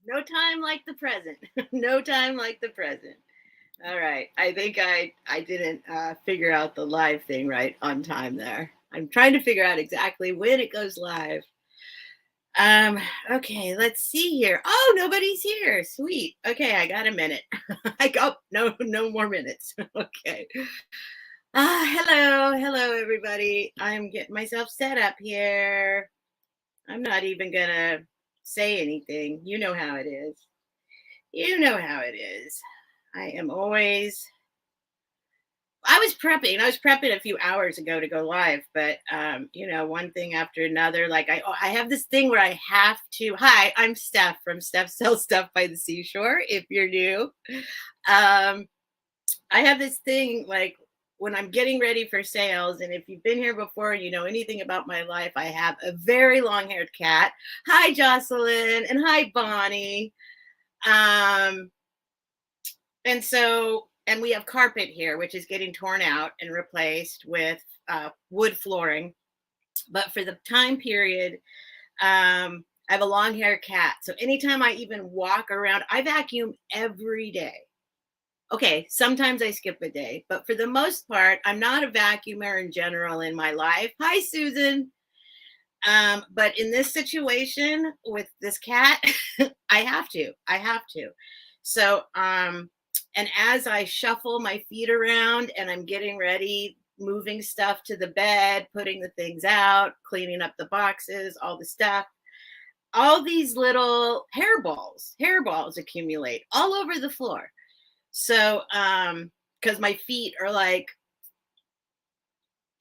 No time like the present. No time like the present. All right. I think I didn't figure out the live thing right on time there. I'm trying to figure out exactly when it goes live. Um, okay, let's see here. Oh, nobody's here. Sweet. Okay, I got a minute. I got no more minutes. Okay. Hello, everybody. I'm getting myself set up here. I'm not even gonna say anything. You know how it is. You know how it is. I am always. I was prepping. I was prepping a few hours ago to go live, but one thing after another. Like I have this thing where I have to. Hi, I'm Steph from Steph Sells Stuff by the Seashore. If you're new, um, I have this thing like when I'm getting ready for sales, and if you've been here before and you know anything about my life, I have a very long-haired cat. Hi, Jocelyn, and hi, Bonnie. Um, and we have carpet here, which is getting torn out and replaced with wood flooring. But for the time period, I have a long haired cat. So anytime I even walk around, I vacuum every day. Okay, sometimes I skip a day, but for the most part, I'm not a vacuumer in general in my life. Hi, Susan. But in this situation with this cat, I have to. I have to. So, and as I shuffle my feet around and I'm getting ready, moving stuff to the bed, putting the things out, cleaning up the boxes, all the stuff, all these little hairballs accumulate all over the floor. So, because my feet are like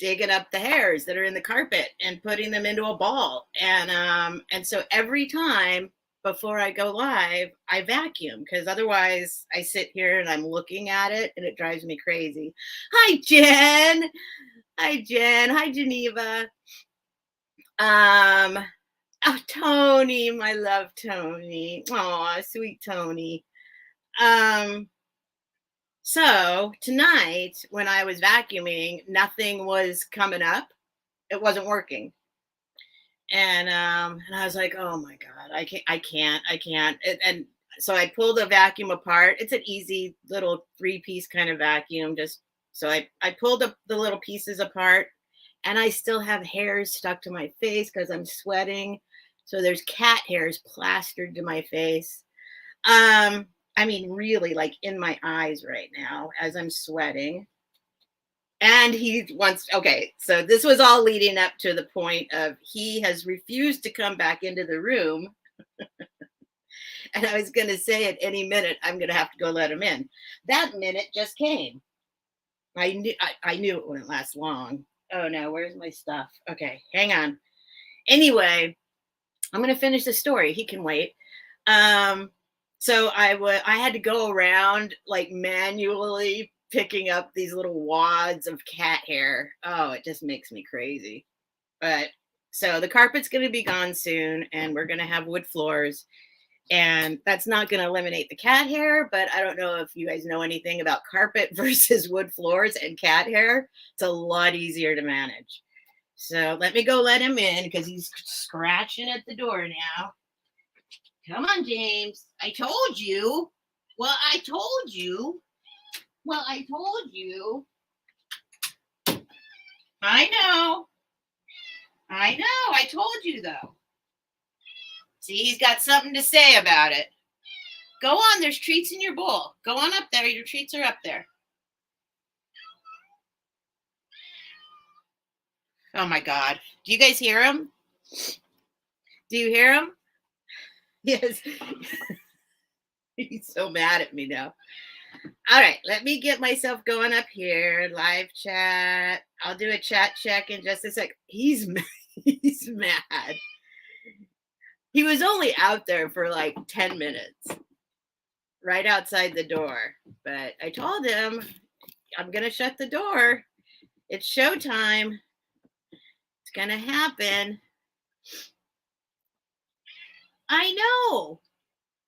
digging up the hairs that are in the carpet and putting them into a ball. And so every time before I go live, I vacuum because otherwise I sit here and I'm looking at it and it drives me crazy. Hi, Jen. Hi, Jen. Hi, Geneva. Um, oh, Tony, my love, Tony. Oh, sweet Tony. Um, so tonight when I was vacuuming, nothing was coming up. It wasn't working. And I was like, oh my god, I can't. And so I pulled the vacuum apart. It's an easy little 3-piece kind of vacuum. Just so I pulled the little pieces apart, and I still have hairs stuck to my face because I'm sweating. So there's cat hairs plastered to my face. I mean, really, like in my eyes right now as I'm sweating. And he wants, okay, so this was all leading up to the point of he has refused to come back into the room. And I was going to say at any minute, I'm going to have to go let him in. That minute just came. I knew it wouldn't last long. Oh no, where's my stuff? Okay, hang on. Anyway, I'm going to finish the story. He can wait. So I had to go around like manually picking up these little wads of cat hair. Oh, it just makes me crazy. But so the carpet's going to be gone soon, and we're going to have wood floors. And that's not going to eliminate the cat hair, but I don't know if you guys know anything about carpet versus wood floors and cat hair. It's a lot easier to manage. So let me go let him in because he's scratching at the door now. Come on, James. I told you. Well, I told you. Well, I told you. I know. I know. I told you, though. See, he's got something to say about it. Go on. There's treats in your bowl. Go on up there. Your treats are up there. Oh, my God. Do you guys hear him? Do you hear him? Yes. He's so mad at me now. All right, let me get myself going up here. Live chat. I'll do a chat check in just a sec. He's mad. He was only out there for like 10 minutes, right outside the door. But I told him I'm gonna shut the door. It's showtime. It's gonna happen. I know.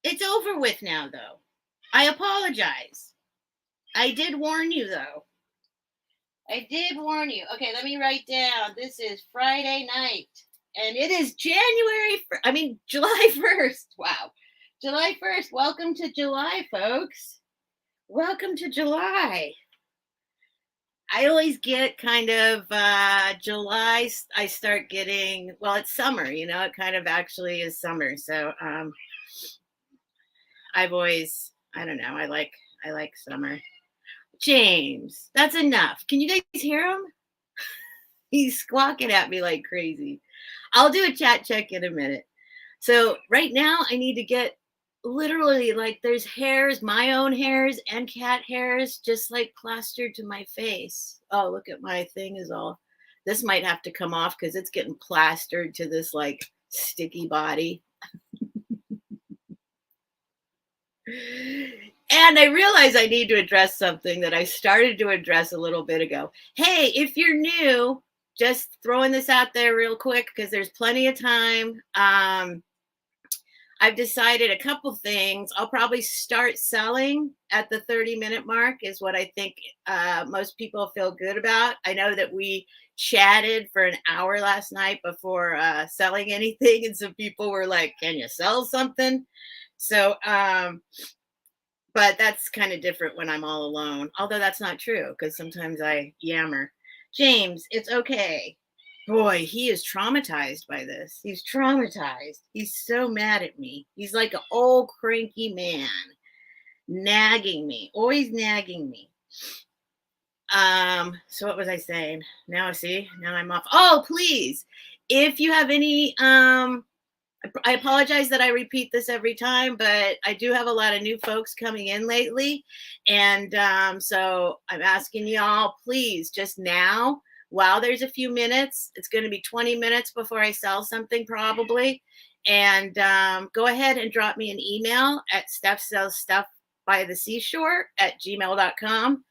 It's over with now, though. I apologize. I did warn you, though. I did warn you. Okay, let me write down. This is Friday night. And it is July 1st. Wow. July 1st. Welcome to July, folks. Welcome to July. I always get kind of July. I start getting, well, it's summer, you know, it kind of actually is summer. So I've always, I don't know, I like summer. James, that's enough. Can you guys hear him? He's squawking at me like crazy. I'll do a chat check in a minute. So right now I need to get literally, like, there's hairs, my own hairs and cat hairs, just like plastered to my face. Oh, look at my thing is all, this might have to come off because it's getting plastered to this like sticky body. And I realize I need to address something that I started to address a little bit ago. Hey, if you're new, just throwing this out there real quick because there's plenty of time. I've decided a couple things. I'll probably start selling at the 30-minute mark is what I think most people feel good about. I know that we chatted for an hour last night before selling anything. And some people were like, can you sell something? So, but that's kind of different when I'm all alone. Although that's not true because sometimes I yammer. James, it's okay. Boy, he is traumatized by this. He's traumatized. He's so mad at me. He's like an old cranky man, nagging me, always nagging me. So what was I saying? Now I'm off. Oh, please. If you have any, I apologize that I repeat this every time, but I do have a lot of new folks coming in lately. And so I'm asking y'all, please, just now, while there's a few minutes, it's going to be 20 minutes before I sell something probably. And go ahead and drop me an email at StephSellsStuffByTheSeashore@gmail.com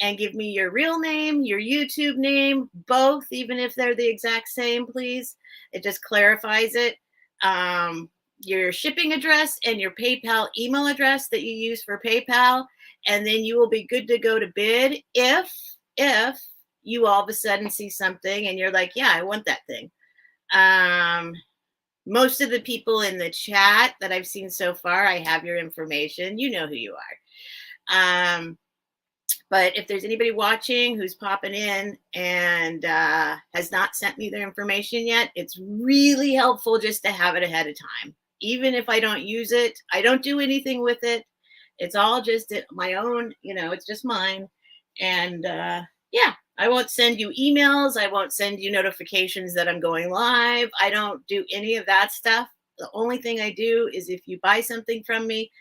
and give me your real name, your YouTube name, both, even if they're the exact same, please. It just clarifies it. Your shipping address and your PayPal email address that you use for PayPal, and then you will be good to go to bid if you all of a sudden see something and you're like, yeah, I want that thing. Most of the people in the chat that I've seen so far, I have your information. You know who you are. But if there's anybody watching who's popping in and has not sent me their information yet, it's really helpful just to have it ahead of time. Even if I don't use it, I don't do anything with it. It's all just my own, you know, it's just mine. And yeah, I won't send you emails. I won't send you notifications that I'm going live. I don't do any of that stuff. The only thing I do is if you buy something from me,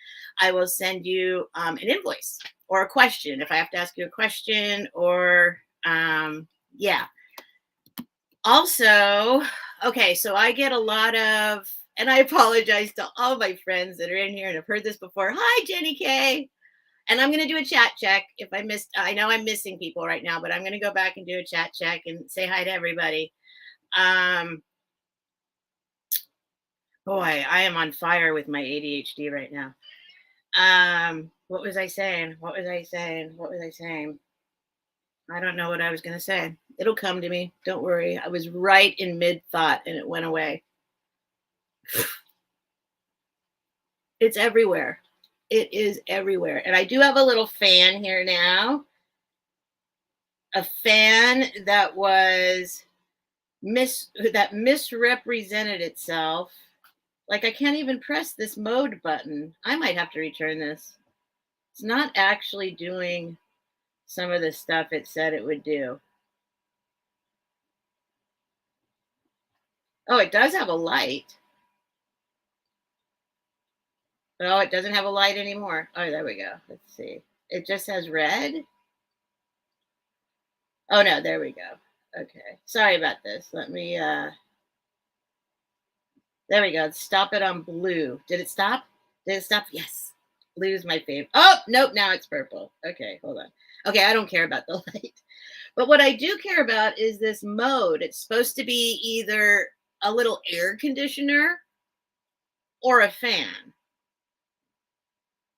I will send you an invoice or a question if I have to ask you a question, or yeah. Also, okay, so I get a lot of, and I apologize to all my friends that are in here and have heard this before. Hi, Jenny K. And I'm going to do a chat check if I missed. I know I'm missing people right now, but I'm going to go back and do a chat check and say hi to everybody. Boy, I am on fire with my ADHD right now. What was I saying? I don't know what I was going to say. It'll come to me. Don't worry. I was right in mid thought and it went away. It's everywhere. It is everywhere. And I do have a little fan here now. A fan that was misrepresented itself. Like, I can't even press this mode button. I might have to return this. It's not actually doing some of the stuff it said it would do. Oh, it does have a light. Oh, it doesn't have a light anymore. Oh, there we go. Let's see. It just has red. Oh, no, there we go. Okay. Sorry about this. Let me, there we go. Stop it on blue. Did it stop? Yes. Blue is my favorite. Oh, nope. Now it's purple. Okay, hold on. Okay, I don't care about the light. But what I do care about is this mode. It's supposed to be either a little air conditioner or a fan.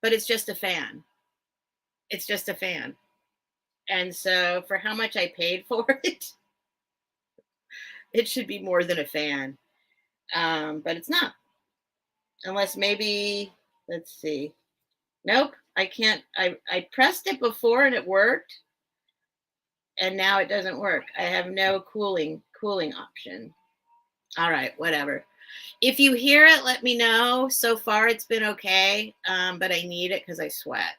But it's just a fan. It's just a fan. And so for how much I paid for it, it should be more than a fan. But it's not. Unless maybe Let's see. Nope, I can't. I pressed it before and it worked, and now it doesn't work. I have no cooling option. All right, whatever. If you hear it, let me know. So far, it's been okay, but I need it because I sweat.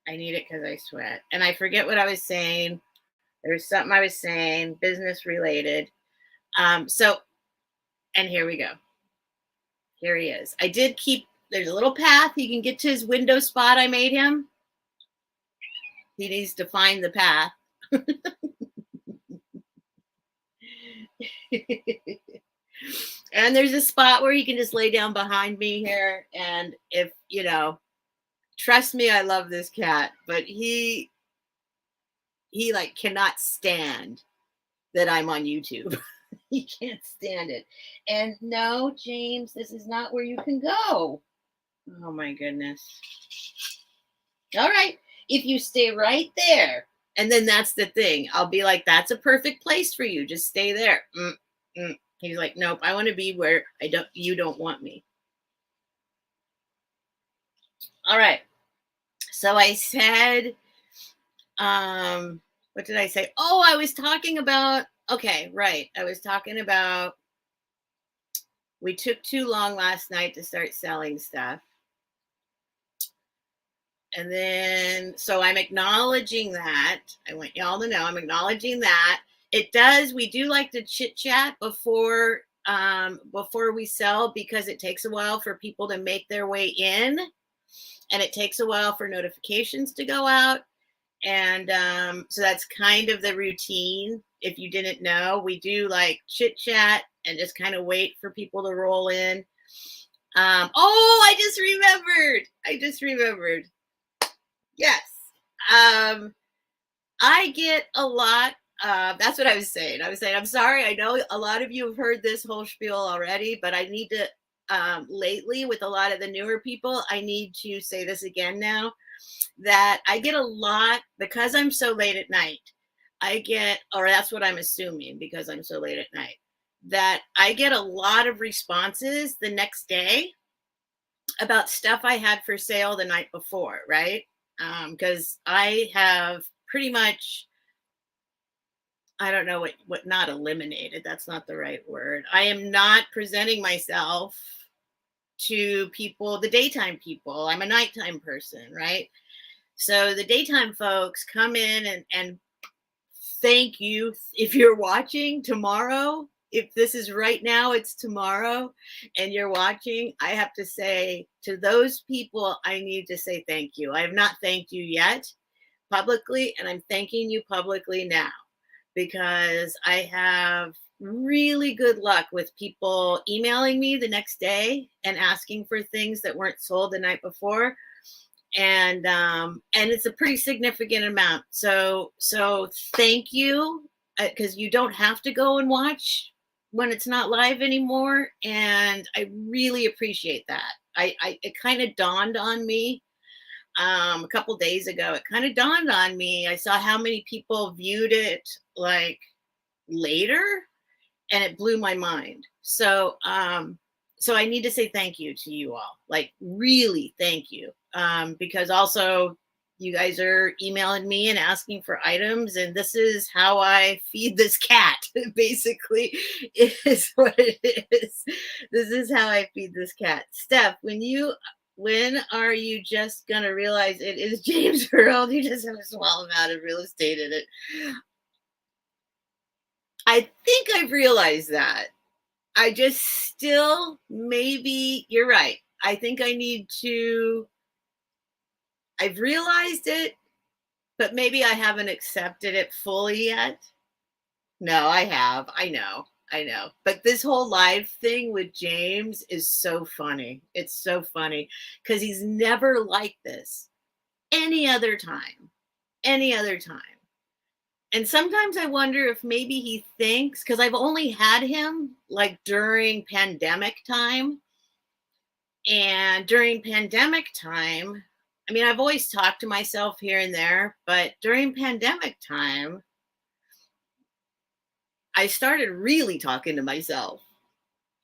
I need it because I sweat, and I forget what I was saying. There's something I was saying, business related. So, and here we go. Here he is. I did keep. There's a little path. He can get to his window spot I made him. He needs to find the path. And there's a spot where he can just lay down behind me here. And if, trust me, I love this cat, but he like cannot stand that I'm on YouTube. He can't stand it. And no, James, this is not where you can go. Oh my goodness. All right. If you stay right there, and then that's the thing, I'll be like, that's a perfect place for you. Just stay there. He's like, nope, I want to be where you don't want me. All right. So I said, what did I say? Oh, I was talking about, okay, right. I was talking about, we took too long last night to start selling stuff. And then, so I'm acknowledging that. I want y'all to know I'm acknowledging that. We do like to chit chat before we sell, because it takes a while for people to make their way in, and it takes a while for notifications to go out. And so that's kind of the routine. If you didn't know, we do like chit chat and just kind of wait for people to roll in. I just remembered. Yes. I get a lot. That's what I was saying. I'm sorry. I know a lot of you have heard this whole spiel already, but I need to, lately with a lot of the newer people, I need to say this again now, that I get a lot, because I'm so late at night. Or that's what I'm assuming, because I'm so late at night, that I get a lot of responses the next day about stuff I had for sale the night before, right? Because I have pretty much, I don't know what not eliminated. That's not the right word. I am not presenting myself to people, the daytime people. I'm a nighttime person, right? So the daytime folks come in and thank you. If you're watching tomorrow, if this is right now, it's tomorrow, and you're watching, I have to say to those people, I need to say thank you. I have not thanked you yet publicly, and I'm thanking you publicly now, because I have really good luck with people emailing me the next day and asking for things that weren't sold the night before. And it's a pretty significant amount. So thank you, because you don't have to go and watch when it's not live anymore. And I really appreciate that. It kind of dawned on me a couple days ago. It kind of dawned on me. I saw how many people viewed it like later, and it blew my mind. So I need to say thank you to you all, like really thank you, because also you guys are emailing me and asking for items, and this is how I feed this cat. Basically, is what it is. This is how I feed this cat. Steph, when are you just gonna realize it is James World? You just have a small amount of real estate in it. I think I've realized that. I just still, maybe you're right. I think I've realized it, but maybe I haven't accepted it fully yet. No, I have. I know. But this whole live thing with James is so funny. It's so funny because he's never like this any other time. And sometimes I wonder if maybe he thinks, because I've only had him like during pandemic time. And during pandemic time, I mean, I've always talked to myself here and there, but during pandemic time, I started really talking to myself.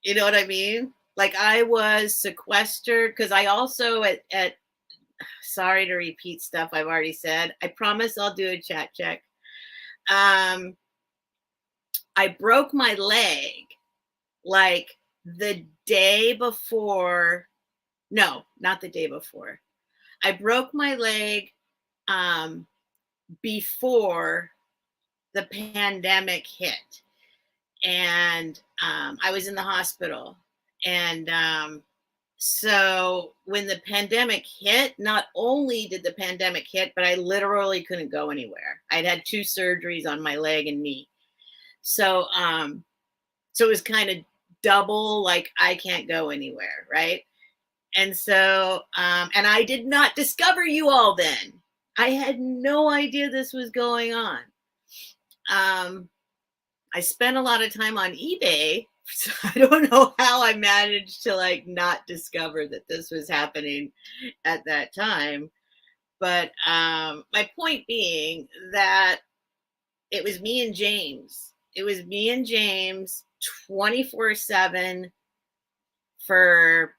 You know what I mean? Like I was sequestered because I also at sorry to repeat stuff I've already said. I promise I'll do a chat check. I broke my leg like the day before. No, not the day before. I broke my leg before the pandemic hit. And I was in the hospital. And so when the pandemic hit, not only did the pandemic hit, but I literally couldn't go anywhere. I'd had 2 surgeries on my leg and knee. So so it was kind of double, like I can't go anywhere, right? And so and I did not discover you all then. I had no idea this was going on. I spent a lot of time on eBay. So I don't know how I managed to like not discover that this was happening at that time. But my point being that it was me and James. It was me and James 24/7 for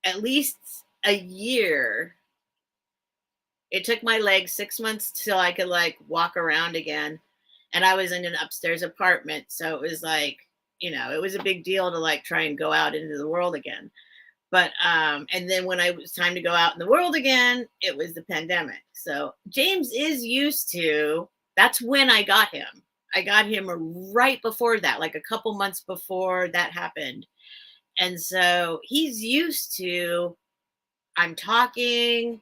at least a year. It took my leg 6 months till I could like walk around again. And I was in an upstairs apartment. So it was like, you know, it was a big deal to like try and go out into the world again. But and then when it was time to go out in the world again, it was the pandemic. So James is used to, that's when I got him. I got him right before that, like a couple months before that happened. And so he's used to, I'm talking,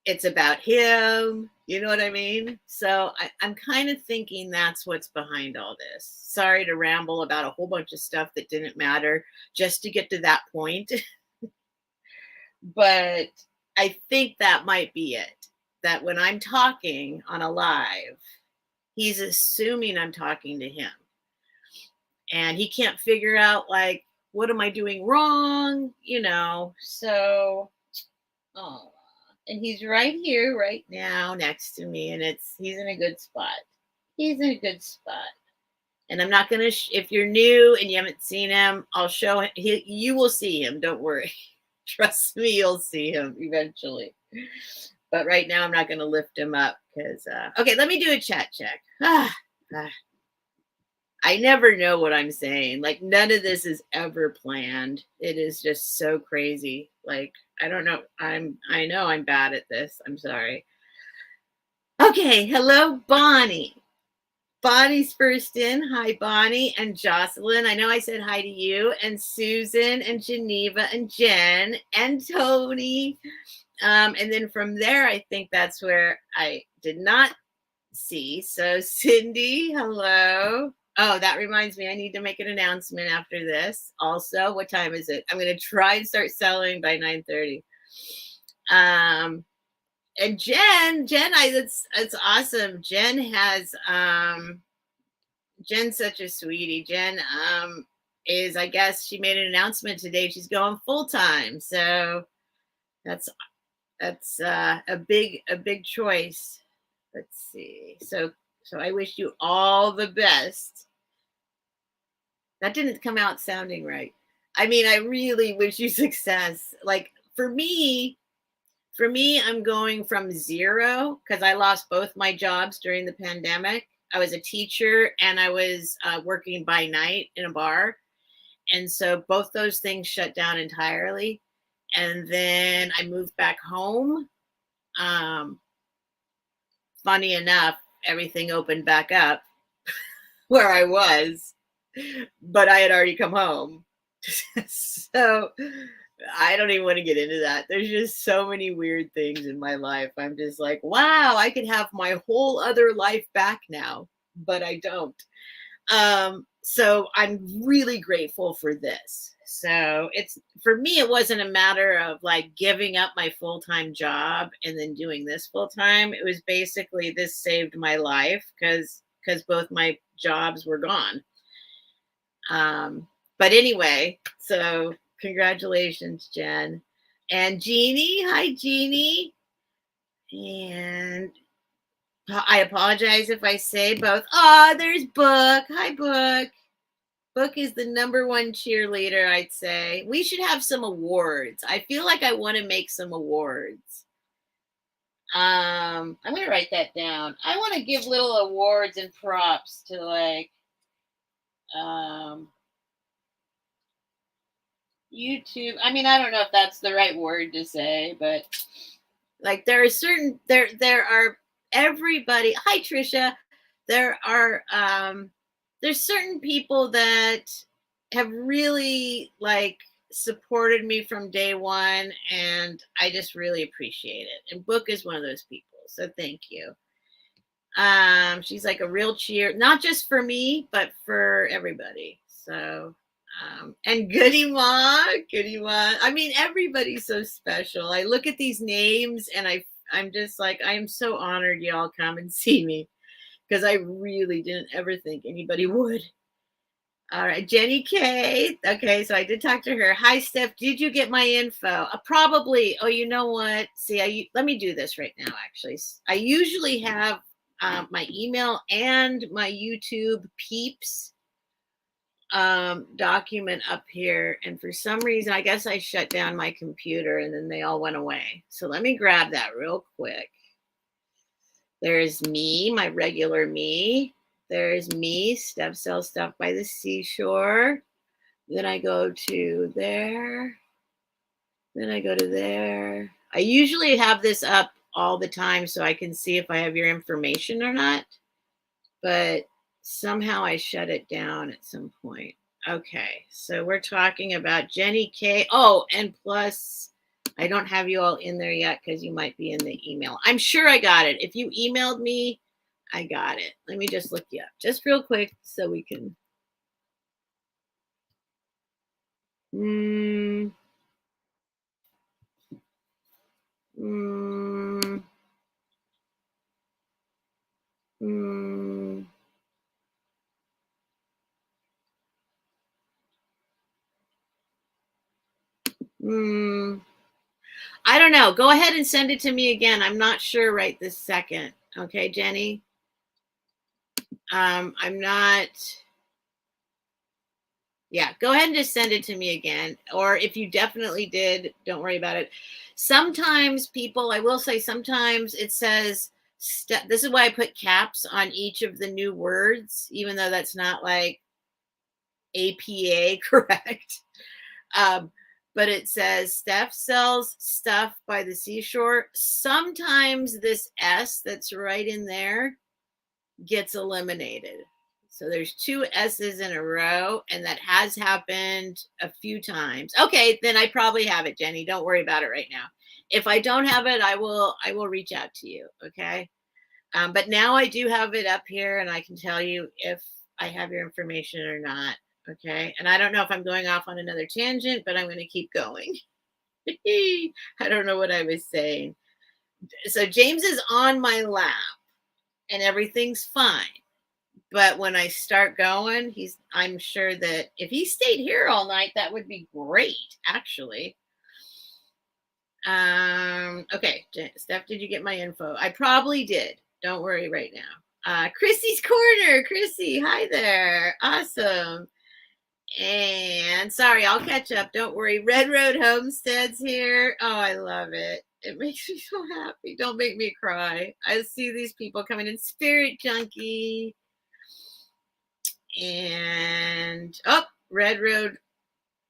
it's about him. You know what I mean? So I'm kind of thinking that's what's behind all this. Sorry to ramble about a whole bunch of stuff that didn't matter just to get to that point. But I think that might be it. That when I'm talking on a live, he's assuming I'm talking to him. And he can't figure out, like, what am I doing wrong? You know, so, oh. And he's right here, right now, next to me, and he's in a good spot. He's in a good spot. And I'm not gonna. If you're new and you haven't seen him, I'll show him. You will see him. Don't worry. Trust me, you'll see him eventually. But right now, I'm not gonna lift him up because. Okay, let me do a chat check. I never know what I'm saying. Like none of this is ever planned. It is just so crazy. Like I don't know. I know I'm bad at this. I'm sorry. Okay, hello Bonnie. Bonnie's first in. Hi Bonnie and Jocelyn. I know I said hi to you and Susan and Geneva and Jen and Tony. And then from there, I think that's where I did not see. So Cindy, hello. Oh, that reminds me, I need to make an announcement after this. Also, what time is it? I'm going to try and start selling by 9:30. And that's awesome. Jen has, Jen's such a sweetie. Jen is, I guess she made an announcement today. She's going full time. So that's a big choice. Let's see. So I wish you all the best. That didn't come out sounding right. I mean, I really wish you success. Like for me, I'm going from 0 because I lost both my jobs during the pandemic. I was a teacher and I was working by night in a bar. And so both those things shut down entirely. And then I moved back home. Funny enough, everything opened back up where I was, but I had already come home. So I don't even want to get into that. There's just so many weird things in my life. I'm just like, wow, I could have my whole other life back now, but I don't. So I'm really grateful for this. So it's for me, it wasn't a matter of like giving up my full-time job and then doing this full-time. It was basically this saved my life because both my jobs were gone. But anyway, so congratulations, Jen. And Jeannie, hi Jeannie. And I apologize if I say both. Oh, there's Book. Hi, Book. Book is the #1 cheerleader, I'd say. We should have some awards. I feel like I want to make some awards. I'm gonna write that down. I want to give little awards and props to like um YouTube. I mean, I don't know if that's the right word to say, but like there are everybody. Hi Trisha. There are there's certain people that have really like supported me from day one, and I just really appreciate it. And Book is one of those people. So thank you. She's like a real cheer, not just for me, but for everybody. So and Goody Ma, Goody Ma. I mean, everybody's so special. I look at these names and I'm just like, I'm so honored y'all come and see me because I really didn't ever think anybody would. All right, Jenny K. Okay, so I did talk to her. Hi, Steph. Did you get my info? Probably. Oh, you know what? See, let me do this right now. Actually, I usually have my email and my YouTube peeps document up here, and for some reason I guess I shut down my computer and then they all went away. So let me grab that real quick. There's me, my regular me. There's me, Steph Sells Stuff by the Seashore. Then I go to there. Then I go to there. I usually have this up all the time so I can see if I have your information or not, but somehow I shut it down at some point. Okay, so we're talking about Jenny K. Oh, and plus, I don't have you all in there yet because you might be in the email. I'm sure I got it. If you emailed me, I got it. Let me just look you up just real quick so we can. Mm, mm, mm. I don't know. Go ahead and send it to me again. I'm not sure right this second. Okay, Jenny. I'm not. Yeah, go ahead and just send it to me again. Or if you definitely did, don't worry about it. Sometimes people, I will say, sometimes it says, this is why I put caps on each of the new words, even though that's not like APA correct. But it says Steph sells stuff by the seashore. Sometimes this S that's right in there gets eliminated. So there's 2 S's in a row, and that has happened a few times. Okay, then I probably have it, Jenny. Don't worry about it right now. If I don't have it, I will reach out to you. Okay. But now I do have it up here, and I can tell you if I have your information or not. Okay. And I don't know if I'm going off on another tangent, but I'm going to keep going. I don't know what I was saying. So James is on my lap and everything's fine. But when I start going, I'm sure that if he stayed here all night, that would be great, actually. Okay, Steph, did you get my info? I probably did. Don't worry right now. Chrissy's Corner. Chrissy, hi there. Awesome. And sorry, I'll catch up. Don't worry. Red Road Homestead's here. Oh, I love it. It makes me so happy. Don't make me cry. I see these people coming in. Spirit Junkie. And Red Road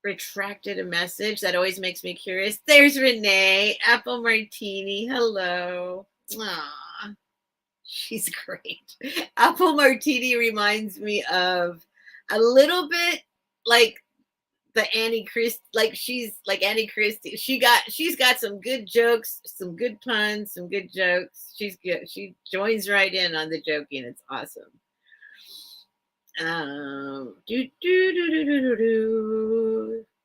retracted a message. That always makes me curious. There's Renee. Apple Martini. Hello. Aw, she's great. Apple Martini reminds me of a little bit like the Annie Christie, like she's like Annie Christie. She's got some good jokes, some good puns, some good jokes. She's good. She joins right in on the joking. It's awesome.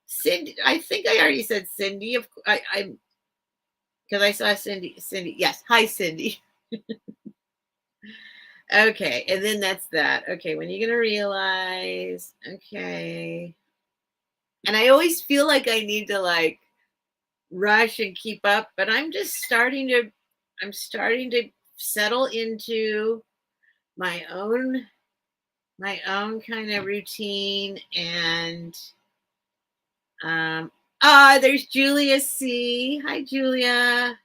Cindy, I think I already said Cindy. I because I saw Cindy. Yes. Hi, Cindy. Okay, and then that's that. Okay, when are you gonna realize? Okay. And I always feel like I need to like rush and keep up, but I'm starting to settle into my own my own kind of routine. And there's Julia C. Hi, Julia.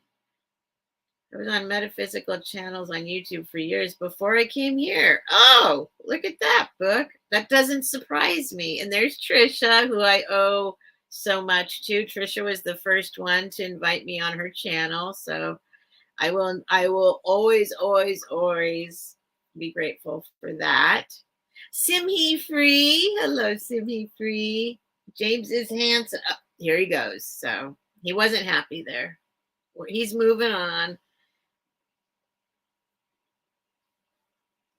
I was on metaphysical channels on YouTube for years before I came here. Oh, look at that book. That doesn't surprise me. And there's Trisha, who I owe so much to. Trisha was the first one to invite me on her channel. So I will always, always, always be grateful for that. Simhi Free. Hello, Simhi Free. James is handsome. Oh, here he goes. So he wasn't happy there. He's moving on.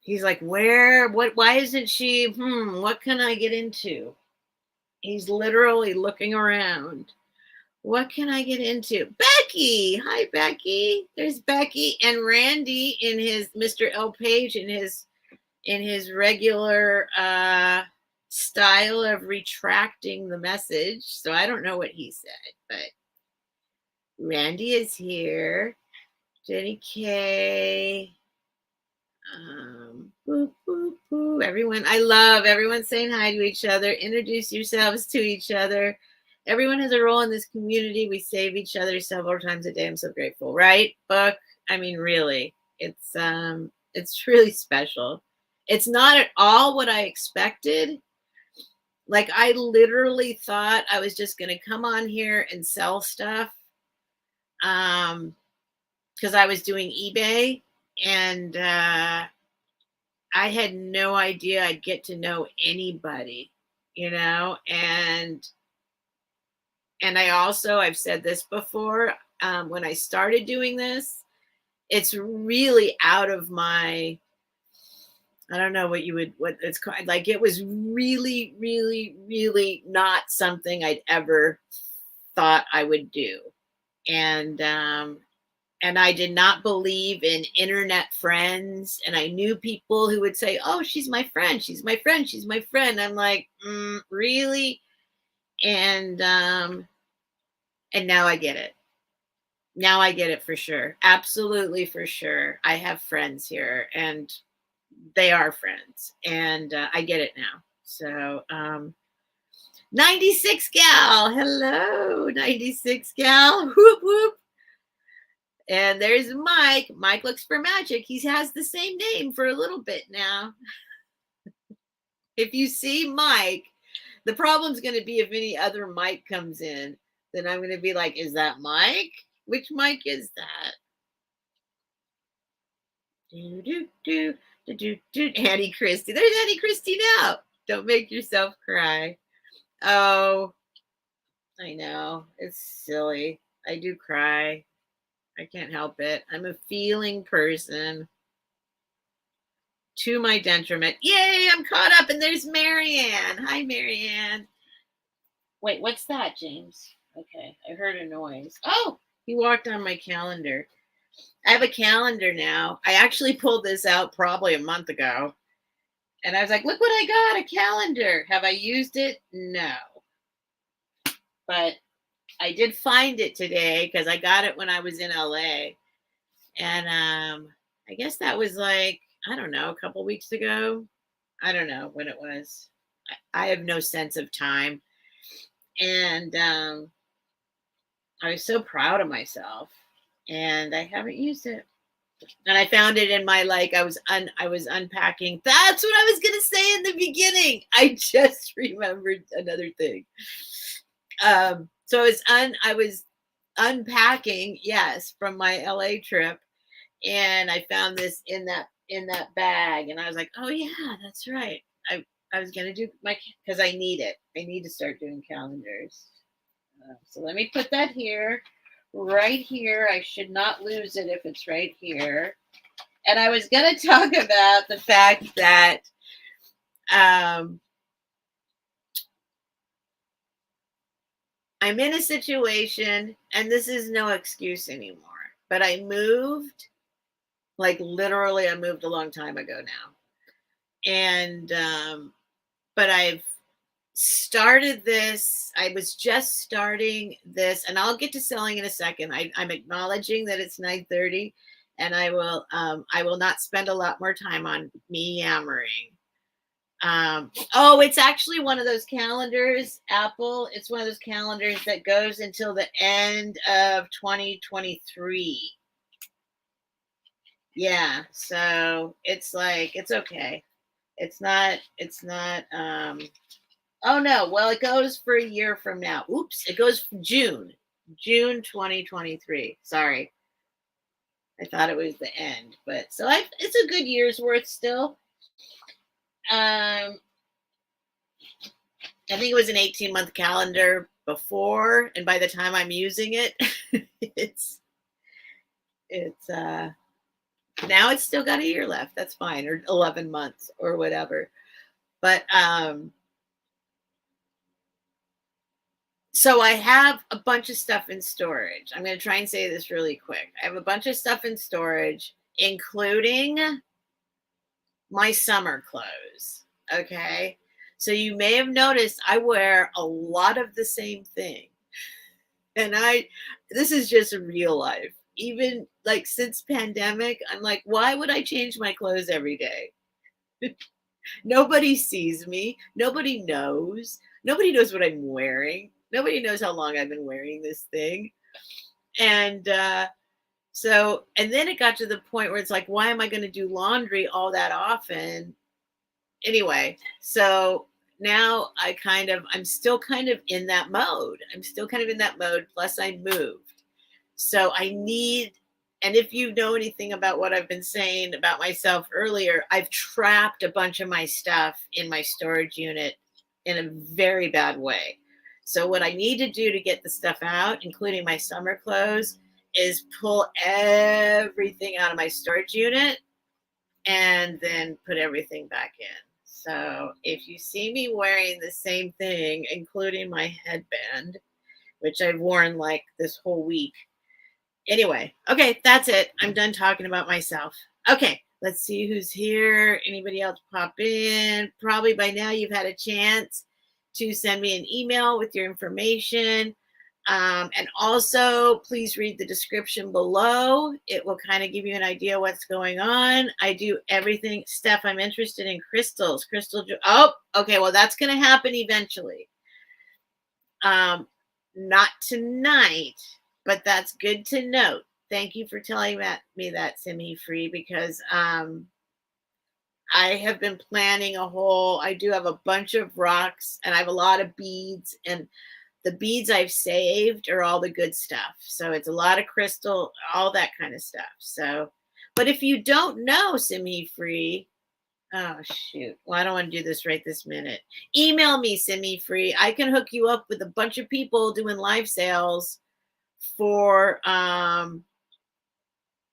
He's like, why isn't she, what can I get into? He's literally looking around. What can I get into? Becky. Hi, Becky. There's Becky and Randy in his Mr. L. Page in his regular style of retracting the message. So I don't know what he said, but Randy is here. Jenny K. Boop, boop, boop. Everyone, I love everyone saying hi to each other. Introduce yourselves to each other. Everyone has a role in this community. We save each other several times a day. I'm so grateful, right? Book. I mean, really, it's really special. It's not at all what I expected. Like, I literally thought I was just going to come on here and sell stuff. Because I was doing eBay, and I had no idea I'd get to know anybody, and I've said this before, when I started doing this, it's really out of my, I don't know what it's called. Like, it was really, really, really not something I'd ever thought I would do. And I did not believe in internet friends. And I knew people who would say, oh, she's my friend. She's my friend. She's my friend. I'm like, really? And now I get it. Now I get it for sure. Absolutely for sure. I have friends here and they are friends. And I get it now. So 96 gal. Hello, 96 gal. Whoop, whoop. And there's Mike. Mike looks for magic. He has the same name for a little bit now. If you see Mike, the problem's going to be if any other Mike comes in, then I'm going to be like, is that Mike? Which Mike is that? Annie Christie. There's Annie Christie now. Don't make yourself cry. Oh, I know. It's silly. I do cry. I can't help it. I'm a feeling person. To my detriment. Yay, I'm caught up. And there's Marianne. Hi, Marianne. Wait, what's that, James? Okay, I heard a noise. Oh, he walked on my calendar. I have a calendar now. I actually pulled this out probably a month ago. And I was like, look what I got, a calendar. Have I used it? No. But I did find it today because I got it when I was in LA. And I guess that was like, I don't know, a couple weeks ago. I don't know when it was. I have no sense of time. And I was so proud of myself. And I haven't used it. And I found it in my, like, I was unpacking. That's what I was going to say in the beginning. I just remembered another thing. So I was unpacking, yes, from my LA trip. And I found this in that bag. And I was like, oh yeah, that's right. I was going to do because I need it. I need to start doing calendars. So let me put that here, right here. I should not lose it if it's right here. And I was going to talk about the fact that I'm in a situation, and this is no excuse anymore, but I moved, like literally I moved a long time ago now. And, but I've started this. I was just starting this, and I'll get to selling in a second. I'm acknowledging that it's 9:30, and I will not spend a lot more time on me yammering. Oh, it's actually one of those calendars, Apple. It's one of those calendars that goes until the end of 2023. Yeah, so it's like it's okay. It's not oh no, well it goes for a year from now. Oops, it goes from June 2023. Sorry. I thought it was the end, but so it's a good year's worth still. I think it was an 18-month calendar before, and by the time I'm using it, it's now it's still got a year left. That's fine, or 11 months or whatever. But so I have a bunch of stuff in storage. I'm going to try and say this really quick. I have a bunch of stuff in storage, including my summer clothes. Okay. So you may have noticed I wear a lot of the same thing. And this is just real life. Even like since pandemic, I'm like, why would I change my clothes every day? Nobody sees me. Nobody knows. Nobody knows what I'm wearing. Nobody knows how long I've been wearing this thing. And and then it got to the point where it's like, why am I going to do laundry all that often? Anyway, so now I'm still kind of in that mode. Plus I moved. So and if you know anything about what I've been saying about myself earlier, I've trapped a bunch of my stuff in my storage unit in a very bad way. So what I need to do to get the stuff out, including my summer clothes, is pull everything out of my storage unit and then put everything back in. So if you see me wearing the same thing, including my headband, which I've worn like this whole week. Anyway, okay, that's it. I'm done talking about myself. Okay, let's see who's here. Anybody else pop in? Probably by now you've had a chance to send me an email with your information. And also, please read the description below. It will kind of give you an idea what's going on. I do everything. Steph, I'm interested in crystals. Oh, okay. Well, that's going to happen eventually. Not tonight, but that's good to note. Thank you for telling me that, Simi Free, because I have been planning I do have a bunch of rocks and I have a lot of beads, and the beads I've saved are all the good stuff. So it's a lot of crystal, all that kind of stuff. So, but if you don't know, Simi Free, oh shoot, well, I don't want to do this right this minute. Email me, Simi Free. I can hook you up with a bunch of people doing live sales for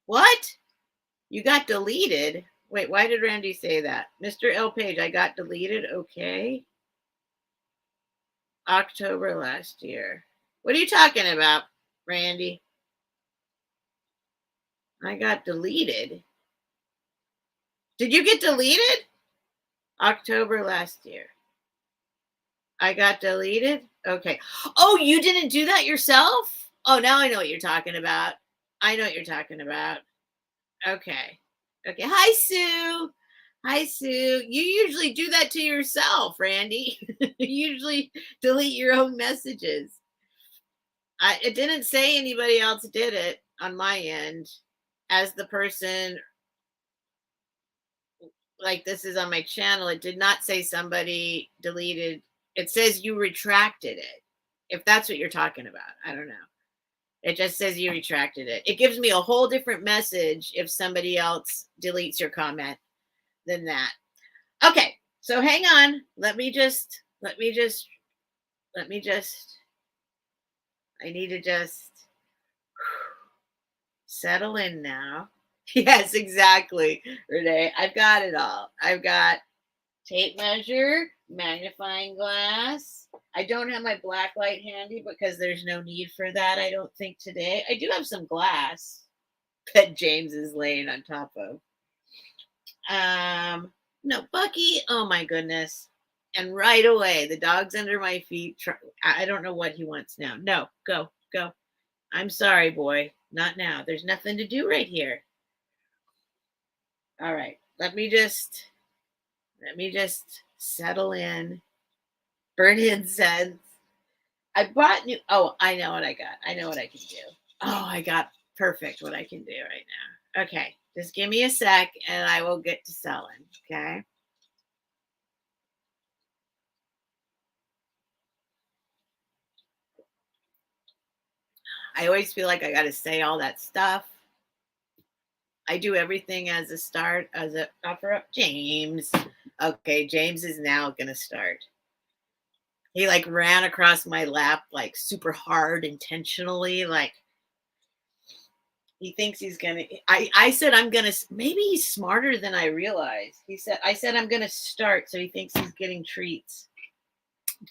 what? You got deleted. Wait, why did Randy say that? Mr. L Page, I got deleted. Okay. October last year. What are you talking about, Randy? I got deleted. Did you get deleted? October last year. I got deleted? Okay. Oh, you didn't do that yourself? Oh, now I know what you're talking about. I know what you're talking about. Okay. Okay. Hi, Sue. Hi, Sue. You usually do that to yourself, Randy. You usually delete your own messages. It didn't say anybody else did it on my end as the person, like this is on my channel. It did not say somebody deleted. It says you retracted it. If that's what you're talking about, I don't know. It just says you retracted it. It gives me a whole different message if somebody else deletes your comment than that. Okay, so hang on. Let me just, I need to just settle in now. Yes, exactly, Renee. I've got it all. I've got tape measure, magnifying glass. I don't have my black light handy because there's no need for that, I don't think, today. I do have some glass that James is laying on top of. No, Bucky. Oh my goodness. And right away, the dog's under my feet. I don't know what he wants now. No, go. I'm sorry, boy. Not now. There's nothing to do right here. All right. Let me just settle in, burn incense. I bought new. Oh, I know what I got. I know what I can do. Oh, I got perfect what I can do right now. Okay, just give me a sec and I will get to selling. Okay. I always feel like I got to say all that stuff. I do everything as a start, as a offer up. James. Okay, James is now going to start. He like ran across my lap like super hard intentionally. Like he thinks he's going to. I said, I'm going to. Maybe he's smarter than I realized. I said, I'm going to start. So he thinks he's getting treats.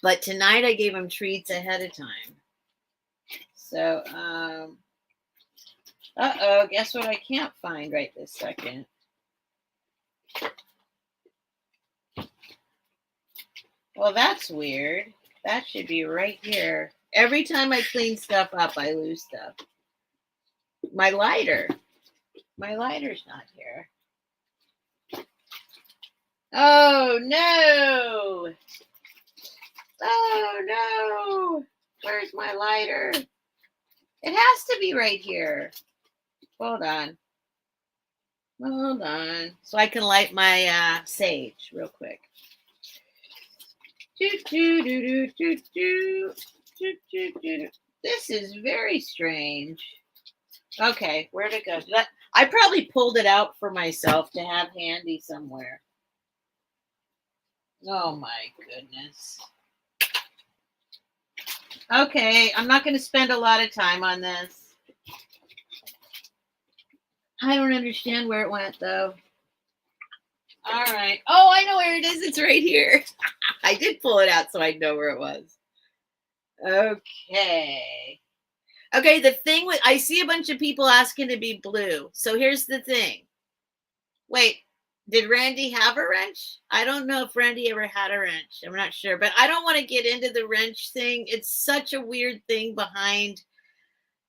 But tonight I gave him treats ahead of time. So, uh-oh, guess what I can't find right this second? Well, that's weird. That should be right here. Every time I clean stuff up, I lose stuff. My lighter. My lighter's not here. Oh, no. Oh, no. Where's my lighter? It has to be right here. Hold on. Hold on. So I can light my sage real quick. This is very strange. Okay, where'd it go? I probably pulled it out for myself to have handy somewhere. Oh my goodness. Okay, I'm not going to spend a lot of time on this. I don't understand where it went though. All right. Oh, I know where it is. It's right here. I did pull it out so I know where it was. Okay. Okay, the thing with I see a bunch of people asking to be blue. So here's the thing. Wait, did Randy have a wrench? I don't know if Randy ever had a wrench. I'm not sure, but I don't want to get into the wrench thing. It's such a weird thing behind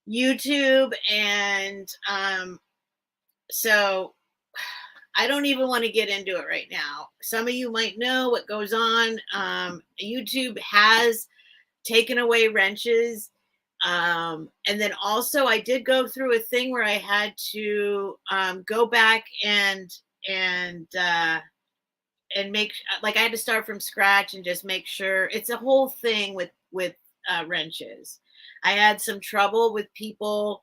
YouTube, and so I don't even want to get into it right now. Some of you might know what goes on. YouTube has taken away wrenches. And then also I did go through a thing where I had to go back and make, like, I had to start from scratch and just make sure. It's a whole thing with wrenches. I had some trouble with people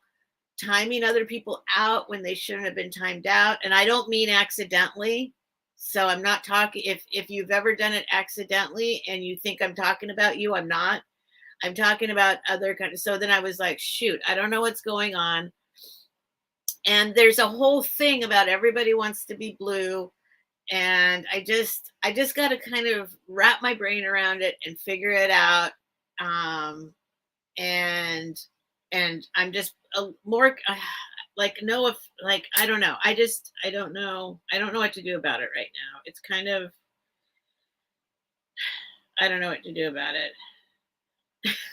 timing other people out when they shouldn't have been timed out, and I don't mean accidentally. So I'm not talking, if you've ever done it accidentally and you think I'm talking about you, I'm not. I'm talking about other kind of. So then I was like, shoot, I don't know what's going on. And there's a whole thing about everybody wants to be blue, and I just got to kind of wrap my brain around it and figure it out. And I'm just more like, no, if like, I don't know. I don't know. I don't know what to do about it right now. It's kind of, I don't know what to do about it.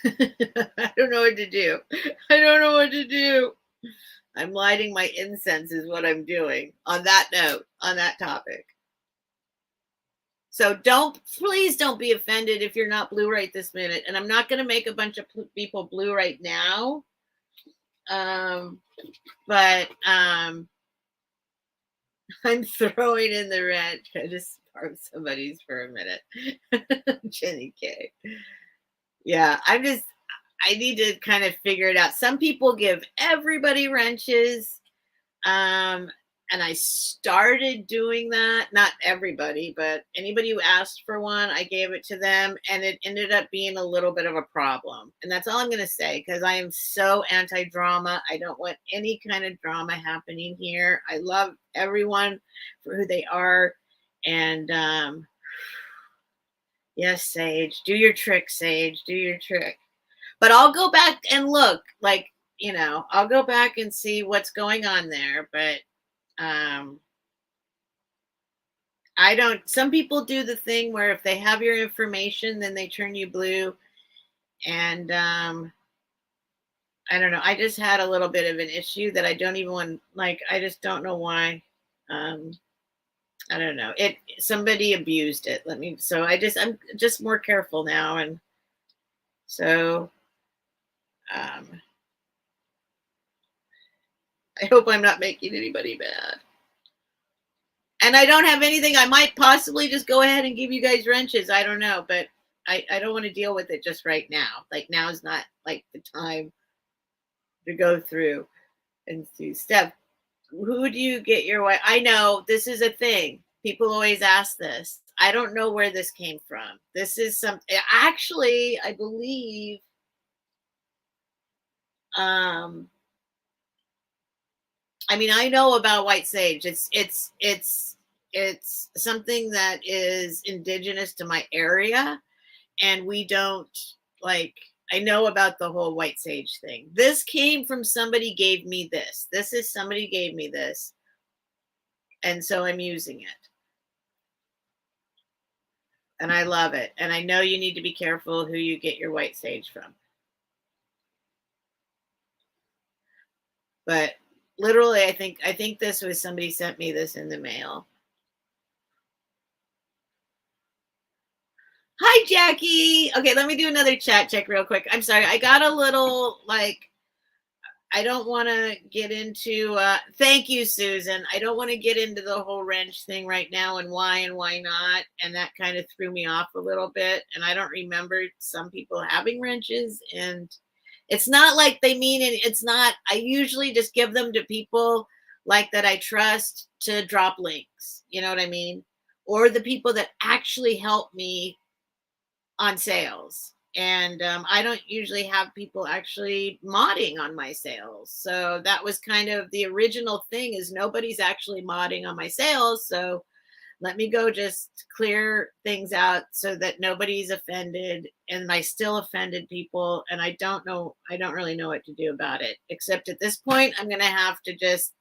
I don't know what to do. I don't know what to do. I'm lighting my incense is what I'm doing on that note, on that topic. So please don't be offended if you're not blue right this minute. And I'm not going to make a bunch of people blue right now. But I'm throwing in the wrench. I just borrowed somebody's for a minute. Jenny K. Yeah, I need to kind of figure it out. Some people give everybody wrenches. And I started doing that. Not everybody, but anybody who asked for one, I gave it to them. And it ended up being a little bit of a problem. And that's all I'm going to say, because I am so anti-drama. I don't want any kind of drama happening here. I love everyone for who they are. And yes, Sage, do your trick, Sage, do your trick. But I'll go back and look, like, I'll go back and see what's going on there. But some people do the thing where if they have your information, then they turn you blue. And I don't know. I just had a little bit of an issue that I don't even want, like, I just don't know why. I don't know. Somebody abused it. I'm just more careful now. And so um, I hope I'm not making anybody mad. And I don't have anything. I might possibly just go ahead and give you guys wrenches. I don't know, but I don't want to deal with it just right now. Like now is not like the time to go through and see. Steph, who do you get your wife? I know this is a thing. People always ask this. I don't know where this came from. This is something, actually, I believe, I mean, I know about white sage. It's something that is indigenous to my area, and we don't like. I know about the whole white sage thing. This came from somebody gave me this. This is somebody gave me this, and so I'm using it, and I love it. And I know you need to be careful who you get your white sage from, but literally, I think this was somebody sent me this in the mail. Hi, Jackie. Okay, let me do another chat check real quick. I'm sorry. I got a little I don't want to get into, thank you, Susan. I don't want to get into the whole wrench thing right now and why not. And that kind of threw me off a little bit. And I don't remember some people having wrenches. And it's not like they mean it. It's not, I usually just give them to people like that I trust to drop links. You know what I mean? Or the people that actually help me on sales. And I don't usually have people actually modding on my sales. So that was kind of the original thing, is nobody's actually modding on my sales. So let me go just clear things out so that nobody's offended. And I still offended people. And I don't really know what to do about it. Except at this point, I'm going to have to just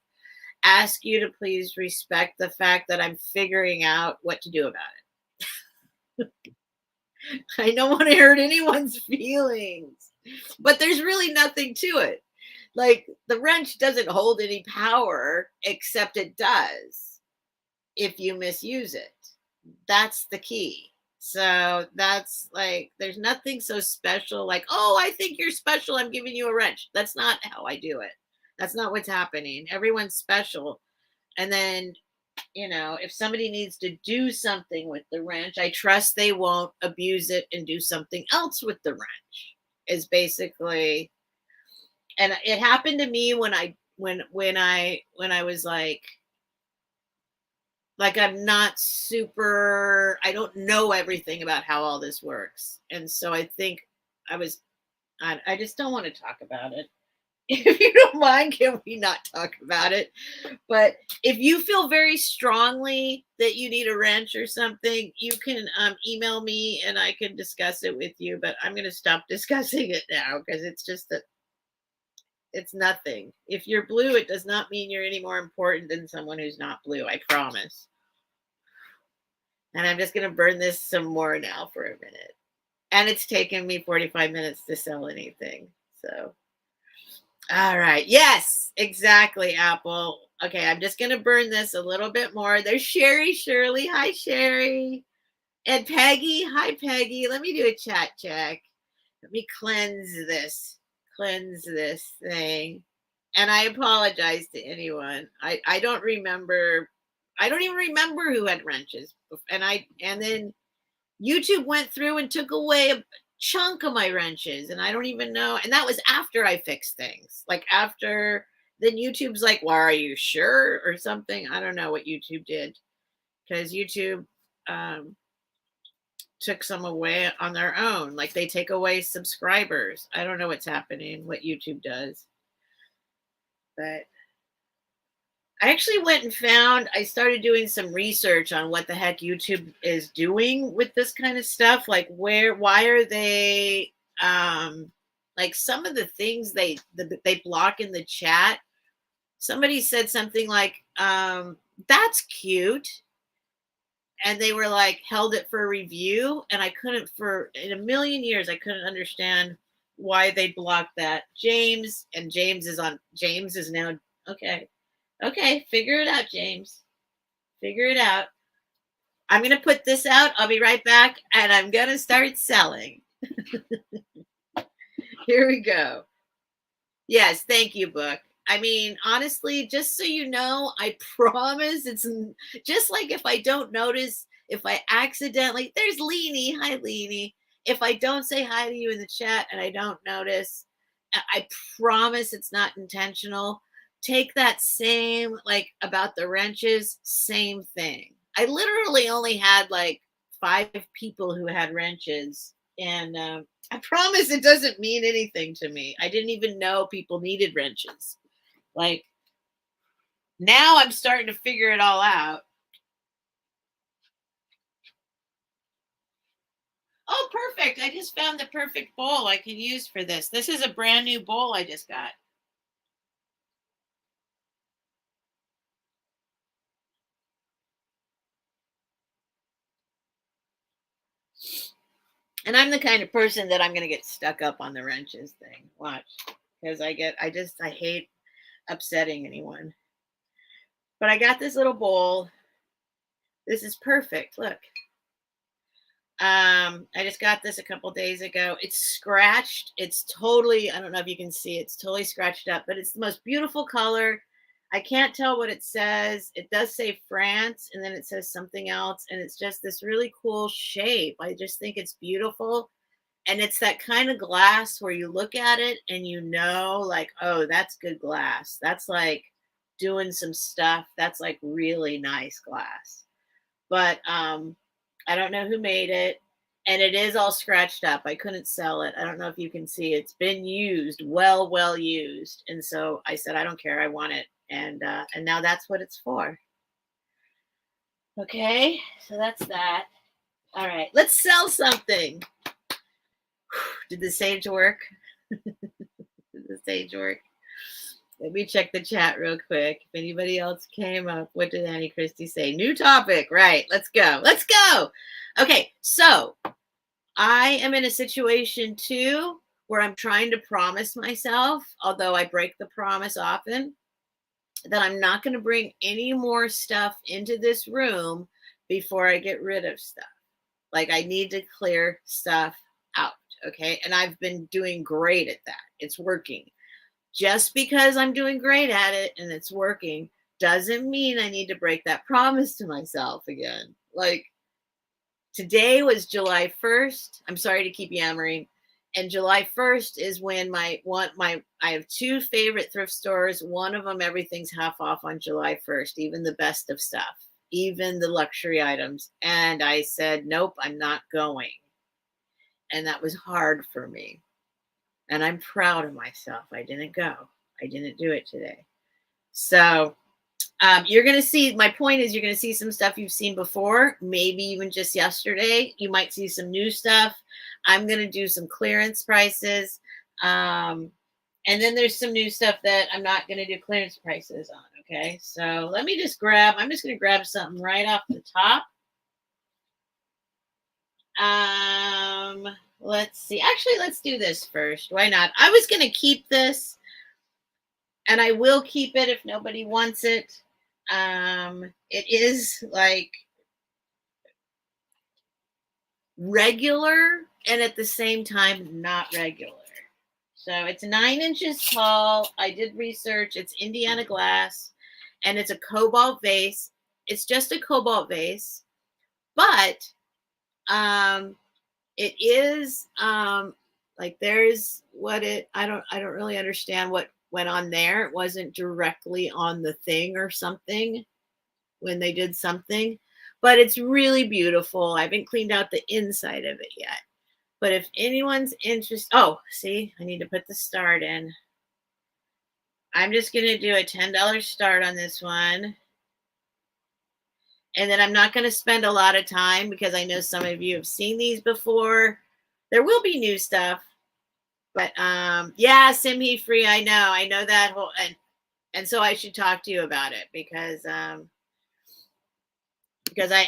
ask you to please respect the fact that I'm figuring out what to do about it. I don't want to hurt anyone's feelings, but there's really nothing to it. Like, the wrench doesn't hold any power, except it does if you misuse it. That's the key. So that's like, there's nothing so special like, oh, I think you're special, I'm giving you a wrench. That's not how I do it. That's not what's happening. Everyone's special. And then, if somebody needs to do something with the wrench, I trust they won't abuse it and do something else with the wrench, is basically. And it happened to me when I was like I'm not super, I don't know everything about how all this works. And so I think I just don't want to talk about it. If you don't mind, can we not talk about it? But if you feel very strongly that you need a wrench or something, you can email me and I can discuss it with you. But I'm going to stop discussing it now, because it's just that it's nothing. If you're blue, it does not mean you're any more important than someone who's not blue. I promise. And I'm just going to burn this some more now for a minute. And it's taken me 45 minutes to sell anything. So. All right. Yes, exactly, Apple. Okay, I'm just going to burn this a little bit more. There's Sherry Shirley. Hi, Sherry. And Peggy. Hi, Peggy. Let me do a chat check. Let me cleanse this thing. And I apologize to anyone. I don't remember. I don't even remember who had wrenches. And then YouTube went through and took away a chunk of my wrenches, and I don't even know. And that was after I fixed things. Like, after, then YouTube's like, well, are you sure, or something? I don't know what YouTube did, because YouTube took some away on their own. Like, they take away subscribers. I don't know what's happening, what YouTube does. But I actually went and I started doing some research on what the heck YouTube is doing with this kind of stuff. Like, why are they, like, some of the things they block in the chat. Somebody said something like, that's cute. And they were like, held it for review. And I couldn't, in a million years, I couldn't understand why they blocked that. James is now, okay. Okay, figure it out, James. Figure it out. I'm going to put this out. I'll be right back, and I'm going to start selling. Here we go. Yes, thank you, book. I mean, honestly, just so you know, I promise it's just like if I don't notice, if I accidentally, there's Leanie. Hi, Leanie. If I don't say hi to you in the chat and I don't notice, I promise it's not intentional. Take that same, like about the wrenches, same thing. I literally only had like 5 people who had wrenches, and I promise it doesn't mean anything to me. I didn't even know people needed wrenches. Like, now I'm starting to figure it all out. Oh, perfect. I just found the perfect bowl I can use for this. This is a brand new bowl I just got. And I'm the kind of person that I'm going to get stuck up on the wrenches thing. Watch. Because I hate upsetting anyone. But I got this little bowl. This is perfect. Look. I just got this a couple days ago. It's scratched. It's totally, I don't know if you can see, it's totally scratched up, but it's the most beautiful color. I can't tell what it says. It does say France, and then it says something else, and it's just this really cool shape. I just think it's beautiful. And it's that kind of glass where you look at it and you know, like, oh, that's good glass. That's like doing some stuff. That's like really nice glass. But I don't know who made it, and it is all scratched up. I couldn't sell it. I don't know if you can see. It's been used, well used, and so I said, I don't care. I want it, and now that's what it's for. Okay, so that's that. All right, let's sell something. Did the sage work? Did the sage work? Let me check the chat real quick. If anybody else came up, what did Annie Christie say? New topic, right? Let's go. Let's go. Okay, so I am in a situation too where I'm trying to promise myself, although I break the promise often, that I'm not going to bring any more stuff into this room before I get rid of stuff. Like, I need to clear stuff out. Okay. And I've been doing great at that. It's working. Just because I'm doing great at it and it's working doesn't mean I need to break that promise to myself again. Like, today was July 1st. I'm sorry to keep yammering. And July 1st is when I have 2 favorite thrift stores. One of them, everything's half off on July 1st, even the best of stuff, even the luxury items. And I said, nope, I'm not going. And that was hard for me. And I'm proud of myself. I didn't go. I didn't do it today. So you're going to see, my point is, you're going to see some stuff you've seen before, maybe even just yesterday. You might see some new stuff. I'm going to do some clearance prices. And then there's some new stuff that I'm not going to do clearance prices on. Okay. So let me just I'm just going to grab something right off the top. Let's see. Actually, let's do this first. Why not? I was going to keep this, and I will keep it if nobody wants it. It is like regular and at the same time not regular. So it's 9 inches tall. I did research. It's Indiana glass, and it's a cobalt vase. It's just a cobalt vase, but it is like, there's I don't really understand what went on there. It wasn't directly on the thing or something when they did something, but it's really beautiful. I haven't cleaned out the inside of it yet, but if anyone's interested, oh, see, I need to put the start in. I'm just going to do a $10 start on this one. And then I'm not going to spend a lot of time because I know some of you have seen these before. There will be new stuff, but yeah, Simhi Free. I know that whole, and so I should talk to you about it because I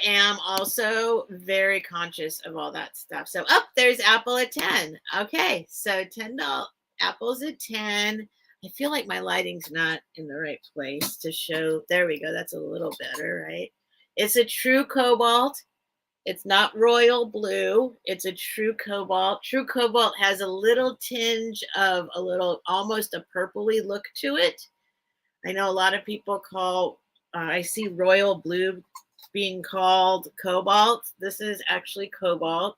am also very conscious of all that stuff. So there's Apple at 10. Okay, so $10. Apple's at 10. I feel like my lighting's not in the right place to show. There we go. That's a little better, right? It's a true cobalt. It's not royal blue. It's a true cobalt. True cobalt has a little tinge of a little, almost a purpley look to it. I know a lot of people call, I see royal blue being called cobalt. This is actually cobalt.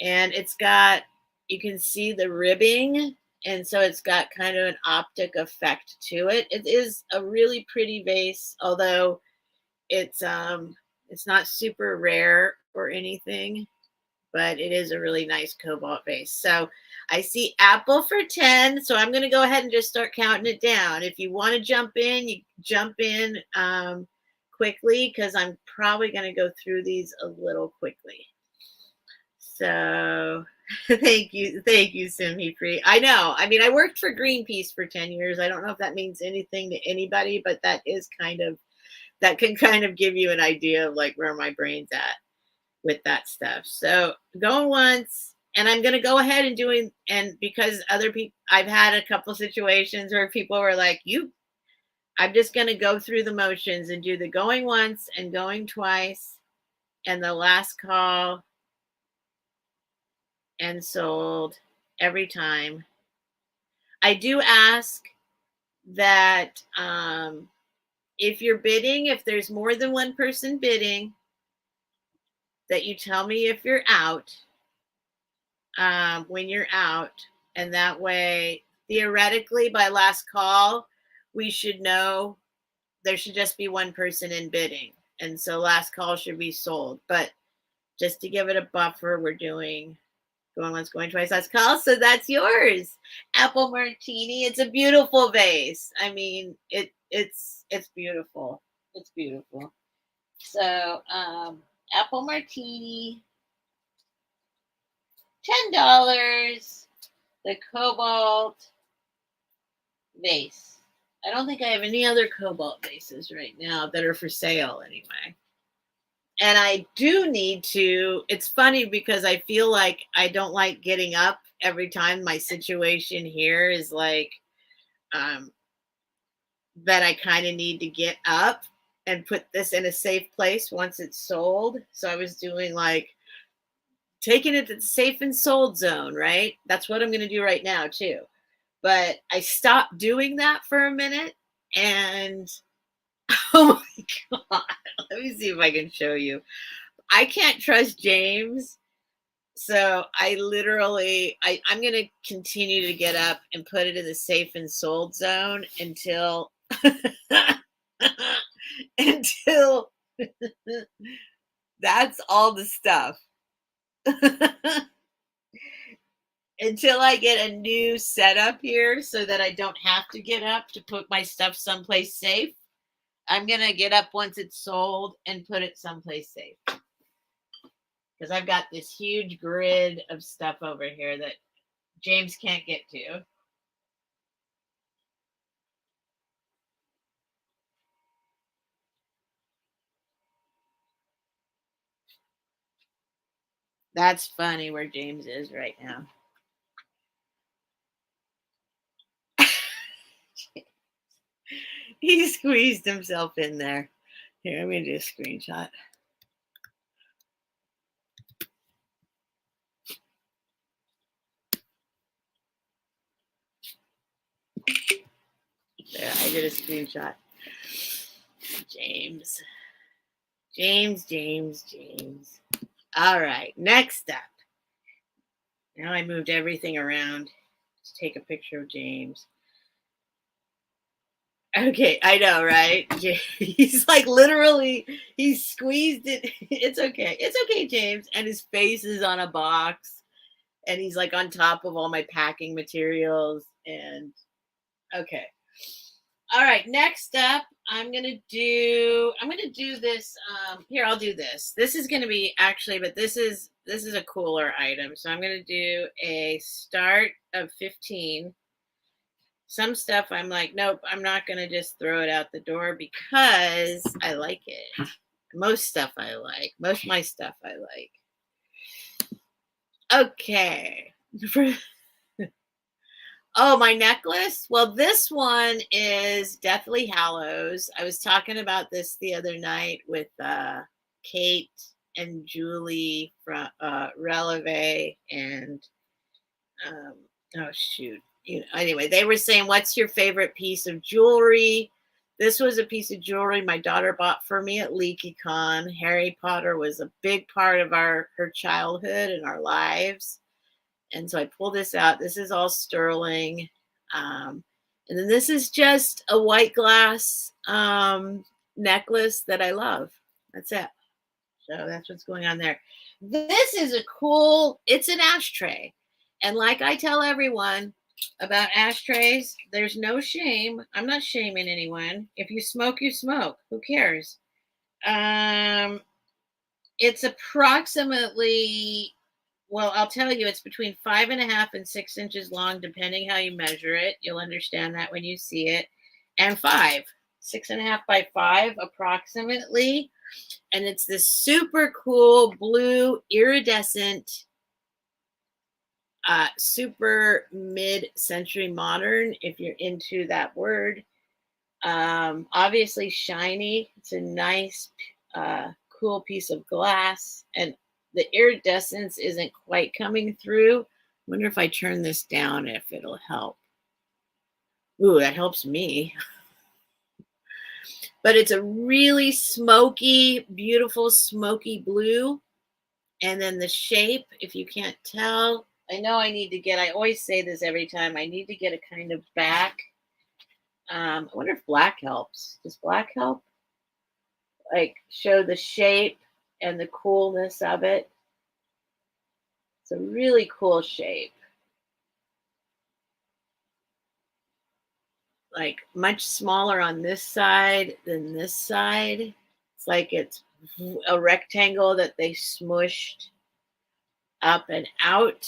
And it's got, you can see the ribbing. And so it's got kind of an optic effect to it. It is a really pretty vase, although it's not super rare or anything, but it is a really nice cobalt vase. So I see apple for 10. So I'm going to go ahead and just start counting it down. If you want to jump in, you jump in quickly, because I'm probably going to go through these a little quickly. So thank you, Simmy Free. I know. I mean, I worked for Greenpeace for 10 years. I don't know if that means anything to anybody, but that can kind of give you an idea of like where my brain's at with that stuff. So going once, and I'm going to go ahead and because other people, I've had a couple situations where people were like, I'm just going to go through the motions and do the going once and going twice and the last call and sold every time. I do ask that if you're bidding, if there's more than one person bidding, that you tell me if you're out when you're out. And that way, theoretically, by last call, we should know there should just be one person in bidding. And so last call should be sold. But just to give it a buffer, we're doing going once, going twice, last call. So that's yours. Apple Martini. It's a beautiful vase. I mean, it's beautiful. It's beautiful. So Apple Martini, $10. The cobalt vase. I don't think I have any other cobalt vases right now that are for sale anyway. And I do need to, it's funny because I feel like I don't like getting up every time. My situation here is like that I kind of need to get up and put this in a safe place once it's sold. So I was doing like taking it to the safe and sold zone, right? That's what I'm going to do right now too. But I stopped doing that for a minute and oh my God, let me see if I can show you. I can't trust James. So I literally, I'm going to continue to get up and put it in the safe and sold zone until, until that's all the stuff. Until I get a new setup here so that I don't have to get up to put my stuff someplace safe. I'm going to get up once it's sold and put it someplace safe. Because I've got this huge grid of stuff over here that James can't get to. That's funny where James is right now. He squeezed himself in there. Here, let me do a screenshot. There, I did a screenshot. James. All right, next up. Now I moved everything around to take a picture of James. Okay, I know, right? He's like literally, he squeezed it. It's okay. It's okay, James. And his face is on a box. And he's like on top of all my packing materials. And okay. All right, next up, I'm gonna do this. Here, I'll do this. This is gonna be actually, but this is a cooler item. So I'm gonna do a start of 15. Some stuff I'm like, nope, I'm not gonna just throw it out the door because I like it. Most stuff I like. Most of my stuff I like. Okay. Oh, my necklace? Well, this one is Deathly Hallows. I was talking about this the other night with Kate and Julie from Releve and oh shoot. Anyway, they were saying, what's your favorite piece of jewelry? This was a piece of jewelry my daughter bought for me at LeakyCon. Harry Potter was a big part of her childhood and our lives. And so I pulled this out. This is all sterling. And then this is just a white glass necklace that I love. That's it. So that's what's going on there. This is a cool, it's an ashtray. And like I tell everyone about ashtrays, there's no shame. I'm not shaming anyone. If you smoke, you smoke. Who cares? It's approximately, well, I'll tell you, it's between 5.5 and 6 inches long, depending how you measure it. You'll understand that when you see it. And 6.5 by 5 approximately. And it's this super cool blue iridescent, super mid-century modern, if you're into that word. Obviously shiny. It's a nice, cool piece of glass, and the iridescence isn't quite coming through. I wonder if I turn this down, if it'll help. Ooh, that helps me. But it's a really smoky, beautiful smoky blue. And then the shape, if you can't tell, I know I need to get, I always say this every time, I need to get a kind of back. I wonder if black helps. Does black help? Like show the shape and the coolness of it. It's a really cool shape. Like much smaller on this side than this side. It's like it's a rectangle that they smushed up and out.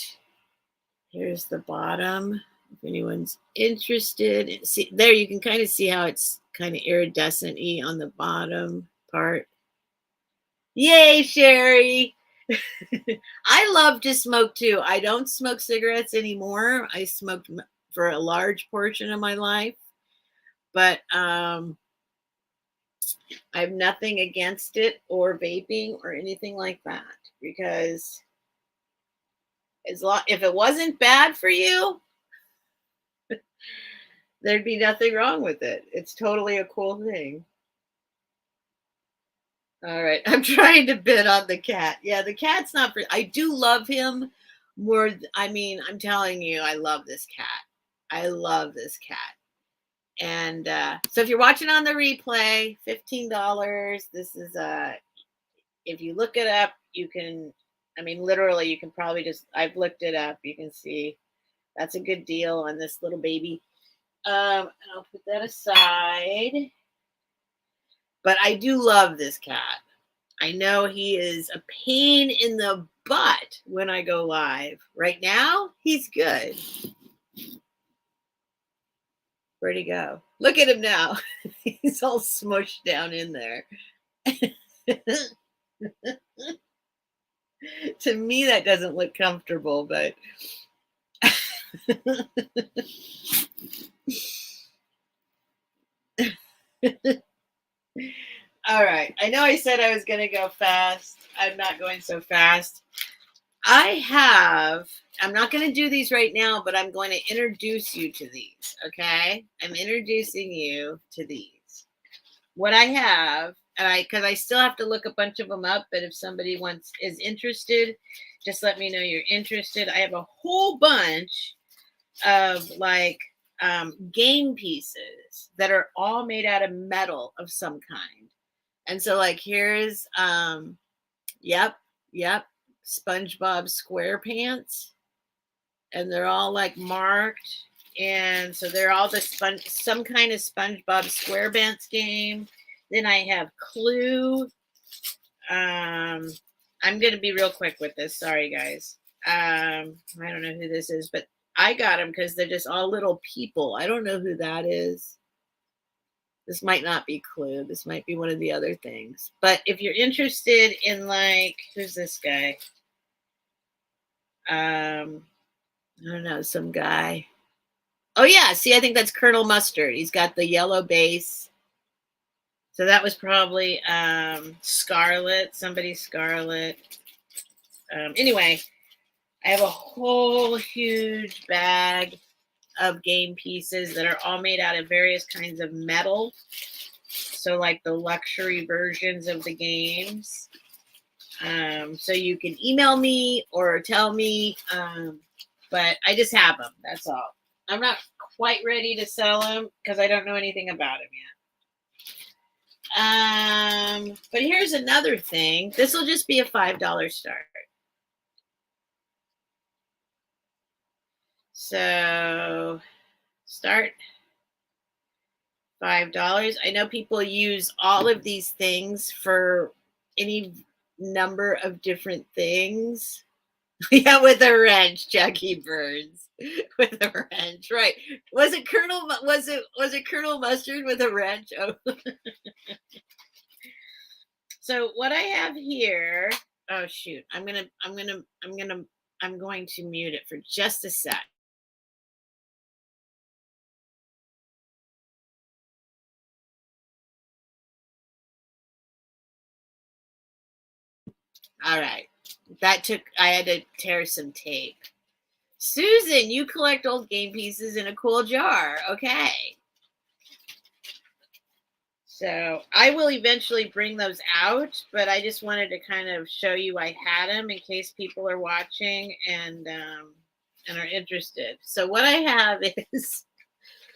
Here's the bottom. If anyone's interested, see there, you can kind of see how it's kind of iridescent-y on the bottom part. Yay, Sherry. I love to smoke too. I don't smoke cigarettes anymore. I smoked for a large portion of my life, but I have nothing against it or vaping or anything like that, because if it wasn't bad for you, there'd be nothing wrong with it. It's totally a cool thing. All right. I'm trying to bid on the cat. Yeah, the cat's not for, I do love him more. I mean, I'm telling you, I love this cat. I love this cat. And so if you're watching on the replay, $15. This is if you look it up, you can, I mean, literally, you can probably just, I've looked it up. You can see that's a good deal on this little baby. And I'll put that aside. But I do love this cat. I know he is a pain in the butt when I go live. Right now, he's good. Where'd he go? Look at him now. He's all smushed down in there. To me, that doesn't look comfortable, but all right. I know I said I was going to go fast. I'm not going so fast. I'm not going to do these right now, but I'm going to introduce you to these. Okay. I'm introducing you to these. What I have, because I still have to look a bunch of them up, but if somebody is interested, just let me know you're interested. I have a whole bunch of like game pieces that are all made out of metal of some kind. And so like here's yep, SpongeBob SquarePants, and they're all like marked, and so they're all some kind of SpongeBob SquarePants game. Then I have Clue. I'm gonna be real quick with this. Sorry, guys. I don't know who this is, but I got them because they're just all little people. I don't know who that is. This might not be Clue. This might be one of the other things. But if you're interested in like, who's this guy? I don't know, some guy. Oh yeah, see, I think that's Colonel Mustard. He's got the yellow base. So that was probably Scarlet, somebody's Scarlet. Anyway, I have a whole huge bag of game pieces that are all made out of various kinds of metal. So like the luxury versions of the games. So you can email me or tell me, but I just have them. That's all. I'm not quite ready to sell them because I don't know anything about them yet. But here's another thing. This will just be a $5 start. So start $5. I know people use all of these things for any number of different things. Yeah, with a wrench, Jackie Burns. With a wrench, right? Was it Colonel Mustard with a wrench? Oh. So what I have here, oh shoot, I'm going to mute it for just a sec. All right. I had to tear some tape. Susan, you collect old game pieces in a cool jar. Okay. So I will eventually bring those out, but I just wanted to kind of show you I had them in case people are watching and are interested. So what I have is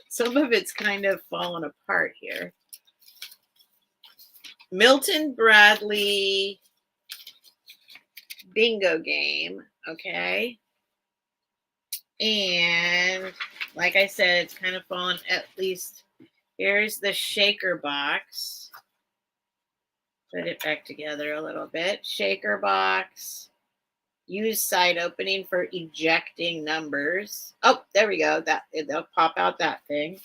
some of it's kind of fallen apart here. Milton Bradley bingo game. Okay. And like I said, it's kind of fallen. At least here's the shaker box. Put it back together a little bit. Shaker box. Use side opening for ejecting numbers. Oh, there we go. They'll pop out that thing.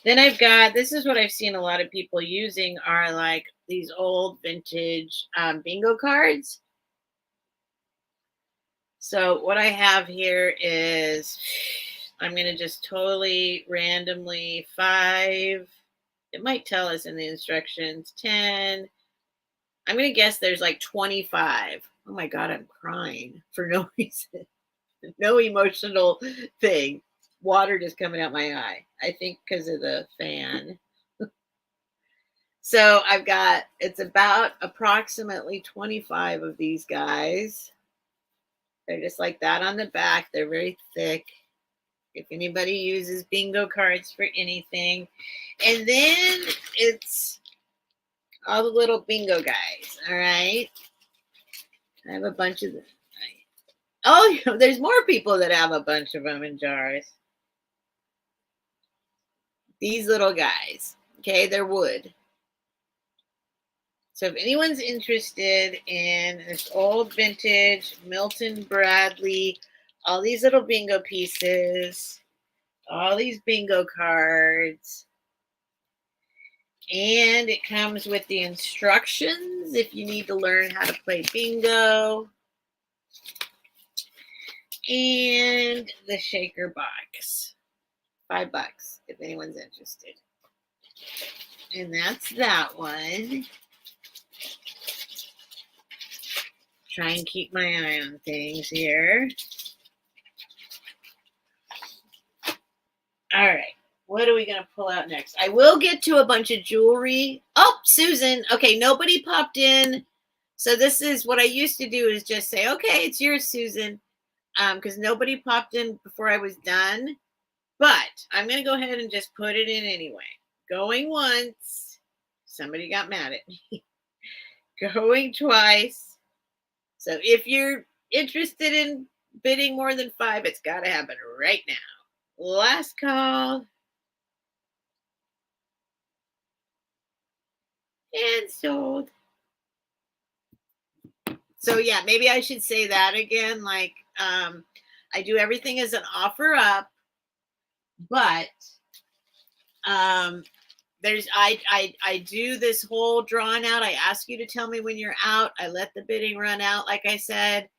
Then I've got, this is what I've seen a lot of people using are like these old vintage bingo cards. So what I have here is, I'm going to just totally randomly 5. It might tell us in the instructions 10. I'm going to guess there's like 25. Oh my God, I'm crying for no reason. No emotional thing. Water just coming out my eye. I think because of the fan. So I've got, it's about approximately 25 of these guys. They're just like that on the back. They're very thick. If anybody uses bingo cards for anything. And then it's all the little bingo guys. All right. I have a bunch of them. Oh, there's more people that have a bunch of them in jars. These little guys. Okay, they're wood. So if anyone's interested in this old vintage Milton Bradley, all these little bingo pieces, all these bingo cards, and it comes with the instructions if you need to learn how to play bingo, and the shaker box. $5 if anyone's interested. And that's that one. Try and keep my eye on things here. All right. What are we going to pull out next? I will get to a bunch of jewelry. Oh, Susan. Okay, nobody popped in. So this is what I used to do is just say, okay, it's yours, Susan. Because nobody popped in before I was done. But I'm going to go ahead and just put it in anyway. Going once. Somebody got mad at me. Going twice. So if you're interested in bidding more than 5, it's got to happen right now. Last call. And sold. So yeah, maybe I should say that again. Like, I do everything as an offer up, but I do this whole drawn out. I ask you to tell me when you're out. I let the bidding run out, like I said,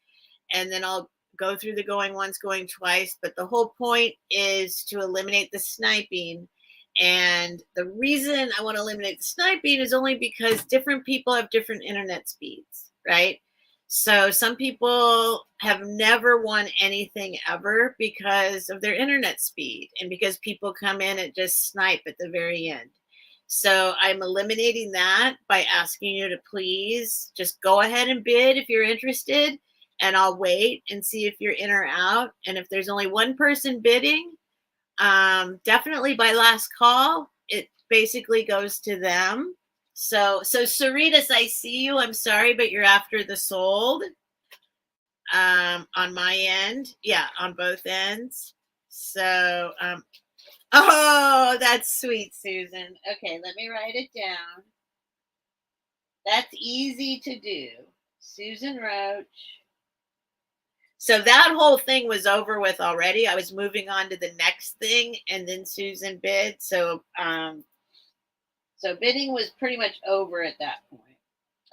and then I'll go through the going once, going twice. But the whole point is to eliminate the sniping And the reason I want to eliminate the sniping is only because different people have different internet speeds, right? So some people have never won anything ever because of their internet speed and because people come in and just snipe at the very end. So I'm eliminating that by asking you to please just go ahead and bid if you're interested, and I'll wait and see if you're in or out. And if there's only one person bidding, definitely by last call, it basically goes to them. So Saritas, I see you. I'm sorry, but you're after the sold. On my end, yeah, on both ends. So, oh, that's sweet, Susan. Okay, let me write it down. That's easy to do, Susan Roach. So that whole thing was over with already. I was moving on to the next thing, and then Susan bid. So bidding was pretty much over at that point.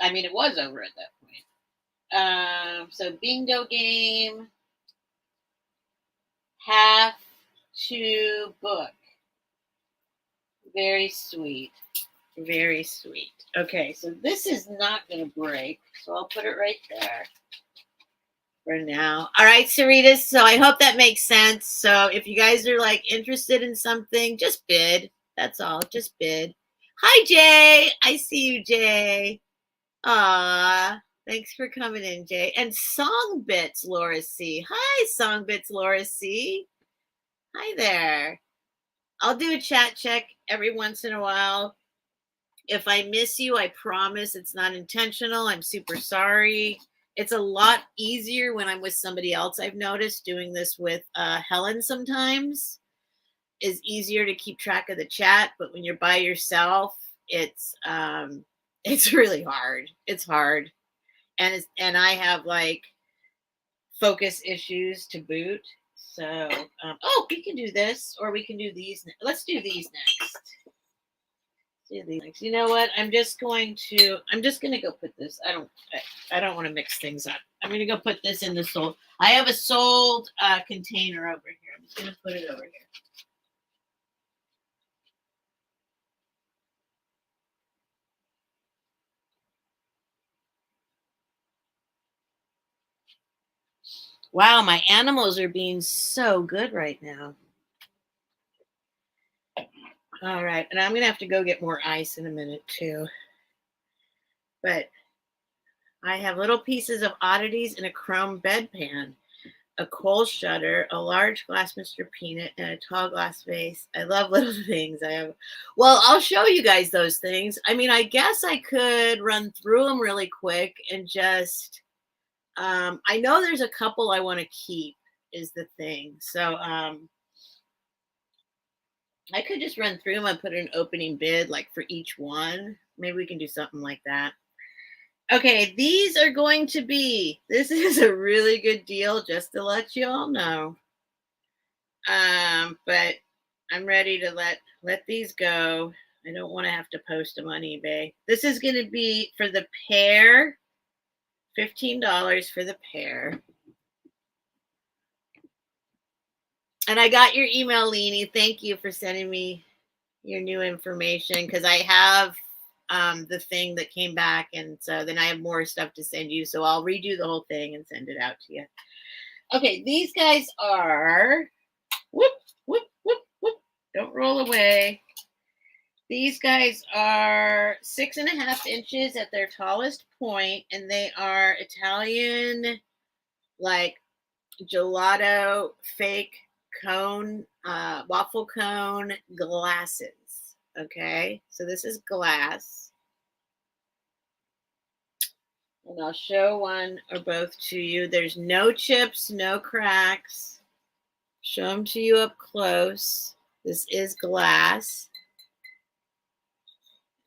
I mean, it was over at that point. So bingo game, have to book. Very sweet. Very sweet. Okay, so this is not going to break. So I'll put it right there for now. All right, Saritas. So I hope that makes sense. So if you guys are like interested in something, just bid. That's all. Just bid. Hi, Jay. I see you, Jay. Aw. Thanks for coming in, Jay. And Song Bits, Laura C. Hi, Song Bits, Laura C. Hi there. I'll do a chat check every once in a while. If I miss you, I promise it's not intentional. I'm super sorry. It's a lot easier when I'm with somebody else. I've noticed doing this with Helen sometimes is easier to keep track of the chat. But when you're by yourself, it's really hard. It's hard. And I have like focus issues to boot. So, oh, we can do this, or we can do these. Let's do these next. You know what? I'm just going to go put this. I don't want to mix things up. I'm going to go put this in the sold. I have a sold container over here. I'm just going to put it over here. Wow, my animals are being so good right now. All right, and I'm going to have to go get more ice in a minute too. But I have little pieces of oddities in a chrome bedpan, a coal shutter, a large glass Mr. Peanut, and a tall glass vase. I love little things. Well, I'll show you guys those things. I mean, I guess I could run through them really quick and just, I know there's a couple I want to keep is the thing. So I could just run through them and put an opening bid like for each one. Maybe we can do something like that. Okay, these are going to be, this is a really good deal just to let you all know. But I'm ready to let these go. I don't want to have to post them on eBay. This is going to be for the pair, $15 for the pair. And I got your email, Leanie. Thank you for sending me your new information because I have the thing that came back, and so then I have more stuff to send you. So I'll redo the whole thing and send it out to you. Okay, these guys are whoop, whoop, whoop, whoop. Don't roll away. These guys are 6.5 inches at their tallest point, and they are Italian, like gelato fake cone, waffle cone glasses. Okay, so this is glass. And I'll show one or both to you. There's no chips, no cracks. Show them to you up close. This is glass.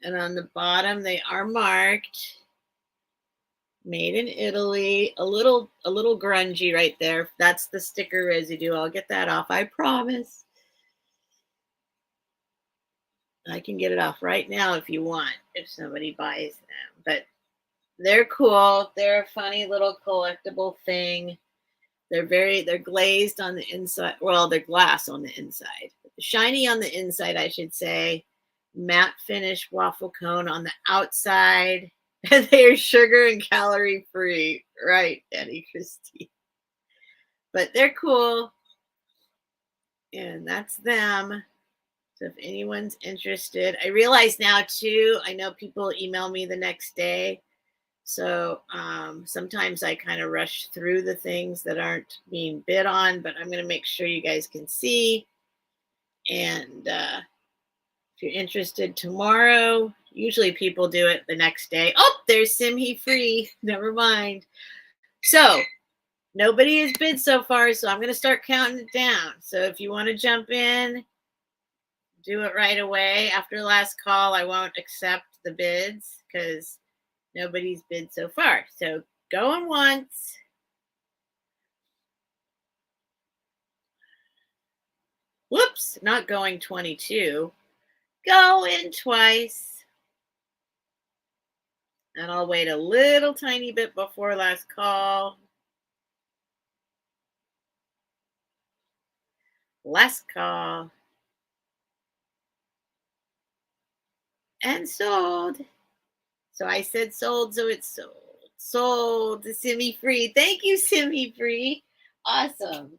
And on the bottom, they are marked. Made in Italy. A little grungy right there. That's the sticker residue. I'll get that off, I promise. I can get it off right now if you want, if somebody buys them. But they're cool. They're a funny little collectible thing. They're glazed on the inside. Well, they're glass on the inside. But shiny on the inside, I should say. Matte finish waffle cone on the outside. And they are sugar and calorie free. Right, Danny Christie. But they're cool. And that's them. So if anyone's interested, I realize now too, I know people email me the next day. So sometimes I kind of rush through the things that aren't being bid on, but I'm going to make sure you guys can see. And if you're interested tomorrow, usually people do it the next day. Oh, there's Simhe Free. Never mind. So nobody has bid so far, so I'm going to start counting it down. So if you want to jump in, do it right away. After the last call, I won't accept the bids because nobody's bid so far. So going once. Whoops, not going 22. Going twice. And I'll wait a little tiny bit before last call. Last call. And sold. So I said sold, so it's sold. Sold to Simhe Free. Thank you, Simhe Free. Awesome.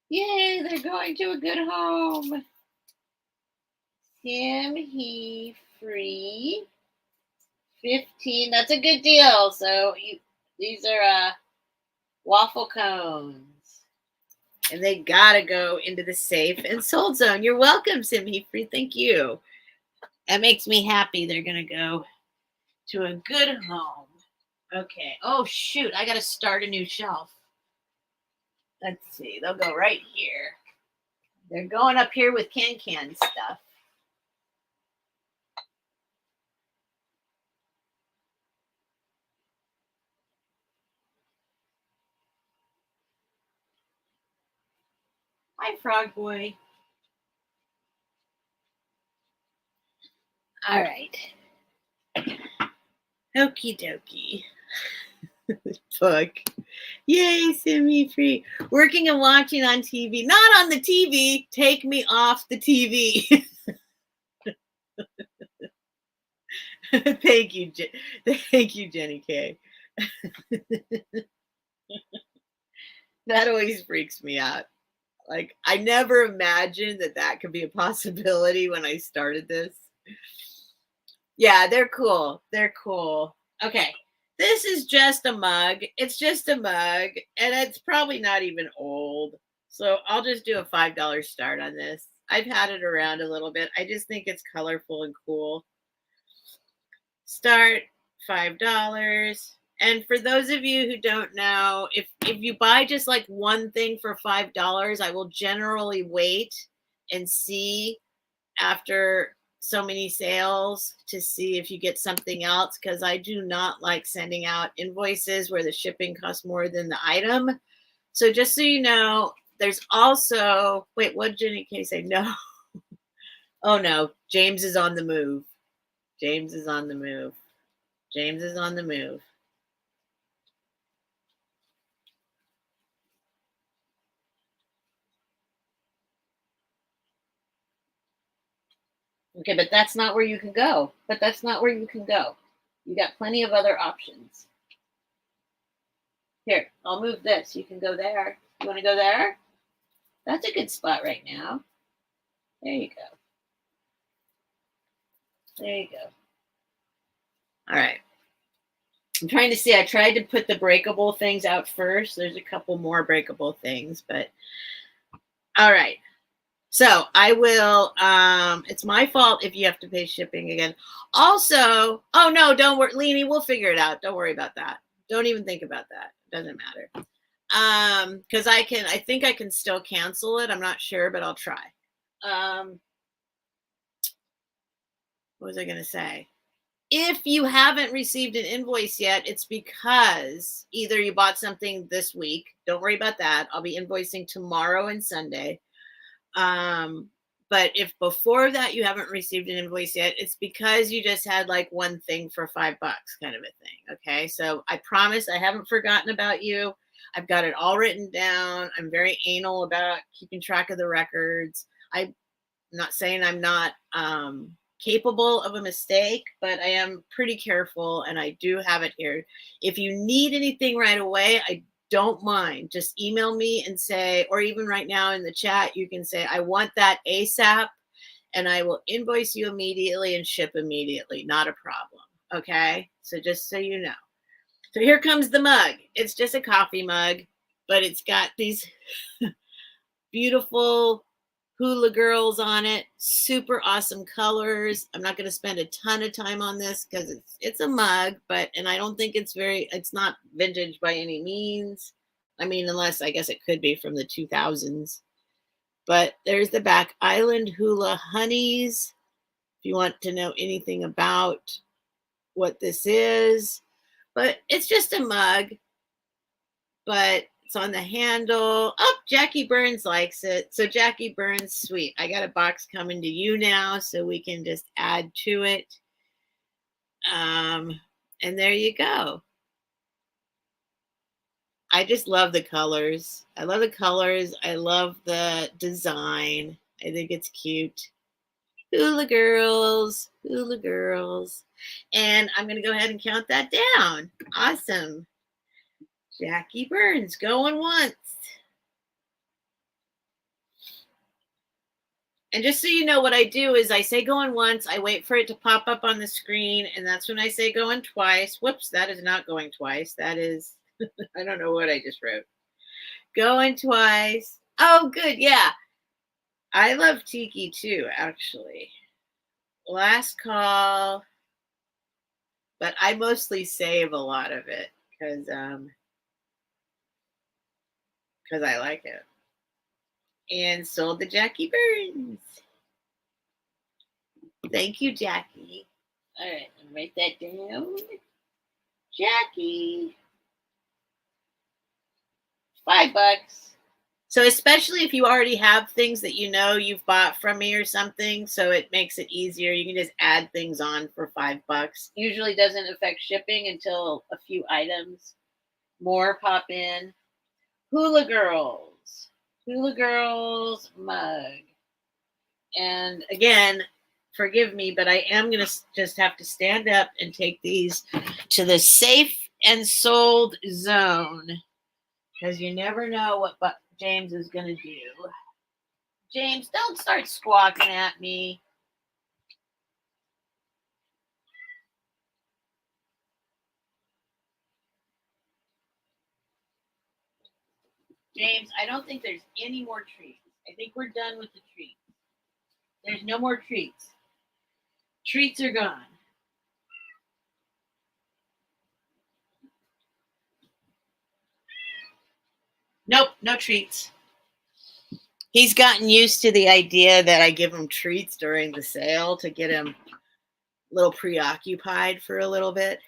Yay, they're going to a good home. Simhe Free. 15. That's a good deal. So these are waffle cones. And they gotta go into the safe and sold zone. You're welcome, Simhe Free. Thank you. That makes me happy. They're gonna go to a good home. Okay. Oh shoot, I gotta start a new shelf. Let's see. They'll go right here. They're going up here with can stuff. Hi, Frog Boy. All right. Okie dokie. Fuck. Yay, Simhe Free. Working and watching on TV. Not on the TV. Take me off the TV. Thank you, thank you, Jenny K. That always freaks me out. Like, I never imagined that could be a possibility when I started this. Yeah, they're cool. They're cool. Okay. This is just a mug. It's just a mug, and it's probably not even old. So I'll just do a $5 start on this. I've had it around a little bit. I just think it's colorful and cool. Start $5. And for those of you who don't know, if you buy just like one thing for $5, I will generally wait and see after so many sales to see if you get something else, because I do not like sending out invoices where the shipping costs more than the item. So just so you know, there's also, wait, what did Jenny K say? No. Oh no, James is on the move. James is on the move. James is on the move. Okay, but that's not where you can go. But that's not where you can go. You got plenty of other options. Here, I'll move this. You can go there. You want to go there? That's a good spot right now. There you go. There you go. All right. I'm trying to see. I tried to put the breakable things out first. There's a couple more breakable things, but all right. So I will, it's my fault if you have to pay shipping again. Also, oh no, don't worry, Leanie, we'll figure it out. Don't worry about that. Don't even think about that. It doesn't matter. Because I think I can still cancel it. I'm not sure, but I'll try. What was I going to say? If you haven't received an invoice yet, it's because either you bought something this week. Don't worry about that. I'll be invoicing tomorrow and Sunday. But if before that you haven't received an invoice yet, it's because you just had like one thing for $5 kind of a thing. Okay. So I promise I haven't forgotten about you. I've got it all written down. I'm very anal about keeping track of the records. I'm not saying I'm not capable of a mistake, but I am pretty careful and I do have it here. If you need anything right away, I don't mind. Just email me and say, or even right now in the chat, you can say, I want that ASAP, and I will invoice you immediately and ship immediately. Not a problem. Okay. So just so you know. So here comes the mug. It's just a coffee mug, but it's got these beautiful hula girls on it. Super awesome colors. I'm not going to spend a ton of time on this because it's a mug, and I don't think it's not vintage by any means. I mean, unless I guess it could be from the 2000s. But there's the back, Island Hula Honeys. If you want to know anything about what this is, but it's just a mug, but it's on the handle. Oh, Jackie Burns likes it. So Jackie Burns, sweet. I got a box coming to you now, so we can just add to it. And there you go. I just love the colors. I love the colors. I love the design. I think it's cute. Hula girls, hula girls. And I'm going to go ahead and count that down. Awesome. Jackie Burns going once. And just so you know, what I do is I say going once, I wait for it to pop up on the screen, and that's when I say going twice. Whoops, that is not going twice. That is, I don't know what I just wrote. Going twice. Oh, good. Yeah. I love Tiki too, actually. Last call. But I mostly save a lot of it because I like it. And sold to Jackie Burns. Thank you, Jackie. All right, I'll write that down. Jackie. $5. So especially if you already have things that you know you've bought from me or something, so it makes it easier. You can just add things on for $5. Usually doesn't affect shipping until a few items more pop in. Hula Girls. Hula Girls mug. And again, forgive me, but I am going to just have to stand up and take these to the safe and sold zone, because you never know what James is going to do. James, don't start squawking at me. James, I don't think there's any more treats. I think we're done with the treats. There's no more treats. Treats are gone. Nope, no treats. He's gotten used to the idea that I give him treats during the sale to get him a little preoccupied for a little bit.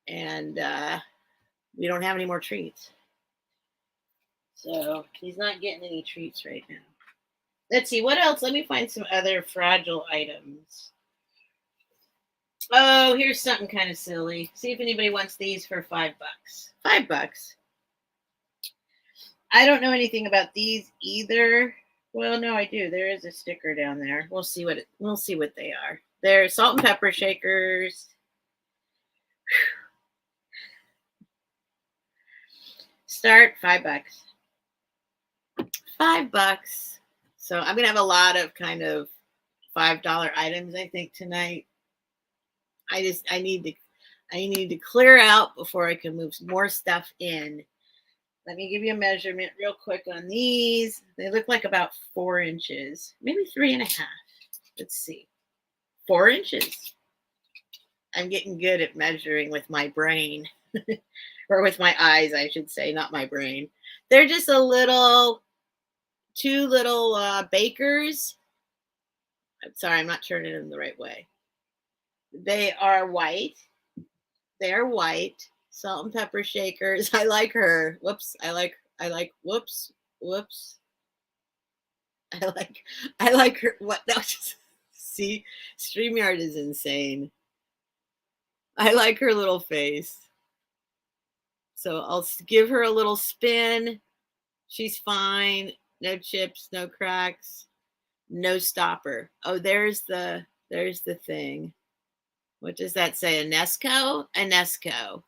And we don't have any more treats. So he's not getting any treats right now. Let's see, what else? Let me find some other fragile items. Oh, here's something kind of silly. See if anybody wants these for $5. $5. I don't know anything about these either. Well, no, I do. There is a sticker down there. We'll see what they are. They're salt and pepper shakers. Start $5. $5. So I'm gonna have a lot of kind of $5 items, I think, tonight. I need to clear out before I can move more stuff in. Let me give you a measurement real quick on these. They look like about 4 inches, maybe 3.5. Let's see. 4 inches. I'm getting good at measuring with my brain, or with my eyes, I should say, not my brain. They're just two little bakers. I'm sorry, I'm not turning them the right way. They are white. They're white. Salt and pepper shakers. I like her. Whoops. I like whoops. I like her. What? No, see, StreamYard is insane. I like her little face. So I'll give her a little spin. She's fine. No chips, no cracks. No stopper. Oh, there's the thing. What does that say? Unesco? Unesco.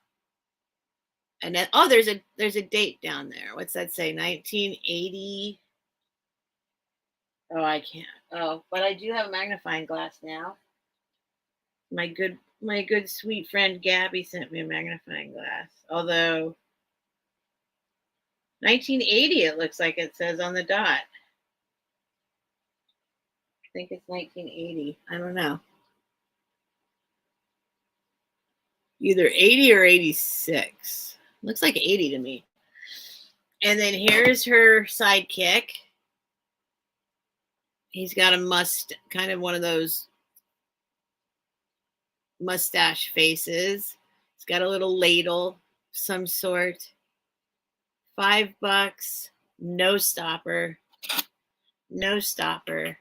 And then, oh, there's a date down there. What's that say? 1980. Oh, I can't. Oh, but I do have a magnifying glass now. My good sweet friend Gabby sent me a magnifying glass. Although 1980 it looks like it says on the dot. I think it's 1980. I don't know. Either 80 or 86. Looks like 80 to me. And then here's her sidekick. He's got a kind of one of those mustache faces. He's got a little ladle of some sort. $5. No stopper. No stopper.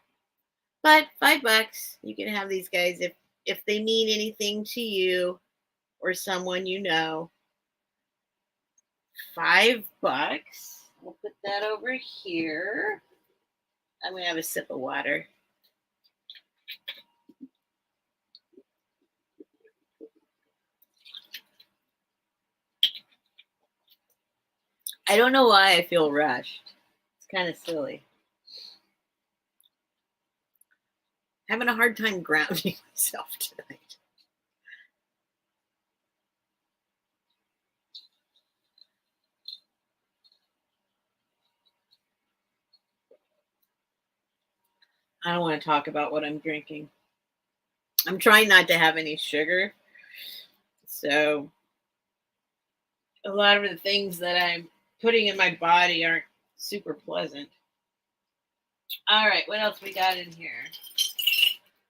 But $5, you can have these guys if they mean anything to you or someone you know. $5. We'll put that over here. I'm going to have a sip of water. I don't know why I feel rushed. It's kind of silly. Having a hard time grounding myself tonight. I don't want to talk about what I'm drinking. I'm trying not to have any sugar. So a lot of the things that I'm putting in my body aren't super pleasant. All right, what else we got in here?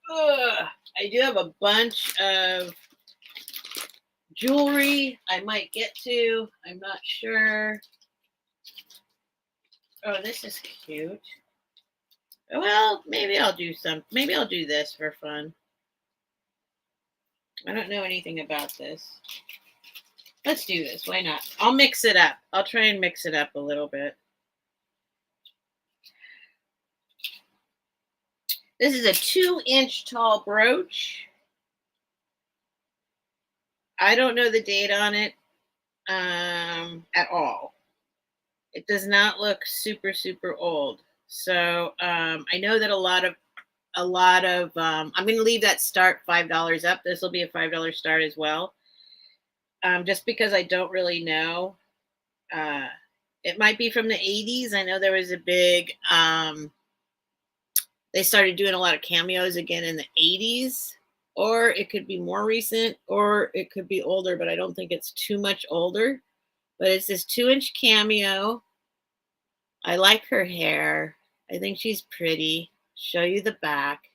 I do have a bunch of jewelry I might get to. I'm not sure. Oh, this is cute. Well, maybe I'll do this for fun. I don't know anything about this. Let's do this. Why not? I'll mix it up. I'll try and mix it up a little bit. This is a 2-inch tall brooch. I don't know the date on it at all. It does not look super, super old. So I know that a lot of I'm going to leave that start $5 up. This will be a $5 start as well. Just because I don't really know. It might be from the 80s. I know there was a big, they started doing a lot of cameos again in the 80s, or it could be more recent, or it could be older, but I don't think it's too much older. But it's this 2-inch cameo. I like her hair. I think she's pretty. Show you the back.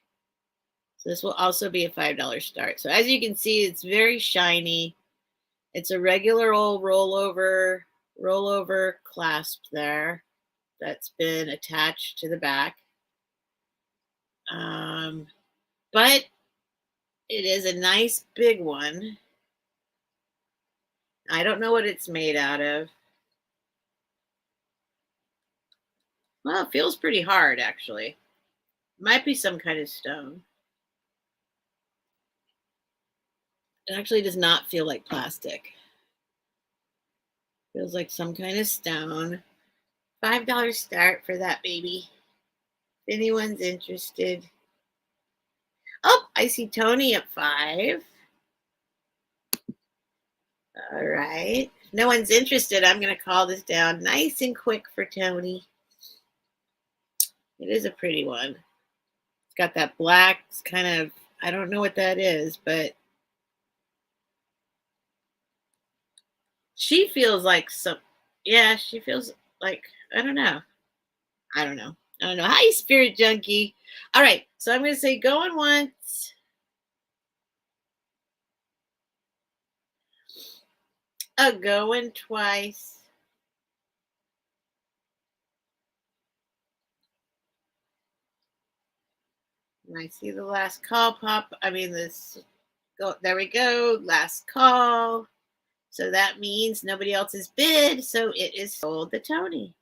So this will also be a $5 start. So as you can see, it's very shiny. It's a regular old rollover clasp there that's been attached to the back. But it is a nice big one. I don't know what it's made out of. Well, it feels pretty hard, actually. Might be some kind of stone. It actually does not feel like plastic. Feels like some kind of stone. $5 start for that baby. If anyone's interested. Oh, I see Tony at 5. All right. If no one's interested, I'm going to call this down nice and quick for Tony. It is a pretty one. It's got that black kind of, I don't know what that is, but she feels like she feels like, I don't know. Hi, Spirit Junkie. All right. So I'm going to say going once. Going twice. And I see the last call pop. There we go. Last call. So that means nobody else has bid. So it is sold to Tony.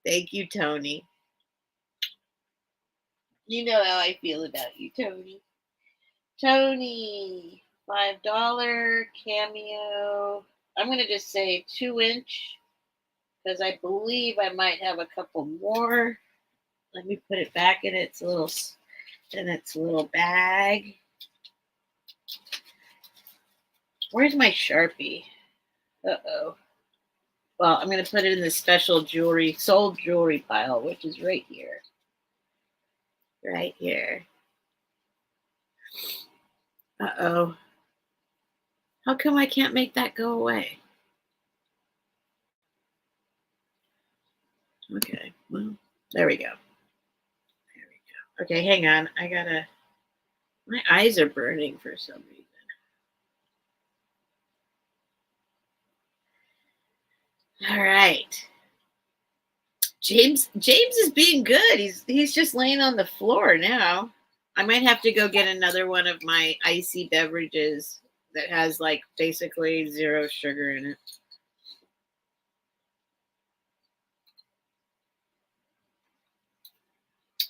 Thank you, Tony. You know how I feel about you, Tony. Tony, $5 cameo. I'm going to just say 2-inch because I believe I might have a couple more. Let me put it back in its little bag. Where's my Sharpie? Uh-oh. Well, I'm going to put it in the special jewelry, sold jewelry pile, which is right here. Right here. Uh-oh. How come I can't make that go away? Okay, well, there we go. There we go. Okay, hang on. My eyes are burning for some reason. All right. James is being good. He's just laying on the floor now. I might have to go get another one of my icy beverages that has like basically 0 sugar in it.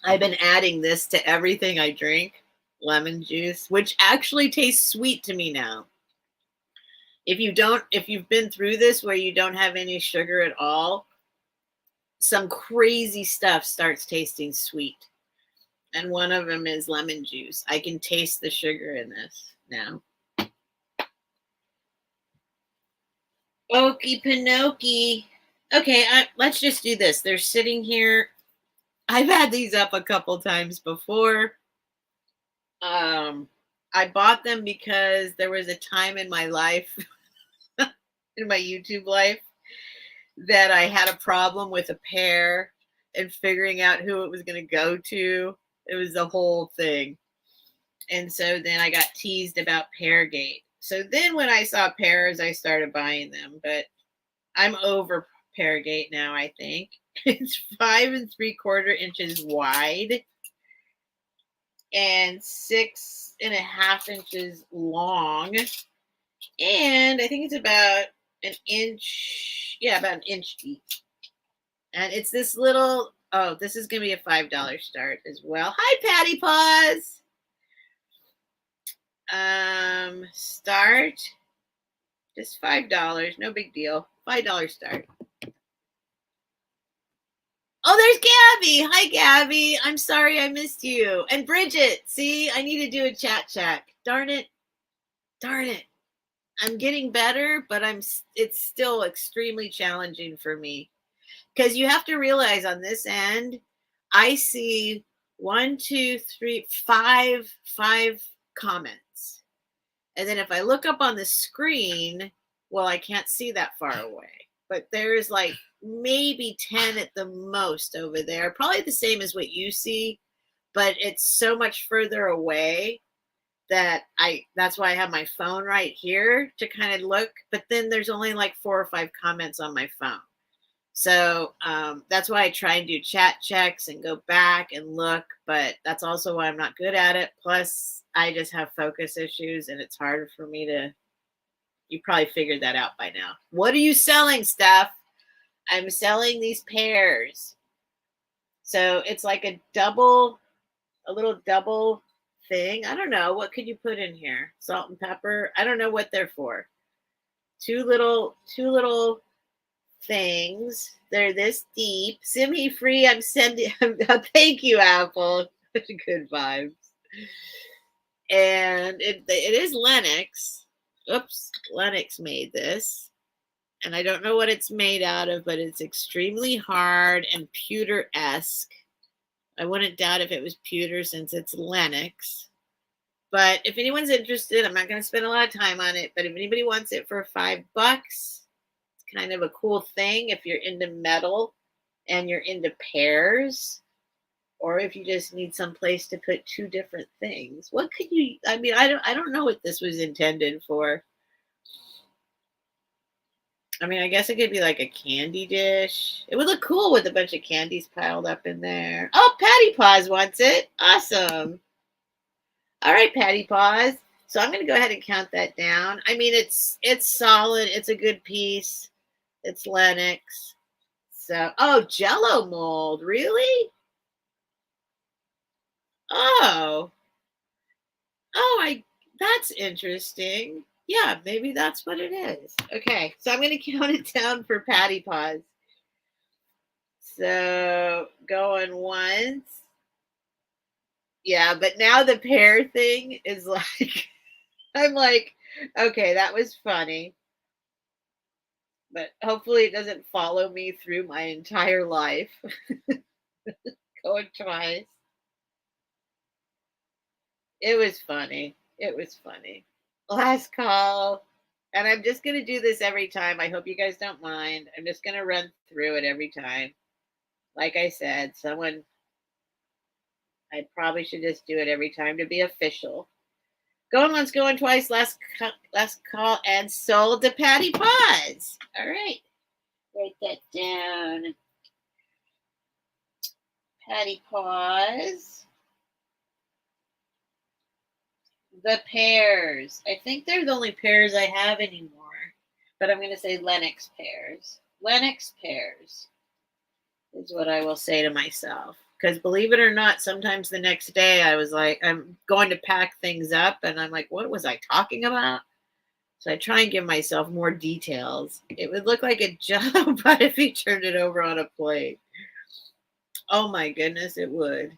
I've been adding this to everything I drink, lemon juice, which actually tastes sweet to me now. If you've been through this where you don't have any sugar at all, some crazy stuff starts tasting sweet. And one of them is lemon juice. I can taste the sugar in this now. Okie Pinokie. Okay, let's just do this. They're sitting here. I've had these up a couple times before. I bought them because there was a time in my life, in my YouTube life, that I had a problem with a pair and figuring out who it was going to go to. It was the whole thing. And so then I got teased about Pairgate. So then when I saw pairs, I started buying them. But I'm over Pairgate now, I think. It's 5 3/4 inches wide and 6.5 inches long. And I think it's about an inch. Yeah, about an inch deep. And it's this little, oh, this is going to be a $5 start as well. Hi, Patty Paws. Start. Just $5. No big deal. $5 start. Oh, there's Gabby. Hi, Gabby. I'm sorry I missed you. And Bridget. See, I need to do a chat check. Darn it. Darn it. I'm getting better, but it's still extremely challenging for me. Because you have to realize on this end, I see 1, 2, 3, 5 comments. And then if I look up on the screen, well, I can't see that far away. But there's like maybe 10 at the most over there. Probably the same as what you see, but it's so much further away that that's why I have my phone right here to kind of look. But then there's only like 4 or 5 comments on my phone. So that's why I try and do chat checks and go back and look, but that's also why I'm not good at it. Plus, I just have focus issues and it's harder for me to, you probably figured that out by now. What are you selling, Steph? I'm selling these pairs. So it's like a little double thing. I don't know. What could you put in here? Salt and pepper. I don't know what they're for. Two little things. They're this deep. Simmy free. I'm sending. Thank you, Apple. Good vibes. And it is Lennox. Oops, Lennox made this. And I don't know what it's made out of, but it's extremely hard and pewter-esque. I wouldn't doubt if it was pewter since it's Lennox. But if anyone's interested, I'm not going to spend a lot of time on it. But if anybody wants it for $5, kind of a cool thing if you're into metal and you're into pairs, or if you just need some place to put 2 different things. What could you, I mean, I don't know what this was intended for. I mean, I guess it could be like a candy dish. It would look cool with a bunch of candies piled up in there. Oh, Patty Paws wants it. Awesome. All right, Patty Paws. So I'm going to go ahead and count that down. I mean, it's solid. It's a good piece. It's Lennox. So, oh, Jello mold. Really? That's interesting. Yeah, maybe that's what it is. Okay, so I'm going to count it down for Patty Paws. So going once. Yeah, but now the pear thing is like, I'm like, okay, that was funny. But hopefully it doesn't follow me through my entire life. Going twice. It was funny. It was funny. Last call. And I'm just going to do this every time. I hope you guys don't mind. I'm just going to run through it every time. Like I said, I probably should just do it every time to be official. Going once, going twice, last call, and sold to Patty Paws. All right. Write that down. Patty Paws. The pears. I think they're the only pears I have anymore. But I'm going to say Lenox pears. Lenox pears is what I will say to myself. Because believe it or not, sometimes the next day I was like, I'm going to pack things up. And I'm like, what was I talking about? So I try and give myself more details. It would look like a job if you turned it over on a plate. Oh my goodness, it would.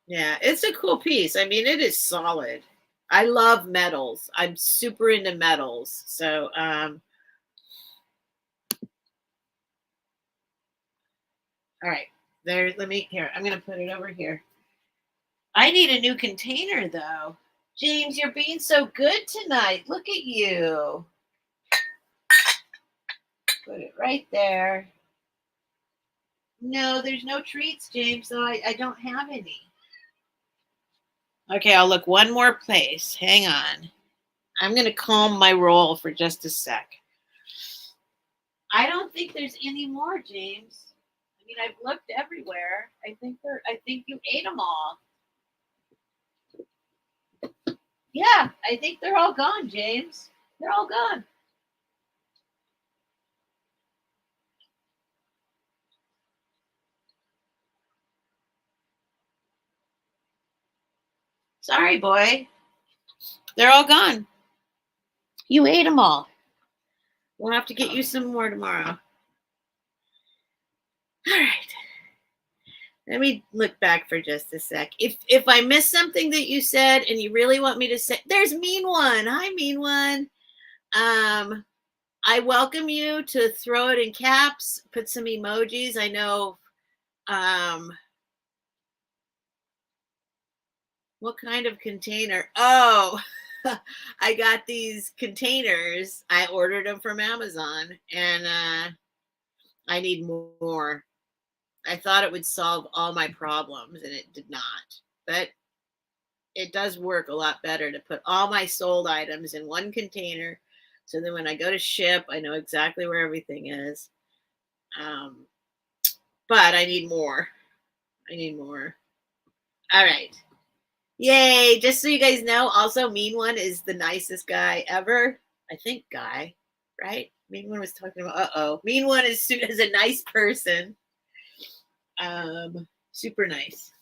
Yeah, it's a cool piece. I mean, it is solid. I love metals. I'm super into metals. So, all right. There, here. I'm going to put it over here. I need a new container though. James, you're being so good tonight. Look at you. Put it right there. No, there's no treats, James, so I don't have any. Okay, I'll look one more place. Hang on. I'm going to calm my roll for just a sec. I don't think there's any more, James. I mean, I've looked everywhere. I think you ate them all. Yeah, I think they're all gone, James. They're all gone. Sorry, boy. They're all gone. You ate them all. We'll have to get you some more tomorrow. All right. Let me look back for just a sec. If I missed something that you said and you really want me to say, there's Mean One. Hi, Mean One. I welcome you to throw it in caps, put some emojis. I know. What kind of container? Oh, I got these containers. I ordered them from Amazon, and I need more. I thought it would solve all my problems, and it did not. But it does work a lot better to put all my sold items in one container. So then when I go to ship, I know exactly where everything is. But I need more. I need more. All right. Yay. Just so you guys know, also Mean One is the nicest guy ever. I think guy, right? Mean One was talking about, Mean One is a nice person. Super nice.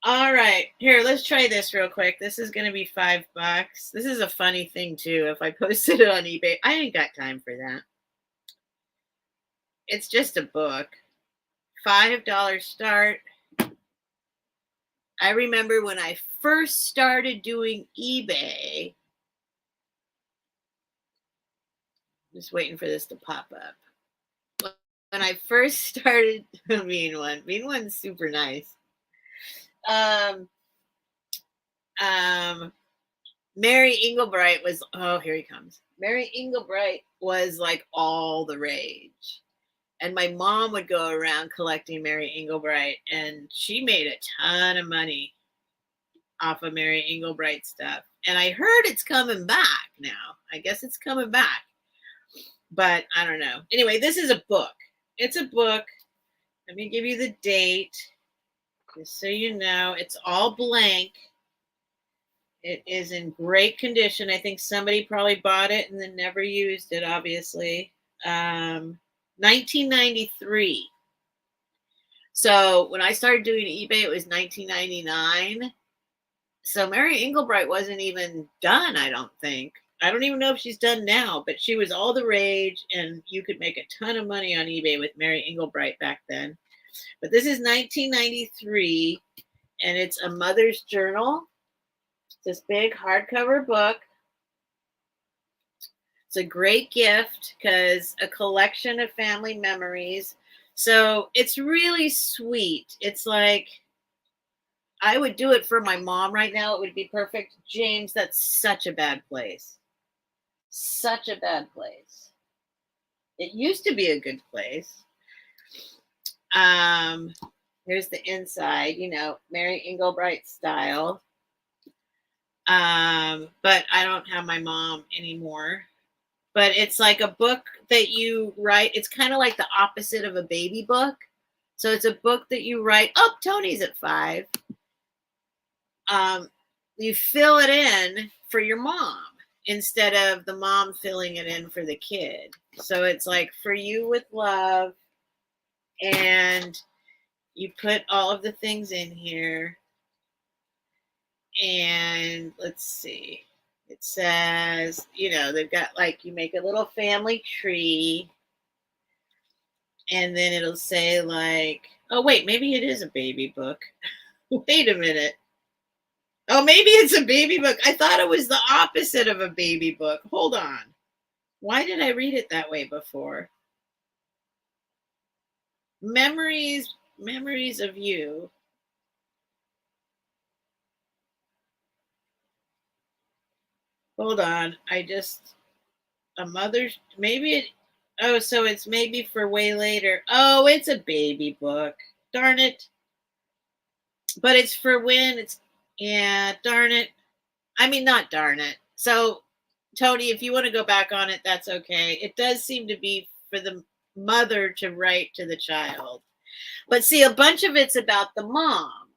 All right, here, let's try this real quick. This is going to be $5. This is a funny thing too. If I posted it on eBay, I ain't got time for that. It's just a book. $5 start. I remember when I first started doing eBay. Just waiting for this to pop up. When I first started, Mean One's super nice. Mary Englebright was, oh, here he comes. Mary Englebright was like all the rage. And my mom would go around collecting Mary Englebright, and she made a ton of money off of Mary Englebright stuff. And I heard it's coming back now. I guess it's coming back. But I don't know. Anyway, this is a book. It's a book. Let me give you the date, just so you know. It's all blank. It is in great condition. I think somebody probably bought it and then never used it, obviously. 1993. So when I started doing eBay, it was 1999. So Mary Englebright wasn't even done, I don't think. I don't even know if she's done now, but she was all the rage, and you could make a ton of money on eBay with Mary Englebright back then. But this is 1993, and it's a mother's journal. It's this big hardcover book. It's a great gift because a collection of family memories. So it's really sweet. It's like, I would do it for my mom right now. It would be perfect. James, that's such a bad place. Such a bad place. It used to be a good place. Here's the inside, Mary Englebright style. But I don't have my mom anymore. But it's like a book that you write. It's kind of like the opposite of a baby book. So it's a book that you write. Oh, Tony's at 5. You fill it in for your mom instead of the mom filling it in for the kid. So it's like, for you with love, and you put all of the things in here. And let's see. It says, they've got, like, you make a little family tree. And then it'll say, like, oh, wait, maybe it is a baby book. Wait a minute. Oh, maybe it's a baby book. I thought it was the opposite of a baby book. Hold on. Why did I read it that way before? Memories of you. Hold on. A mother's, maybe it, oh, so it's maybe for way later. Oh, it's a baby book. Darn it. But it's for when it's, yeah, darn it. I mean, not darn it. So, Tony, if you want to go back on it, that's okay. It does seem to be for the mother to write to the child. But see, a bunch of it's about the mom.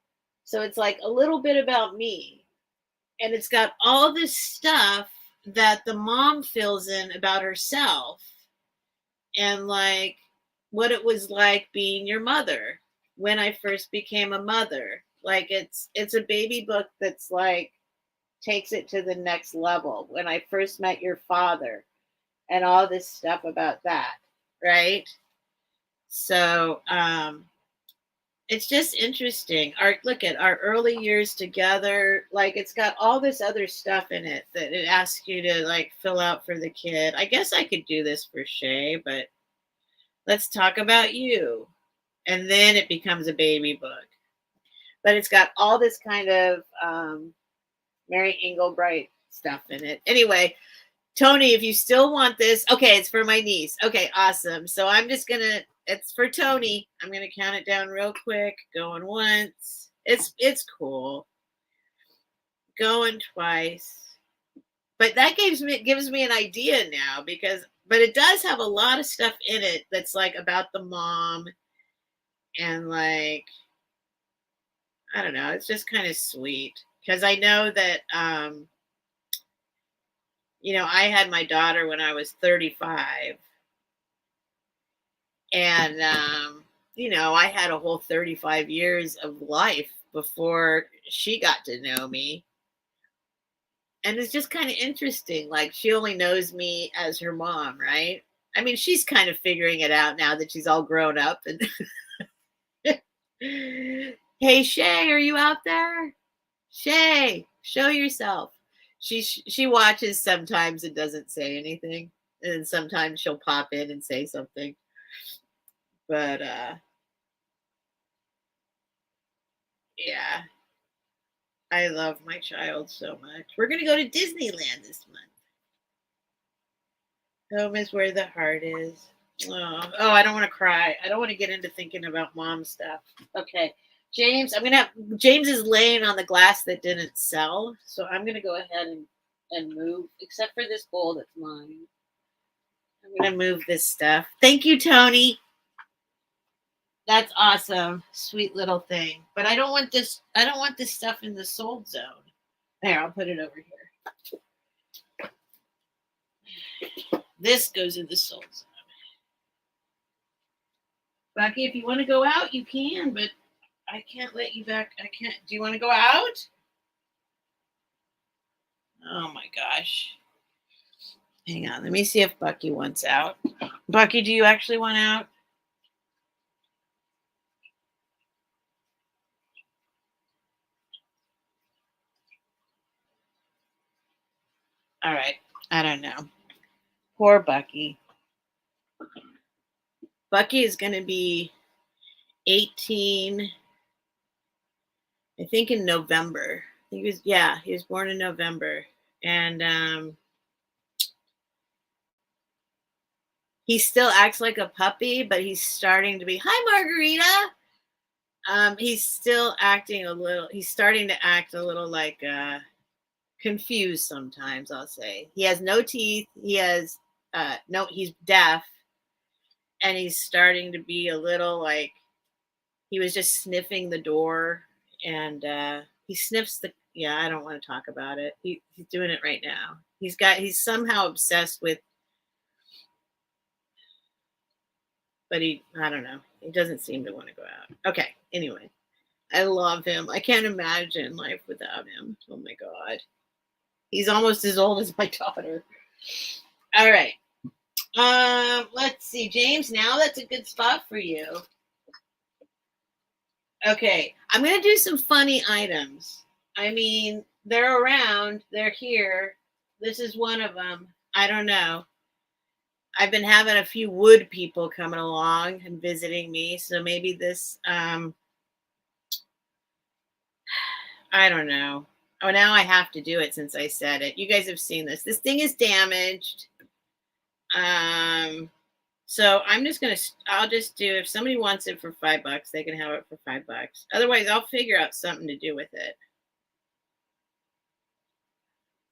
So it's like a little bit about me. And it's got all this stuff that the mom fills in about herself, and like what it was like being your mother when I first became a mother. Like it's a baby book that's like takes it to the next level. When I first met your father and all this stuff about that, right? So it's just interesting. Look at our early years together. Like it's got all this other stuff in it that it asks you to like fill out for the kid. I guess I could do this for Shay, but let's talk about you. And then it becomes a baby book. But it's got all this kind of Mary Englebright stuff in it. Anyway, Tony, if you still want this, okay, it's for my niece. Okay, awesome. So I'm just going to, it's for Tony. I'm going to count it down real quick. Going once. It's cool. Going twice. But that gives me an idea now but it does have a lot of stuff in it that's like about the mom, and like, I don't know, it's just kind of sweet because I know that I had my daughter when I was 35, and I had a whole 35 years of life before she got to know me. And it's just kind of interesting. Like, she only knows me as her mom, right? I mean, she's kind of figuring it out now that she's all grown up. And hey, Shay, are you out there? Shay, show yourself. She watches sometimes and doesn't say anything. And then sometimes she'll pop in and say something. But yeah. I love my child so much. We're going to go to Disneyland this month. Home is where the heart is. Oh, I don't want to cry. I don't want to get into thinking about mom stuff. Okay. James, James is laying on the glass that didn't sell. So I'm going to go ahead and move, except for this bowl that's mine. I'm going to move this stuff. Thank you, Tony. That's awesome. Sweet little thing. But I don't want this stuff in the sold zone. There, I'll put it over here. This goes in the sold zone. Bucky, if you want to go out, you can, but I can't let you back. I can't. Do you want to go out? Oh my gosh. Hang on. Let me see if Bucky wants out. Bucky, do you actually want out? All right. I don't know. Poor Bucky. Bucky is going to be 18, I think, in November. He was born in November. And he still acts like a puppy, but he's starting to be, hi, Margarita. He's still acting a little, he's starting to act a little like confused sometimes, I'll say. He has no teeth. He has, no, he's deaf. And he's starting to be a little like, he was just sniffing the door, and he sniffs the, yeah, I don't want to talk about it. He's doing it right now. He's somehow obsessed with, but I don't know. He doesn't seem to want to go out. Okay. Anyway, I love him. I can't imagine life without him. Oh my God. He's almost as old as my daughter. All right. Let's see, James. Now that's a good spot for you. Okay, I'm gonna do some funny items. I mean, they're around. They're here. This is one of them. I don't know. I've been having a few wood people coming along and visiting me, so maybe this. I don't know. Oh, now I have to do it since I said it. You guys have seen this. This thing is damaged. So I'll just do, if somebody wants it for $5, they can have it for $5. Otherwise, I'll figure out something to do with it.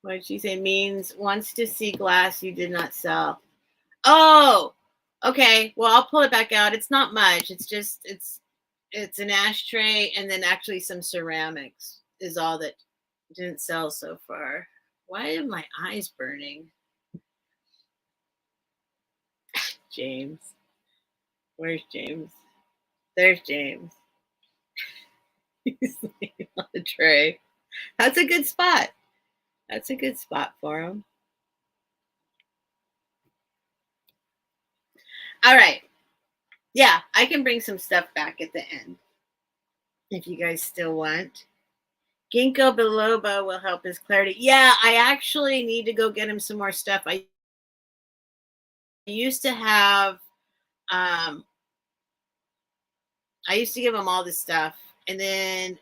What did she say? Means wants to see glass you did not sell. Oh, okay. Well, I'll pull it back out. It's not much. It's just, it's an ashtray and then actually some ceramics is all that didn't sell so far. Why are my eyes burning? James. Where's James? There's James. He's laying on the tray. That's a good spot. That's a good spot for him. All right. Yeah, I can bring some stuff back at the end if you guys still want. Ginkgo biloba will help his clarity. Yeah, I actually need to go get him some more stuff. I used to have, I used to give him all this stuff, and then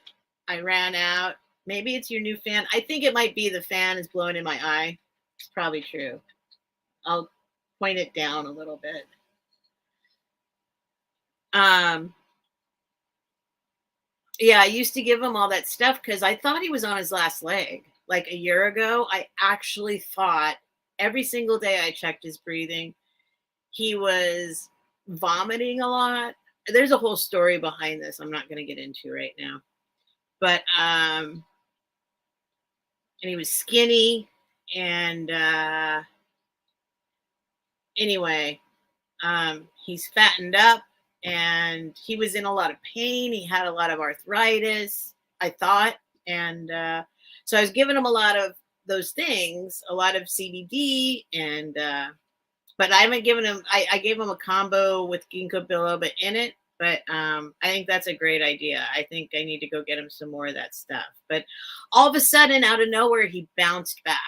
I ran out. Maybe it's your new fan. I think it might be the fan is blowing in my eye. It's probably true. I'll point it down a little bit. Yeah, I used to give him all that stuff because I thought he was on his last leg. Like a year ago, I actually thought every single day I checked his breathing, he was vomiting a lot. There's a whole story behind this I'm not going to get into right now. But and he was skinny, and anyway, he's fattened up, and he was in a lot of pain. He had a lot of arthritis, I thought. And so I was giving him a lot of those things, a lot of CBD, and but I haven't given him, I gave him a combo with ginkgo biloba in it. But I think that's a great idea. I think I need to go get him some more of that stuff. But all of a sudden, out of nowhere, he bounced back.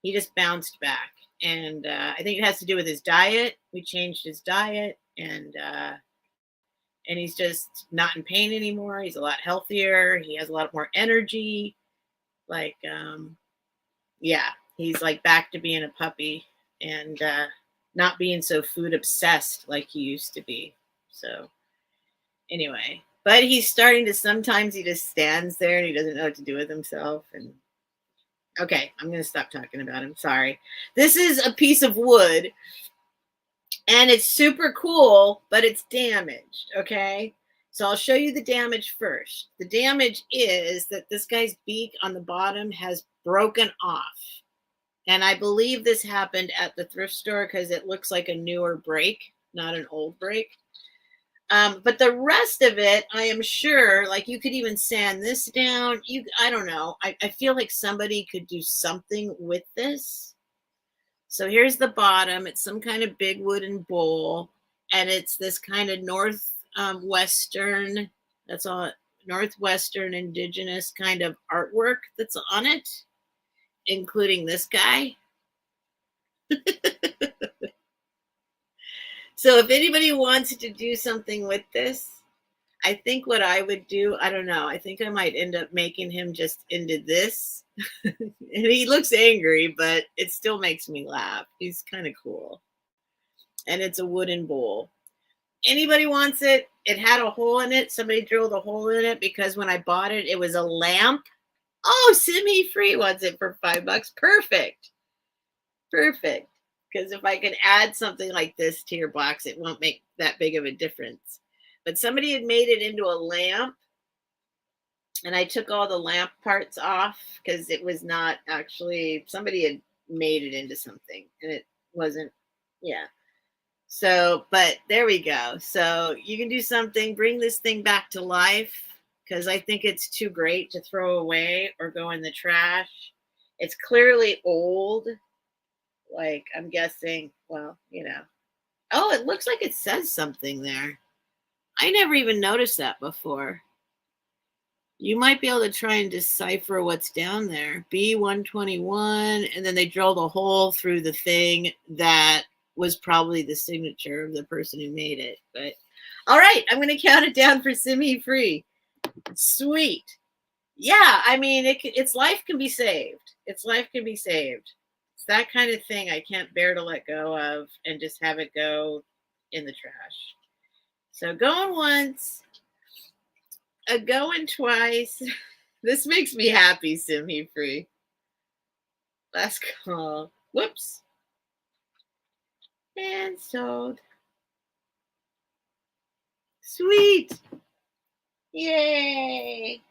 He just bounced back. And I think it has to do with his diet. We changed his diet, and he's just not in pain anymore. He's a lot healthier. He has a lot more energy. Like, yeah, he's like back to being a puppy and not being so food obsessed like he used to be. So anyway, but he's starting to, sometimes he just stands there and he doesn't know what to do with himself. And okay, I'm going to stop talking about him. Sorry. This is a piece of wood, and it's super cool, but it's damaged. Okay. So I'll show you the damage first. The damage is that this guy's beak on the bottom has broken off. And I believe this happened at the thrift store because it looks like a newer break, not an old break. But the rest of it, I am sure, like you could even sand this down. I don't know. I feel like somebody could do something with this. So here's the bottom. It's some kind of big wooden bowl, and it's this kind of northwestern. That's all. Northwestern indigenous kind of artwork that's on it, including this guy. So if anybody wants to do something with this, I think what I would do, I don't know. I think I might end up making him just into this. And he looks angry, but it still makes me laugh. He's kind of cool. And it's a wooden bowl. Anybody wants it? It had a hole in it. Somebody drilled a hole in it because when I bought it, it was a lamp. Oh, Simi Free wants it for $5. Perfect. Perfect. Because if I can add something like this to your box, it won't make that big of a difference. But somebody had made it into a lamp, and I took all the lamp parts off because it was not actually, somebody had made it into something, and it wasn't, yeah. So, but there we go. So you can do something, bring this thing back to life, because I think it's too great to throw away or go in the trash. It's clearly old. Like, I'm guessing, well, you know. Oh, it looks like it says something there. I never even noticed that before. You might be able to try and decipher what's down there. B121, and then they drilled a hole through the thing that was probably the signature of the person who made it. But all right, I'm going to count it down for Simi Free. Sweet. Yeah, I mean, its life can be saved. Its life can be saved. It's that kind of thing I can't bear to let go of and just have it go in the trash. So going once, a going twice. This makes me happy, Simi Free. Last call. Whoops. And sold. Sweet. Yay.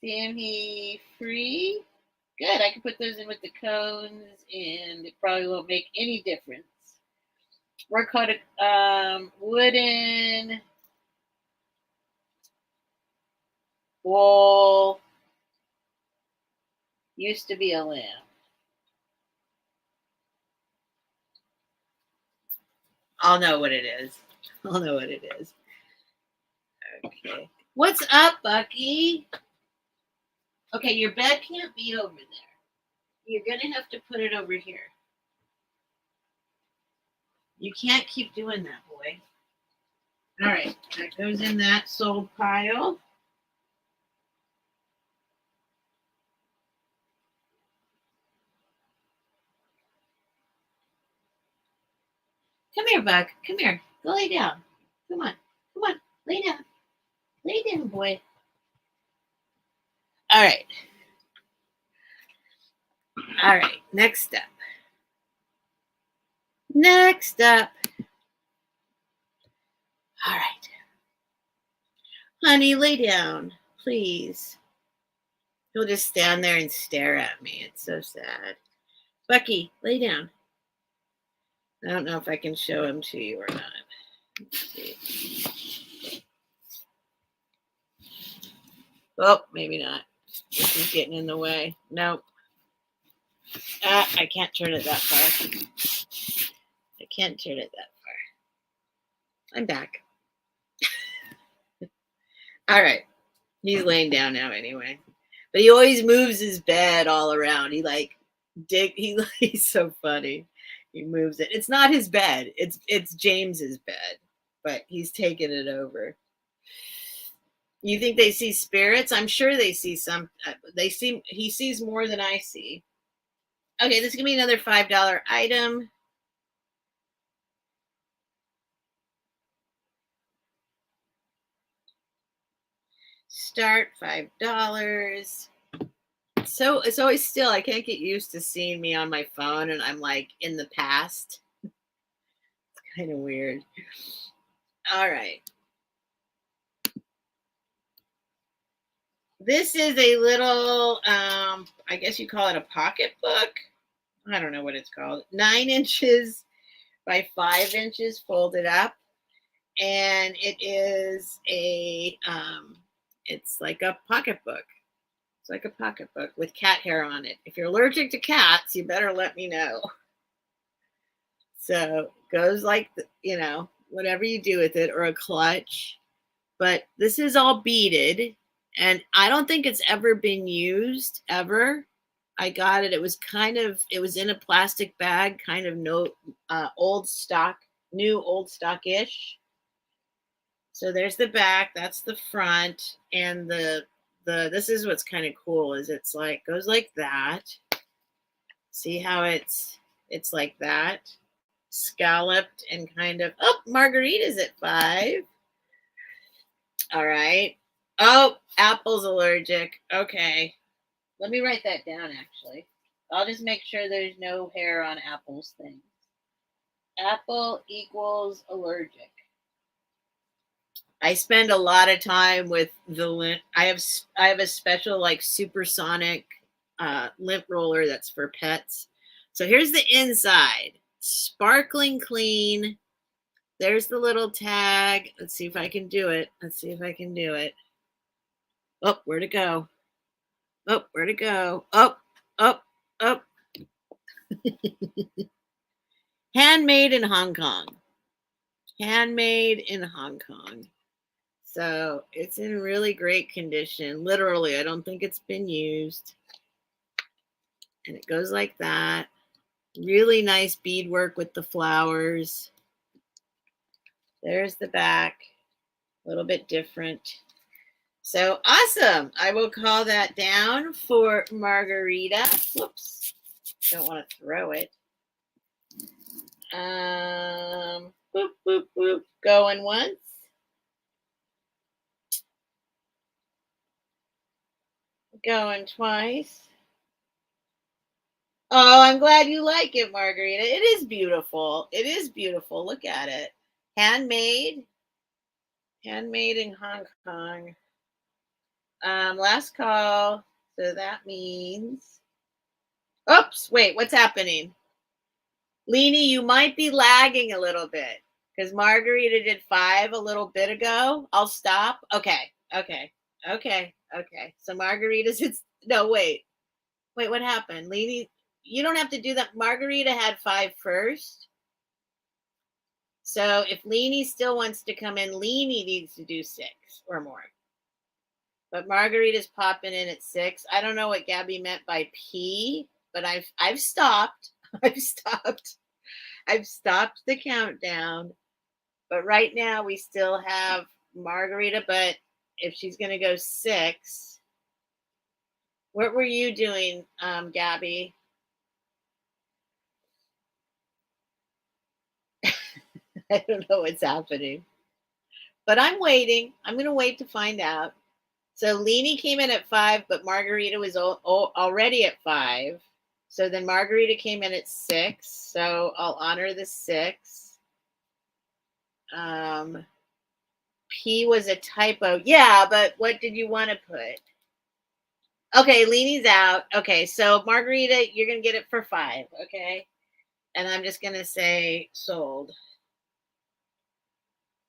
Simi Free. Good. I can put those in with the cones, and it probably won't make any difference. We're called a wooden bowl. Used to be a lamp. I'll know what it is. I'll know what it is. Okay. What's up, Bucky? Okay, your bed can't be over there. You're going to have to put it over here. You can't keep doing that, boy. All right, that goes in that sold pile. Come here, Buck. Come here. Go lay down. Come on. Come on. Lay down. Lay down, boy. All right. All right. Next up. Next up. All right. Honey, lay down, please. He'll just stand there and stare at me. It's so sad. Bucky, lay down. I don't know if I can show him to you or not. Let's see. Oh, maybe not. This is getting in the way. Nope. I can't turn it that far. I can't turn it that far. I'm back. All right. He's laying down now anyway. But he always moves his bed all around. He's so funny. He moves it. It's not his bed. It's James's bed, but he's taking it over. You think they see spirits? I'm sure they see some. He sees more than I see. Okay, this is gonna be another $5 item. Start $5. So it's always still, I can't get used to seeing me on my phone and I'm like in the past. It's kind of weird. All right. This is a little, I guess you call it a pocketbook. I don't know what it's called. 9 inches by 5 inches folded up. and it is it's like a pocketbook. It's like a pocketbook with cat hair on it. If you're allergic to cats, you better let me know. So goes like, whatever you do with it, or a clutch. But this is all beaded, and I don't think it's ever been used ever. I got it. It was in a plastic bag, kind of old stock, new old stock-ish. So there's the back, that's the front, and this is what's kind of cool is it's like goes like that. See how it's like that, scalloped and kind of. Oh, Margarita's at 5. All right. Oh, Apple's allergic. Okay. Let me write that down, actually. I'll just make sure there's no hair on Apple's thing. Apple equals allergic. I spend a lot of time with the lint. I have a special like supersonic lint roller that's for pets. So here's the inside. Sparkling clean. There's the little tag. Let's see if I can do it. Oh, where'd it go? Oh, where'd it go? Oh. Handmade in Hong Kong. So it's in really great condition. Literally, I don't think it's been used. And it goes like that. Really nice beadwork with the flowers. There's the back. A little bit different. So awesome. I will call that down for Margarita. Whoops. Don't want to throw it. Boop, boop, boop. Going once. Going twice. Oh, I'm glad you like it, Margarita. It is beautiful. Look at it. Handmade in Hong Kong. Last call. So that means. Oops, wait, what's happening? Leanie, you might be lagging a little bit because Margarita did 5 a little bit ago. I'll stop. Okay. So Margarita's. No, wait, what happened? Leanie, you don't have to do that. Margarita had 5 first. So if Leanie still wants to come in, Leanie needs to do 6 or more. But Margarita's popping in at 6. I don't know what Gabby meant by P, but I've stopped. I've stopped the countdown. But right now we still have Margarita, but if she's going to go 6, what were you doing, Gabby? I don't know what's happening. But I'm waiting. I'm going to wait to find out. So Leanie came in at 5, but Margarita was already at 5. So then Margarita came in at 6. So I'll honor the 6. P was a typo. Yeah, but what did you want to put? Okay, Leanie's out. Okay, so Margarita, you're going to get it for 5, okay? And I'm just going to say sold.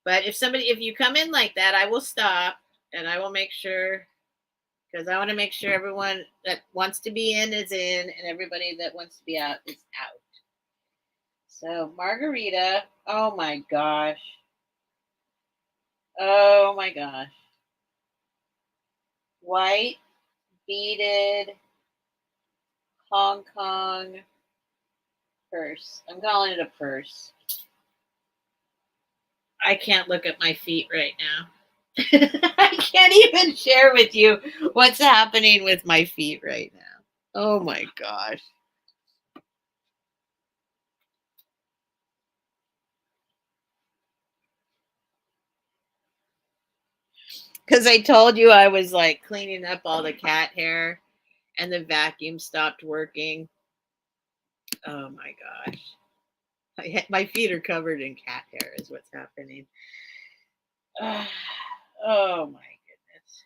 But if you come in like that, I will stop and I will make sure, because I want to make sure everyone that wants to be in is in and everybody that wants to be out is out. So Margarita, oh my gosh. White, beaded, Hong Kong purse. I'm calling it a purse. I can't look at my feet right now. I can't even share with you what's happening with my feet right now. Oh my gosh. Because I told you I was like cleaning up all the cat hair and the vacuum stopped working. Oh my gosh. My feet are covered in cat hair is what's happening. Oh my goodness.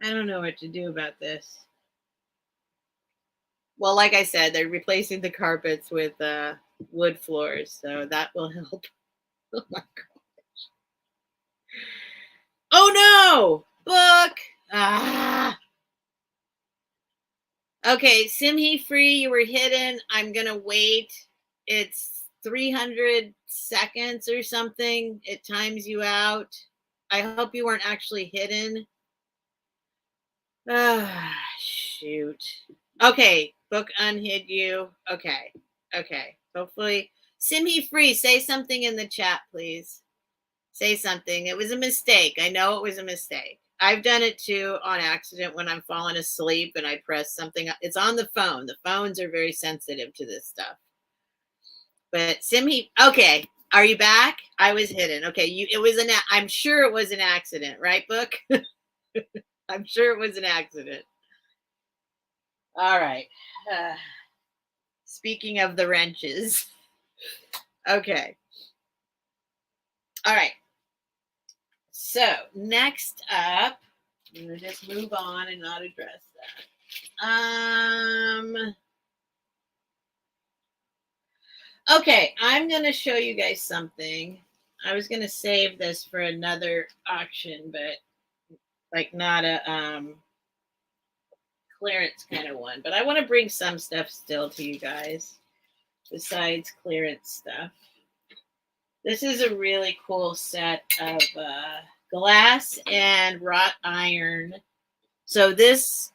I don't know what to do about this. Well, like I said, they're replacing the carpets with wood floors, so that will help. Oh my gosh. Oh no! Book! Ah. Okay, Simhi free, you were hidden. I'm gonna wait. It's 300 seconds or something. It times you out. I hope you weren't actually hidden. Ah, shoot. Okay, book unhid you. Okay, okay. Hopefully, Simhi free. Say something in the chat, please. Say something. It was a mistake. I know it was a mistake. I've done it too on accident when I'm falling asleep and I press something. It's on the phone. The phones are very sensitive to this stuff. But Simhi, okay. Are you back? I was hidden. Okay, it was I'm sure it was an accident, right, Book? I'm sure it was an accident. All right. Speaking of the wrenches. Okay. All right. So next up, I'm gonna just move on and not address that. Okay, I'm gonna show you guys something. I was gonna save this for another auction, but like not a clearance kind of one. But I want to bring some stuff still to you guys besides clearance stuff. This is a really cool set of glass and wrought iron. So this,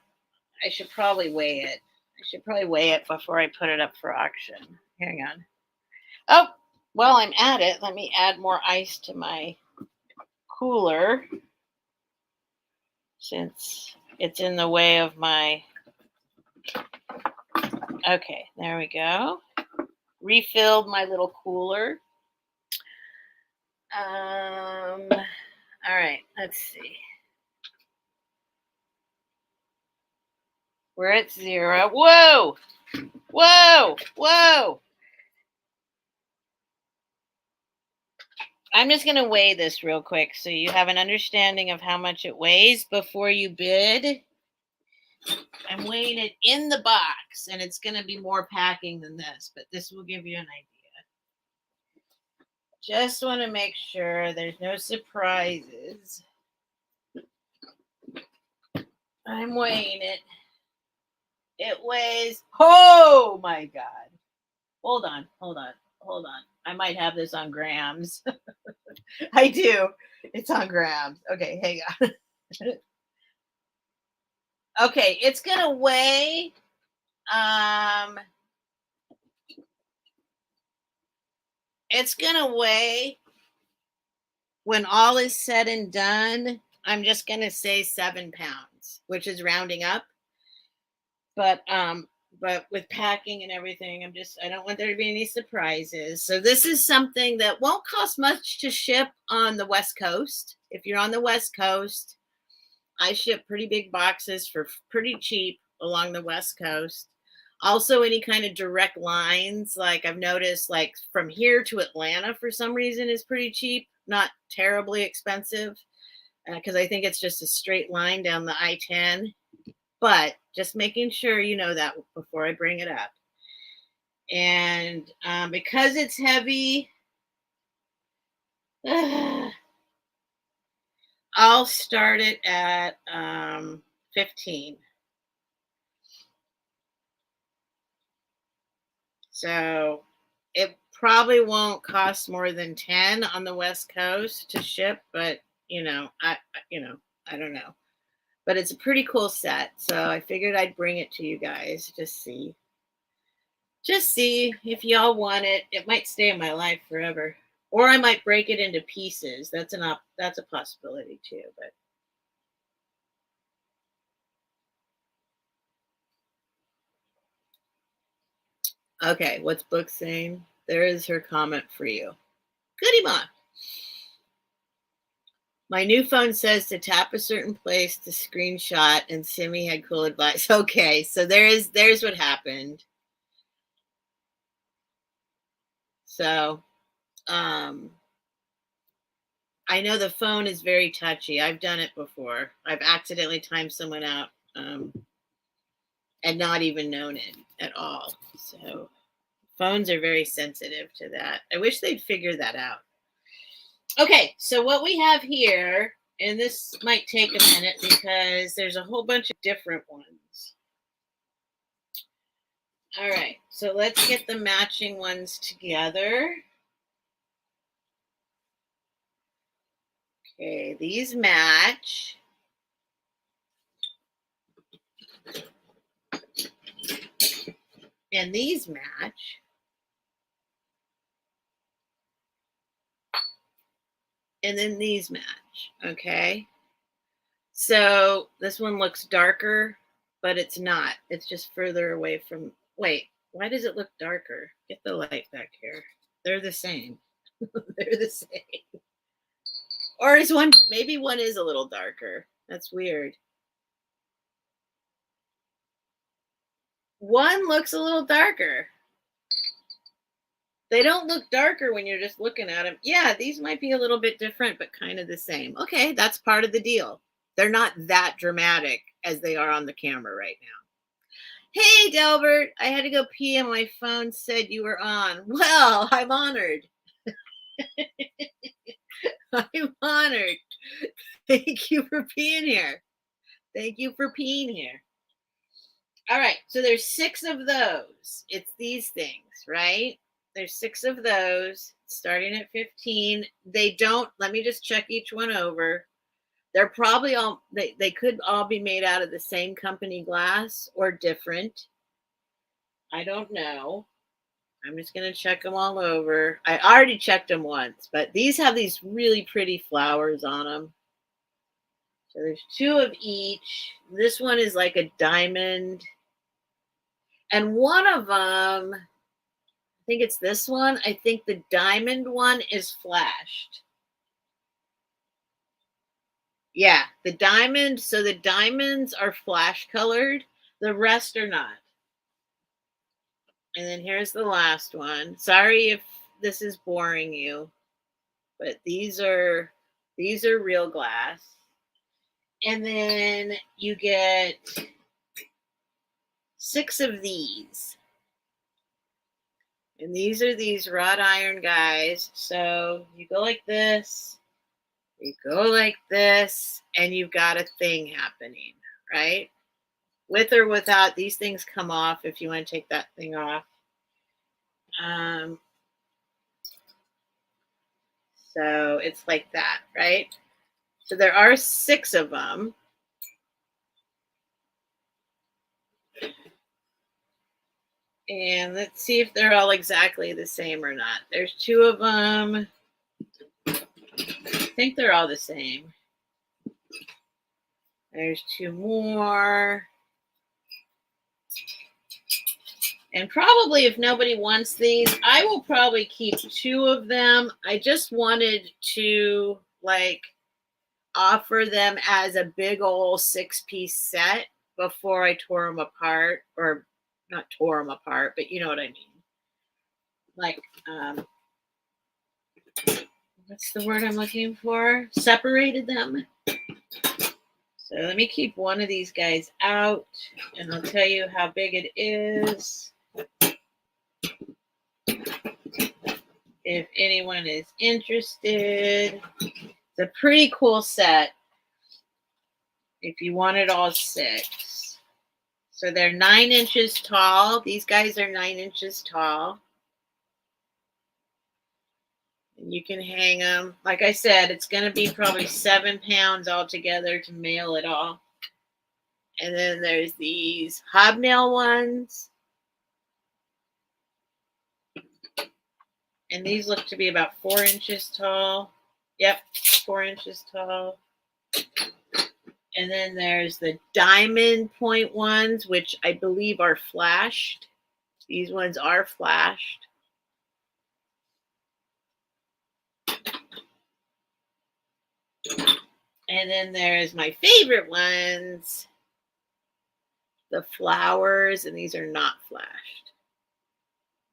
I should probably weigh it. I should probably weigh it before I put it up for auction. Hang on. Oh, while I'm at it, let me add more ice to my cooler since it's in the way of my... Okay, there we go. Refilled my little cooler. All right, let's see. We're at 0. Whoa! Whoa! Whoa! I'm just going to weigh this real quick so you have an understanding of how much it weighs before you bid. I'm weighing it in the box, and it's going to be more packing than this, but this will give you an idea. Just want to make sure there's no surprises. I'm weighing it. It weighs, oh my God. Hold on. I might have this on grams. I do. It's on grams. Okay, hang on. Okay, it's going to weigh it's going to weigh, when all is said and done, I'm just going to say 7 pounds, which is rounding up. But with packing and everything, I don't want there to be any surprises. So this is something that won't cost much to ship on the West Coast. If you're on the West Coast, I ship pretty big boxes for pretty cheap along the West Coast. Also, any kind of direct lines, like I've noticed, like from here to Atlanta for some reason is pretty cheap, not terribly expensive, because I think it's just a straight line down the I-10. But just making sure you know that before I bring it up. And because it's heavy, I'll start it at 15. So it probably won't cost more than 10 on the West Coast to ship, but I don't know. But it's a pretty cool set, so I figured I'd bring it to you guys. Just see if y'all want it. It might stay in my life forever, or I might break it into pieces. That's a possibility too. But okay, what's Book saying? There is her comment for you. Goody ma. My new phone says to tap a certain place to screenshot, and Simi had cool advice. Okay, so there's what happened. So, I know the phone is very touchy. I've done it before. I've accidentally timed someone out and not even known it at all. So phones are very sensitive to that. I wish they'd figure that out. Okay, so what we have here, and this might take a minute because there's a whole bunch of different ones. All right, so let's get the matching ones together. Okay, these match. And these match. And then these match, okay? So this one looks darker, but it's not. It's just further away from, wait, why does it look darker? Get the light back here. They're the same. They're the same. Or is one, maybe one is a little darker. That's weird. One looks a little darker. They don't look darker when you're just looking at them. Yeah, these might be a little bit different, but kind of the same. Okay, that's part of the deal. They're not that dramatic as they are on the camera right now. Hey, Delbert, I had to go pee and my phone said you were on. Well, I'm honored. I'm honored. Thank you for being here. Thank you for being here. All right, so there's 6 of those. It's these things, right? There's 6 of those starting at 15. They don't, let me just check each one over. They're probably all, they could all be made out of the same company glass or different. I don't know. I'm just going to check them all over. I already checked them once, but these have these really pretty flowers on them. So there's 2 of each. This one is like a diamond. And one of them, I think it's this one. I think the diamond one is flashed. Yeah, the diamond. So the diamonds are flash colored. The rest are not. And then here's the last one. Sorry if this is boring you, but these are real glass. And then you get 6 of these. And these are these wrought iron guys. So you go like this, you go like this, and you've got a thing happening, right? With or without, these things come off if you want to take that thing off. So it's like that, right? So there are 6 of them. And let's see if they're all exactly the same or not. There's 2 of them. I think they're all the same. There's 2 more. And probably if nobody wants these, I will probably keep 2 of them. I just wanted to like offer them as a big old 6-piece set before I tore them apart, or not tore them apart, but you know what I mean. Like, what's the word I'm looking for? Separated them. So let me keep one of these guys out and I'll tell you how big it is. If anyone is interested, it's a pretty cool set if you want it all 6. So they're 9 inches tall. These guys are 9 inches tall. And you can hang them. Like I said, it's going to be probably 7 pounds altogether to mail it all. And then there's these hobnail ones. And these look to be about 4 inches tall. Yep, 4 inches tall. And then there's the diamond point ones, which I believe are flashed. These ones are flashed. And then there's my favorite ones, the flowers, and these are not flashed,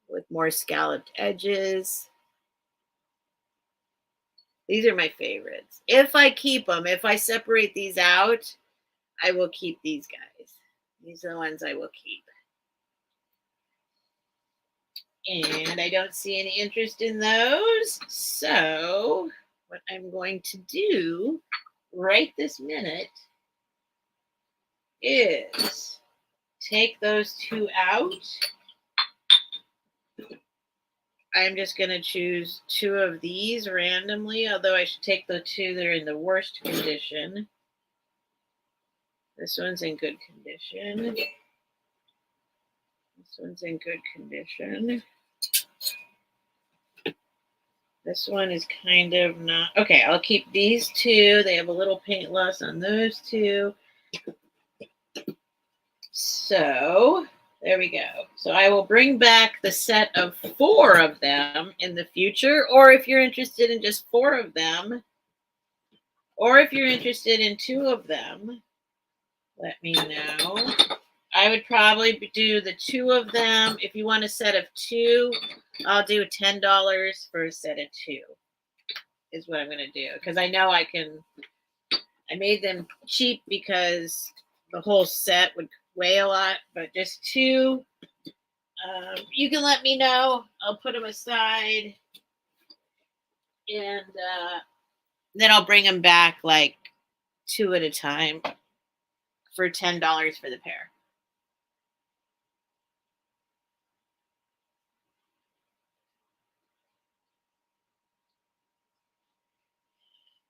with more scalloped edges. These are my favorites. If I keep them, if I separate these out, I will keep these guys. These are the ones I will keep. And I don't see any interest in those. So what I'm going to do right this minute is take those two out. I'm just going to choose two of these randomly, although I should take the two that are in the worst condition. This one's in good condition. This one's in good condition. This one is kind of not. Okay, I'll keep these two. They have a little paint loss on those two. So there we go. So I will bring back the set of 4 of them in the future, or if you're interested in just 4 of them, or if you're interested in 2 of them, let me know. I would probably do the 2 of them. If you want a set of 2, I'll do $10 for a set of 2 is what I'm going to do. Because I know I made them cheap because the whole set would weigh a lot, but just 2. You can let me know. I'll put them aside. And then I'll bring them back like 2 at a time for $10 for the pair.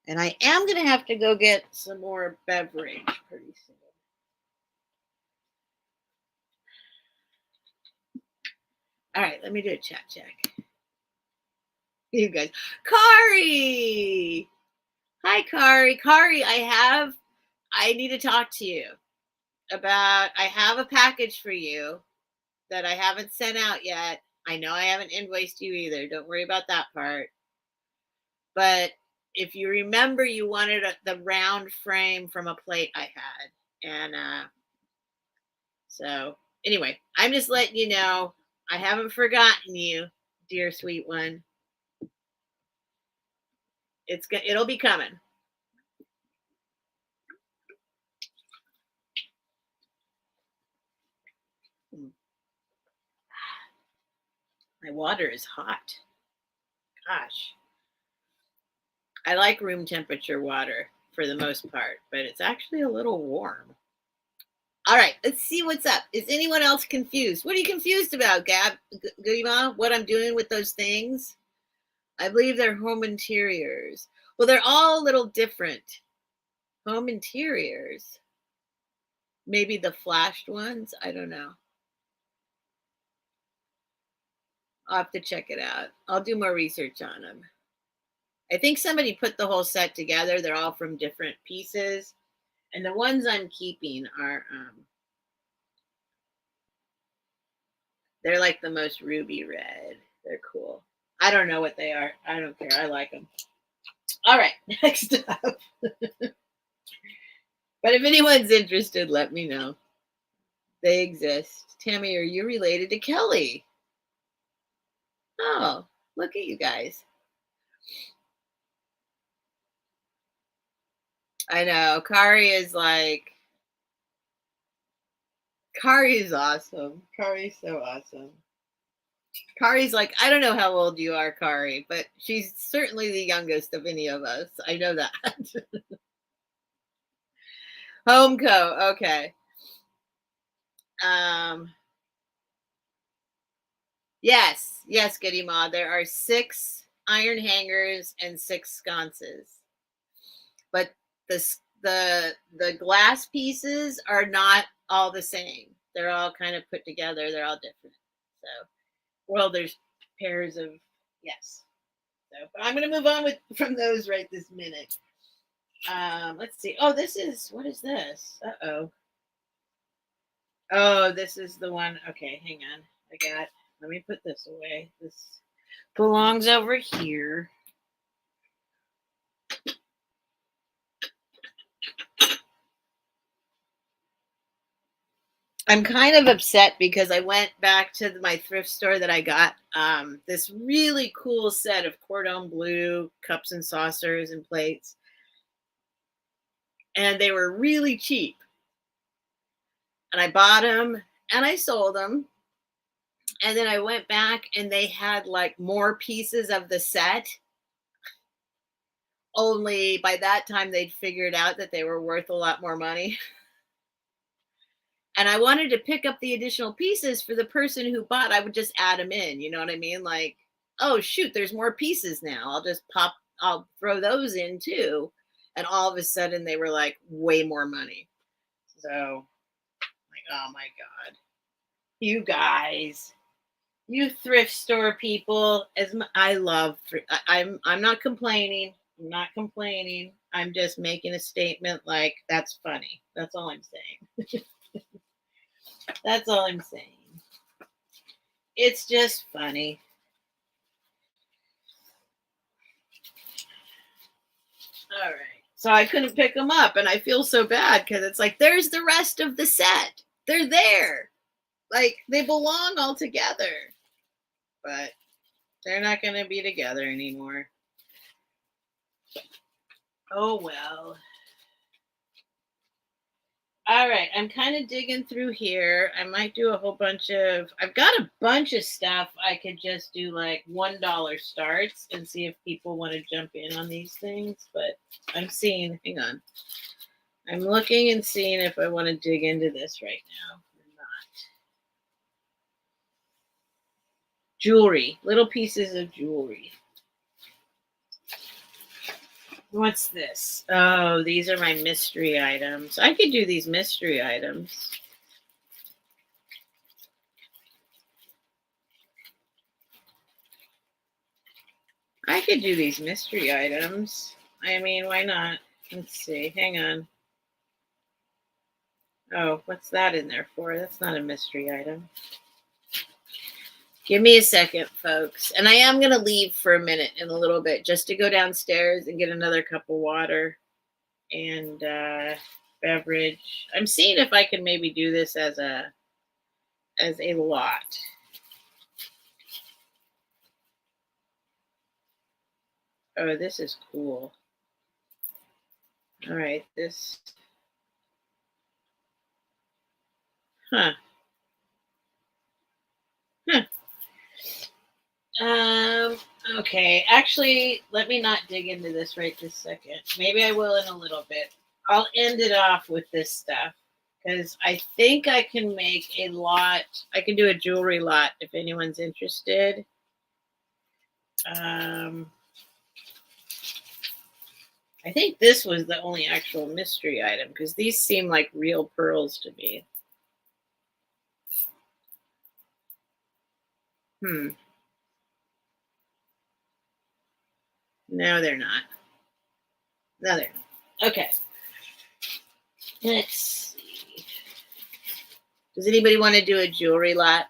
And I am going to have to go get some more beverage pretty soon. All right, let me do a chat check. You guys. Kari! Hi, Kari. Kari, I need to talk to you about, I have a package for you that I haven't sent out yet. I know I haven't invoiced you either. Don't worry about that part. But if you remember, you wanted the round frame from a plate I had. And so anyway, I'm just letting you know, I haven't forgotten you, dear sweet one. It'll be coming. My water is hot. Gosh. I like room temperature water for the most part, but it's actually a little warm. All right, let's see what's up. Is anyone else confused? What are you confused about, Gab? Goody Ma? What I'm doing with those things? I believe they're home interiors. Well, they're all a little different. Home interiors. Maybe the flashed ones. I don't know. I'll have to check it out. I'll do more research on them. I think somebody put the whole set together. They're all from different pieces. And the ones I'm keeping are, they're like the most ruby red. They're cool. I don't know what they are. I don't care. I like them. All right, next up. But if anyone's interested, let me know. They exist. Tammy, are you related to Kelly? Oh, look at you guys. I know. Kari is awesome. Kari's so awesome. Kari's like, I don't know how old you are, Kari, but she's certainly the youngest of any of us. I know that. Homeco, okay. Yes, Goody Ma. There are 6 iron hangers and 6 sconces. But the glass pieces are not all the same. They're all kind of put together. They're all different. So, well, there's pairs of, yes. So, but I'm going to move on from those right this minute. Let's see. Oh, what is this? Uh-oh. Oh, this is the one. Okay, hang on. Let me put this away. This belongs over here. I'm kind of upset because I went back to my thrift store that I got this really cool set of cordon bleu cups and saucers and plates. And they were really cheap. And I bought them and I sold them. And then I went back and they had like more pieces of the set. Only by that time they'd figured out that they were worth a lot more money. And I wanted to pick up the additional pieces for the person who bought. I would just add them in. You know what I mean? Like, oh, shoot, there's more pieces now. I'll throw those in too. And all of a sudden they were like way more money. So, like, oh my God. You guys, you thrift store people, I love, I'm not complaining. I'm not complaining. I'm just making a statement like that's funny. That's all I'm saying. That's all I'm saying. It's just funny. All right. So I couldn't pick them up, and I feel so bad because it's like there's the rest of the set. They're there. Like they belong all together. But they're not going to be together anymore. Oh well. All right, I'm kind of digging through here. I might do a whole bunch of, I've got a bunch of stuff I could just do like $1 starts and see if people want to jump in on these things. But I'm seeing, hang on. I'm looking and seeing if I want to dig into this right now or not. Jewelry, little pieces of jewelry. What's this? Oh, these are my mystery items. I could do these mystery items. I could do these mystery items. I mean, why not? Let's see. Hang on. Oh, what's that in there for? That's not a mystery item. Give me a second, folks. And I am going to leave for a minute in a little bit just to go downstairs and get another cup of water and beverage. I'm seeing if I can maybe do this as a lot. Oh, this is cool. All right, this. Huh. Huh. Okay, actually, let me not dig into this right this second. Maybe I will in a little bit. I'll end it off with this stuff because I think I can make a lot. I can do a jewelry lot if anyone's interested. I think this was the only actual mystery item because these seem like real pearls to me. No, they're not. No, they're not. Okay. Let's see. Does anybody want to do a jewelry lot?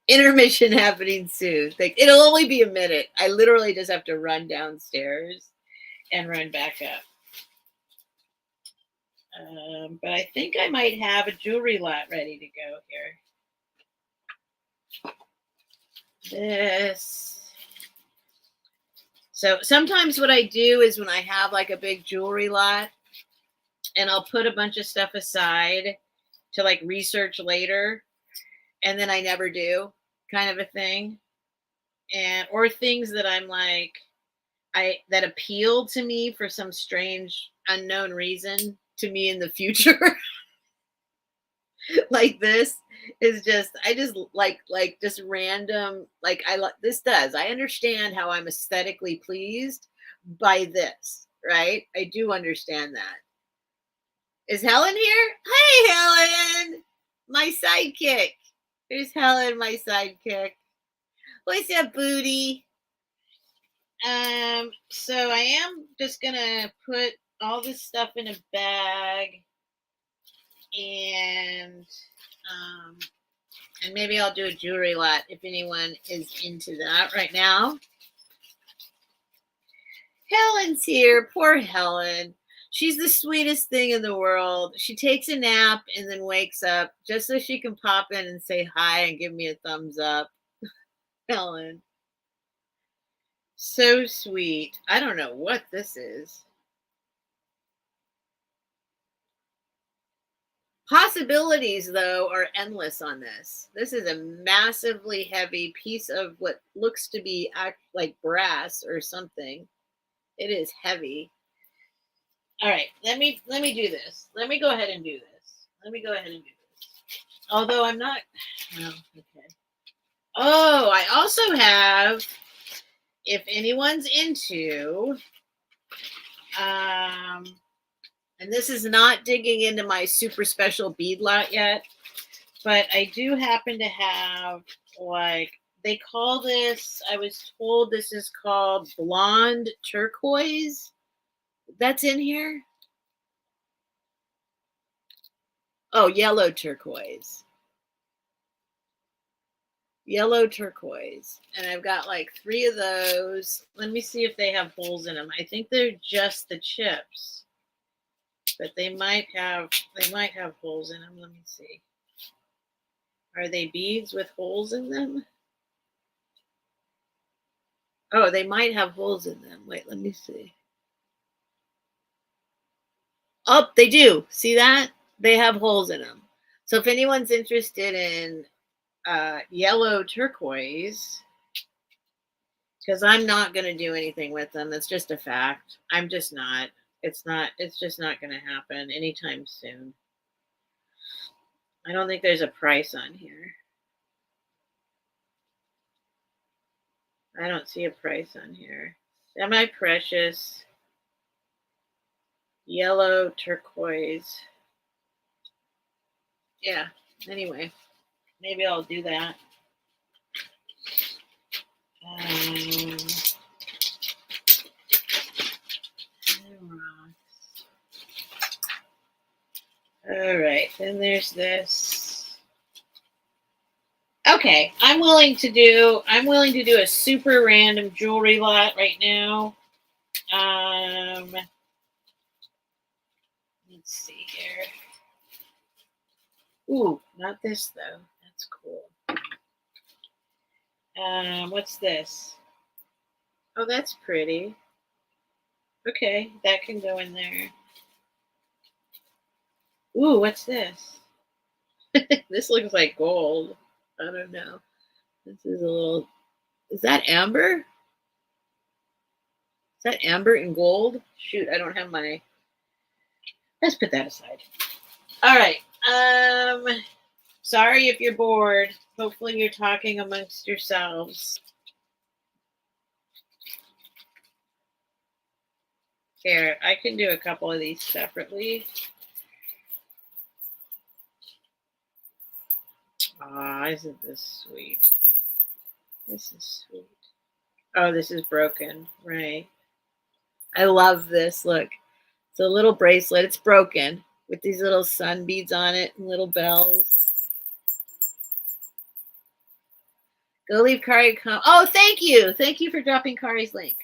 Intermission happening soon. Like, it'll only be a minute. I literally just have to run downstairs and run back up. But I think I might have a jewelry lot ready to go here. This. So sometimes what I do is when I have like a big jewelry lot and I'll put a bunch of stuff aside to like research later and then I never do, kind of a thing. And or things that I'm like that appeal to me for some strange unknown reason to me in the future. Like this is just I just like just random like this does. I understand how I'm aesthetically pleased by this, right? I do understand that. Is Helen here? Hey Helen, my sidekick. There's Helen, my sidekick. What's up, booty? So I am just gonna put all this stuff in a bag and maybe I'll do a jewelry lot if anyone is into that right now. Helen's here. Poor Helen. She's the sweetest thing in the world. She takes a nap and then wakes up just so she can pop in and say hi and give me a thumbs up. Helen. So sweet. I don't know what this is. Possibilities, though, are endless on this. This is a massively heavy piece of what looks to be like brass or something. It is heavy. All right, let me do this. Let me go ahead and do this. Let me go ahead and do this. Although I'm not. Well, okay. Oh, I also have. If anyone's into, and this is not digging into my super special bead lot yet, but I do happen to have, like, they call this, I was told this is called blonde turquoise. That's in here. Oh, yellow turquoise. Yellow turquoise. And I've got like 3 of those. Let me see if they have holes in them. I think they're just the chips. But they might have holes in them. Let me see. Are they beads with holes in them? Oh, they might have holes in them. Wait, let me see. Oh, they do. See that? They have holes in them. So if anyone's interested in yellow turquoise, because I'm not going to do anything with them. That's just a fact. I'm just not. It's just not going to happen anytime soon. I don't think there's a price on here. I don't see a price on here. Semi-precious yellow turquoise. Yeah, anyway, maybe I'll do that. All right, then there's this. Okay, I'm willing to do a super random jewelry lot right now. Let's see here. Ooh, not this though. That's cool. What's this? Oh, that's pretty. Okay, that can go in there. Ooh, what's this? This looks like gold. I don't know. This is a little. Is that amber? Is that amber and gold? Shoot, I don't have my. Let's put that aside. All right. Sorry if you're bored. Hopefully you're talking amongst yourselves. Here, I can do a couple of these separately. Ah, isn't this sweet? This is sweet. Oh, this is broken. Right. I love this. Look, it's a little bracelet. It's broken with these little sun beads on it and little bells. Go leave Kari a comment. Oh, thank you. Thank you for dropping Kari's link.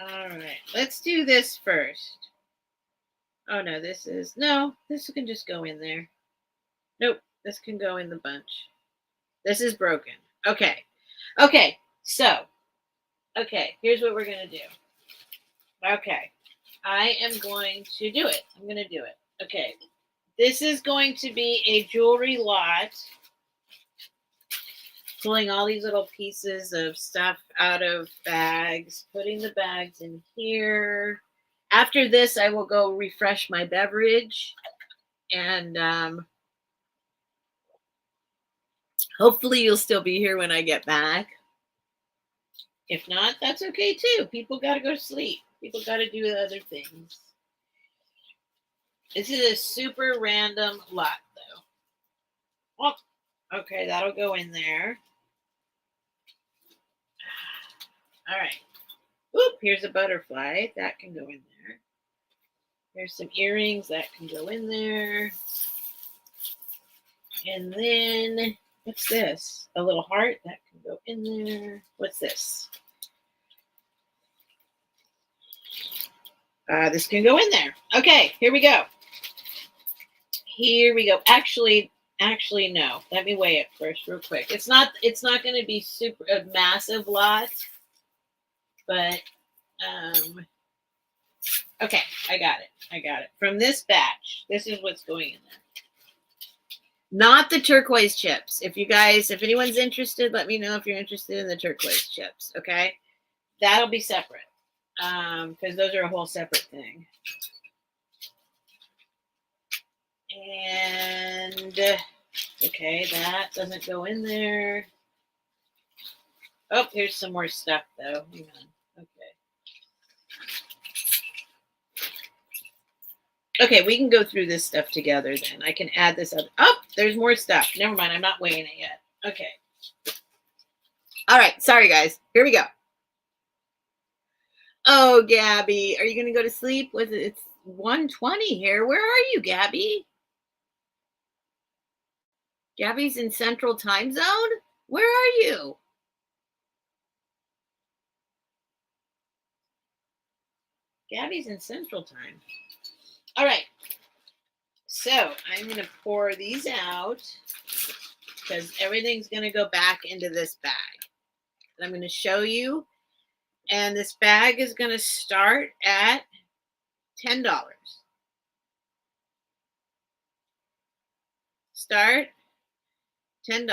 All right. Let's do this first. Oh, no, this can just go in there. Nope, this can go in the bunch. This is broken. Okay. Okay, so, here's what we're going to do. Okay, I am going to do it. I'm going to do it. Okay, this is going to be a jewelry lot. Pulling all these little pieces of stuff out of bags, putting the bags in here. After this, I will go refresh my beverage, and hopefully you'll still be here when I get back. If not, that's okay too. People got to go to sleep. People got to do other things. This is a super random lot, though. Oh, okay, that'll go in there. All right. Oop, here's a butterfly. That can go in there. There's some earrings that can go in there. And then, what's this? A little heart that can go in there. What's this? This can go in there. Okay, here we go. Here we go. Actually, no. Let me weigh it first real quick. It's not going to be super a massive lot, but okay, I got it. From this batch, this is what's going in there. Not the turquoise chips. If anyone's interested, let me know if you're interested in the turquoise chips. Okay, that'll be separate because those are a whole separate thing. And okay, that doesn't go in there. Oh, here's some more stuff though. Hang on. Okay, we can go through this stuff together then. I can add this up. Oh, there's more stuff. Never mind, I'm not weighing it yet. Okay. All right, sorry guys. Here we go. Oh, Gabby, are you going to go to sleep? It's 1:20 here. Where are you, Gabby? Gabby's in Central Time Zone? Where are you? Gabby's in Central Time. All right. So I'm going to pour these out because everything's going to go back into this bag. And I'm going to show you. And this bag is going to start at $10. Start $10.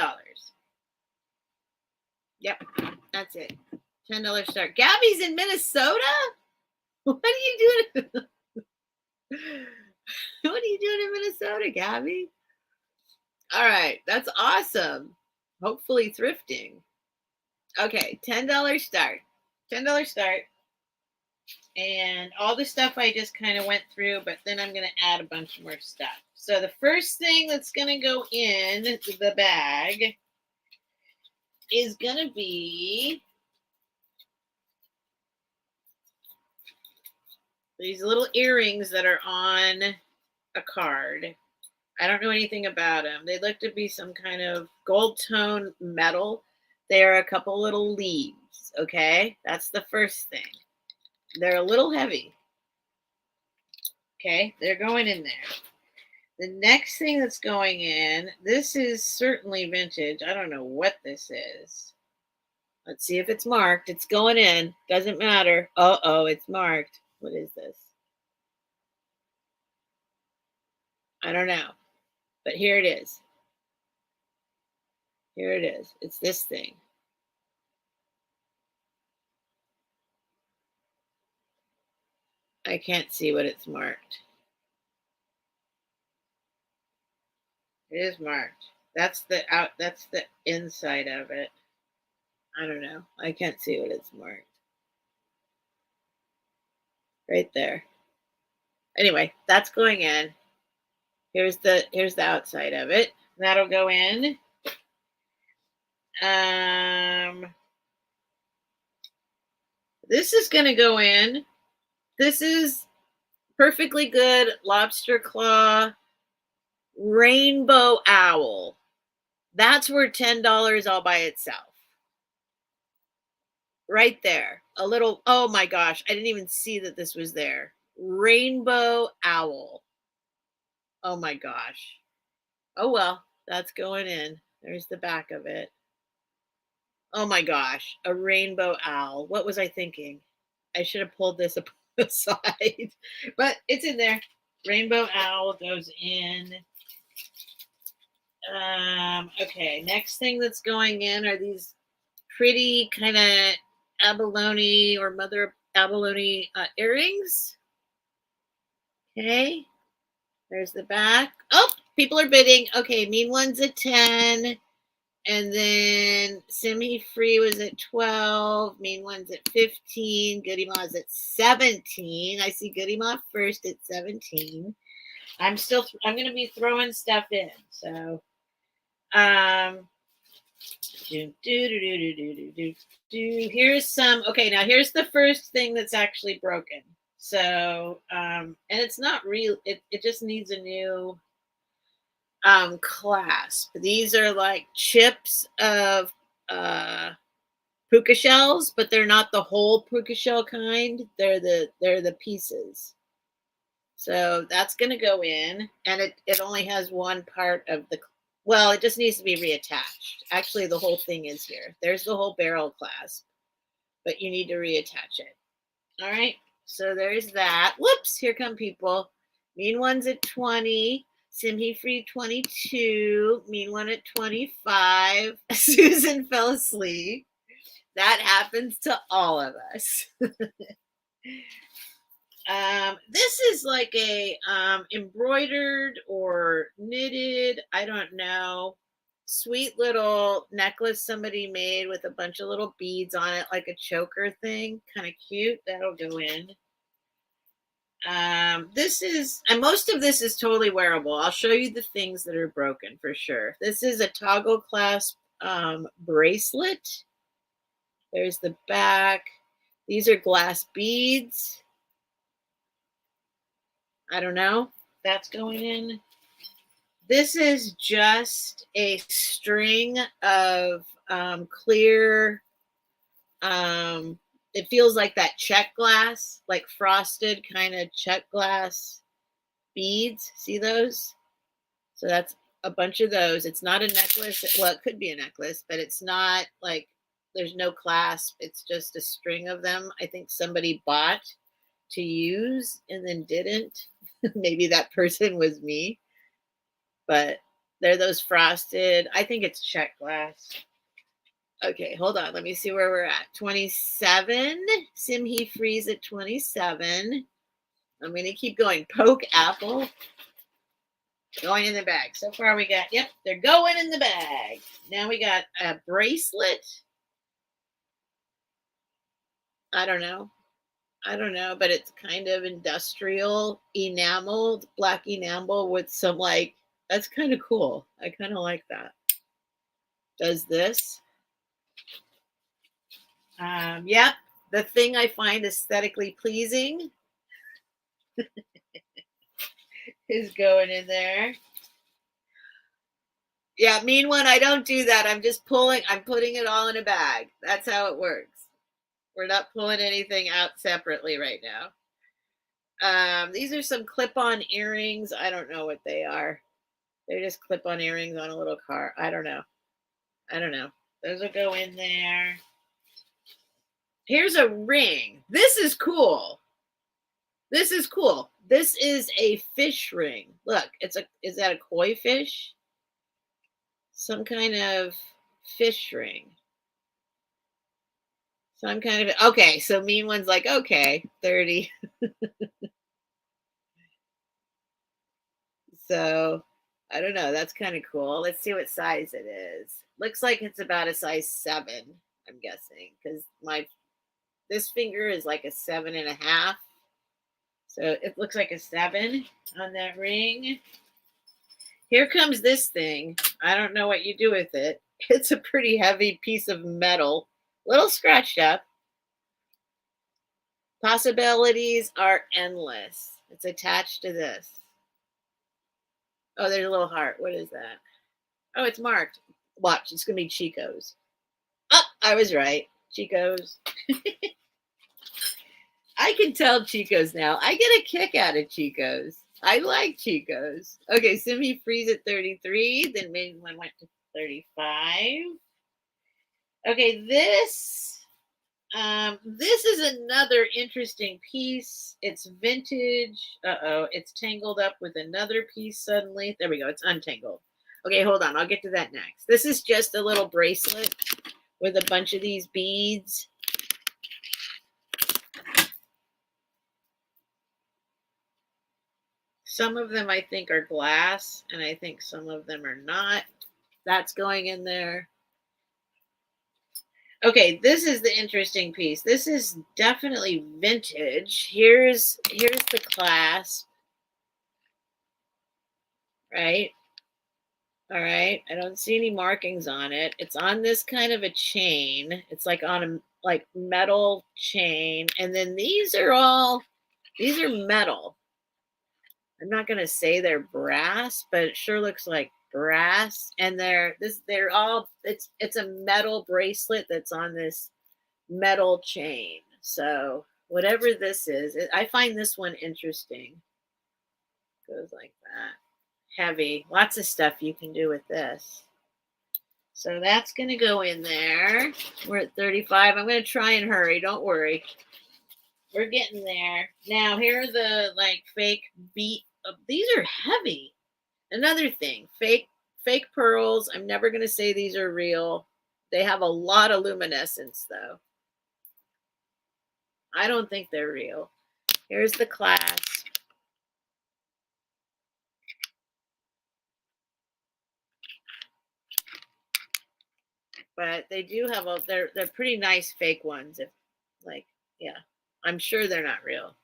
Yep, that's it. $10 start. Gabby's in Minnesota? What are you doing? What are you doing in Minnesota, Gabby? All right, that's awesome. Hopefully thrifting. Okay, $10 start. $10 start. And all the stuff I just kind of went through, but then I'm going to add a bunch more stuff. So the first thing that's going to go in the bag is going to be these little earrings that are on a card. I don't know anything about them. They look to be some kind of gold tone metal. They are a couple little leaves, okay? That's the first thing. They're a little heavy. Okay, they're going in there. The next thing that's going in, this is certainly vintage. I don't know what this is. Let's see if it's marked. It's going in. Doesn't matter. Uh-oh, it's marked. What is this? I don't know. But here it is. Here it is. It's this thing. I can't see what it's marked. It is marked. That's the inside of it. I don't know. I can't see what it's marked. Right there. Anyway, that's going in. Here's the outside of it. That'll go in. This is going to go in. This is perfectly good lobster claw rainbow owl. That's worth $10 all by itself. Right there. A little, oh my gosh, I didn't even see that this was there. Rainbow owl. Oh my gosh. Oh well, that's going in. There's the back of it. Oh my gosh, a rainbow owl. What was I thinking? I should have pulled this aside, but it's in there. Rainbow owl goes in. Okay, next thing that's going in are these pretty kind of abalone or mother abalone earrings. Okay, there's the back. Oh, people are bidding. Okay, Mean One's at 10. And then Semi-Free was at 12. Mean One's at 15. Goody Ma's at 17. I see Goody Ma first at 17. I'm going to be throwing stuff in. So, here's some. Okay, now here's the first thing that's actually broken. So, and it's not real. It just needs a new clasp. These are like chips of puka shells, but they're not the whole puka shell kind. They're the pieces. So that's going to go in, and it only has one part of the, well, it just needs to be reattached. Actually, the whole thing is here. There's the whole barrel clasp, but you need to reattach it. All right, so there's that. Whoops, here come people. Mean One's at 20. Simhi Free 22, Mean One at 25. Susan fell asleep. That happens to all of us. This is like a embroidered or knitted, I don't know, sweet little necklace somebody made with a bunch of little beads on it, like a choker thing. Kind of cute. That'll go in. This is, and most of this is totally wearable. I'll show you the things that are broken for sure. This is a toggle clasp bracelet. There's the back. These are glass beads. I don't know. That's going in. This is just a string of clear, it feels like that check glass, like frosted kind of check glass beads. See those? So that's a bunch of those. It's not a necklace. Well, it could be a necklace, but it's not like, there's no clasp. It's just a string of them. I think somebody bought to use and then didn't. Maybe that person was me. But they're those frosted. I think it's check glass. Okay, hold on. Let me see where we're at. 27. Simhi Freeze at 27. I'm going to keep going. Poke apple. Going in the bag. So far we got, yep, they're going in the bag. Now we got a bracelet. I don't know, but it's kind of industrial enameled, black enamel with some like, that's kind of cool. I kind of like that. Does this. Yep, the thing I find aesthetically pleasing is going in there. Yeah, Mean One, I don't do that. I'm just pulling, I'm putting it all in a bag. That's how it works. We're not pulling anything out separately right now. These are some clip-on earrings. I don't know what they are. They're just clip-on earrings on a little car. I don't know. Those will go in there. Here's a ring. This is cool. This is a fish ring. Look, is that a koi fish? Some kind of fish ring. Some kind of, okay, so Mean One's like, okay, 30. So, I don't know. That's kind of cool. Let's see what size it is. Looks like it's about a size 7, I'm guessing, because this finger is like a 7.5. So it looks like a 7 on that ring. Here comes this thing. I don't know what you do with it. It's a pretty heavy piece of metal. Little scratched up. Possibilities are endless. It's attached to this. Oh, there's a little heart. What is that? Oh, it's marked. Watch, it's going to be Chico's. Oh, I was right. Chico's. I can tell Chico's now. I get a kick out of Chico's. I like Chico's. Okay, Simhi Freeze at 33. Then Mean One went to 35. Okay, this is another interesting piece. It's vintage. Uh-oh, it's tangled up with another piece suddenly. There we go, it's untangled. Okay, hold on, I'll get to that next. This is just a little bracelet with a bunch of these beads. Some of them I think are glass, and I think some of them are not. That's going in there. Okay, this is the interesting piece. This is definitely vintage. Here's the clasp. Right? All right. I don't see any markings on it. It's on this kind of a chain. It's like on a like metal chain. And then these are metal. I'm not going to say they're brass, but it sure looks like brass. And it's a metal bracelet that's on this metal chain. So whatever this is, I find this one interesting. Goes like that. Heavy. Lots of stuff you can do with this. So that's going to go in there. We're at 35. I'm going to try and hurry. Don't worry. We're getting there. Now, here are the like fake beat. These are heavy. Another thing, fake pearls. I'm never going to say these are real. They have a lot of luminescence though. I don't think they're real. Here's the clasp. But they do have they're pretty nice fake ones. If like, yeah, I'm sure they're not real,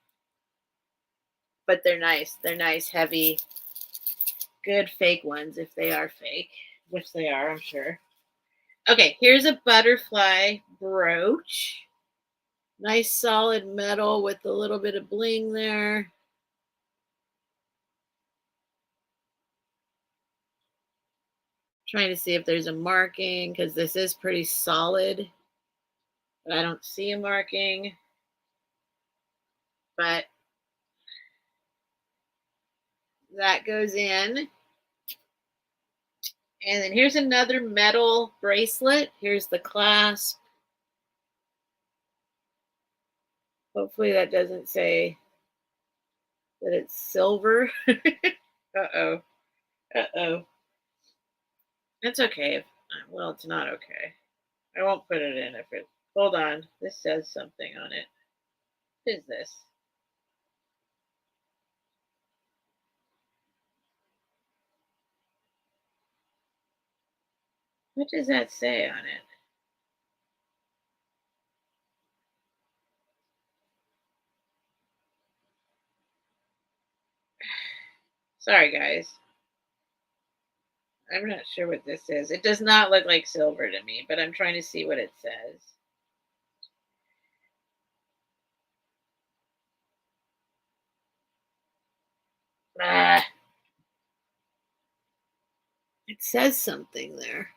but they're nice. They're nice, heavy, good fake ones if they are fake, which they are, I'm sure. Okay, here's a butterfly brooch. Nice solid metal with a little bit of bling there. Trying to see if there's a marking because this is pretty solid. But I don't see a marking. But that goes in. And then here's another metal bracelet. Here's the clasp. Hopefully that doesn't say that it's silver. Uh-oh. Uh-oh. It's okay. Well, it's not okay. I won't put it in if it... Hold on. This says something on it. What is this? What does that say on it? Sorry, guys. I'm not sure what this is. It does not look like silver to me, but I'm trying to see what it says. Ah. It says something there.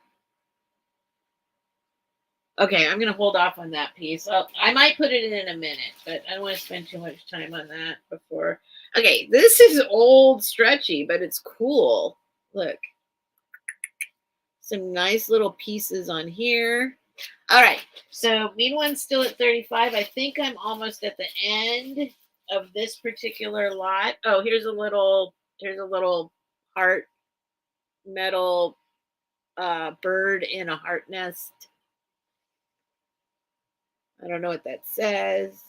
Okay, I'm going to hold off on that piece. I might put it in a minute, but I don't want to spend too much time on that before. Okay, this is old stretchy, but it's cool. Look. Some nice little pieces on here. All right, so mean one's still at 35. I think I'm almost at the end of this particular lot. Oh, here's a little heart metal bird in a heart nest. I don't know what that says.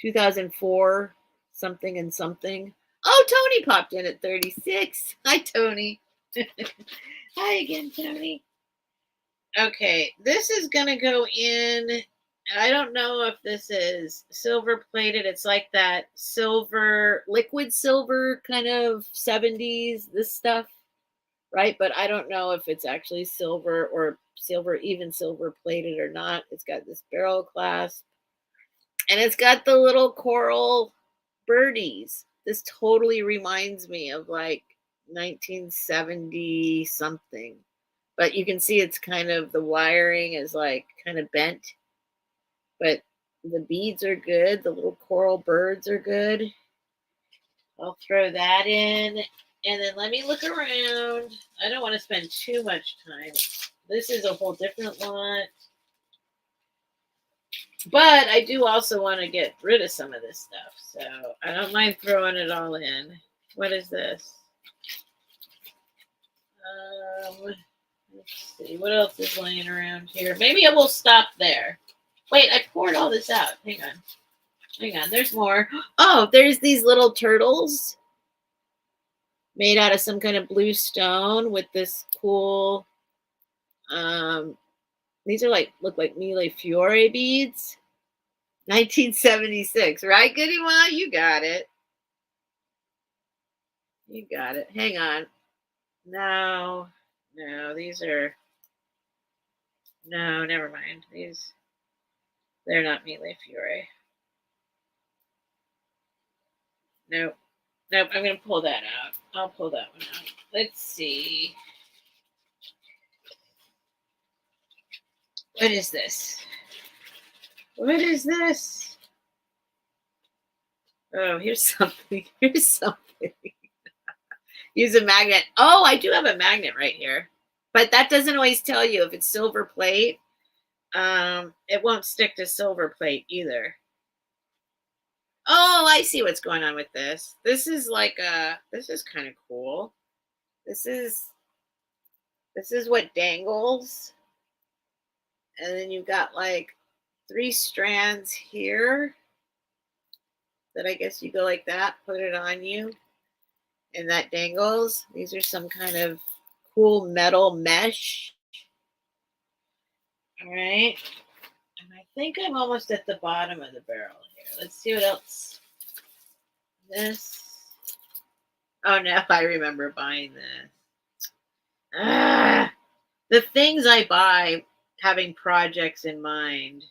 2004 something and something. Oh, Tony popped in at 36. Hi, Tony. Hi again, Tony. Okay, this is going to go in. I don't know if this is silver plated. It's like that silver, liquid silver kind of 70s, this stuff, right? But I don't know if it's actually silver or even silver plated or not. It's got this barrel clasp and it's got the little coral birdies. This totally reminds me of like 1970 something. But you can see it's kind of, the wiring is like kind of bent. But the beads are good. The little coral birds are good. I'll throw that in. And then let me look around. I don't want to spend too much time. This is a whole different lot. But I do also want to get rid of some of this stuff. So I don't mind throwing it all in. What is this? Let's see. What else is laying around here? Maybe I will stop there. Wait, I poured all this out. Hang on. Hang on. There's more. Oh, there's these little turtles made out of some kind of blue stone with this cool, these are like, look like Mille Fiore beads. 1976, right, Goody Ma? You got it. You got it. Hang on. No, these are, no, never mind. They're not Mille Fiore. Nope. I'm going to pull that out. I'll pull that one out. Let's see. What is this? What is this? Oh, here's something. Here's something. Use a magnet. Oh, I do have a magnet right here. But that doesn't always tell you if it's silver plate. It won't stick to silver plate either. Oh, I see what's going on with this. This is like this is kind of cool. This is this is what dangles. And then you've got like 3 strands here that I guess you go like that, put it on you, and that dangles. These are some kind of cool metal mesh. All right. And I think I'm almost at the bottom of the barrel here. Let's see what else. This. Oh, no, I remember buying this. Ah, the things I buy having projects in mind.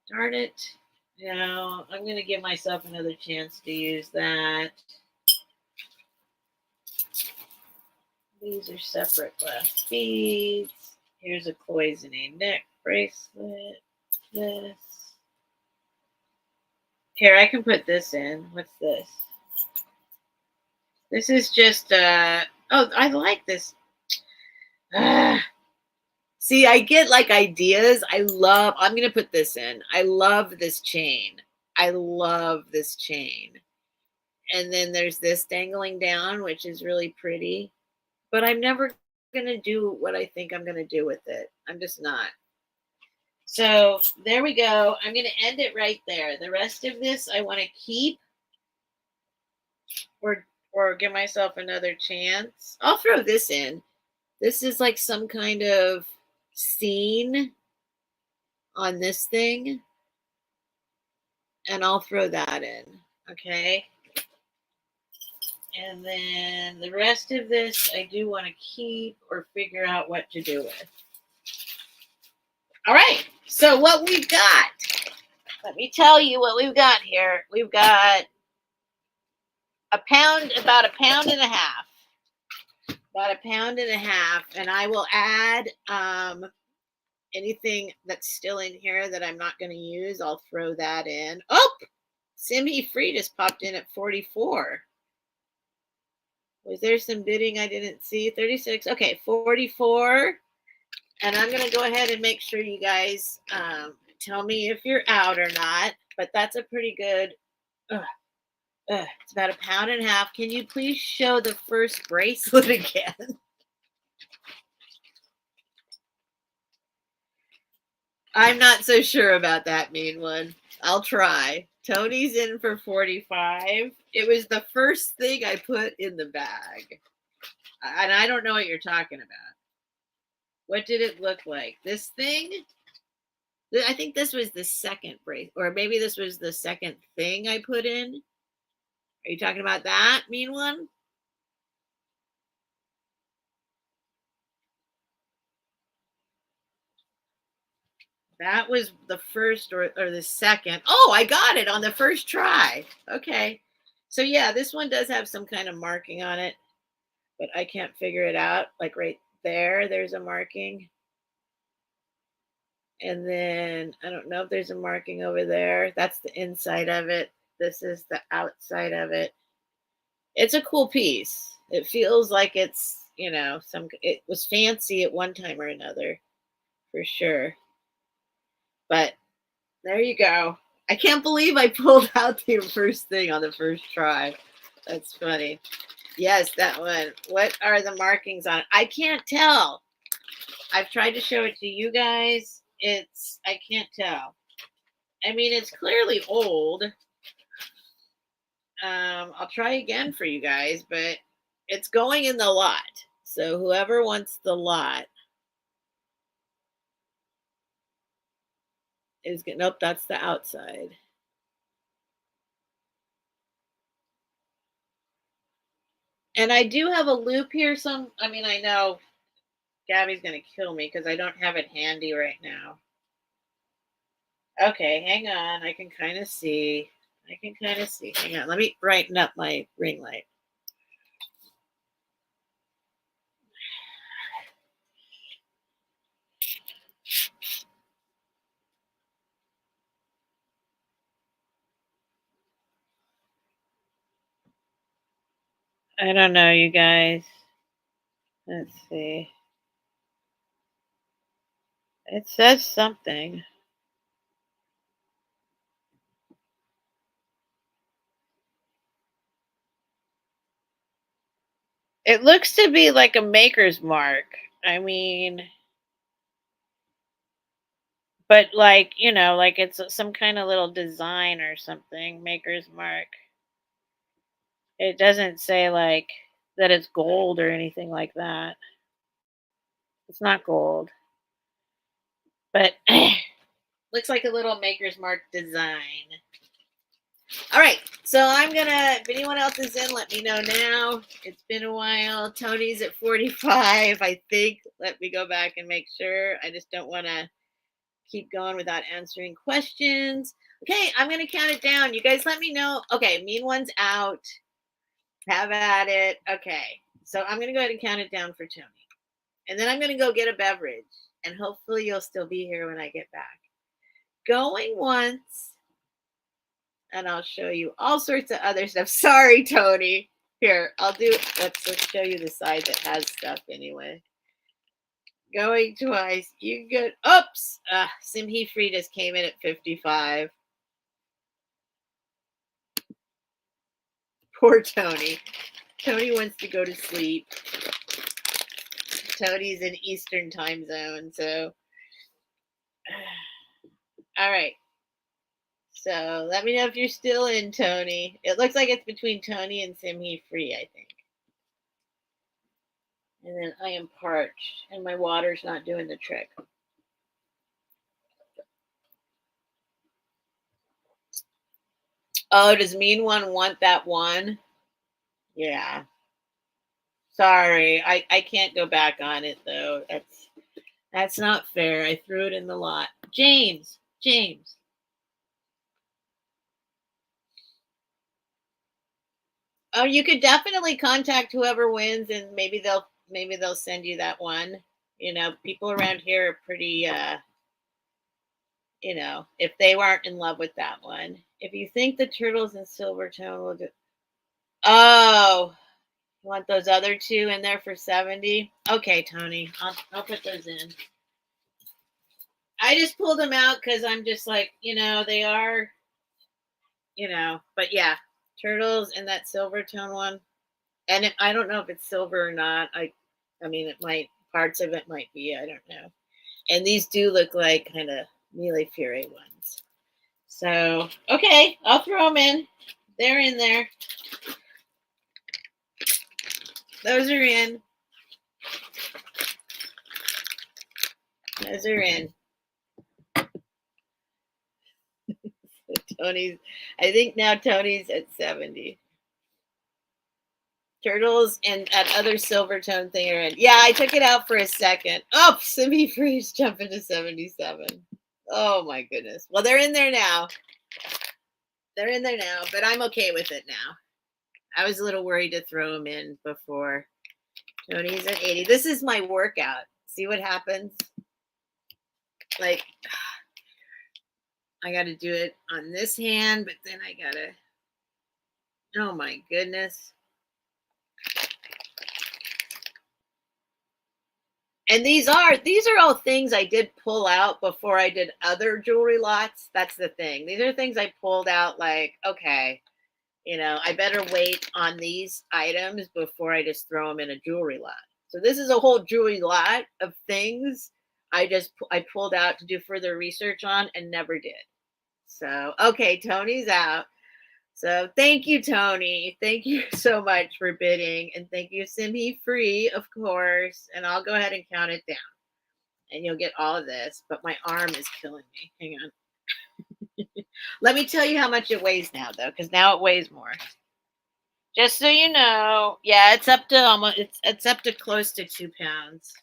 Darn it. No, I'm going to give myself another chance to use that. These are separate glass beads. Here's a cloisonne neck bracelet. This. Here, I can put this in. What's this? This is just, oh, I like this. Ah. See, I get like ideas. I'm going to put this in. I love this chain. I love this chain. And then there's this dangling down, which is really pretty. But I'm never going to do what I think I'm going to do with it. I'm just not. So there we go. I'm going to end it right there. The rest of this I want to keep or give myself another chance. I'll throw this in. This is like some kind of scene on this thing. And I'll throw that in. Okay. And then the rest of this I do want to keep or figure out what to do with. All right. So what we've got, let me tell you what we've got here. We've got about a pound and a half. About a pound and a half. And I will add anything that's still in here that I'm not going to use. I'll throw that in. Oh, Simmy Free just popped in at 44. Was there some bidding I didn't see? 36. Okay, 44. And I'm going to go ahead and make sure you guys tell me if you're out or not. But that's a pretty good. It's about a pound and a half. Can you please show the first bracelet again? I'm not so sure about that, mean one. I'll try. Tony's in for 45. It was the first thing I put in the bag. And I don't know what you're talking about. What did it look like? This thing? I think this was the second bracelet. Or maybe this was the second thing I put in. Are you talking about that, mean one? That was the first or the second. Oh, I got it on the first try. Okay. So yeah, this one does have some kind of marking on it, but I can't figure it out. Like right there, there's a marking. And then I don't know if there's a marking over there. That's the inside of it. This is the outside of it. It's a cool piece. It feels like it's, it was fancy at one time or another, for sure. But there you go. I can't believe I pulled out the first thing on the first try. That's funny. Yes, that one. What are the markings on it? I can't tell. I've tried to show it to you guys. I can't tell. I mean, it's clearly old. I'll try again for you guys, but it's going in the lot. So whoever wants the lot is getting, nope, that's the outside. And I do have a loop here. I know Gabby's going to kill me because I don't have it handy right now. Okay, hang on. I can kind of see. Hang on. Let me brighten up my ring light. I don't know, you guys. Let's see. It says something. It looks to be like a maker's mark. I mean, but like, like it's some kind of little design or something, maker's mark. It doesn't say like that it's gold or anything like that. It's not gold, but looks like a little maker's mark design. All right, so I'm gonna. If anyone else is in, let me know now. It's been a while. Tony's at 45, I think. Let me go back and make sure. I just don't want to keep going without answering questions. Okay, I'm gonna count it down. You guys, let me know. Okay, mean one's out. Have at it. Okay, so I'm gonna go ahead and count it down for Tony, and then I'm gonna go get a beverage, and hopefully you'll still be here when I get back. Going once. And I'll show you all sorts of other stuff. Sorry, Tony. Here, I'll do. Let's show you the side that has stuff anyway. Going twice. You can go. Oops. Simhe Free just came in at 55. Poor Tony. Tony wants to go to sleep. Tony's in Eastern time zone, so. All right. So let me know if you're still in, Tony. It looks like it's between Tony and Simhe Free, I think. And then I am parched, and my water's not doing the trick. Oh, does Mean One want that one? Yeah. Sorry, I can't go back on it though. That's not fair. I threw it in the lot. James. Oh, you could definitely contact whoever wins, and maybe they'll send you that one. People around here are pretty. If they weren't in love with that one. If you think the turtles in Silvertone will do. Oh, you want those other two in there for 70? Okay, Tony, I'll put those in. I just pulled them out because I'm just like, they are, but yeah, turtles and that Silvertone one. And I don't know if it's silver or not. I mean, it might, parts of it might be, I don't know. And these do look like kind of Mille Fiore ones. So, okay, I'll throw them in. They're in there. Those are in. Those are in. I think now Tony's at 70. Turtles and that other Silvertone thing are in. Yeah, I took it out for a second. Oh, Simhe Freeze jumping to 77. Oh my goodness. Well, they're in there now. They're in there now, but I'm okay with it now. I was a little worried to throw them in before. Tony's at 80. This is my workout. See what happens? Like, I got to do it on this hand, but then I got to, oh my goodness. And these are all things I did pull out before I did other jewelry lots. That's the thing. These are things I pulled out like, okay, I better wait on these items before I just throw them in a jewelry lot. So this is a whole jewelry lot of things I pulled out to do further research on and never did. So, okay, Tony's out. So thank you, Tony. Thank you so much for bidding. And thank you, Simhe Free, of course. And I'll go ahead and count it down. And you'll get all of this. But my arm is killing me. Hang on. Let me tell you how much it weighs now, though, because now it weighs more. Just so you know. Yeah, it's up to almost it's up to close to 2 pounds.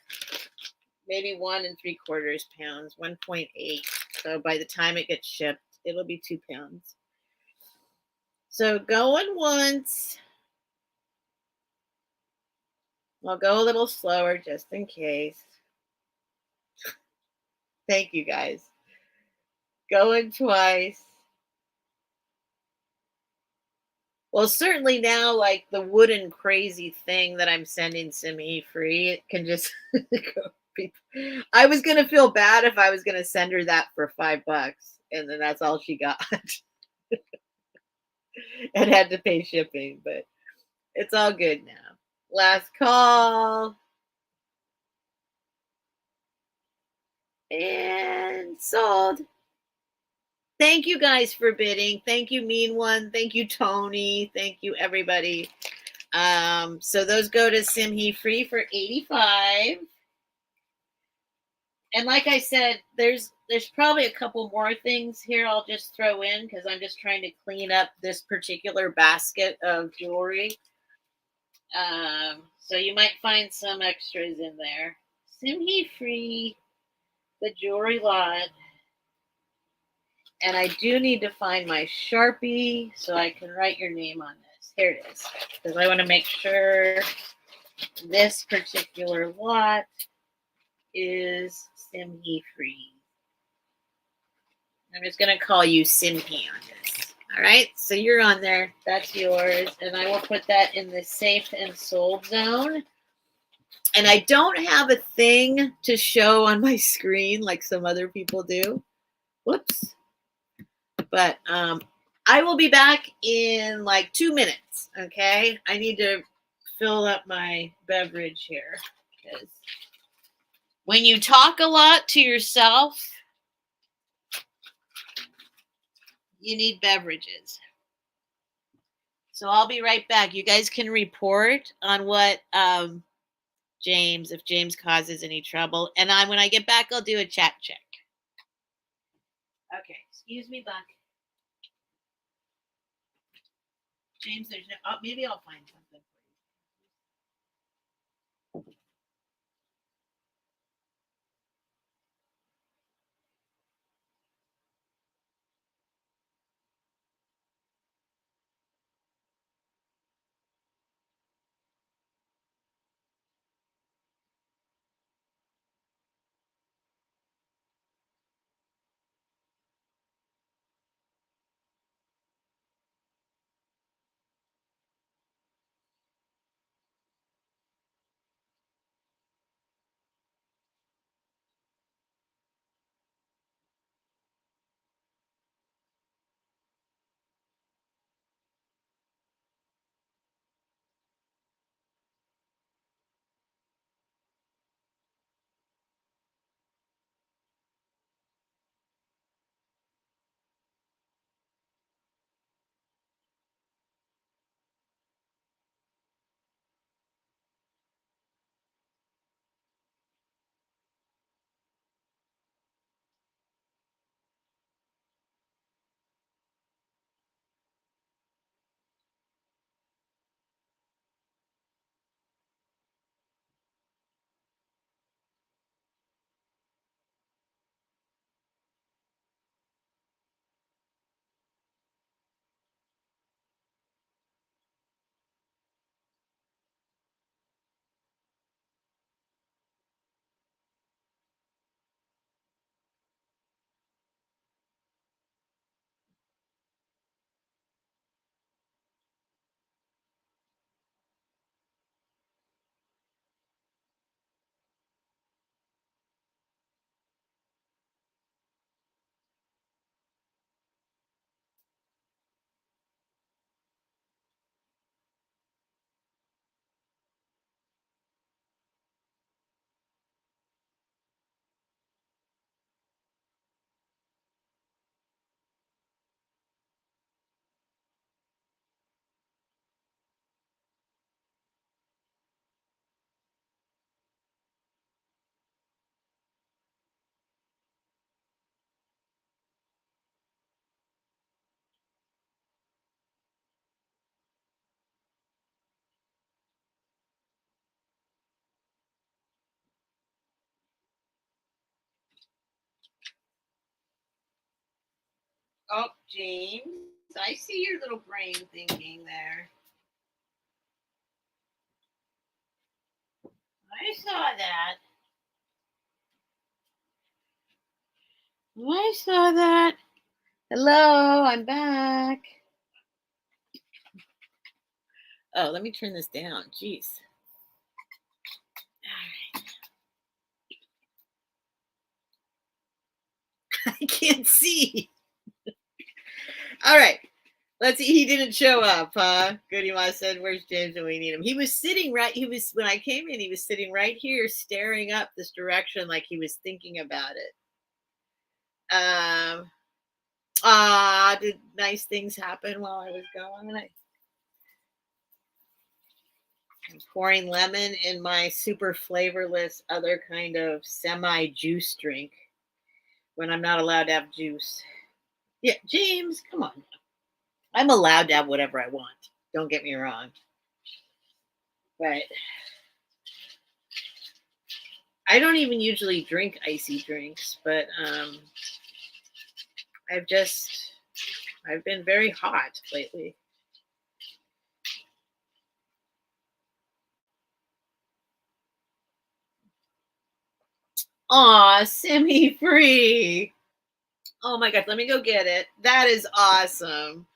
Maybe 1 3/4 pounds, 1.8. So by the time it gets shipped, it'll be 2 pounds. So going once. I'll go a little slower just in case. Thank you, guys. Going twice. Well, certainly now, like the wooden crazy thing that I'm sending Simhe Free, it can just go. I was going to feel bad if I was going to send her that for $5, and then that's all she got. And had to pay shipping, but it's all good now. Last call. And sold. Thank you guys for bidding. Thank you, Mean One. Thank you, Tony. Thank you, everybody. So those go to Simhe Free for $85. And like I said, there's probably a couple more things here I'll just throw in because I'm just trying to clean up this particular basket of jewelry. So you might find some extras in there. Simhe Free, the jewelry lot. And I do need to find my Sharpie so I can write your name on this. Here it is. Because I want to make sure this particular lot is Simhe Free. I'm just going to call you Simhe on this. All right. So you're on there. That's yours. And I will put that in the safe and sold zone. And I don't have a thing to show on my screen like some other people do. Whoops. But I will be back in like 2 minutes, okay? I need to fill up my beverage here. Because when you talk a lot to yourself, you need beverages. So I'll be right back. You guys can report on what if James causes any trouble. And when I get back, I'll do a chat check. Okay, excuse me, Buck. James, there's no, maybe I'll find something for you. Oh, James, I see your little brain thinking there. I saw that. I saw that. Hello, I'm back. Oh, let me turn this down. Jeez. All right. I can't see. All right. Let's see. He didn't show up, huh? Goody Ma said, "Where's James when we need him?" He was sitting right. He was when I came in. He was sitting right here, staring up this direction, like he was thinking about it. Did nice things happen while I was gone? I'm pouring lemon in my super flavorless other kind of semi juice drink when I'm not allowed to have juice. Yeah, James, come on. I'm allowed to have whatever I want. Don't get me wrong. But I don't even usually drink icy drinks, but I've been very hot lately. Aw, semi-free. Oh my God, let me go get it. That is awesome.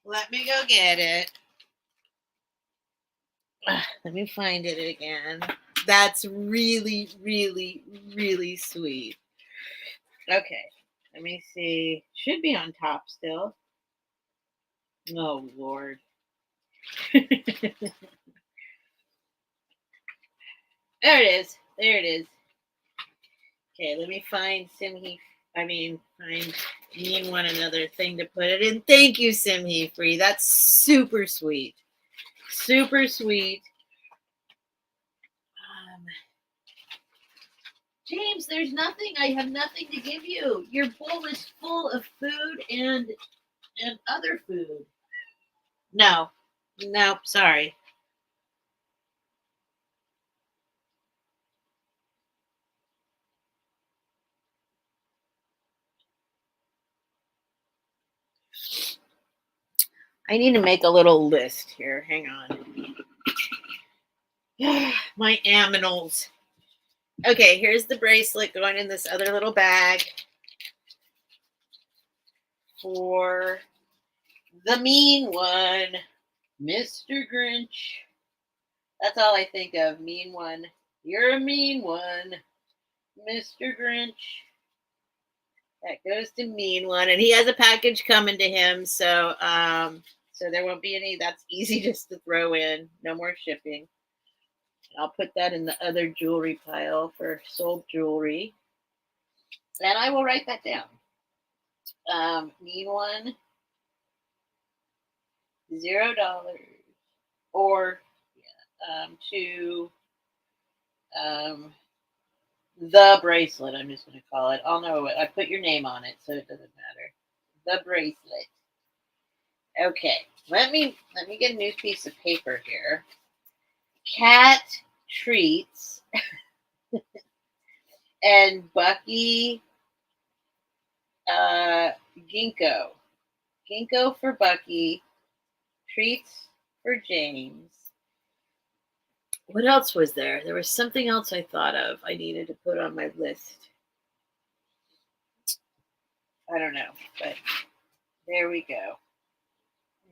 Let me go get it. Let me find it again. That's really, really, really sweet. Okay, let me see. Should be on top still. Oh, Lord. There it is. There it is. Okay, let me find find me and one another thing to put it in. Thank you, Simhi Free. That's super sweet. Super sweet. James, there's nothing. I have nothing to give you. Your bowl is full of food and other food. No, sorry. I need to make a little list here. Hang on. My aminals. Okay, here's the bracelet going in this other little bag for the mean one, Mr. Grinch. That's all I think of. Mean one. You're a mean one, Mr. Grinch. That goes to mean one, and he has a package coming to him, so there won't be any. That's easy just to throw in. No more shipping. I'll put that in the other jewelry pile for sold jewelry, and I will write that down. Mean one, $0, or to the bracelet. I'm just going to call it. I'll know it. I put your name on it, so it doesn't matter. The bracelet. Okay, let me get a new piece of paper here. Cat treats and Bucky ginkgo. Ginkgo for Bucky, treats for James. What else was there? There was something else I thought of I needed to put on my list. I don't know, but there we go.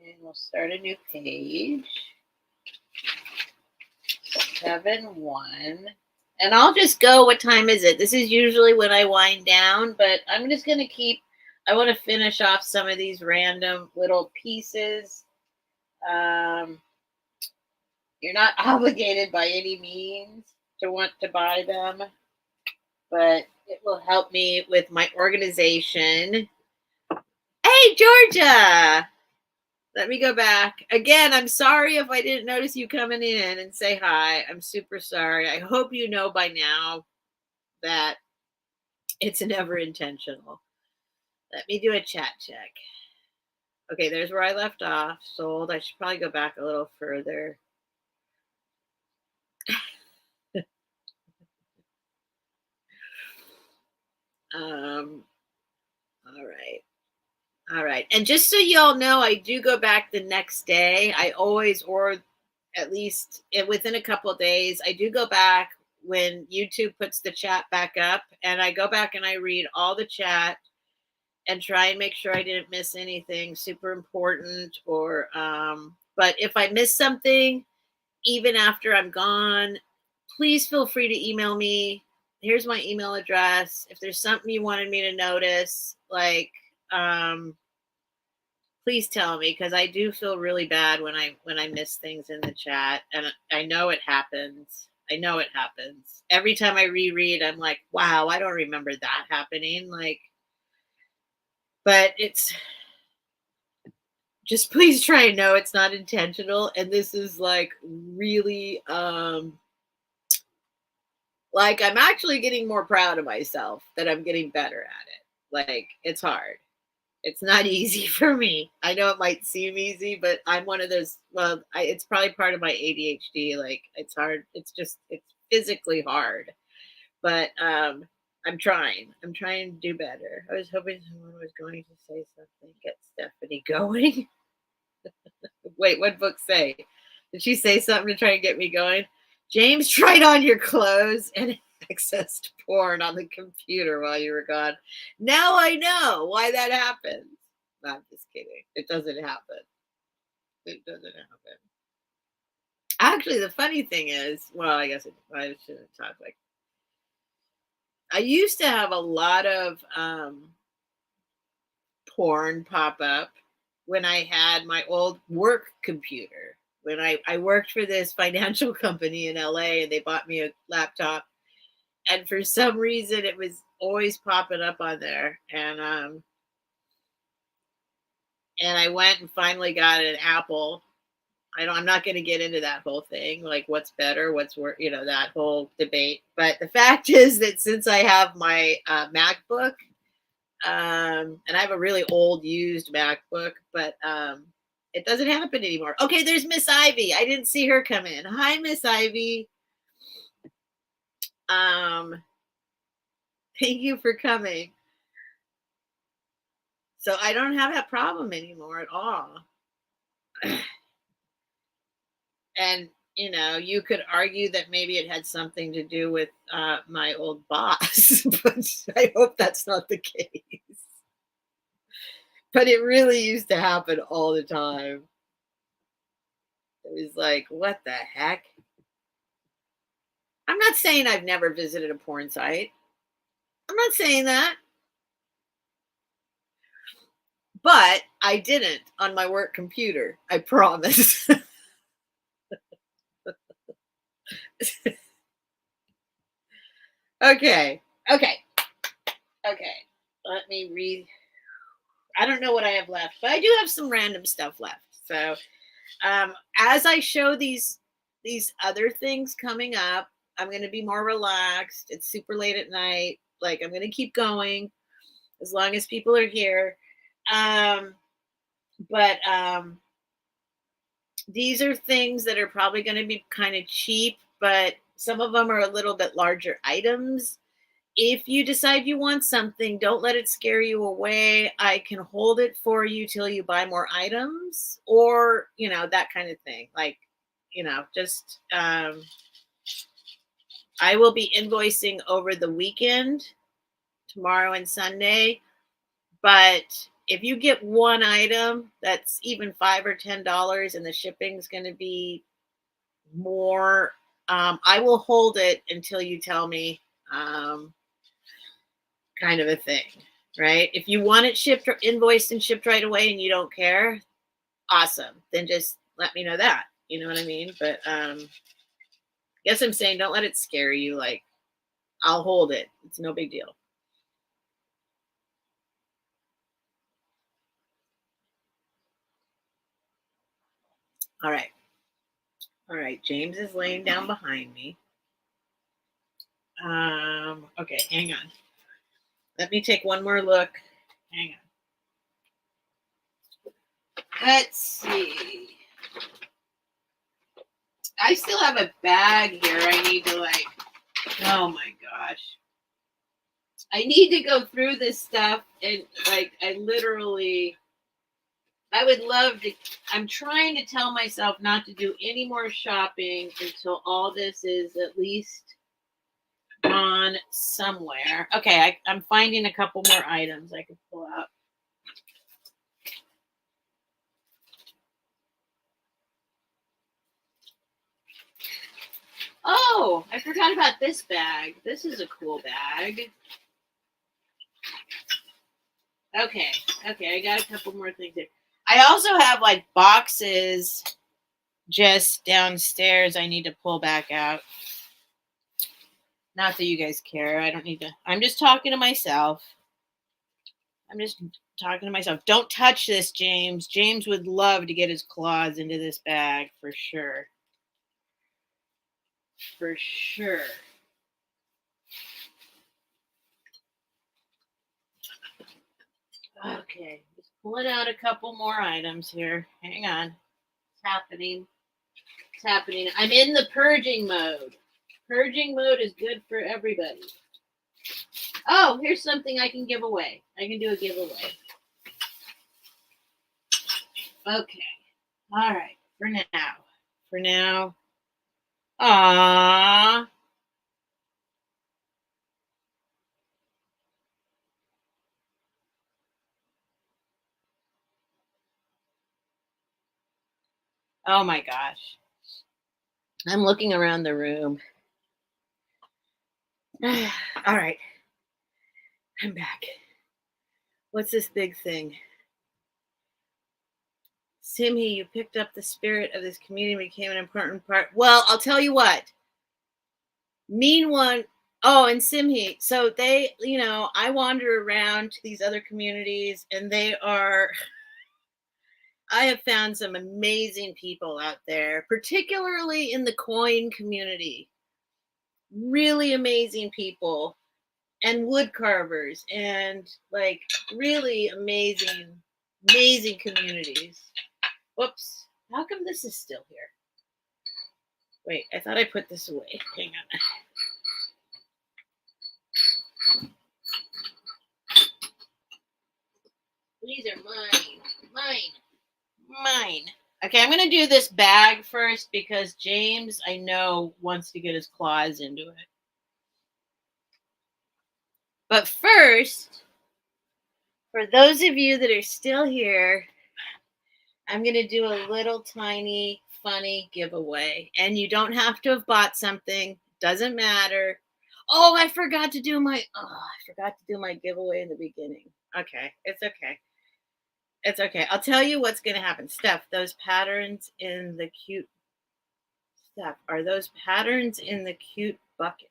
And we'll start a new page. 7-1. And I'll just go. What time is it? This is usually when I wind down, but I'm just going to keep. I want to finish off some of these random little pieces. You're not obligated by any means to want to buy them, but it will help me with my organization. Hey, Georgia! Let me go back. Again, I'm sorry if I didn't notice you coming in and say hi. I'm super sorry. I hope you know by now that it's never intentional. Let me do a chat check. Okay, there's where I left off. Sold. I should probably go back a little further. All right. All right. And just so y'all know, I do go back the next day. I always, or at least within a couple of days, I do go back when YouTube puts the chat back up, and I go back and I read all the chat and try and make sure I didn't miss anything super important, or but if I miss something, even after I'm gone, please feel free to email me. Here's my email address. If there's something you wanted me to notice, like please tell me, because I do feel really bad when I miss things in the chat, and I know it happens. I know it happens. Every time I reread, I'm like, wow, I don't remember that happening. Like, but it's just, please try and know it's not intentional. And this is like really like, I'm actually getting more proud of myself that I'm getting better at it. Like, it's hard. It's not easy for me. I know it might seem easy, but I'm one of those, well, it's probably part of my ADHD. Like, it's hard. It's physically hard, but I'm trying to do better. I was hoping someone was going to say something, get Stephanie going. Wait, what book say? Did she say something to try and get me going? James tried on your clothes and accessed porn on the computer while you were gone. Now I know why that happens. No, I'm just kidding. It doesn't happen. It doesn't happen. Actually, the funny thing is, well, I guess I shouldn't talk like. I used to have a lot of porn pop up when I had my old work computer. When I worked for this financial company in LA, and they bought me a laptop, and for some reason it was always popping up on there, and I went and finally got an Apple. I'm not going to get into that whole thing, like what's better, what's worse, that whole debate. But the fact is that since I have my MacBook, and I have a really old used MacBook, but it doesn't happen anymore. Okay, there's Miss Ivy. I didn't see her come in. Hi, Miss Ivy. Thank you for coming. So I don't have that problem anymore at all. And you could argue that maybe it had something to do with my old boss, but I hope that's not the case. But it really used to happen all the time. It was like, what the heck? I'm not saying I've never visited a porn site. I'm not saying that. But I didn't on my work computer. I promise. Okay. Let me read. I don't know what I have left, but I do have some random stuff left. So as I show these other things coming up, I'm going to be more relaxed. It's super late at night. Like, I'm going to keep going as long as people are here. But these are things that are probably going to be kind of cheap, but some of them are a little bit larger items. If you decide you want something, don't let it scare you away. I can hold it for you till you buy more items, or, that kind of thing. Like, just, I will be invoicing over the weekend, tomorrow and Sunday. But if you get one item that's even $5 or $10 and the shipping's going to be more, I will hold it until you tell me, kind of a thing, right? If you want it shipped or invoiced and shipped right away and you don't care, awesome. Then just let me know that. You know what I mean? But I guess I'm saying don't let it scare you. Like, I'll hold it. It's no big deal. All right. James is laying down behind me. Okay, hang on. Let me take one more look. Hang on. Let's see. I still have a bag here. I need to oh my gosh. I need to go through this stuff, and I would love to. I'm trying to tell myself not to do any more shopping until all this is at least on somewhere. Okay, I'm finding a couple more items I can pull out. Oh, I forgot about this bag. This is a cool bag. Okay, Okay, I got a couple more things here. I also have like boxes just downstairs I need to pull back out. Not that you guys care. I don't need to. I'm just talking to myself. Don't touch this, James. James would love to get his claws into this bag for sure. For sure. Okay, just pulling out a couple more items here. Hang on. It's happening. It's happening. I'm in the purging mode. Purging mode is good for everybody. Oh, here's something I can give away. I can do a giveaway. Okay. All right. For now. Aww. Oh my gosh. I'm looking around the room. All right. I'm back. What's this big thing? Simhi, you picked up the spirit of this community and became an important part. Well, I'll tell you what. Mean one. Oh, and Simhi. So they, I wander around to these other communities and I have found some amazing people out there, particularly in the coin community. Really amazing people and wood carvers and like really amazing communities. Whoops. How come this is still here? Wait, I thought I put this away. Hang on. These are mine. Okay, I'm going to do this bag first because James, I know, wants to get his claws into it. But first, for those of you that are still here, I'm going to do a little tiny funny giveaway. And you don't have to have bought something. Doesn't matter. Oh, I forgot to do my giveaway in the beginning. Okay, it's okay. It's okay. I'll tell you what's going to happen. Steph, those patterns in the cute Steph, are those patterns in the cute bucket?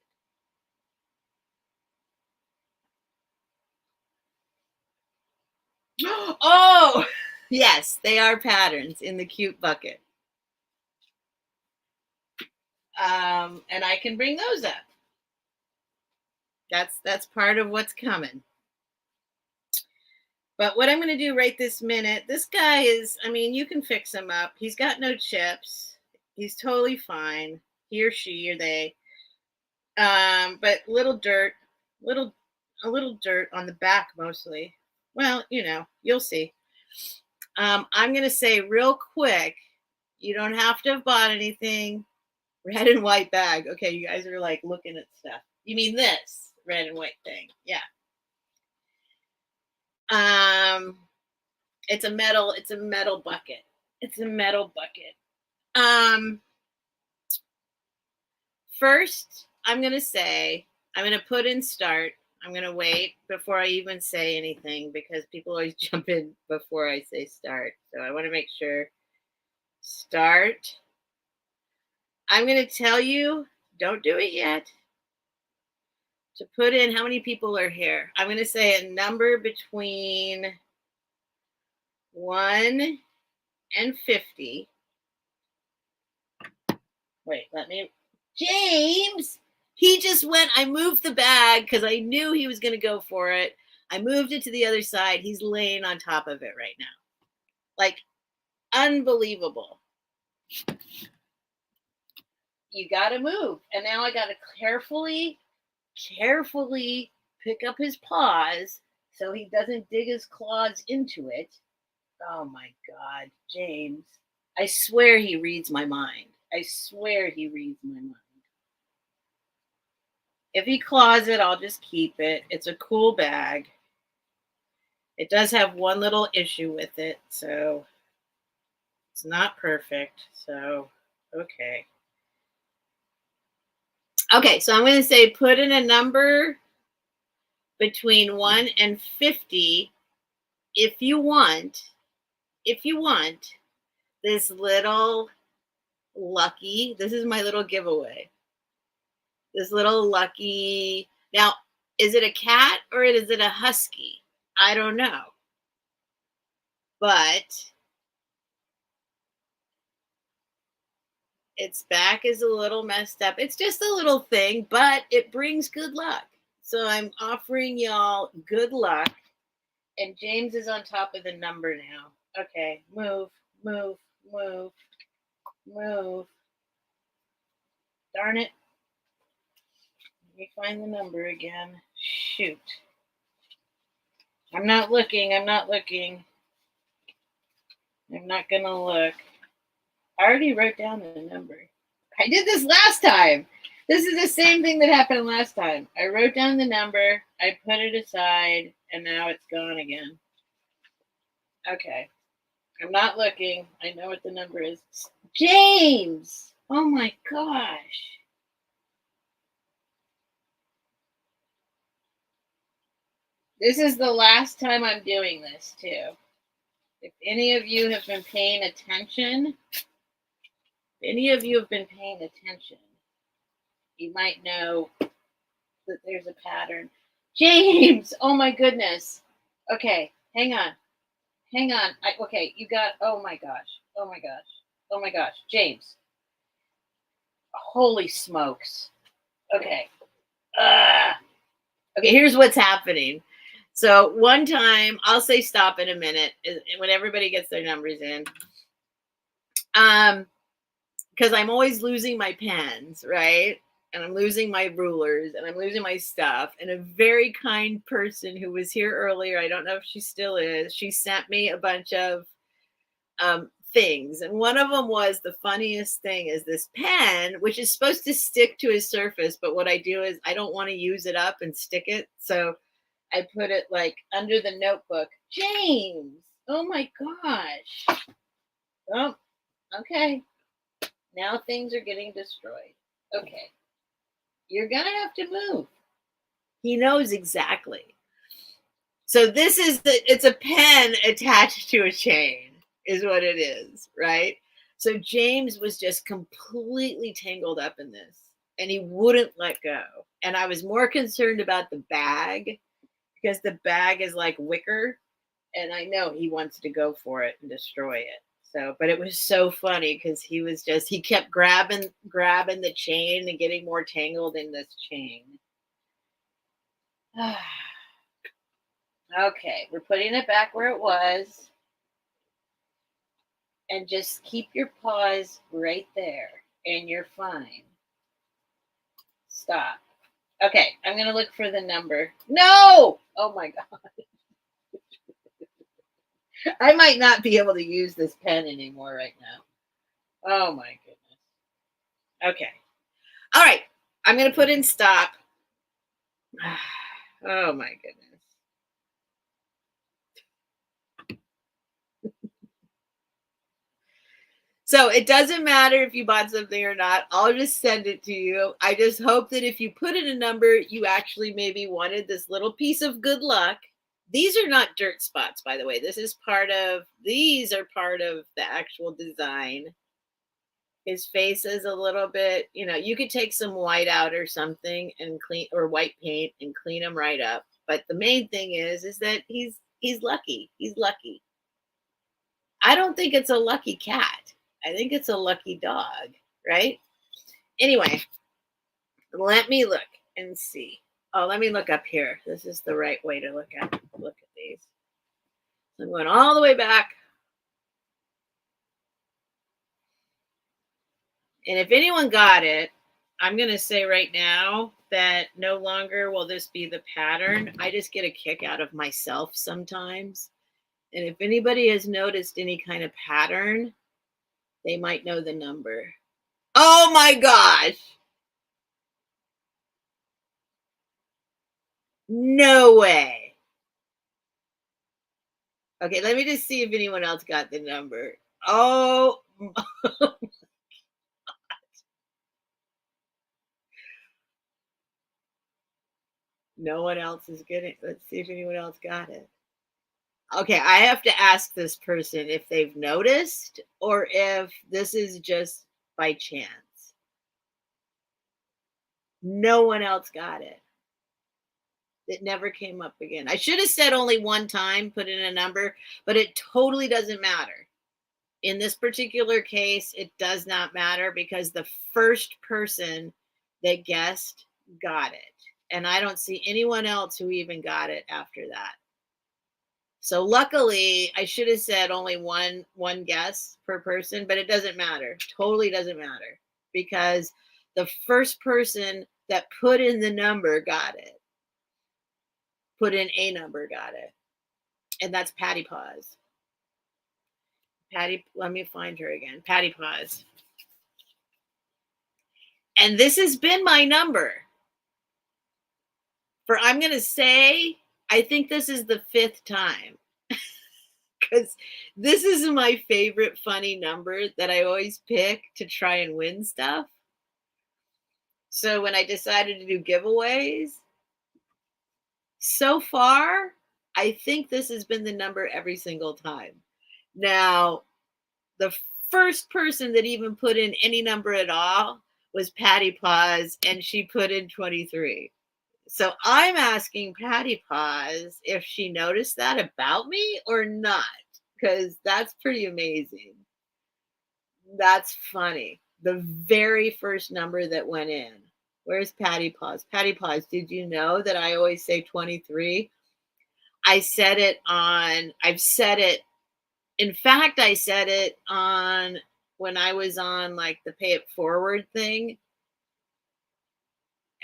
Oh, yes, they are patterns in the cute bucket. And I can bring those up. That's part of what's coming. But what I'm going to do right this minute, this guy is, you can fix him up. He's got no chips. He's totally fine. He or she or they. But a little dirt on the back mostly. Well, you'll see. I'm going to say real quick, you don't have to have bought anything. Red and white bag. Okay, you guys are like looking at stuff. You mean this red and white thing? Yeah. It's a metal bucket. First, I'm going to put in start. I'm going to wait before I even say anything because people always jump in before I say start. So I want to make sure. Start. I'm going to tell you, don't do it yet, to put in how many people are here. I'm going to say a number between 1 and 50. Wait, James! He just went, I moved the bag because I knew he was going to go for it. I moved it to the other side. He's laying on top of it right now. Like, unbelievable. You got to move. And now I got to carefully pick up his paws so he doesn't dig his claws into it. Oh my God, James. I swear he reads my mind. If he claws it, I'll just keep it. It's a cool bag. It does have one little issue with it, so it's not perfect. So, okay. Okay, so I'm going to say put in a number between 1 and 50 if you want, this little lucky, this is my little giveaway. This little lucky. Now, is it a cat or is it a husky? I don't know. But its back is a little messed up. It's just a little thing, but it brings good luck. So I'm offering y'all good luck. And James is on top of the number now. Okay, move, move, move, move. Darn it. Let me find the number again. Shoot. I'm not looking. I'm not looking. I'm not going to look. I already wrote down the number. I did this last time. This is the same thing that happened last time. I wrote down the number, I put it aside, and now it's gone again. Okay. I'm not looking. I know what the number is. James! Oh my gosh. This is the last time I'm doing this, too. If any of you have been paying attention, you might know that there's a pattern. James! Oh my goodness. Okay, hang on. Okay, you got, oh my gosh. James. Holy smokes. Okay. Okay, here's what's happening. So one time, I'll say stop in a minute when everybody gets their numbers in. Because I'm always losing my pens, right? And I'm losing my rulers and I'm losing my stuff. And a very kind person who was here earlier, I don't know if she still is, she sent me a bunch of things. And one of them was, the funniest thing is this pen, which is supposed to stick to a surface. But what I do is I don't want to use it up and stick it. So I put it like under the notebook. James, oh my gosh. Oh, okay. Now things are getting destroyed. Okay. You're going to have to move. He knows exactly. So this is it's a pen attached to a chain is what it is, right? So James was just completely tangled up in this and he wouldn't let go. And I was more concerned about the bag because the bag is like wicker and I know he wants to go for it and destroy it. So, but it was so funny because he kept grabbing the chain and getting more tangled in this chain. Okay, we're putting it back where it was. And just keep your paws right there and you're fine. Stop. Okay, I'm going to look for the number. No! Oh my God. I might not be able to use this pen anymore right now. Oh my goodness. Okay. All right. I'm going to put in stop. Oh my goodness. So it doesn't matter if you bought something or not. I'll just send it to you. I just hope that if you put in a number, you actually maybe wanted this little piece of good luck. These are not dirt spots, by the way. These are part of the actual design. His face is a little bit, you could take some white out or something and clean, or white paint and clean him right up. But the main thing is that he's lucky. He's lucky. I don't think it's a lucky cat. I think it's a lucky dog, right? Anyway, let me look and see. Oh, let me look up here. This is the right way to look at these. So I'm going all the way back. And if anyone got it, I'm going to say right now that no longer will this be the pattern. I just get a kick out of myself sometimes. And if anybody has noticed any kind of pattern, they might know the number. Oh my gosh. No way. Okay, let me just see if anyone else got the number. Oh, no one else is getting it. Let's see if anyone else got it. Okay, I have to ask this person if they've noticed or if this is just by chance. No one else got it. It never came up again. I should have said only one time, put in a number, but it totally doesn't matter. In this particular case, it does not matter because the first person that guessed got it. And I don't see anyone else who even got it after that. So luckily, I should have said only one guess per person, but it doesn't matter. Totally doesn't matter because the first person that put in the number got it. Put in a number got it. And that's Patty Paws. Patty, let me find her again. Patty Paws. And this has been my number for, I'm going to say, I think this is the 5th time. Because this is my favorite funny number that I always pick to try and win stuff. So when I decided to do giveaways, so far, I think this has been the number every single time. Now, the first person that even put in any number at all was Patty Paws, and she put in 23. So I'm asking Patty Paws if she noticed that about me or not, because that's pretty amazing. That's funny. The very first number that went in. Where's Patty Paws? Patty Paws, did you know that I always say 23? I've said it, in fact, I said it on when I was on like the Pay It Forward thing.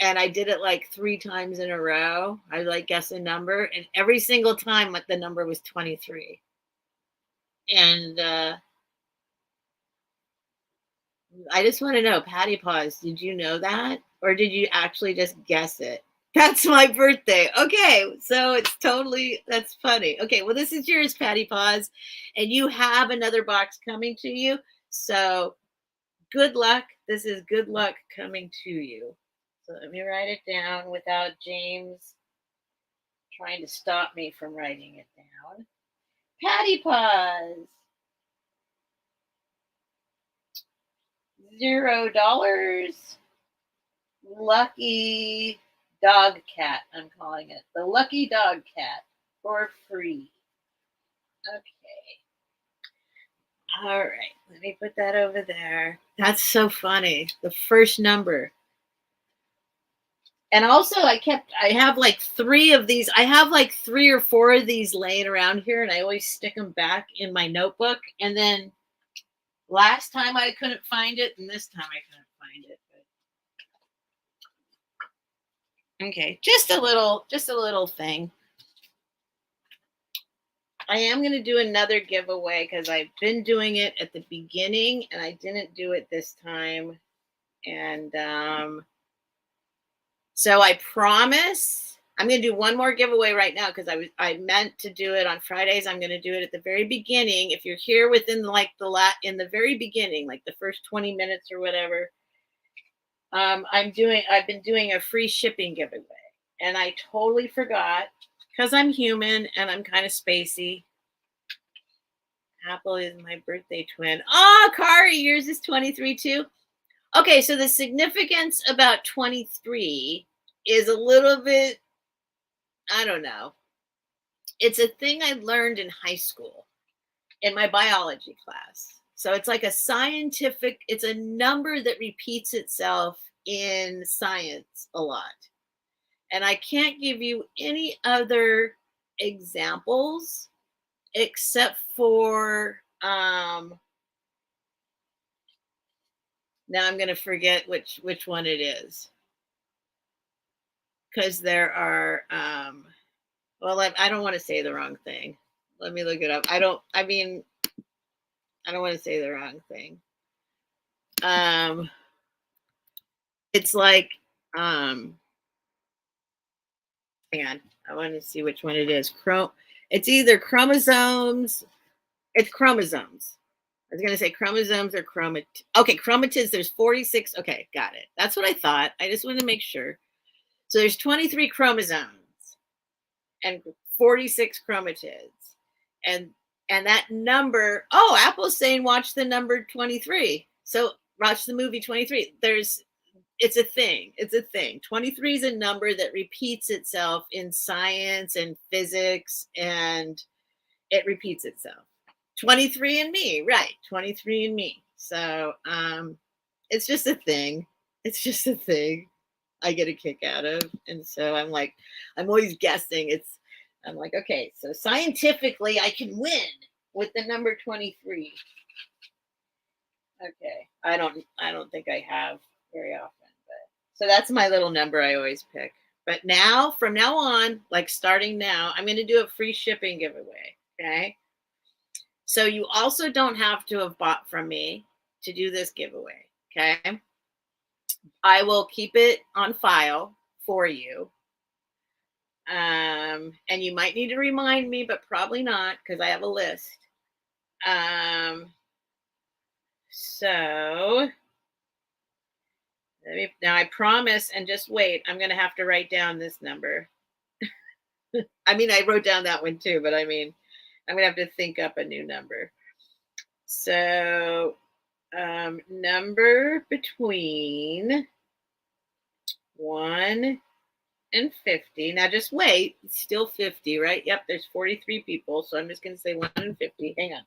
And I did it like 3 times in a row. I like guess a number, and every single time the number was 23. And I just want to know, Patty Paws, did you know that? Or did you actually just guess it? That's my birthday. Okay, so it's totally, that's funny. Okay, well, this is yours, Patty Paws, and you have another box coming to you. So good luck. This is good luck coming to you. So let me write it down without James trying to stop me from writing it down. Patty Paws. $0. Lucky dog cat, I'm calling it. The lucky dog cat for free. Okay. All right. Let me put that over there. That's so funny. The first number. And also I have like 3 of these. I have like 3 or 4 of these laying around here, and I always stick them back in my notebook. And then last time I couldn't find it, and this time I couldn't find it. But okay, just a little thing. I am going to do another giveaway because I've been doing it at the beginning and I didn't do it this time. And so I promise I'm going to do one more giveaway right now because I meant to do it on Fridays. I'm going to do it at the very beginning. If you're here within like in the very beginning, like the first 20 minutes or whatever, I've been doing a free shipping giveaway, and I totally forgot because I'm human and I'm kind of spacey. Apple is my birthday twin. Oh, Kari, yours is 23 too. Okay, so the significance about 23 is a little bit, I don't know. It's a thing I learned in high school in my biology class. So it's like it's a number that repeats itself in science a lot. And I can't give you any other examples except for, now I'm going to forget which one it is. Because there are, well, I don't want to say the wrong thing. Let me look it up. I don't want to say the wrong thing. It's like, hang on, I want to see which one it is. It's either chromosomes. It's chromosomes. I was going to say chromosomes or okay, chromatids. There's 46. Okay, got it. That's what I thought. I just wanted to make sure. So there's 23 chromosomes and 46 chromatids. And that number, oh, Apple's saying watch the number 23. So watch the movie 23. It's a thing. It's a thing. 23 is a number that repeats itself in science and physics, and it repeats itself. 23 and me, right? 23 and me. So it's just a thing. It's just a thing I get a kick out of. And so I'm always guessing. I'm like, okay, so scientifically I can win with the number 23. Okay. I don't think I have very often, but so that's my little number I always pick. But now, from now on, like starting now, I'm going to do a free shipping giveaway. Okay. So you also don't have to have bought from me to do this giveaway. Okay. I will keep it on file for you. And you might need to remind me, but probably not, because I have a list. So now I promise, and just wait, I'm going to have to write down this number. I mean, I wrote down that one too, but I mean, I'm going to have to think up a new number. So number between 1 and 50. Now just wait, it's still 50, right? Yep, there's 43 people. So I'm just going to say 1 and 50. Hang on.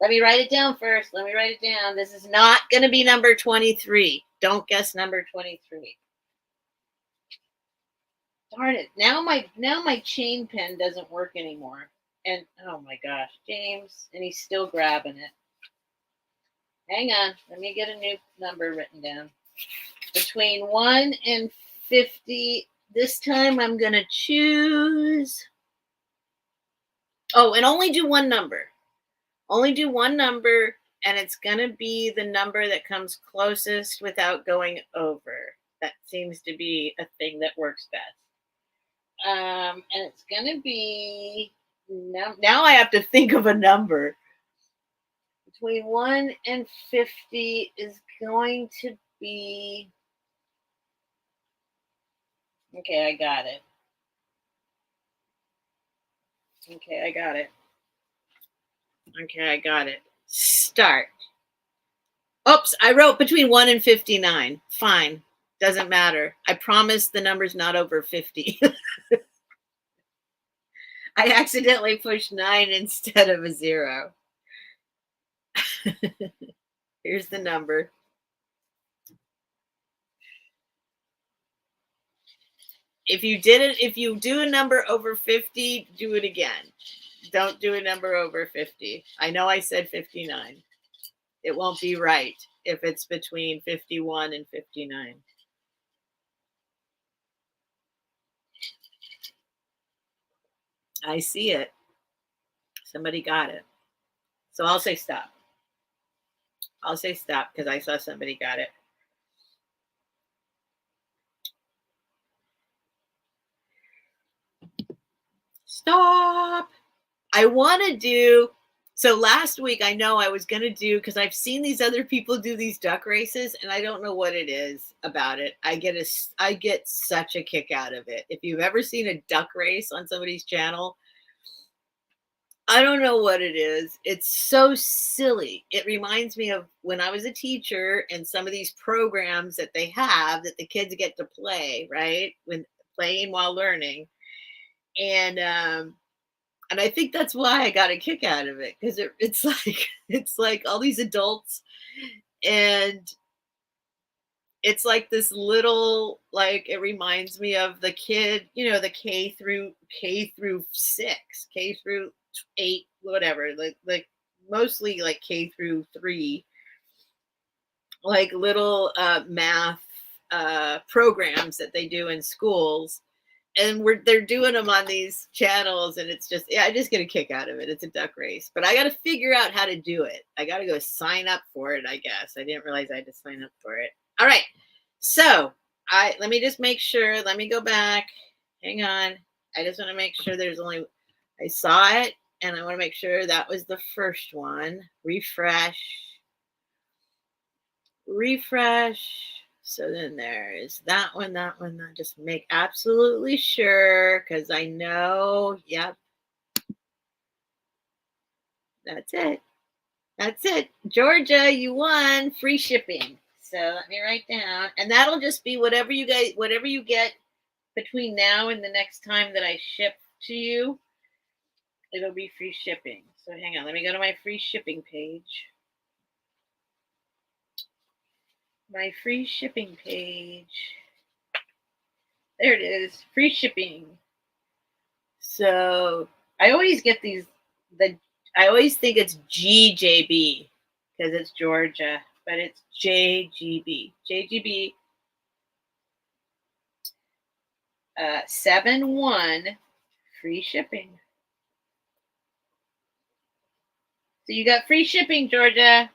Let me write it down first. Let me write it down. This is not going to be number 23. Don't guess number 23. Darn it. Now my chain pen doesn't work anymore. And oh my gosh, James, and he's still grabbing it. Hang on. Let me get a new number written down. Between 1 and 50. This time I'm going to choose. Oh, and only do one number. Only do one number, and it's going to be the number that comes closest without going over. That seems to be a thing that works best. And it's going to be, now I have to think of a number. Between 1 and 50 is going to be, okay, I got it. Okay, I got it. Okay, I got it. Start. Oops, I wrote between 1 and 59. Fine. Doesn't matter. I promise the number's not over 50. I accidentally pushed 9 instead of a 0. Here's the number. If you do a number over 50, do it again. Don't do a number over 50. I know I said 59. It won't be right if it's between 51 and 59. I see it. Somebody got it. So I'll say stop. I'll say stop because I saw somebody got it. Stop. I want to do, so last week I know I was going to do, because I've seen these other people do these duck races, and I don't know what it is about it. I get such a kick out of it. If you've ever seen a duck race on somebody's channel, I don't know what it is. It's so silly. It reminds me of when I was a teacher and some of these programs that they have that the kids get to play, right? When playing while learning. And I think that's why I got a kick out of it, because it's like all these adults, and it's like this little, like, it reminds me of the kid, the K through 6, K through 8, whatever, like mostly like K through 3, like little math programs that they do in schools. And they're doing them on these channels, and it's just, I just get a kick out of it. It's a duck race, but I got to figure out how to do it. I got to go sign up for it, I guess. I didn't realize I had to sign up for it. All right. So let me just make sure. Let me go back. Hang on. I just want to make sure I saw it, and I want to make sure that was the first one. Refresh. So then there is that one. Just make absolutely sure, because I know, yep. That's it. That's it. Georgia, you won free shipping. So let me write down. And that'll just be whatever you get between now and the next time that I ship to you. It'll be free shipping. So hang on. Let me go to my free shipping page. My free shipping page. There it is. Free shipping. So I always get I always think it's GJB because it's Georgia, but it's JGB. JGB 71 free shipping. So you got free shipping, Georgia.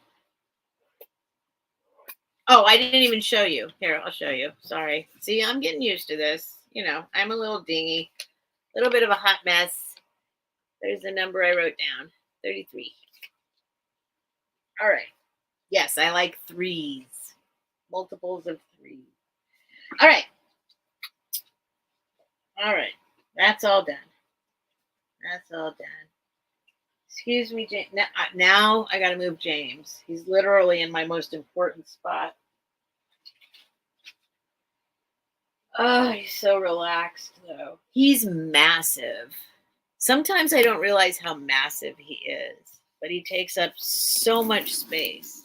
Oh, I didn't even show you. Here, I'll show you. Sorry. See, I'm getting used to this. You know, I'm a little dingy, a little bit of a hot mess. There's the number I wrote down, 33. All right. Yes, I like threes, multiples of three. All right. All right. That's all done. That's all done. Excuse me, James. Now I got to move James. He's literally in my most important spot. Oh, he's so relaxed, though. He's massive. Sometimes I don't realize how massive he is, but he takes up so much space.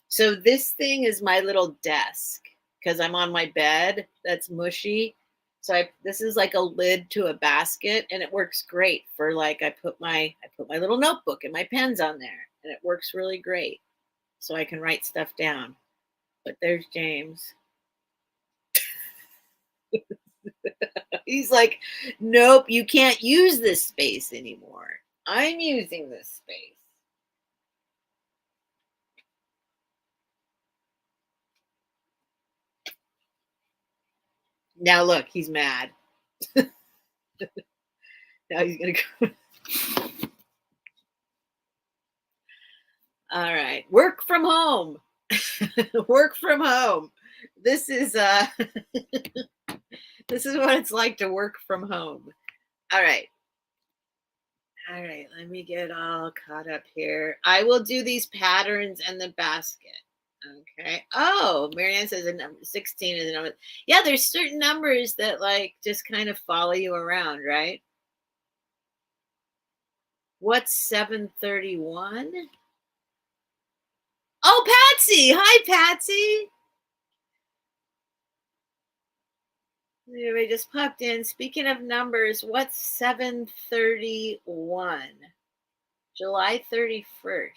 So this thing is my little desk because I'm on my bed. That's mushy. So this is like a lid to a basket, and it works great for like I put my little notebook and my pens on there, and it works really great. So I can write stuff down. But there's James. He's like, nope, you can't use this space anymore. I'm using this space. Now look, he's mad. Now he's gonna go. All right, work from home. Work from home. This is this is what it's like to work from home. All right. All right, let me get all caught up here. I will do these patterns and the basket. Okay. Oh, Marianne says a number 16 is a number. Yeah, there's certain numbers that like just kind of follow you around, right? What's 731? Oh, Patsy. Hi, Patsy. Anyway, just popped in. Speaking of numbers, what's 731? July 31st.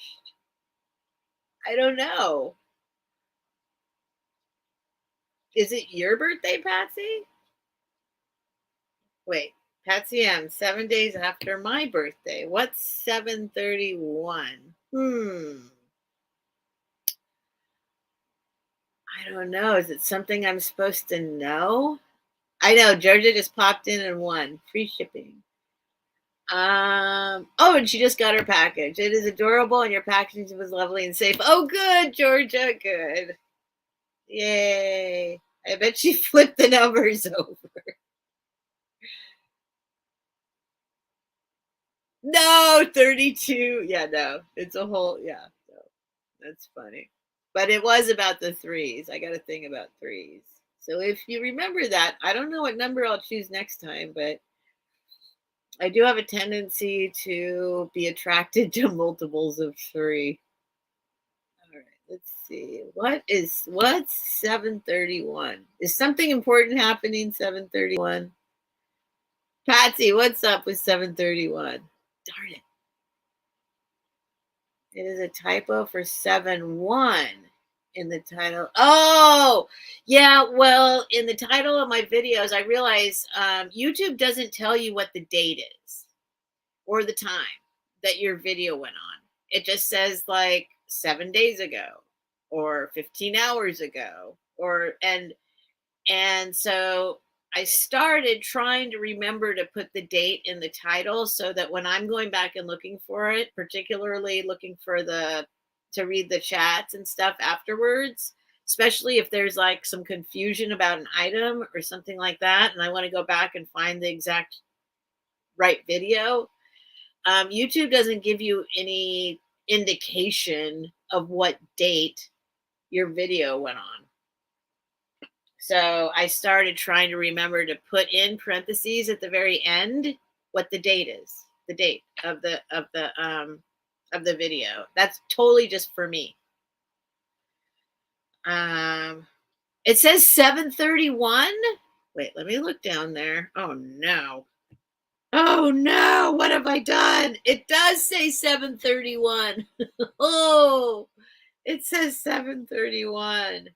I don't know. Is it your birthday, Patsy? Wait, Patsy M, 7 days after my birthday. What's 731? I don't know. Is it something I'm supposed to know? I know. Georgia just popped in and won. Free shipping. Oh, and she just got her package. It is adorable, and your packaging was lovely and safe. Oh, good, Georgia. Good. Yay. I bet she flipped the numbers over. No, 32. Yeah, no. It's a whole, yeah. No, that's funny. But it was about the threes. I got a thing about threes. So if you remember that, I don't know what number I'll choose next time, but I do have a tendency to be attracted to multiples of three. All right, let's see. What's 731? Is something important happening 731? Patsy, what's up with 731? Darn it. It is a typo for 7-1 in the title. Oh, yeah. Well, in the title of my videos, I realize YouTube doesn't tell you what the date is or the time that your video went on. It just says like 7 days ago or 15 hours ago and so I started trying to remember to put the date in the title so that when I'm going back and looking for it, particularly looking for to read the chats and stuff afterwards, especially if there's like some confusion about an item or something like that, and I want to go back and find the exact right video, YouTube doesn't give you any indication of what date your video went on. So I started trying to remember to put in parentheses at the very end what the date is, the date of the video. That's totally just for me. It says 7:31. Wait, let me look down there. Oh no. Oh no, what have I done? It does say 7:31. Oh, it says 7:31.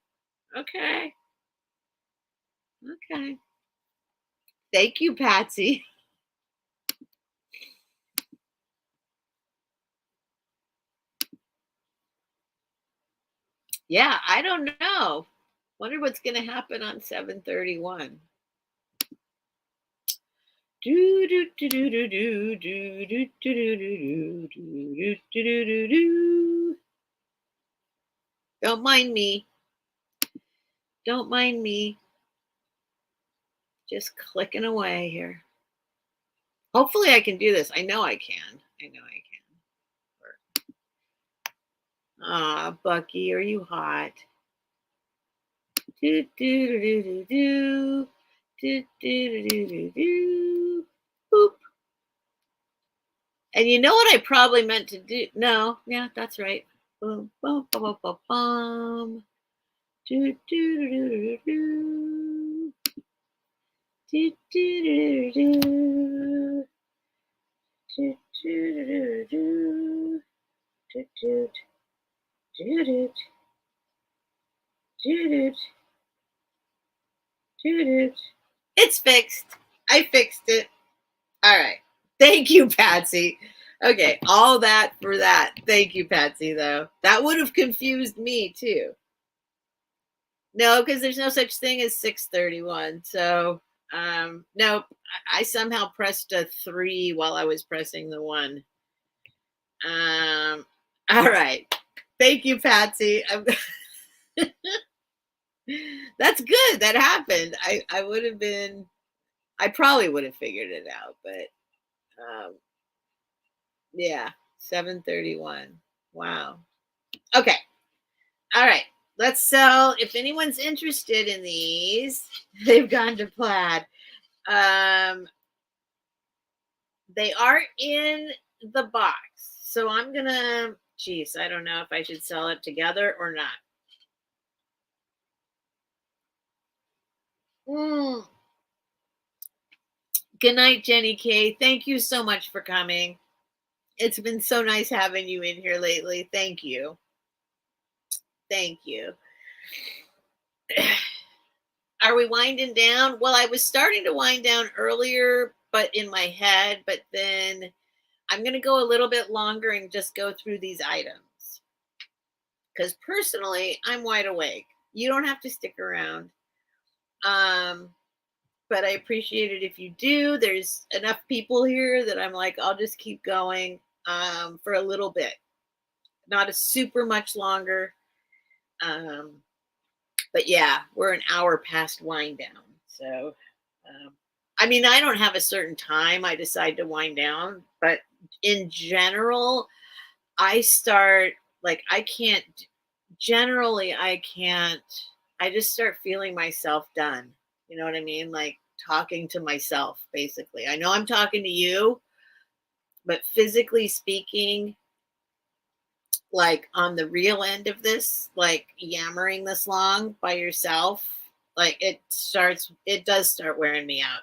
Okay. Okay. Thank you, Patsy. Yeah, I don't know. Wonder what's going to happen on 7:31. Do do do do do do do do do do do do do do. Don't mind me. Don't mind me. Just clicking away here. Hopefully I can do this. I know I can. I know I can. Ah, Bucky, are you hot? Do do do do do do do do do do. Boop. And you know what I probably meant to do? No, yeah, that's right. Boom, boom, boom, boom, boom, boom. Do do do do do. Do do do do. Do do do do. Do do do do. Do do do. It's fixed. I fixed it. All right. Thank you, Patsy. Okay, all that for that. Thank you, Patsy, though. That would have confused me, too. No, because there's no such thing as 6:31. So, nope. I somehow pressed a 3 while I was pressing the 1. All right. Thank you, Patsy. That's good. That happened. I would have been, I probably would have figured it out, but yeah, 7:31. Wow. Okay. All right. Let's sell. If anyone's interested in these, they've gone to plaid. They are in the box. So I'm going to, geez, I don't know if I should sell it together or not. Good night, Jenny K. Thank you so much for coming. It's been so nice having you in here lately. Thank you. Thank you. Are we winding down? Well, I was starting to wind down earlier, but in my head, but then I'm going to go a little bit longer and just go through these items. Because personally, I'm wide awake. You don't have to stick around. But I appreciate it if you do. There's enough people here that I'm like, I'll just keep going for a little bit. Not a super much longer. But yeah, we're an hour past wind down. So, I mean, I don't have a certain time I decide to wind down, but in general, I start like, I just start feeling myself done. You know what I mean? Like talking to myself, basically. I know I'm talking to you, but physically speaking, like on the real end of this, like yammering this long by yourself, like it does start wearing me out.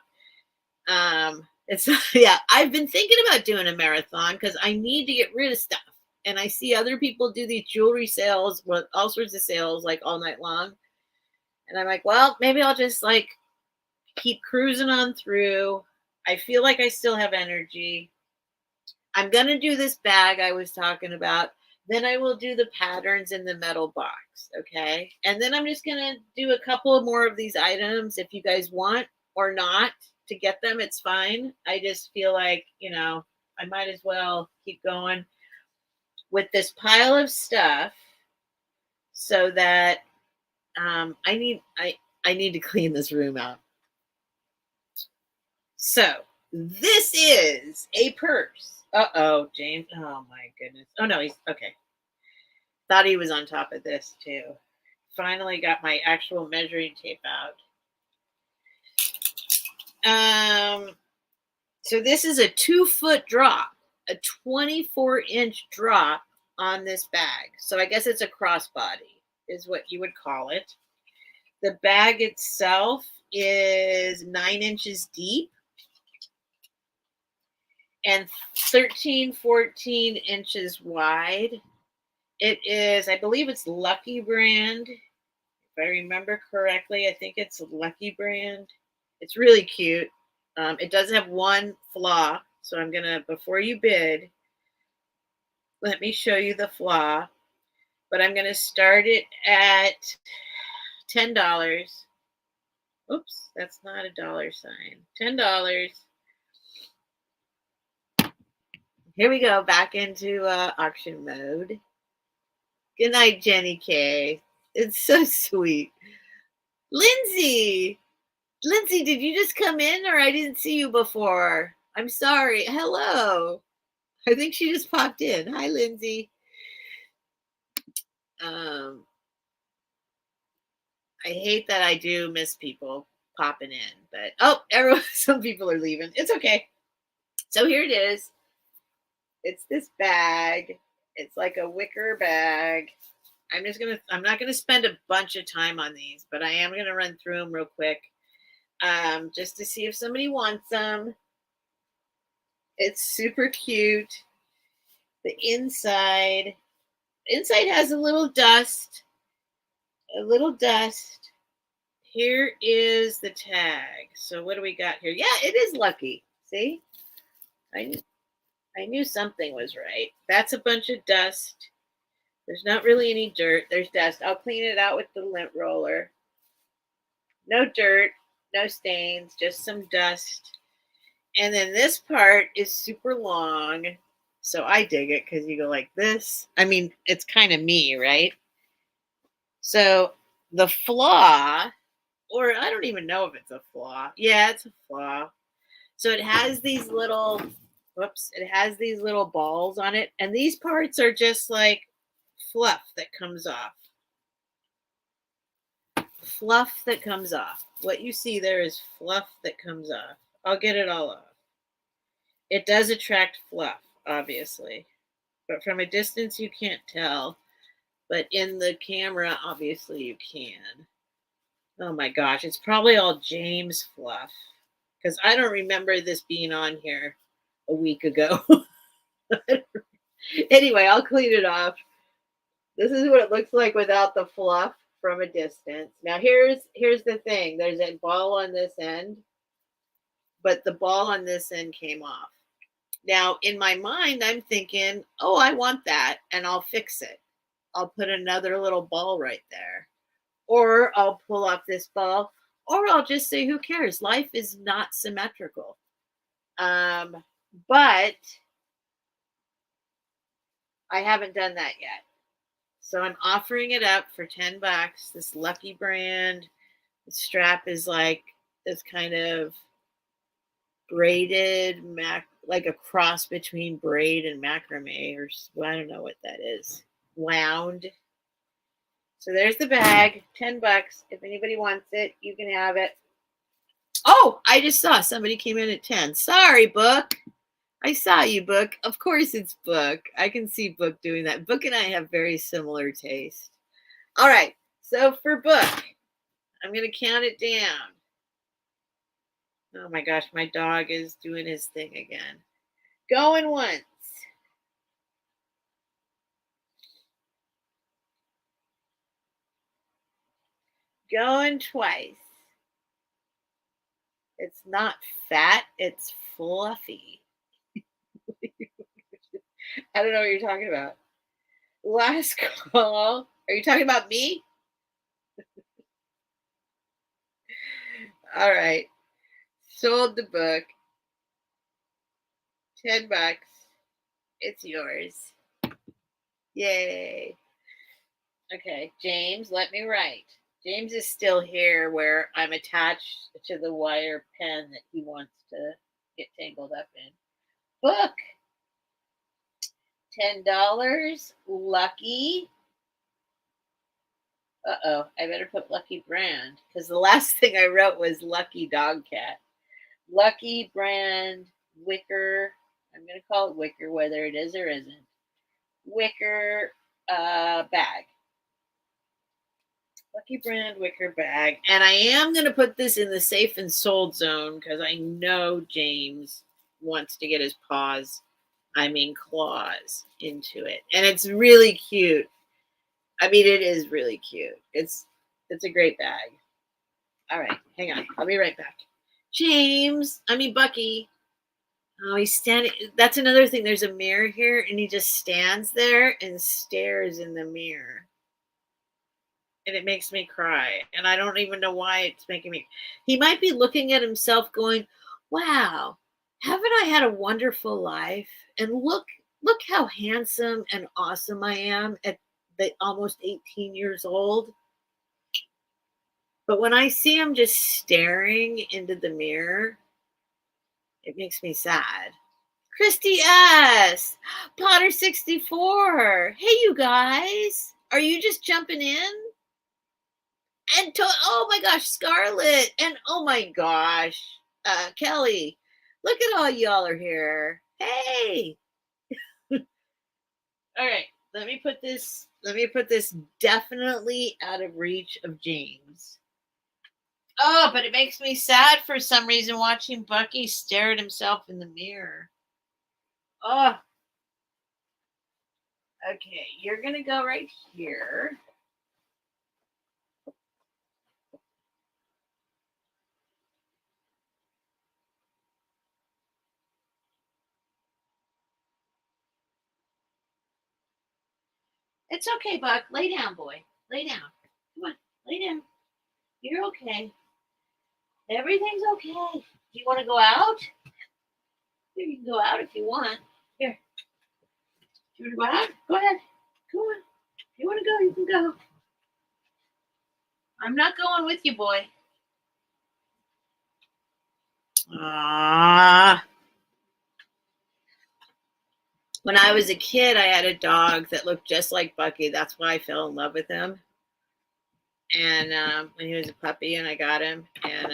It's yeah, I've been thinking about doing a marathon because I need to get rid of stuff. And I see other people do these jewelry sales with all sorts of sales like all night long. And I'm like, well, maybe I'll just like keep cruising on through. I feel like I still have energy. I'm going to do this bag I was talking about. Then I will do the patterns in the metal box. Okay. And then I'm just going to do a couple more of these items if you guys want or not to get them. It's fine. I just feel like, I might as well keep going with this pile of stuff so that I need to clean this room out. So This is a purse. Uh-oh, James. Oh my goodness. Oh no, he's okay. Thought he was on top of this too. Finally got my actual measuring tape out. So this is a 2-foot drop, a 24-inch drop on this bag. So I guess it's a crossbody is what you would call it. The bag itself is 9 inches deep and 13, 14 inches wide. It is, I believe it's Lucky brand. If I remember correctly, I think it's Lucky brand. It's really cute. It does have one flaw. So I'm going to, before you bid, let me show you the flaw. But I'm going to start it at $10. Oops, that's not a dollar sign. $10. Here we go, back into auction mode. Good night, Jenny K. It's so sweet. Lindsay, did you just come in or I didn't see you before? I'm sorry. Hello. I think she just popped in. Hi, Lindsay. I hate that I do miss people popping in, but some people are leaving. It's okay. So here it is. It's this bag. It's like a wicker bag. I'm not gonna spend a bunch of time on these, but I am gonna run through them real quick, just to see if somebody wants them. It's super cute. The inside has a little dust. Here is the tag. So what do we got here? Yeah, it is Lucky. See, I knew something was right. That's a bunch of dust. There's not really any dirt. There's dust. I'll clean it out with the lint roller. No dirt, no stains, just some dust. And then this part is super long. So I dig it because you go like this. I mean, it's kind of me, right? So the flaw, or I don't even know if it's a flaw. Yeah, it's a flaw. So it has these little, it has these little balls on it. And these parts are just like fluff that comes off. Fluff that comes off. What you see there is fluff that comes off. I'll get it all off. It does attract fluff, obviously. But from a distance, you can't tell. But in the camera, obviously, you can. Oh my gosh, it's probably all James fluff. Because I don't remember this being on here a week ago. Anyway, I'll clean it off. This is what it looks like without the fluff from a distance. Now here's the thing. There's a ball on this end, but the ball on this end came off. Now in my mind, I'm thinking, oh, I want that, and I'll fix it. I'll put another little ball right there. Or I'll pull off this ball, or I'll just say, who cares? Life is not symmetrical. But I haven't done that yet. So I'm offering it up for $10. This Lucky brand. The strap is like this kind of braided like a cross between braid and macrame, or I don't know what that is. Wound. So there's the bag, $10. If anybody wants it, you can have it. Oh, I just saw somebody came in at 10. Sorry, Book. I saw you, Book. Of course it's Book. I can see Book doing that. Book and I have very similar taste. All right. So for Book, I'm going to count it down. Oh my gosh, my dog is doing his thing again. Going once. Going twice. It's not fat, it's fluffy. I don't know what you're talking about. Last call. Are you talking about me? All right. Sold the book. $10. It's yours. Yay. Okay, James, let me write. James is still here where I'm attached to the wire pen that he wants to get tangled up in. Book. $10. Lucky. Uh-oh, I better put Lucky Brand because the last thing I wrote was Lucky Dog Cat. Lucky Brand wicker. I'm going to call it wicker, whether it is or isn't. Wicker bag. Lucky Brand wicker bag. And I am going to put this in the safe and sold zone because I know James wants to get his claws into it. And it's really cute. I mean, it is really cute. It's a great bag. All right, hang on. I'll be right back. Bucky. Oh, he's standing. That's another thing. There's a mirror here, and he just stands there and stares in the mirror. And it makes me cry. And I don't even know why it's making me. He might be looking at himself going, wow, haven't I had a wonderful life? And look how handsome and awesome I am at the almost 18 years old. But when I see him just staring into the mirror, it makes me sad. Christy S. Potter 64. Hey, you guys. Are you just jumping in? And oh my gosh, Scarlett. And oh my gosh, Kelly. Look at all y'all are here. Hey. All right. Let me put this definitely out of reach of James. Oh, but it makes me sad for some reason watching Bucky stare at himself in the mirror. Oh. Okay, you're going to go right here. It's okay, Buck. Lay down, boy. Lay down. Come on, lay down. You're okay. Everything's okay. Do you want to go out? Here, you can go out if you want. Here. Do you want to go out? Go ahead. Go on. If you want to go, you can go. I'm not going with you, boy. When I was a kid, I had a dog that looked just like Bucky. That's why I fell in love with him. And when he was a puppy, and I got him, and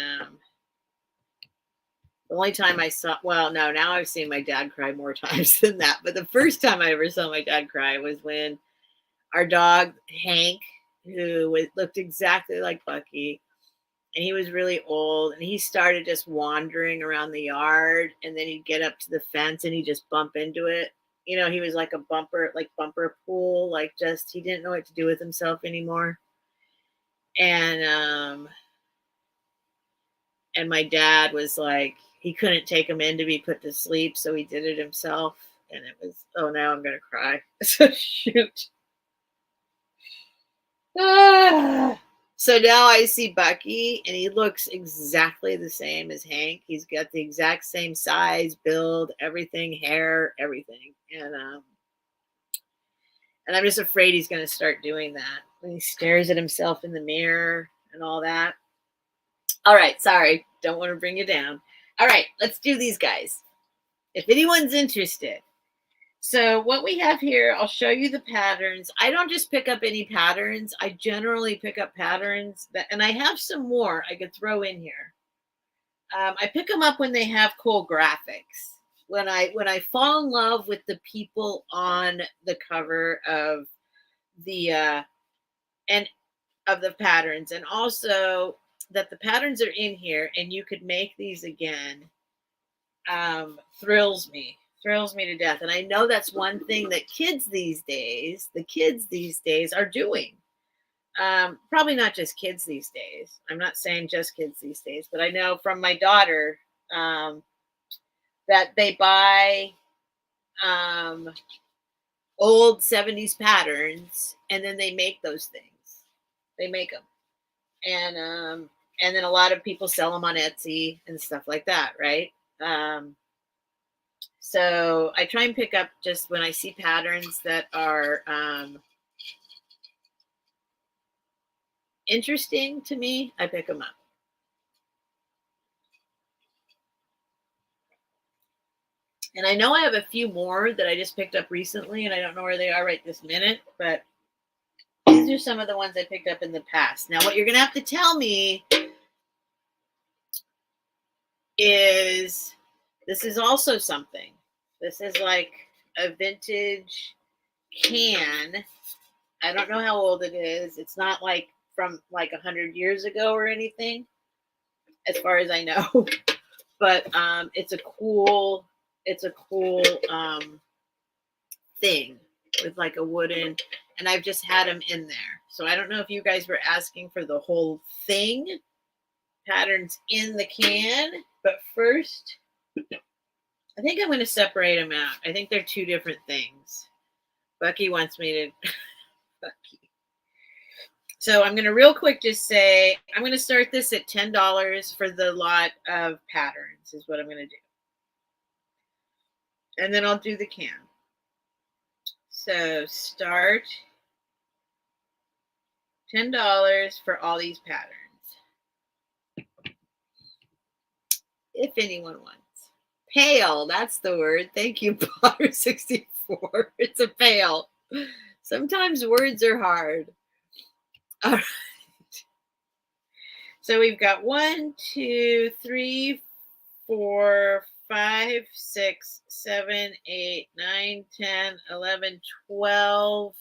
the only time I saw, well, no, now I've seen my dad cry more times than that. But the first time I ever saw my dad cry was when our dog, Hank, who looked exactly like Bucky, and he was really old, and he started just wandering around the yard, and then he'd get up to the fence and he'd just bump into it. You know, he was like a bumper pool, like just, he didn't know what to do with himself anymore. And my dad was like, he couldn't take him in to be put to sleep, so he did it himself. And it was, oh, now I'm going to cry. Shoot. So now I see Bucky, and he looks exactly the same as Hank. He's got the exact same size, build, everything, hair, everything. And I'm just afraid he's going to start doing that when he stares at himself in the mirror and all that. All right, sorry. Don't want to bring you down. All right, let's do these guys. If anyone's interested. So what we have here, I'll show you the patterns. I don't just pick up any patterns. I generally pick up patterns and I have some more I could throw in here. I pick them up when they have cool graphics. When I fall in love with the people on the cover of the of the patterns, and also that the patterns are in here and you could make these again, thrills me to death. And I know that's one thing that the kids these days are doing. Probably not just kids these days. I'm not saying just kids these days, but I know from my daughter that they buy old 70s patterns and then they make those things. They make them. And then a lot of people sell them on Etsy and stuff like that, right? So I try and pick up just when I see patterns that are interesting to me, I pick them up. And I know I have a few more that I just picked up recently, and I don't know where they are right this minute, but these are some of the ones I picked up in the past. Now, what you're going to have to tell me is this is also something. This is like a vintage can. I don't know how old it is. It's not like from like 100 years ago or anything, as far as I know. But it's a cool thing with like a wooden, and I've just had them in there. So I don't know if you guys were asking for the whole thing, patterns in the can, but first I think I'm going to separate them out. I think they're two different things. Bucky wants me to Bucky. So I'm going to real quick just say I'm going to start this at $10 for the lot of patterns is what I'm going to do. And then I'll do the can. So start $10 for all these patterns. If anyone wants. Pale, that's the word. Thank you, Potter64. It's a pale. Sometimes words are hard. All right. So we've got 1, 2, 3, 4, 5, 6, 7, 8, 9, 10, 11, 12.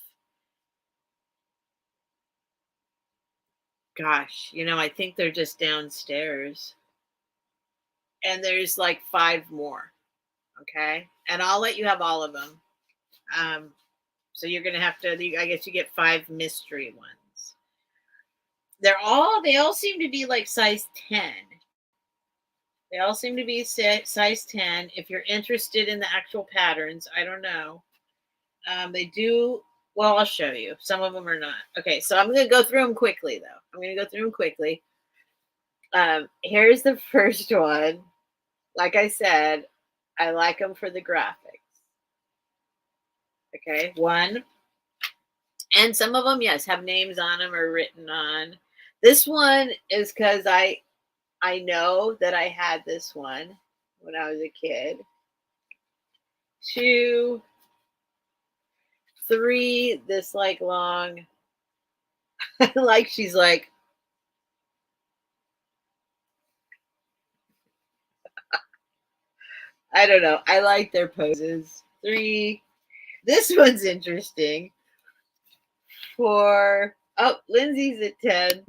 Gosh, I think they're just downstairs. And there's like 5 more. Okay. And I'll let you have all of them. So you're going to have to, I guess you get 5 mystery ones. They all seem to be like size 10. They all seem to be size 10. If you're interested in the actual patterns, I don't know. They do, well, I'll show you. Some of them are not. Okay, so I'm going to go through them quickly, though. I'm going to go through them quickly. Here's the first one. Like I said, I like them for the graphics. Okay, 1. And some of them, yes, have names on them or written on. This one is because I know that I had this one when I was a kid. 2, 3, this like long, like she's like, I don't know. I like their poses. 3, this one's interesting. 4, oh, Lindsay's at 10.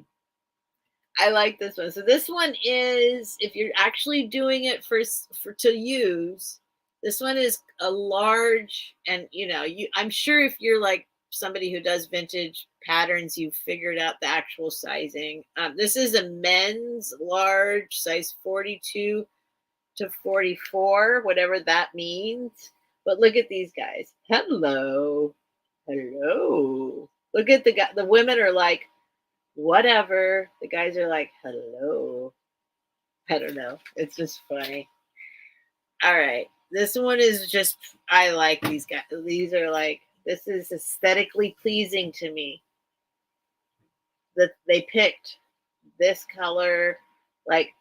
I like this one. So this one is, if you're actually doing it for to use, this one is a large, and I'm sure if you're like somebody who does vintage patterns, you've figured out the actual sizing. This is a men's large, size 42 to 44, whatever that means. But look at these guys. Hello. Look at the guy. The women are like, whatever. The guys are like, hello. I don't know. It's just funny. All right. This one is just, I like these guys. These are like, this is aesthetically pleasing to me. That they picked this color, like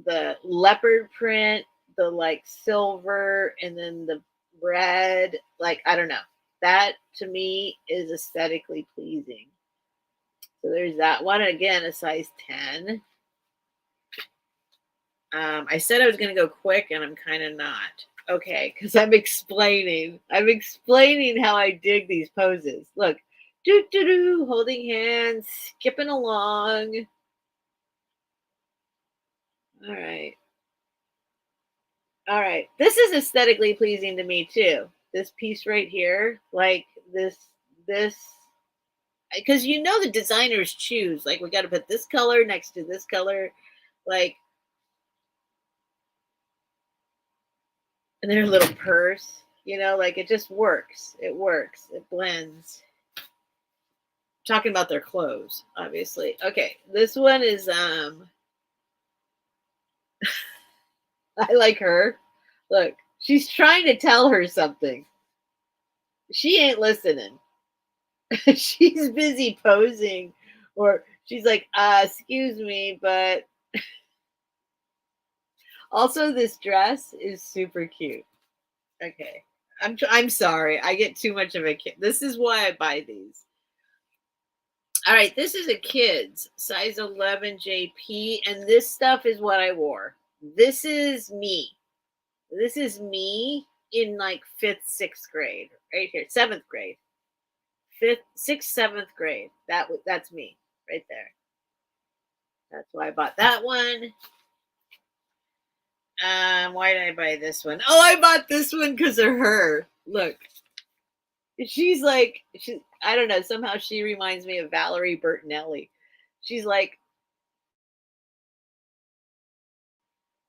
the leopard print, the like silver, and then the red. Like, I don't know. That to me is aesthetically pleasing. So there's that one. Again, a size 10. I said I was going to go quick, and I'm kind of not. Okay, because I'm explaining how I dig these poses. Look, holding hands, skipping along. All right. This is aesthetically pleasing to me too. This piece right here, like this, because the designers choose. Like, we got to put this color next to this color, like. And their little purse, like it just works. It works. It blends. Talking about their clothes, obviously. Okay, this one is I like her. Look, she's trying to tell her something. She ain't listening. She's busy posing, or she's like, excuse me, but Also, this dress is super cute. Okay. I'm sorry. I get too much of a kid. This is why I buy these. All right, this is a kid's size 11 JP, and this stuff is what I wore. This is me. This is me in like 5th, 6th grade, right here, 7th grade, 5th, 6th, 7th grade. That's me right there. That's why I bought that one. Why did I buy this one? Oh, I bought this one because of her. Look, she's like, I don't know. Somehow she reminds me of Valerie Bertinelli. She's like,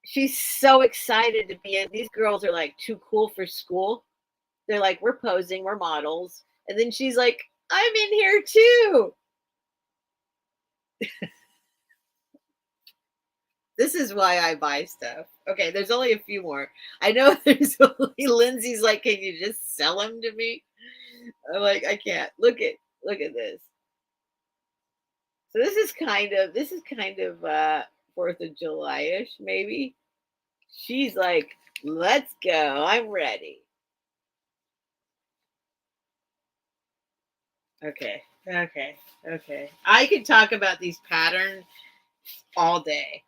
she's so excited to be in. These girls are like too cool for school. They're like, we're posing, we're models. And then she's like, I'm in here too. This is why I buy stuff. Okay, there's only a few more. I know there's only Lindsay's like, can you just sell them to me? I'm like, I can't. Look at this. So this is kind of 4th of July-ish, maybe. She's like, let's go. I'm ready. Okay. I could talk about these patterns all day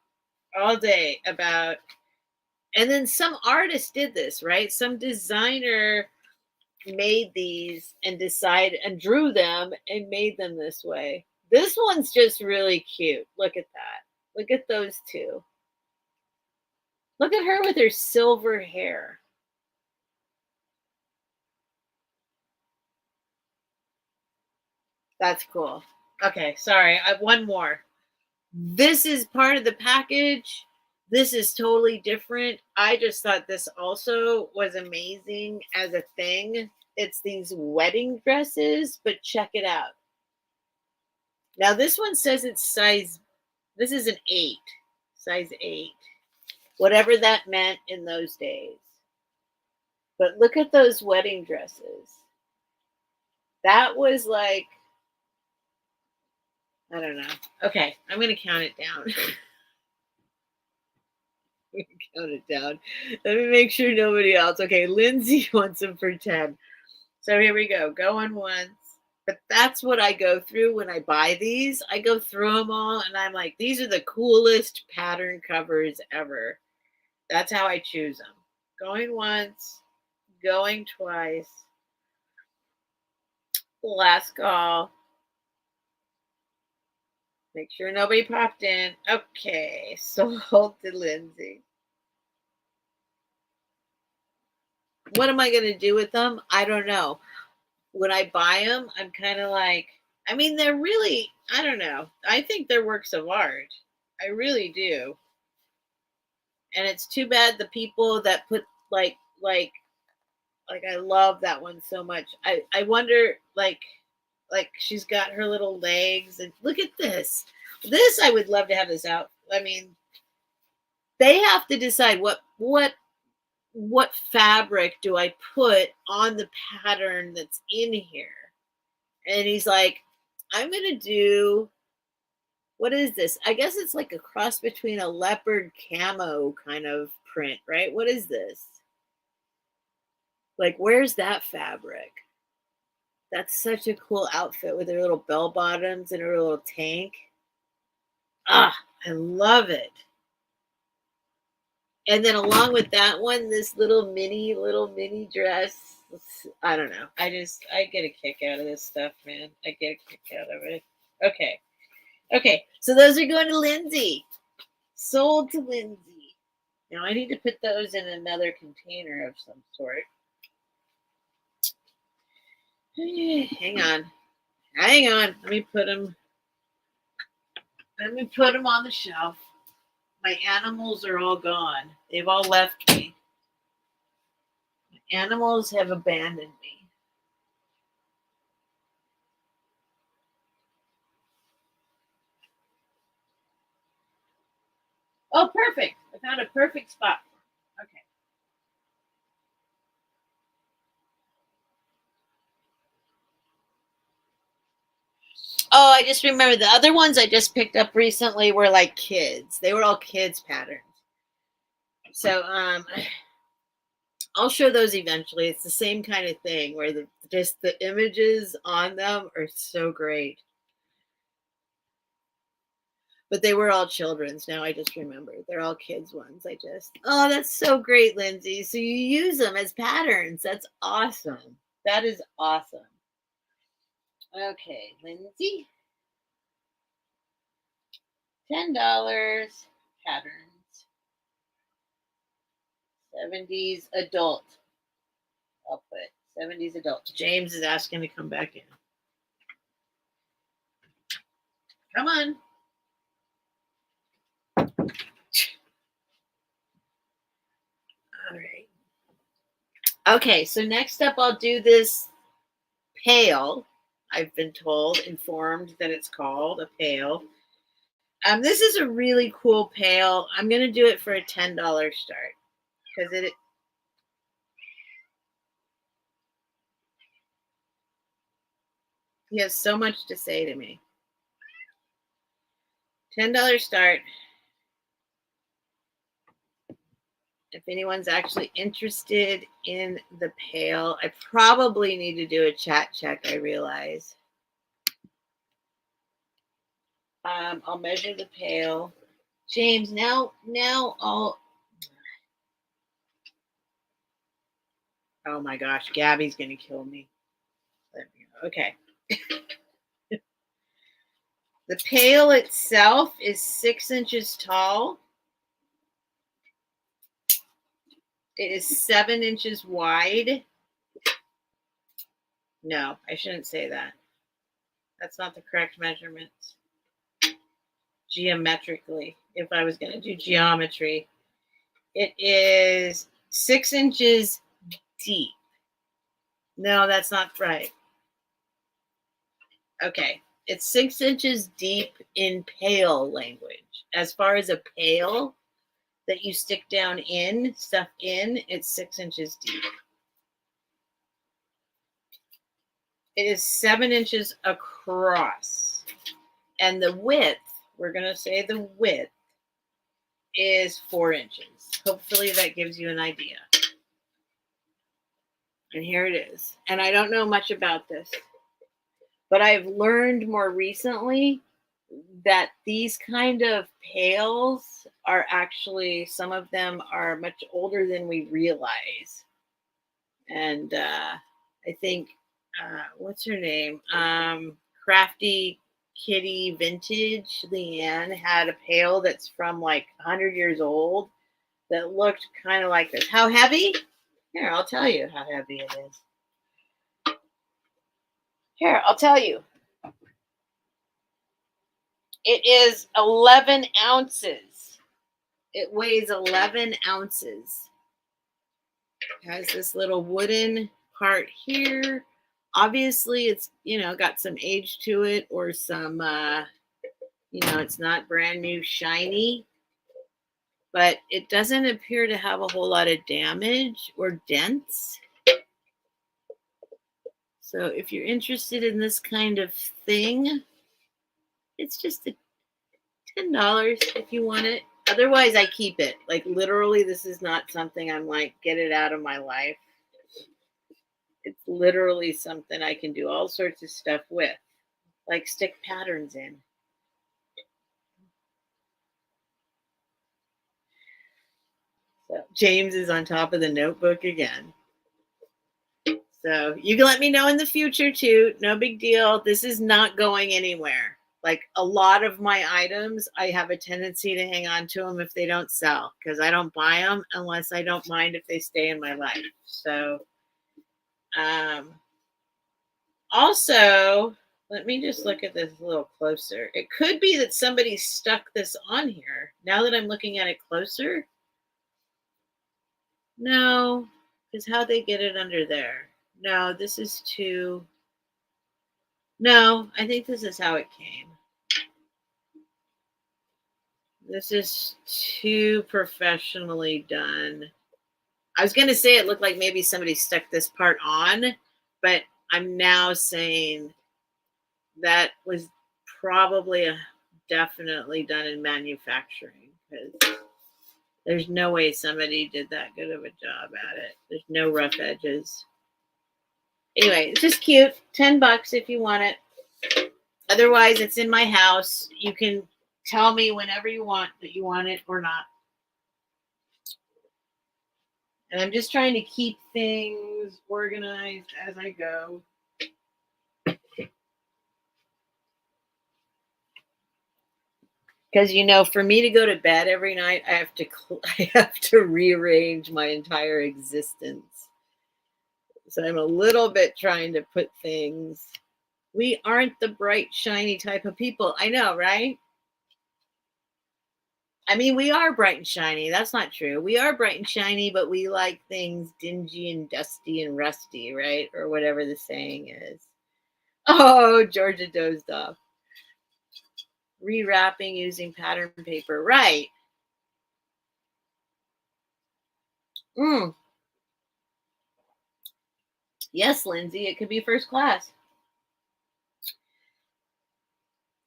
about, and then some artist did this, right? Some designer made these and drew them and made them this way. This one's just really cute. Look at that. Look at those two. Look at her with her silver hair. That's cool. Okay, sorry. I have one more. This is part of the package. This is totally different. I just thought this also was amazing as a thing. It's these wedding dresses, but check it out. Now this one says it's size, this is an 8, size 8, whatever that meant in those days. But look at those wedding dresses. That was like, I don't know. Okay, I'm going to count it down. Count it down. Let me make sure nobody else. Okay, Lindsay wants them for 10. So here we go. Going once. But that's what I go through when I buy these. I go through them all and I'm like, these are the coolest pattern covers ever. That's how I choose them. Going once, going twice. Last call. Make sure nobody popped in. Okay, sold to Lindsay. What am I going to do with them? I don't know. When I buy them, I'm kind of like, I mean, they're really, I don't know. I think they're works of art. I really do. And it's too bad the people that put like I love that one so much. I wonder like she's got her little legs and look at this. This I would love to have this out. I mean, they have to decide what fabric do I put on the pattern that's in here. And he's like, I'm going to do, what is this? I guess it's like a cross between a leopard camo kind of print, right? What is this? Like, where's that fabric? That's such a cool outfit with her little bell bottoms and her little tank. Ah, I love it. And then along with that one, this little mini dress. I don't know. I get a kick out of this stuff, man. I get a kick out of it. Okay. So those are going to Lindsay. Sold to Lindsay. Now I need to put those in another container of some sort. Hang on. Let me put them on the shelf. My animals are all gone. They've all left me. My animals have abandoned me. Oh, perfect. I found a perfect spot. Okay. Oh, I just remember the other ones I just picked up recently were like kids. They were all kids patterns. So I'll show those eventually. It's the same kind of thing where just the images on them are so great. But they were all children's. Now I just remember. They're all kids ones. Oh, that's so great, Lindsay. So you use them as patterns. That's awesome. That is awesome. Okay, Lindsay. $10 patterns. 70s adult. I'll put 70s adult. James is asking to come back in. Come on. All right. Okay, so next up I'll do this pail. I've been informed that it's called a pail. This is a really cool pail. I'm going to do it for a $10 start because he has so much to say to me. $10 start. If anyone's actually interested in the pail, I probably need to do a chat check, I realize. I'll measure the pail. James, now I'll... Oh my gosh, Gabby's going to kill me. Okay. The pail itself is 6 inches tall. It is 7 inches wide. No, I shouldn't say that. That's not the correct measurements. Geometrically, if I was going to do geometry, it is 6 inches deep. No, that's not right. Okay, it's 6 inches deep in pail language. As far as a pail that you stick down stuff in, it's 6 inches deep. It is 7 inches across. And the width, we're going to say the width is 4 inches. Hopefully that gives you an idea. And here it is. And I don't know much about this, but I've learned more recently that these kind of pails are actually, some of them are much older than we realize. And I think, what's her name? Crafty Kitty Vintage, Leanne, had a pail that's from like 100 years old that looked kind of like this. How heavy? Here, I'll tell you how heavy it is. Here, I'll tell you. It is 11 ounces. It weighs 11 ounces. It has this little wooden part here. Obviously, it's, got some age to it, or some, it's not brand new shiny, but it doesn't appear to have a whole lot of damage or dents. So if you're interested in this kind of thing, it's just $10 if you want it. Otherwise, I keep it. Like, literally, this is not something I'm like, get it out of my life. It's literally something I can do all sorts of stuff with, like stick patterns in. So James is on top of the notebook again. So you can let me know in the future too. No big deal. This is not going anywhere. Like, a lot of my items, I have a tendency to hang on to them if they don't sell, because I don't buy them unless I don't mind if they stay in my life. So also, let me just look at this a little closer. It could be that somebody stuck this on here. Now that I'm looking at it closer. No, because how'd they get it under there? No, this is too... No, I think this is how it came. This is too professionally done. I was going to say it looked like maybe somebody stuck this part on, but I'm now saying that was probably definitely done in manufacturing, because There's no way somebody did that good of a job at it. There's no rough edges. Anyway, it's just cute. $10 if you want it. Otherwise, it's in my house. You can tell me whenever you want that you want it or not. And I'm just trying to keep things organized as I go. Because, you know, for me to go to bed every night, I have to rearrange my entire existence. So I'm a little bit trying to put things. We aren't the bright, shiny type of people. I know, right? I mean, we are bright and shiny. That's not true. We are bright and shiny, but we like things dingy and dusty and rusty, right? Or whatever the saying is. Oh, Georgia dozed off. Rewrapping using pattern paper. Right. Yes, Lindsay, it could be first class.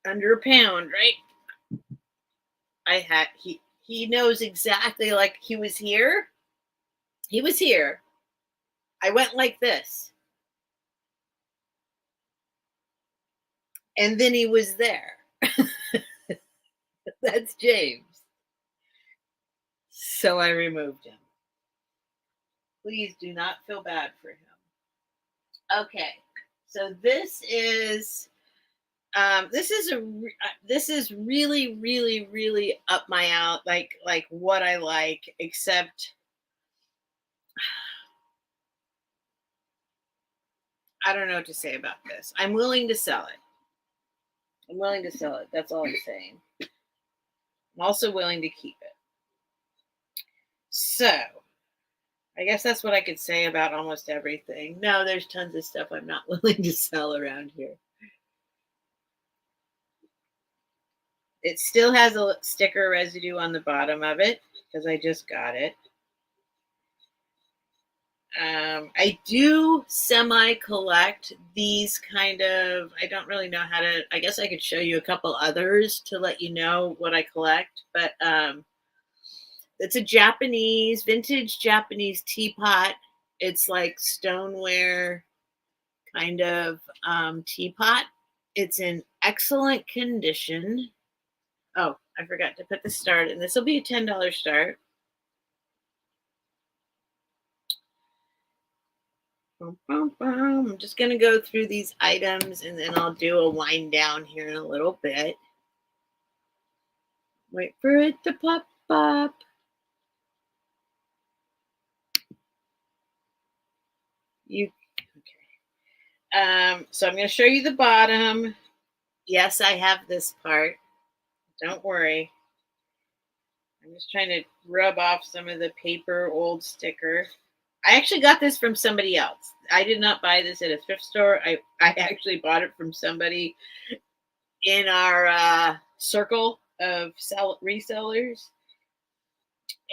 Under a pound, right? He knows exactly, like he was here. He was here. I went like this. And then he was there. That's James. So I removed him. Please do not feel bad for him. Okay. So this is really, really, really up my out, like what I like, except I don't know what to say about this. I'm willing to sell it. That's all I'm saying. I'm also willing to keep it. So I guess that's what I could say about almost everything. No, there's tons of stuff I'm not willing to sell around here. It still has a sticker residue on the bottom of it because I just got it. I do semi-collect these kind of, I don't really know how to, I guess I could show you a couple others to let you know what I collect, but it's a vintage Japanese teapot. It's like stoneware kind of teapot. It's in excellent condition. Oh, I forgot to put the start, and this will be a $10 start. I'm just going to go through these items, and then I'll do a wind down here in a little bit. Wait for it to pop up. Okay. So I'm going to show you the bottom. Yes, I have this part. Don't worry. I'm just trying to rub off some of the paper old sticker. I actually got this from somebody else. I did not buy this at a thrift store. I actually bought it from somebody in our circle of resellers.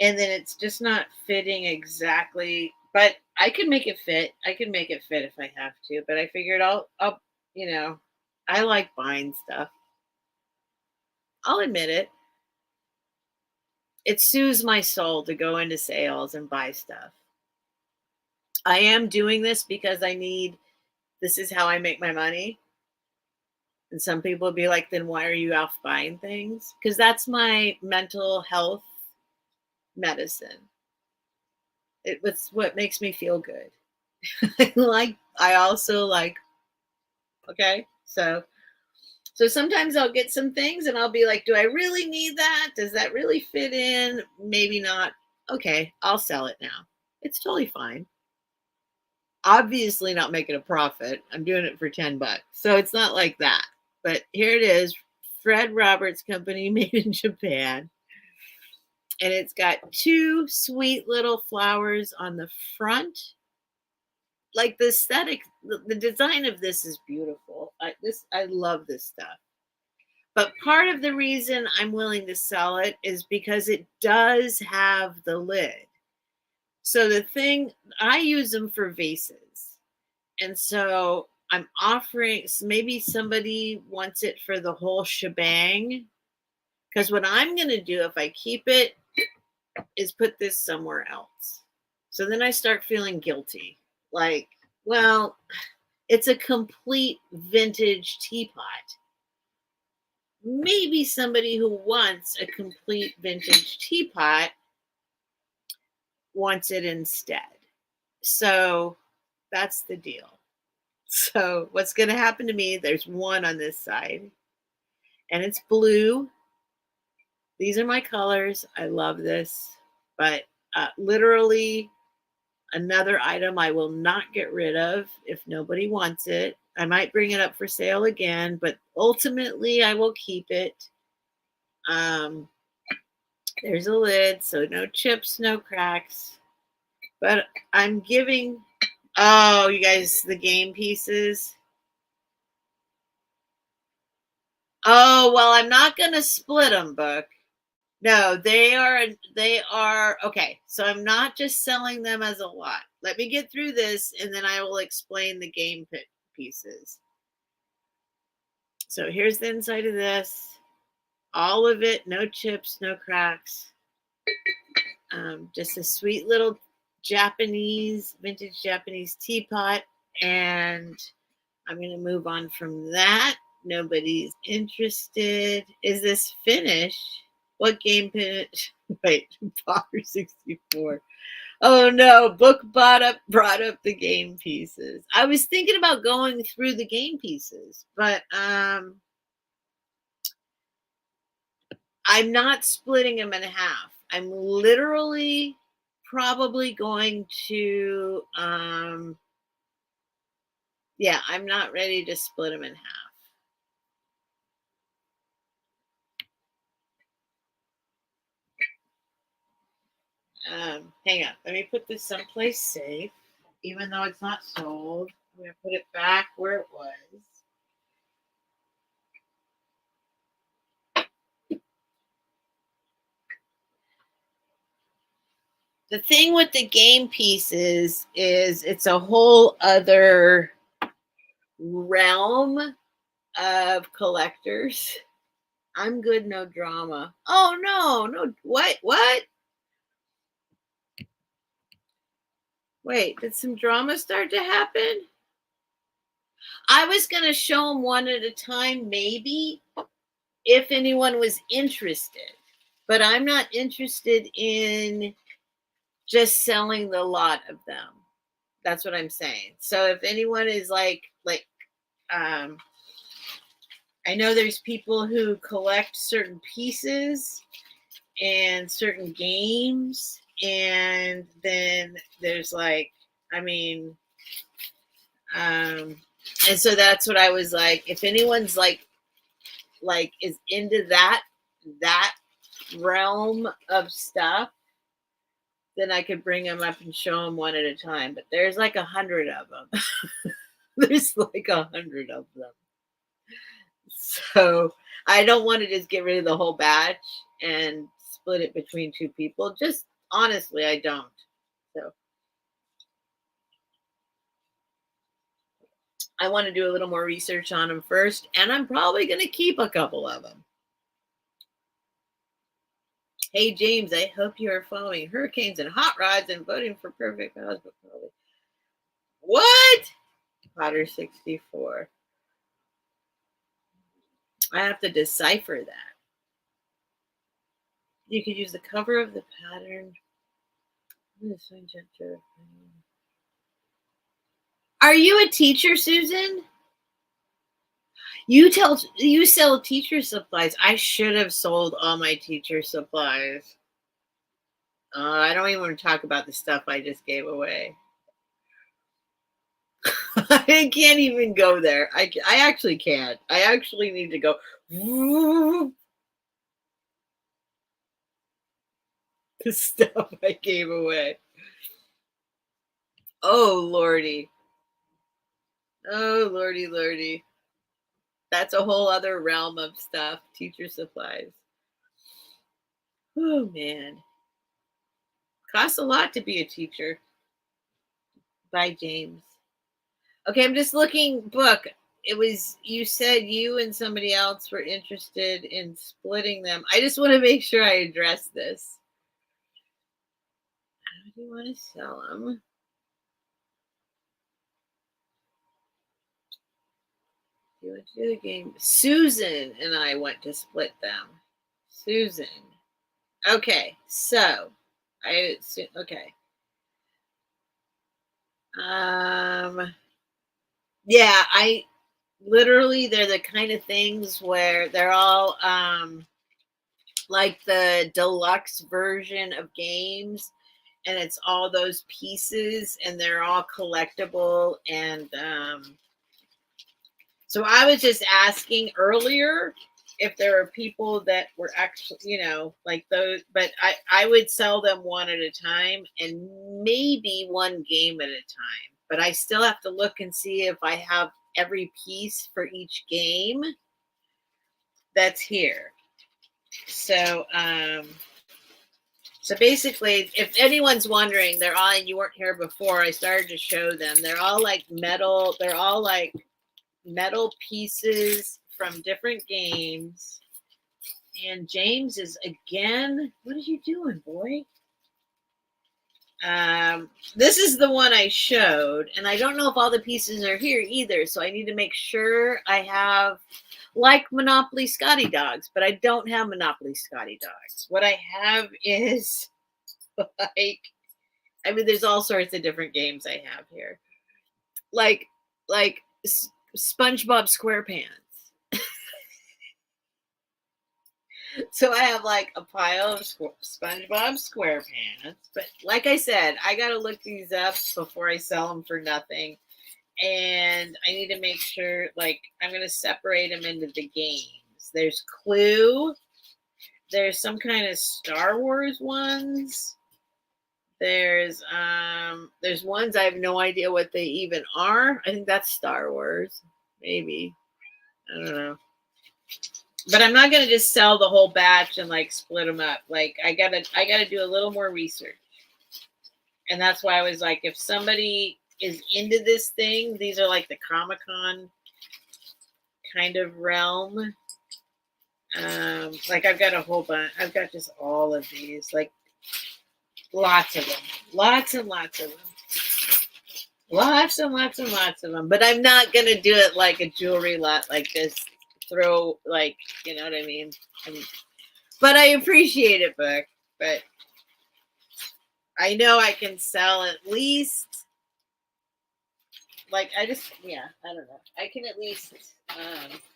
And then it's just not fitting exactly. But I could make it fit. I could make it fit if I have to. But I figured I'll you know, I like buying stuff. I'll admit it. It soothes my soul to go into sales and buy stuff. I am doing this because this is how I make my money. And some people will be like, then why are you off buying things? Because that's my mental health medicine. It's what makes me feel good. I also like, okay, so sometimes I'll get some things and I'll be like, do I really need that? Does that really fit in? Maybe not. Okay, I'll sell it now. It's totally fine. Obviously not making a profit. I'm doing it for $10. So it's not like that. But here it is. Fred Roberts Company, made in Japan. And it's got two sweet little flowers on the front. Like the aesthetic, the design of this is beautiful. I love this stuff. But part of the reason I'm willing to sell it is because it does have the lid. So I use them for vases. And so I'm offering, maybe somebody wants it for the whole shebang. Because what I'm going to do, if I keep it is put this somewhere else. So then I start feeling guilty. Like, well, it's a complete vintage teapot. Maybe somebody who wants a complete vintage teapot wants it instead. So that's the deal. So what's going to happen to me, there's one on this side and it's blue. These are my colors. I love this, but literally another item I will not get rid of if nobody wants it. I might bring it up for sale again, but ultimately I will keep it. There's a lid, so no chips, no cracks. But I'm giving, oh, you guys, the game pieces. Oh, well, I'm not going to split them, Book. No, they are, okay. So I'm not just selling them as a lot. Let me get through this and then I will explain the game pieces. So here's the inside of this. All of it, no chips, no cracks. Just a sweet little vintage Japanese teapot. And I'm going to move on from that. Nobody's interested. Is this finished? What game finish? Wait, Potter 64. Oh no, Book brought up the game pieces. I was thinking about going through the game pieces, but I'm not splitting them in half. I'm literally probably going to yeah, I'm not ready to split them in half. Hang on, let me put this someplace safe, even though it's not sold. I'm going to put it back where it was. The thing with the game pieces is it's a whole other realm of collectors. I'm good, no drama. Oh no, what? Wait, did some drama start to happen? I was going to show them one at a time, maybe, if anyone was interested. But I'm not interested in just selling the lot of them. That's what I'm saying. So if anyone is like, I know there's people who collect certain pieces and certain games, and then there's and so that's what I was like, if anyone's like is into that realm of stuff, then I could bring them up and show them one at a time. But there's like 100 of them. There's like 100 of them. So I don't want to just get rid of the whole batch and split it between two people. Just honestly, I don't. So I want to do a little more research on them first, and I'm probably going to keep a couple of them. Hey, James, I hope you are following hurricanes and hot rods and voting for perfect husband. What? Potter 64. I have to decipher that. You could use the cover of the pattern. Are you a teacher, Susan? You sell teacher supplies. I should have sold all my teacher supplies. I don't even want to talk about the stuff I just gave away. I can't even go there. I actually can't. I actually need to go. The stuff I gave away. Oh, Lordy. Oh, Lordy. That's a whole other realm of stuff. Teacher supplies. Oh, man. Costs a lot to be a teacher. By James. Okay, I'm just looking. Book. It was, you said you and somebody else were interested in splitting them. I just want to make sure I address this. do you want to sell them? Do you want to do the game? Susan and I went to split them. Susan. Okay, so okay. Yeah, I literally, they're the kind of things where they're all like the deluxe version of games, and it's all those pieces and they're all collectible. And so I was just asking earlier if there are people that were actually, like those, but I would sell them one at a time and maybe one game at a time. But I still have to look and see if I have every piece for each game that's here. So so basically, if anyone's wondering, they're all, and you weren't here before, I started to show them. They're all like metal. They're all like metal pieces from different games. And James is again, what are you doing, boy? This is the one I showed, and I don't know if all the pieces are here either. So I need to make sure I have, like Monopoly Scotty Dogs, but I don't have Monopoly Scotty Dogs. What I have is like, I mean, there's all sorts of different games I have here, like SpongeBob SquarePants. So I have like a pile of SpongeBob SquarePants, but like I said, I got to look these up before I sell them for nothing. And I need to make sure, like, I'm going to separate them into the games. There's Clue. There's some kind of Star Wars ones. There's ones I have no idea what they even are. I think that's Star Wars. Maybe. I don't know. But I'm not gonna just sell the whole batch and like split them up. Like I gotta do a little more research. And that's why I was like, if somebody is into this thing, these are like the Comic-Con kind of realm. Like I've got a whole bunch. I've got just all of these, like lots of them, lots and lots of them. Lots and lots and lots of them. But I'm not gonna do it like a jewelry lot, like this. Throw, like, you know what I mean? But I appreciate it, Book. But I know I can sell at least, like, I don't know. I can at least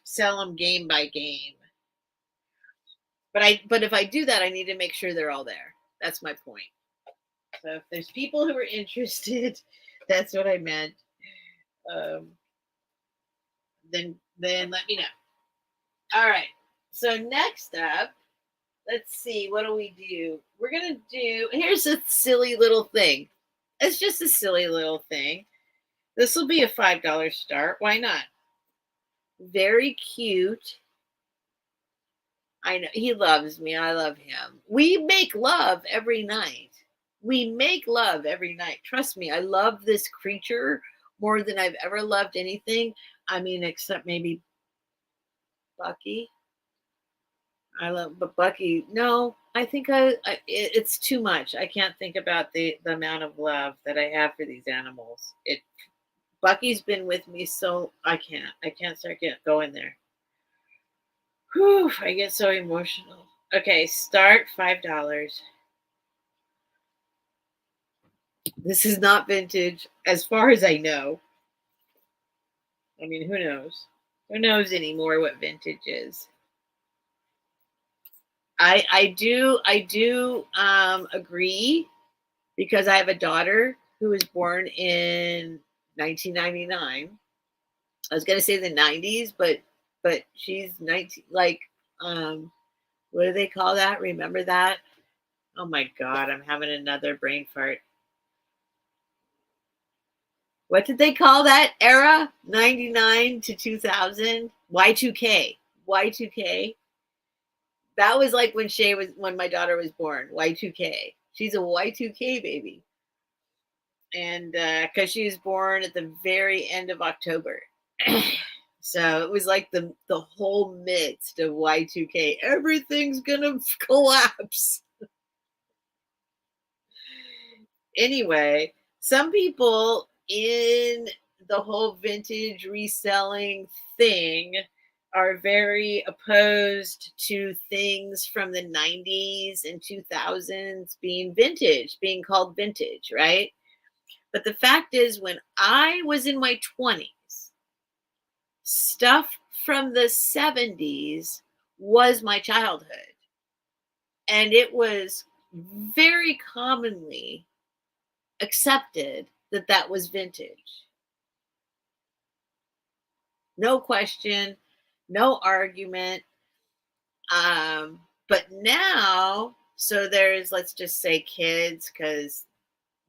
sell them game by game. But if I do that, I need to make sure they're all there. That's my point. So if there's people who are interested, that's what I meant. Then let me know. All right. So next up, let's see. What do we do? We're going to do, here's a silly little thing. It's just a silly little thing. This will be a $5 start. Why not? Very cute. I know. He loves me. I love him. We make love every night. We make love every night. Trust me. I love this creature more than I've ever loved anything. I mean, except maybe Bucky. But Bucky, no, I think it's too much. I can't think about the amount of love that I have for these animals. Bucky's been with me, so I can't start going there. Whew, I get so emotional. Okay, start $5. This is not vintage, as far as I know. I mean, who knows? Who knows anymore what vintage is? I do agree, because I have a daughter who was born in 1999. I was gonna say the 90s, but she's 19. Like, what do they call that? Remember that? Oh my God, I'm having another brain fart. What did they call that era? 99 to 2000? Y2K. Y2K. That was like when my daughter was born. Y2K. She's a Y2K baby. And because she was born at the very end of October. So it was like the whole midst of Y2K. Everything's gonna collapse. Anyway, some people in the whole vintage reselling thing are very opposed to things from the 90s and 2000s being vintage, being called vintage, right? But the fact is, when I was in my 20s, stuff from the 70s was my childhood. And it was very commonly accepted that that was vintage. No question, no argument. But now, so there's, let's just say kids, because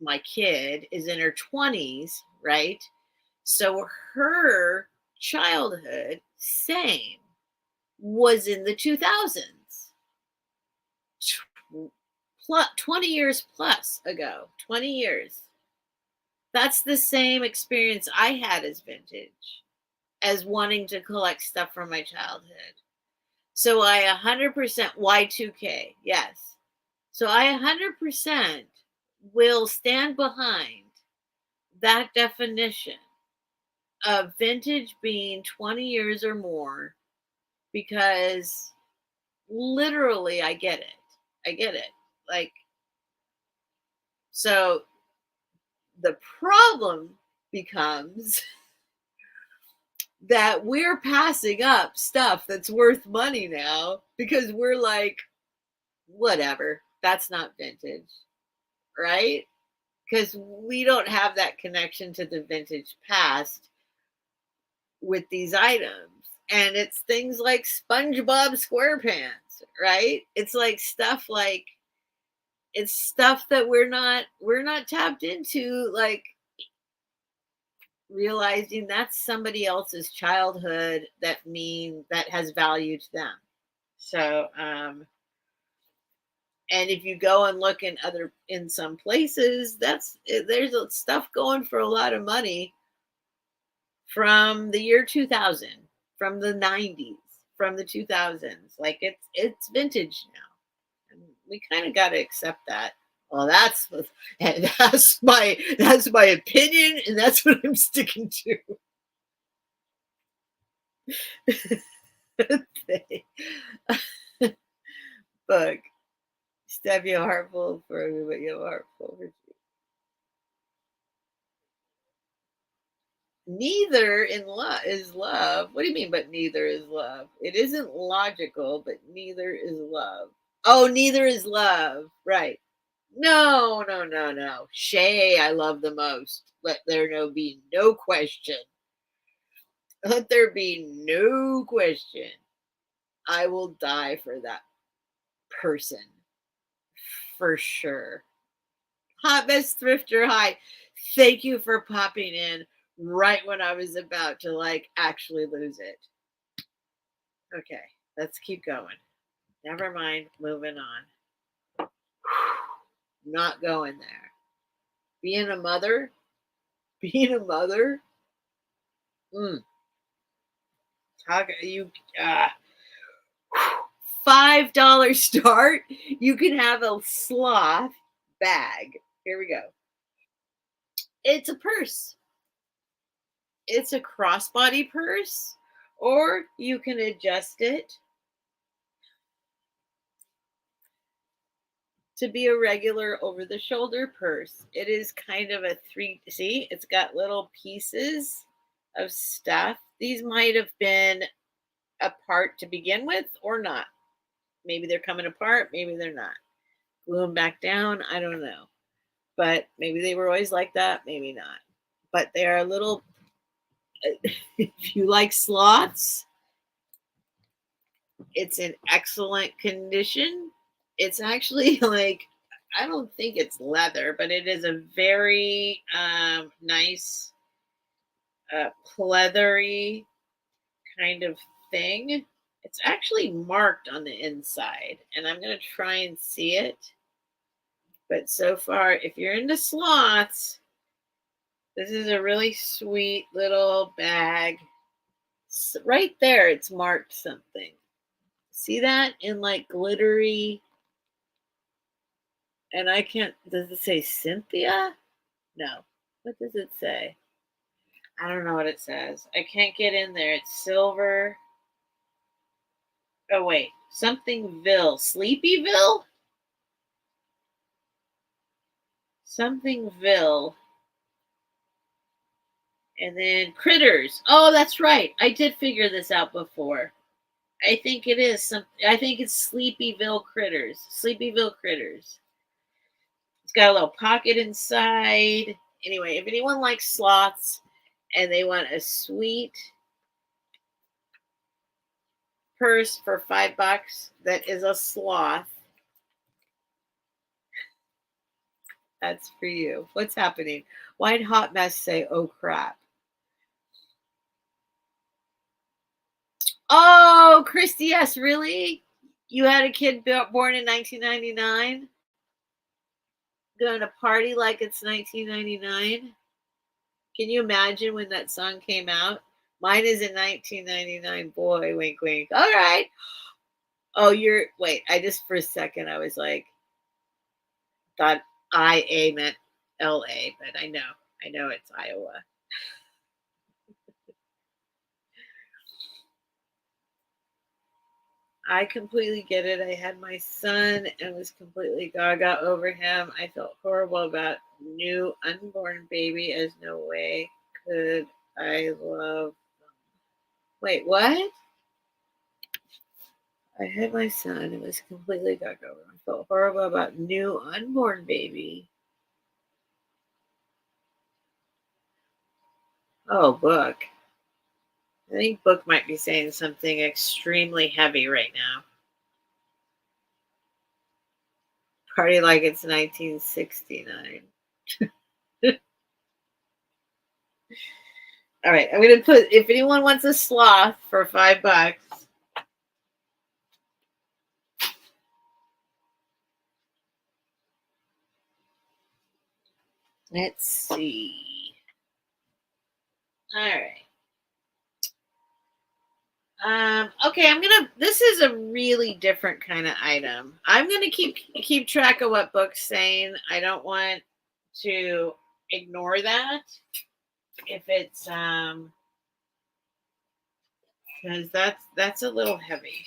my kid is in her 20s, right? So her childhood, same, was in the 2000s. 20 years plus ago, 20 years. That's the same experience I had as vintage, as wanting to collect stuff from my childhood. So I 100% Y2K, yes. So I 100% will stand behind that definition of vintage being 20 years or more, because literally I get it. I get it. Like, so the problem becomes that we're passing up stuff that's worth money now because we're like, whatever, that's not vintage, right? Because we don't have that connection to the vintage past with these items. And it's things like SpongeBob SquarePants, right? It's like it's stuff that we're not tapped into, like realizing that's somebody else's childhood, that has value to them. So and if you go and look in some places, there's stuff going for a lot of money from the year 2000, from the 90s, from the 2000s. Like, it's vintage now, and we kind of got to accept that. Well, and that's my opinion, and that's what I'm sticking to. Look, Steph, you heartful for me, but you heartful for you. Neither in love is love. What do you mean, but neither is love? It isn't logical, but neither is love. Oh, neither is love. Right. No, no, no, no. Shay, I love the most. Let there be no question. Let there be no question. I will die for that person. For sure. Hot Best Thrifter, hi. Thank you for popping in right when I was about to actually lose it. Okay, let's keep going. Never mind, moving on. Not going there. Being a mother, being a mother. Talk you. $5 start. You can have a sloth bag. Here we go. It's a purse. It's a crossbody purse, or you can adjust it to be a regular over the shoulder purse. It is kind of a see, it's got little pieces of stuff. These might have been apart to begin with or not. Maybe they're coming apart, maybe they're not. Glue them back down, I don't know. But maybe they were always like that, maybe not. But they are little, if you like sloths, it's in excellent condition. It's actually I don't think it's leather, but it is a very nice pleathery kind of thing. It's actually marked on the inside, and I'm going to try and see it. But so far, if you're into sloths, this is a really sweet little bag. Right there, it's marked something. See that in glittery? And I can't, does it say Cynthia? No. What does it say? I don't know what it says. I can't get in there. It's silver. Oh, wait. Somethingville. Sleepyville? Somethingville. And then Critters. Oh, that's right. I did figure this out before. I think it is I think it's Sleepyville Critters. Sleepyville Critters. It's got a little pocket inside. Anyway, if anyone likes sloths and they want a sweet purse for $5 that is a sloth, that's for you. What's happening? Why did Hot Mess say, oh crap? Oh, Christy, yes, really? You had a kid born in 1999? Going to party like it's 1999? Can you imagine when that song came out? Mine is in 1999. Boy, wink, wink. All right. Oh, wait, I just for a second, I was like, thought IA meant LA, but I know it's Iowa. I completely get it. I had my son and was completely gaga over him. I felt horrible about new unborn baby, as no way could I love them. Wait, what? I had my son and was completely gaga over him. I felt horrible about new unborn baby. Oh, book. I think book might be saying something extremely heavy right now. Party like it's 1969. All right, I'm gonna put, if anyone wants a sloth for $5. Let's see. All right. Okay, this is a really different kind of item. I'm gonna keep track of what book's saying. I don't want to ignore that if it's because that's a little heavy.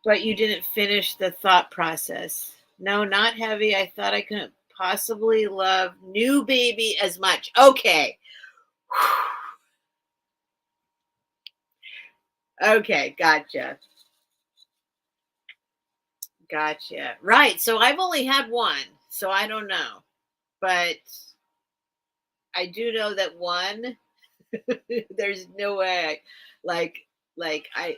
But you didn't finish the thought process. No, not heavy. I thought I couldn't possibly love new baby as much. Okay. Okay, gotcha. Gotcha. Right. So I've only had one, so I don't know. But I do know that one, there's no way like like I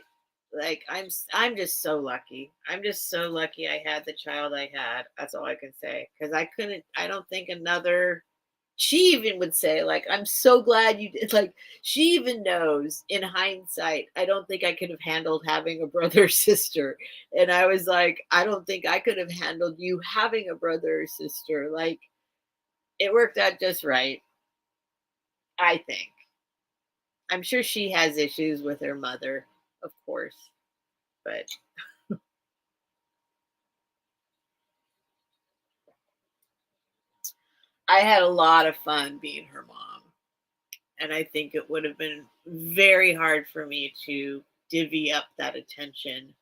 I'm just so lucky. I'm just so lucky I had the child I had. That's all I can say. Because I don't think another, she even would say, like, I'm so glad you did, like, she even knows in hindsight, I don't think I could have handled having a brother or sister. And I was like, I don't think I could have handled you having a brother or sister. Like, it worked out just right, I think. I'm sure she has issues with her mother, of course, but I had a lot of fun being her mom. And I think it would have been very hard for me to divvy up that attention.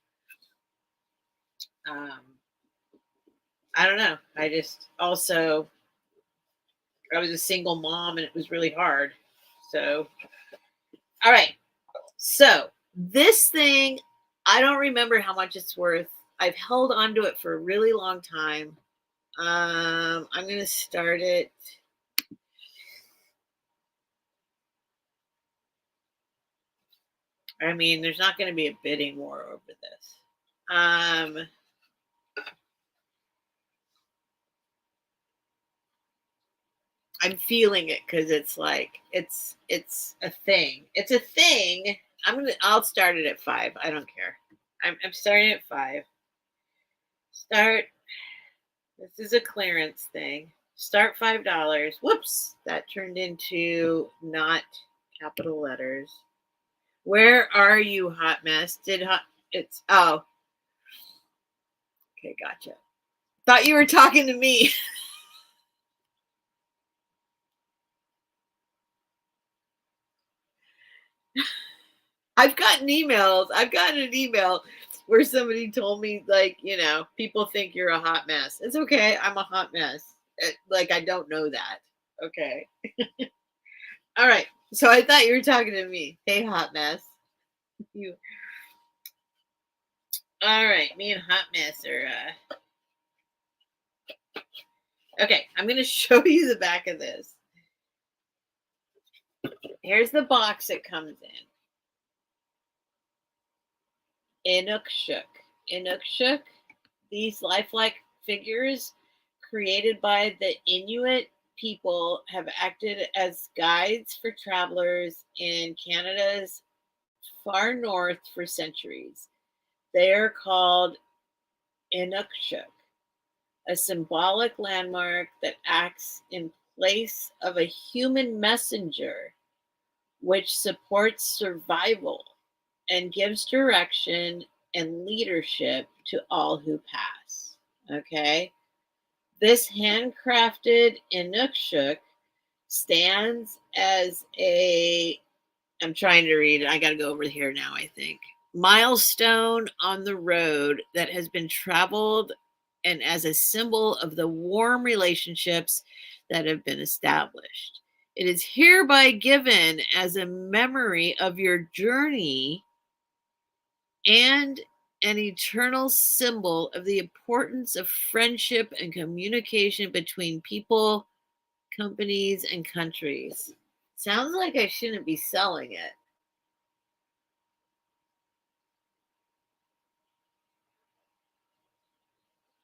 Um, I don't know. I just also, I was a single mom and it was really hard. So, all right. So, this thing, I don't remember how much it's worth. I've held on to it for a really long time. I'm going to start it. I mean, there's not going to be a bidding war over this. I'm feeling it because it's like it's a thing. It's a thing. I'll start it at 5. I don't care. I'm starting at 5. Start. This is a clearance thing. Start $5. Whoops, that turned into not capital letters. Where are you, hot mess? Oh, okay, gotcha. Thought you were talking to me. I've gotten emails. I've gotten an email where somebody told me, like, people think you're a hot mess. It's okay. I'm a hot mess. Like, I don't know that. Okay. All right. So I thought you were talking to me. Hey, hot mess. You. All right. Me and hot mess are. Okay. I'm going to show you the back of this. Here's the box it comes in. Inukshuk. These lifelike figures created by the Inuit people have acted as guides for travelers in Canada's far north for centuries. They are called Inukshuk, a symbolic landmark that acts in place of a human messenger, which supports survival and gives direction and leadership to all who pass. Okay. This handcrafted Inukshuk stands as I'm trying to read it. I got to go over here now, I think. Milestone on the road that has been traveled and as a symbol of the warm relationships that have been established. It is hereby given as a memory of your journey and an eternal symbol of the importance of friendship and communication between people, companies, and countries. Sounds like I shouldn't be selling it.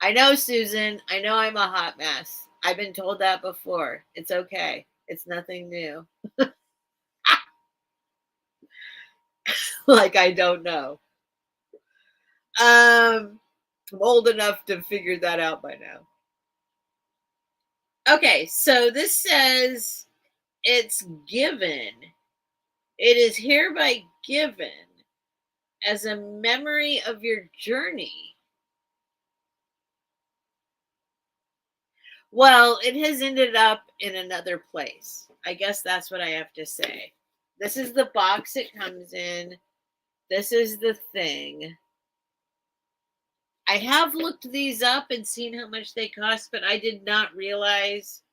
I know, Susan. I know I'm a hot mess. I've been told that before. It's okay. It's nothing new. Like I don't know. I'm old enough to figure that out by now. Okay, so this says it's given. It is hereby given as a memory of your journey. Well, it has ended up in another place. I guess that's what I have to say. This is the box it comes in. This is the thing. I have looked these up and seen how much they cost, but I did not realize.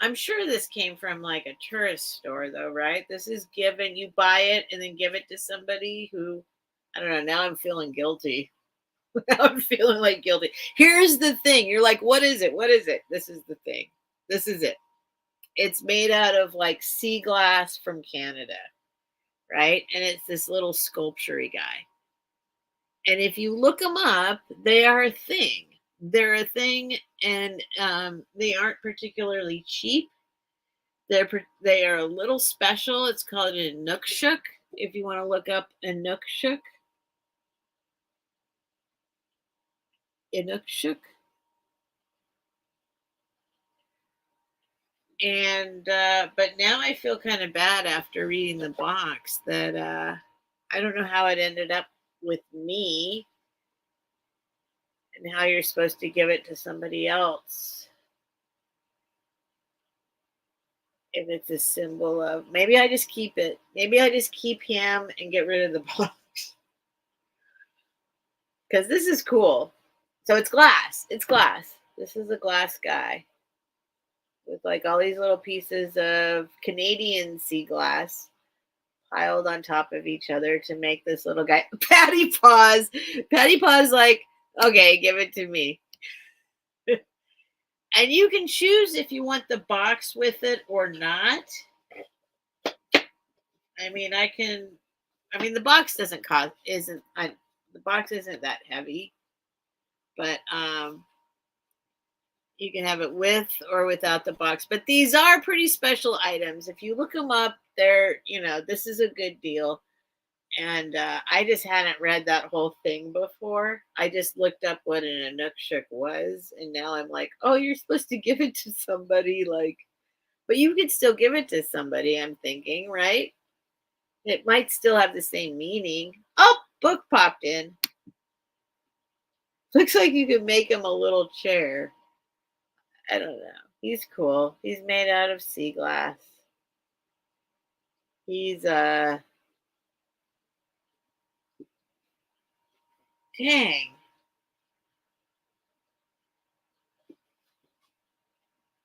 I'm sure this came from like a tourist store, though, right? This is given. You buy it and then give it to somebody who, I don't know. Now I'm feeling guilty. I'm feeling like guilty. Here's the thing. You're like, what is it? What is it? This is the thing. This is it. It's made out of like sea glass from Canada, right? And it's this little sculpture guy. And if you look them up, they are a thing. They're a thing, and they aren't particularly cheap. They are a little special. It's called a Inukshuk. If you want to look up Inukshuk. Inukshuk. And but now I feel kind of bad after reading the box that I don't know how it ended up with me and how you're supposed to give it to somebody else if it's a symbol of. Maybe I just keep it. Maybe I just keep him and get rid of the box because this is cool. So it's glass. It's glass. This is a glass guy with like all these little pieces of Canadian sea glass piled on top of each other to make this little guy. Patty Paws. Patty Paws like, okay, give it to me. And you can choose if you want the box with it or not. I mean, the box doesn't cost, the box isn't that heavy, but you can have it with or without the box. But these are pretty special items. If you look them up, this is a good deal. And I just hadn't read that whole thing before. I just looked up what an Inukshuk was, and now I'm like, oh, you're supposed to give it to somebody, like, but you could still give it to somebody, I'm thinking, right? It might still have the same meaning. Oh, book popped in. Looks like you could make him a little chair. I don't know. He's cool. He's made out of sea glass. He's dang.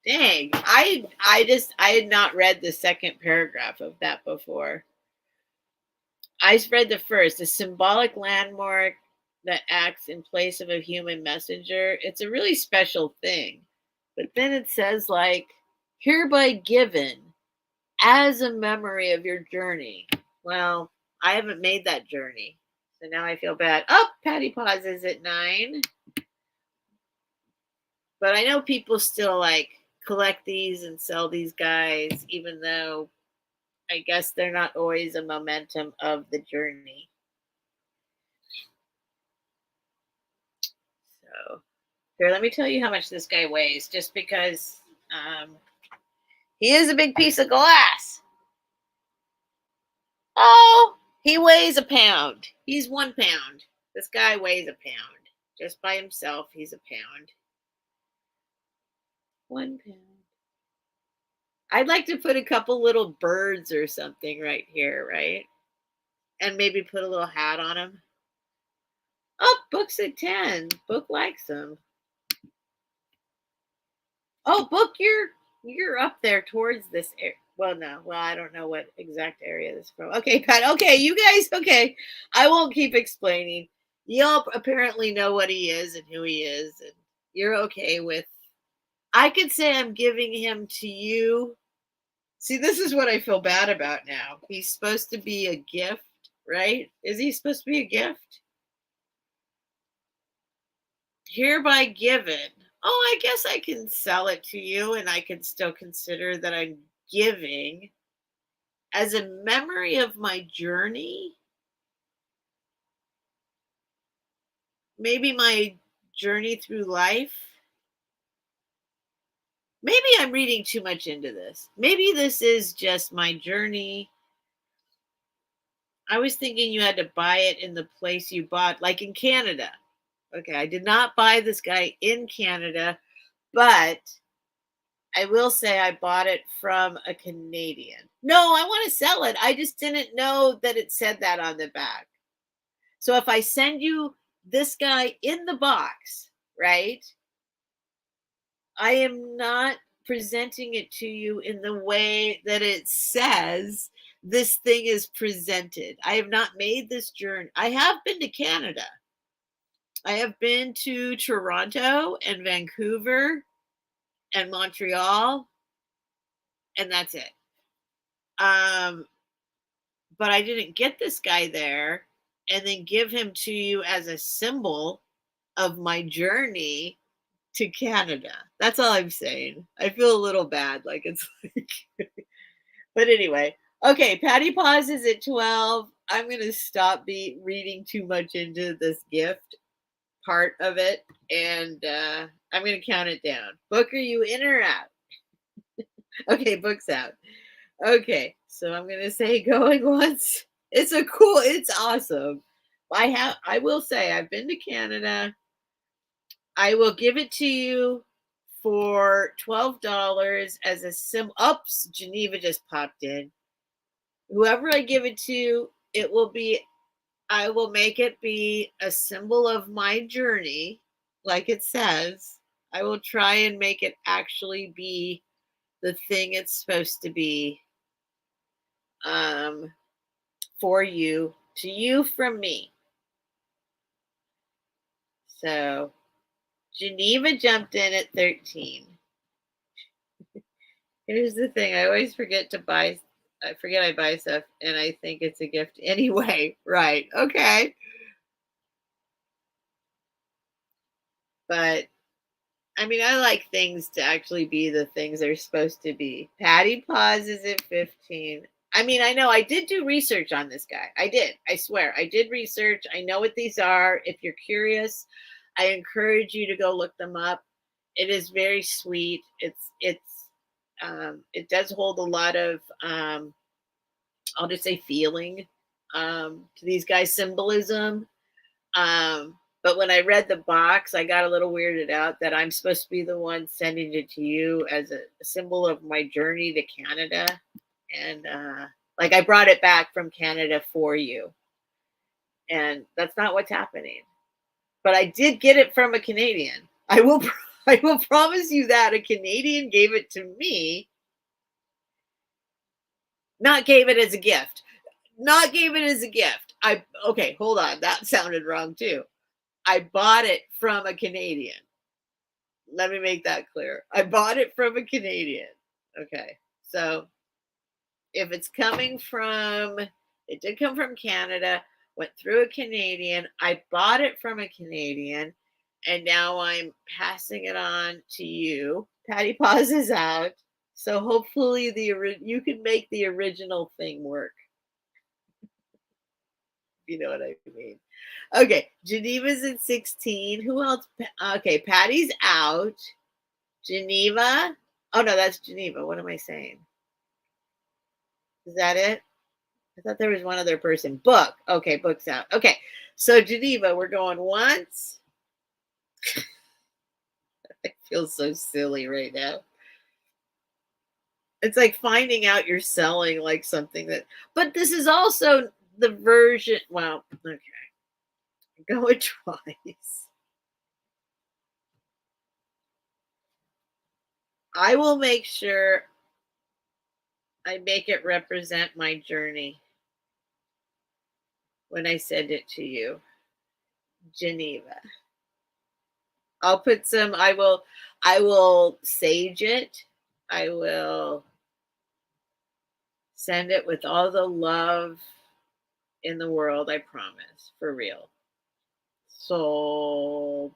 Dang. I had not read the second paragraph of that before. I read the first, a symbolic landmark that acts in place of a human messenger. It's a really special thing. But then it says, like, hereby given as a memory of your journey. Well, I haven't made that journey. So now I feel bad. Oh, Patty Paws is at 9. But I know people still like collect these and sell these guys, even though I guess they're not always a momentum of the journey. So here, let me tell you how much this guy weighs, just because he is a big piece of glass. Oh, he weighs a pound. He's 1 pound. This guy weighs a pound. Just by himself, he's a pound. 1 pound. I'd like to put a couple little birds or something right here, right? And maybe put a little hat on him. Oh, Book's at 10. Book likes him. Oh, Book, you're up there towards this area. Well, no. Well, I don't know what exact area this is from. Okay, Pat. Okay, you guys. Okay, I won't keep explaining. Y'all apparently know what he is and who he is, and you're okay with. I could say I'm giving him to you. See, this is what I feel bad about now. He's supposed to be a gift, right? Is he supposed to be a gift? Hereby given. Oh, I guess I can sell it to you and I can still consider that I'm giving as a memory of my journey. Maybe my journey through life. Maybe I'm reading too much into this. Maybe this is just my journey. I was thinking you had to buy it in the place you bought, like in Canada. Okay, I did not buy this guy in Canada, but I will say I bought it from a Canadian. No, I want to sell it. I just didn't know that it said that on the back. So if I send you this guy in the box, right? I am not presenting it to you in the way that it says this thing is presented. I have not made this journey. I have been to Canada. I have been to Toronto and Vancouver and Montreal, and that's it. But I didn't get this guy there and then give him to you as a symbol of my journey to Canada. That's all I'm saying. I feel a little bad. Like it's like, but anyway. Okay, Patty Paws is at 12. I'm going to stop reading too much into this gift part of it. And I'm going to count it down. Book, are you in or out? Okay, Book's out. Okay, so I'm going to say going once. It's awesome. I will say I've been to Canada. I will give it to you for $12 as a Oops, Geneva just popped in. Whoever I give it to, I will make it be a symbol of my journey, like it says. I will try and make it actually be the thing it's supposed to be, for you, to you from me. So Geneva jumped in at 13. Here's the thing. I always forget to buy. I forget I buy stuff and I think it's a gift anyway. Right. Okay. But I mean, I like things to actually be the things they're supposed to be. Patty Paws is at 15. I mean, I know I did do research on this guy. I did. I swear. I did research. I know what these are. If you're curious, I encourage you to go look them up. It is very sweet. It does hold a lot of I'll just say feeling to these guys' symbolism. But when I read the box, I got a little weirded out that I'm supposed to be the one sending it to you as a symbol of my journey to Canada. And like I brought it back from Canada for you. And that's not what's happening. But I did get it from a Canadian. I will promise you that a Canadian gave it to me. Not gave it as a gift. Not gave it as a gift. Okay, hold on. That sounded wrong too. I bought it from a Canadian. Let me make that clear. I bought it from a Canadian. Okay. So if it's coming from, it did come from Canada, went through a Canadian. I bought it from a Canadian, and now I'm passing it on to you. Patty Paws is out. So hopefully you can make the original thing work. You know what I mean? Okay, Geneva's at 16. Who else? Okay, Patty's out. Geneva. Oh no, that's Geneva. What am I saying? Is that it? I thought there was one other person. Book. Okay, Book's out. Okay, so Geneva, we're going once. I feel so silly right now. It's like finding out you're selling like something that, but this is also the version. Well, okay. Go it twice. I will make sure I make it represent my journey when I send it to you. Geneva. I'll put some, I will sage it. I will send it with all the love in the world, I promise. For real. Sold.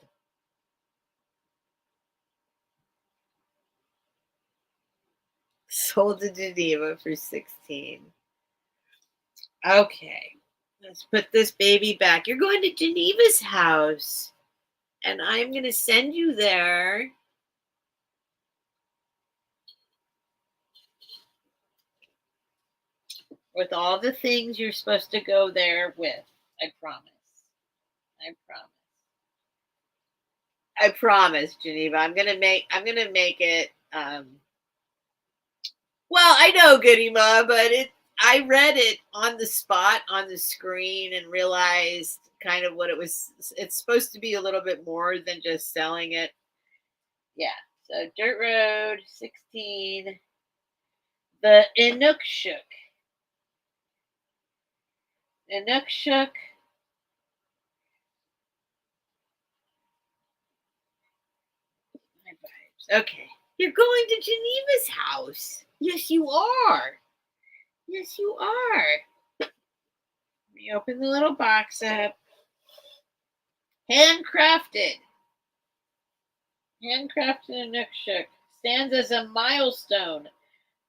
Sold to Geneva for 16. Okay. Let's put this baby back. You're going to Geneva's house. And I'm going to send you there. With all the things you're supposed to go there with. I promise. I promise. I promise, Geneva. I'm gonna make it well, I know Goody Ma, but I read it on the spot on the screen and realized kind of what it was. It's supposed to be a little bit more than just selling it. Yeah. So Dirt Road 16. The Inukshuk. Inukshuk. Okay. You're going to Geneva's house. Yes, you are. Yes, you are. Let me open the little box up. Handcrafted. Handcrafted Inukshuk stands as a milestone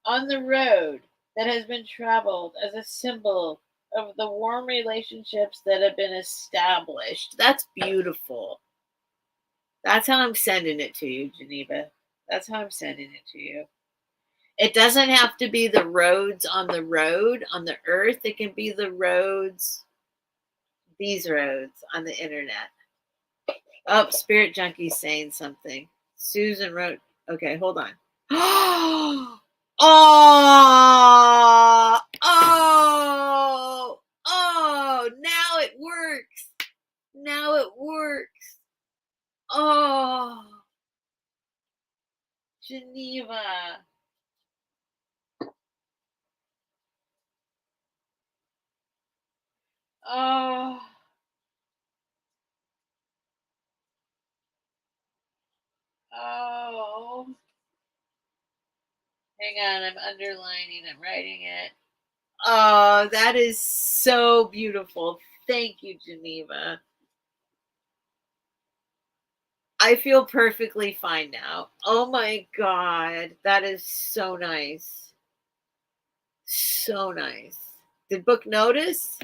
on the road that has been traveled as a symbol of the warm relationships that have been established. That's beautiful. That's how I'm sending it to you, Geneva. That's how I'm sending it to you. It doesn't have to be the roads on the road on the earth. It can be the roads, these roads on the internet. Oh, Spirit Junkie's saying something. Susan wrote, okay, hold on. Oh, now it works. Now it works. Oh, Geneva. Oh. Oh. Hang on, I'm underlining, I'm writing it. Oh, that is so beautiful. Thank you, Geneva. I feel perfectly fine now. Oh my God. That is so nice. So nice. Did Book notice?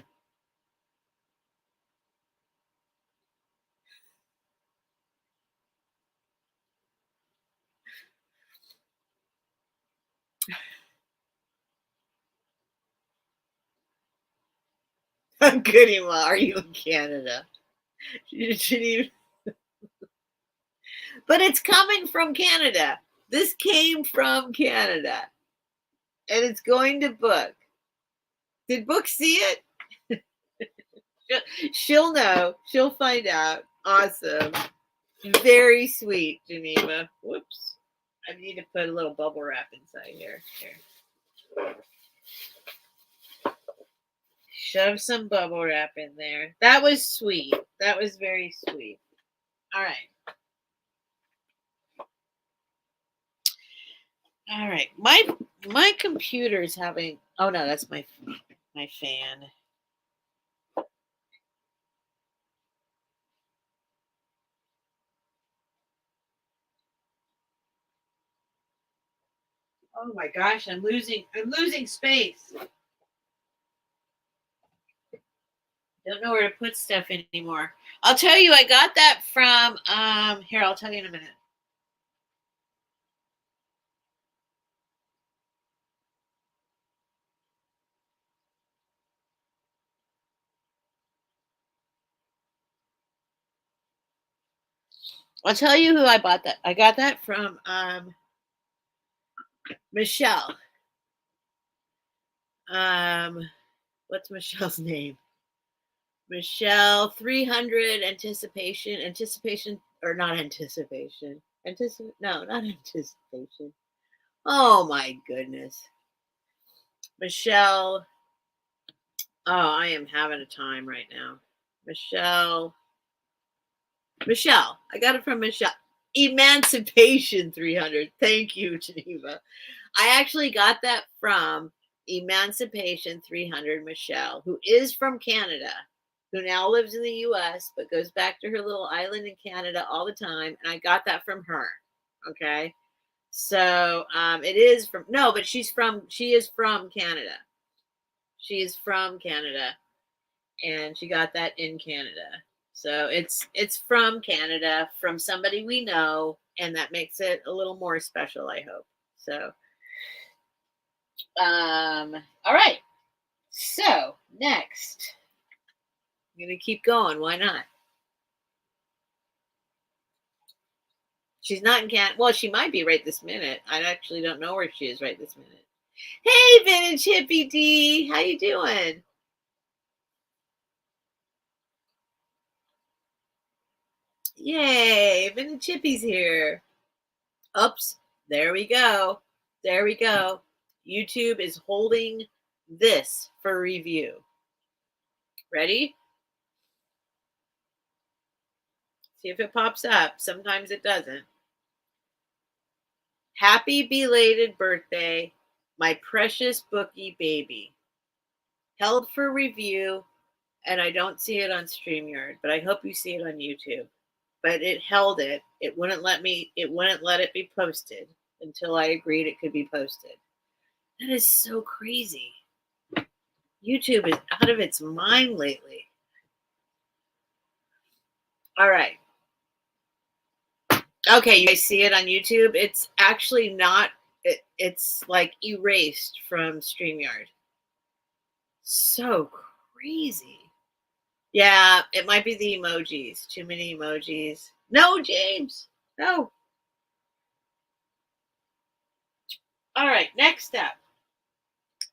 Goody, well, are you in Canada? But it's coming from Canada. This came from Canada. And it's going to Book. Did Book see it? She'll know. She'll find out. Awesome. Very sweet, Geneva. Whoops. I need to put a little bubble wrap inside here. Here. Shove some bubble wrap in there. That was sweet. That was very sweet. All right. All right. My computer's having. Oh no, that's my fan. Oh my gosh, I'm losing space. Don't know where to put stuff anymore. I'll tell you, I got that from here, I'll tell you in a minute. I'll tell you who I bought that. I got that from Michelle. What's Michelle's name? Michelle 300 anticipation or not anticipation. No, not anticipation. Oh my goodness. Michelle. Oh, I am having a time right now. Michelle. I got it from Michelle. Emancipation 300. Thank you, Geneva. I actually got that from Emancipation 300 Michelle, who is from Canada, who now lives in the US, but goes back to her little island in Canada all the time. And I got that from her. Okay. So it is from, no, but she is from Canada. She is from Canada. And she got that in Canada. So it's from Canada, from somebody we know, and that makes it a little more special, I hope. So all right. So next, I'm gonna keep going. Why not? She's not in Canada. Well, she might be right this minute. I actually don't know where she is right this minute. Hey, Vintage Hippie D, how you doing? Yay, Vintage Hippie's here. Oops, there we go. There we go. YouTube is holding this for review. Ready? See if it pops up. Sometimes it doesn't. Happy belated birthday, my precious bookie baby. Held for review, and I don't see it on StreamYard, but I hope you see it on YouTube. But it held it. It wouldn't let it be posted until I agreed it could be posted. That is so crazy. YouTube is out of its mind lately. All right. Okay, you guys see it on YouTube? It's actually not, it's like erased from StreamYard. So crazy. Yeah, it might be the emojis. Too many emojis. No, James. No. All right, next up.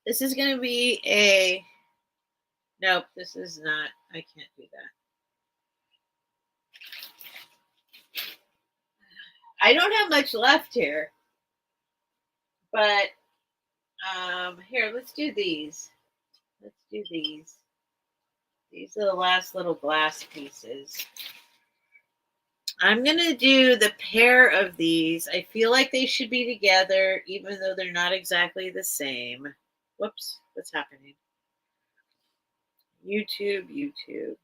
This is going to be a... Nope, this is not. I can't do that. I don't have much left here. But here, let's do these. Let's do these. These are the last little glass pieces. I'm going to do the pair of these. I feel like they should be together, even though they're not exactly the same. Whoops, what's happening? YouTube.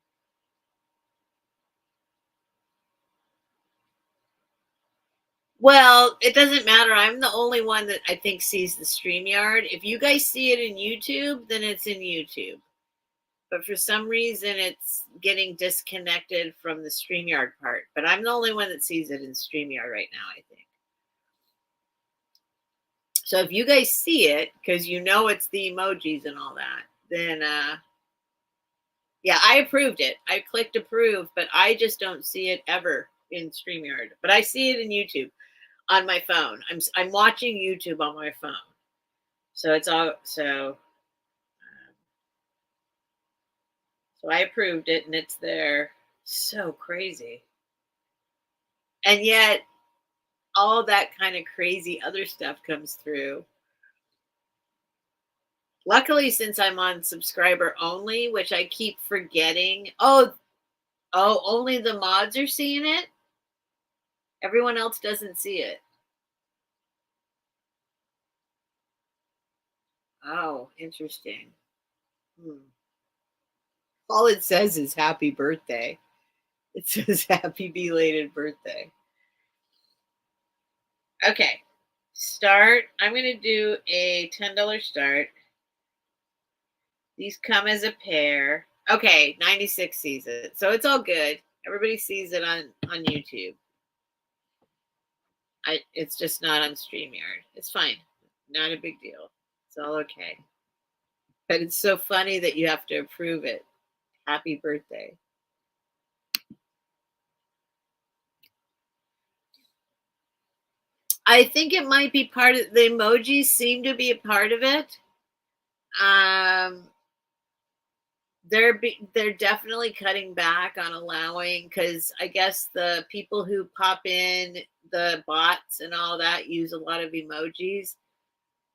Well, it doesn't matter. I'm the only one that I think sees the StreamYard. If you guys see it in YouTube, then it's in YouTube. But for some reason, it's getting disconnected from the StreamYard part. But I'm the only one that sees it in StreamYard right now, I think. So if you guys see it, because you know it's the emojis and all that, then Yeah, I approved it. I clicked approve, but I just don't see it ever in StreamYard. But I see it in YouTube on my phone. I'm watching YouTube on my phone. So it's all so I approved it and it's there. So crazy. And yet all that kind of crazy other stuff comes through. Luckily, since I'm on subscriber only, which I keep forgetting. Oh, only the mods are seeing it. Everyone else doesn't see it. Oh, interesting. All it says is happy birthday. It says happy belated birthday. Okay. Start. I'm going to do a $10 start. These come as a pair. Okay, 96 sees it. So it's all good. Everybody sees it on YouTube. It's just not on StreamYard. It's fine. Not a big deal. It's all okay. But it's so funny that you have to approve it. Happy birthday. I think it might be part of the emojis seem to be a part of it. They're definitely cutting back on allowing, because I guess the people who pop in, the bots and all that, use a lot of emojis.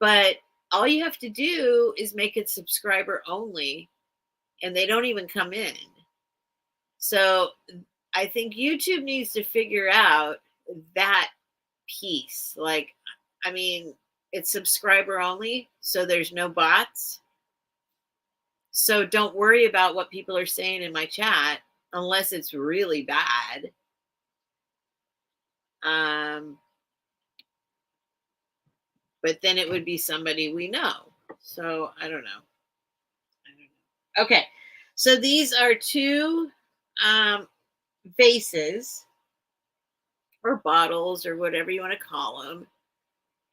But all you have to do is make it subscriber only, and they don't even come in. So I think YouTube needs to figure out that piece. Like, I mean, it's subscriber only, so there's no bots. So don't worry about what people are saying in my chat unless it's really bad. But then it would be somebody we know. So I don't know. Okay. So these are two vases or bottles or whatever you want to call them.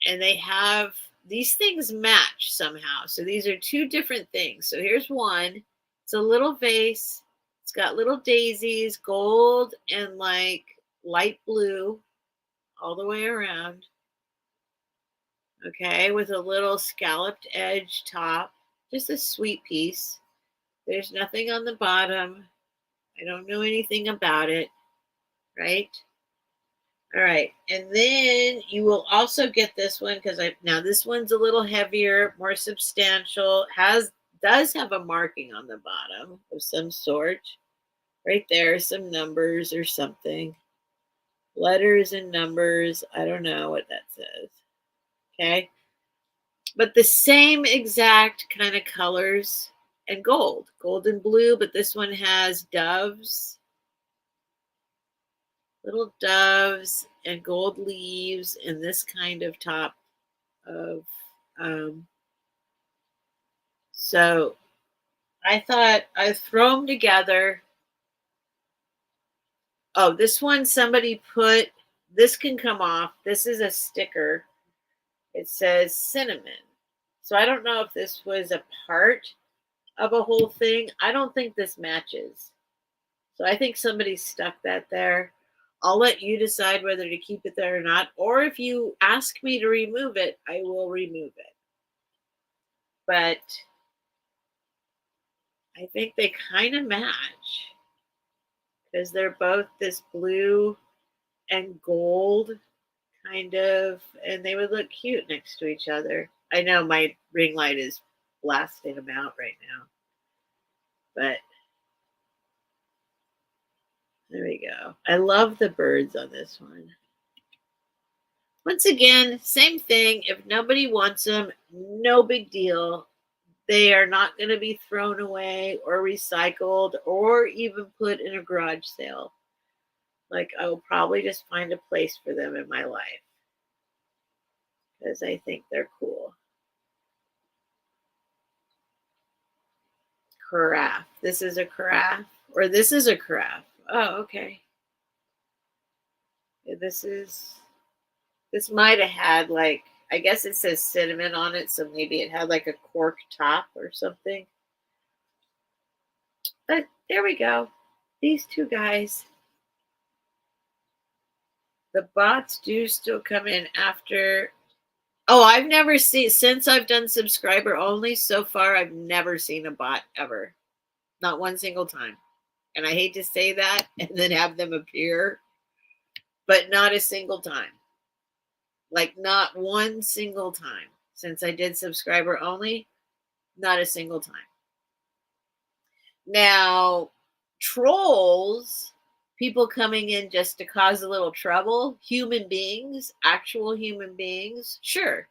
And they have, these things match somehow. So these are two different things. So here's one. It's a little vase. It's got little daisies, gold and like light blue all the way around. Okay, with a little scalloped edge top. Just a sweet piece. There's nothing on the bottom. I don't know anything about it, right? All right, and then you will also get this one, because now this one's a little heavier, more substantial, does have a marking on the bottom of some sort. Right there, some numbers or something. Letters and numbers. I don't know what that says. Okay. But the same exact kind of colors and gold and blue, but this one has doves, little doves and gold leaves, and this kind of top of so I thought I'd throw them together. Oh, this one somebody put, this can come off. This is a sticker. It says cinnamon. So I don't know if this was a part of a whole thing. I don't think this matches. So I think somebody stuck that there. I'll let you decide whether to keep it there or not. Or if you ask me to remove it, I will remove it. But I think they kind of match, because they're both this blue and gold kind of, and they would look cute next to each other. I know my ring light is blasting them out right now, but there we go. I love the birds on this one. Once again, same thing. If nobody wants them, no big deal. They are not going to be thrown away or recycled or even put in a garage sale. Like, I will probably just find a place for them in my life, because I think they're cool. Carafe. This is a carafe, or this is a carafe. Oh, okay. This might have had, like, I guess it says cinnamon on it, so maybe it had like a cork top or something. But there we go. These two guys. The bots do still come in after. Oh, I've never seen, since I've done subscriber only so far, I've never seen a bot ever. Not one single time. And I hate to say that and then have them appear, but not a single time. Like, not one single time. Since I did subscriber only, not a single time. Now, trolls, people coming in just to cause a little trouble, human beings, actual human beings, sure.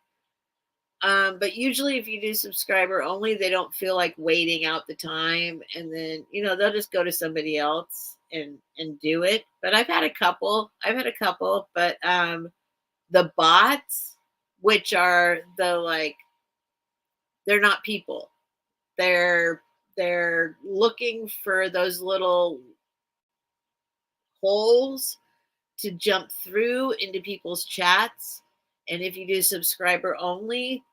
But usually if you do subscriber only, they don't feel like waiting out the time, and then, they'll just go to somebody else and do it. But I've had a couple, but the bots, which are they're not people. They're looking for those little holes to jump through into people's chats. And if you do subscriber only,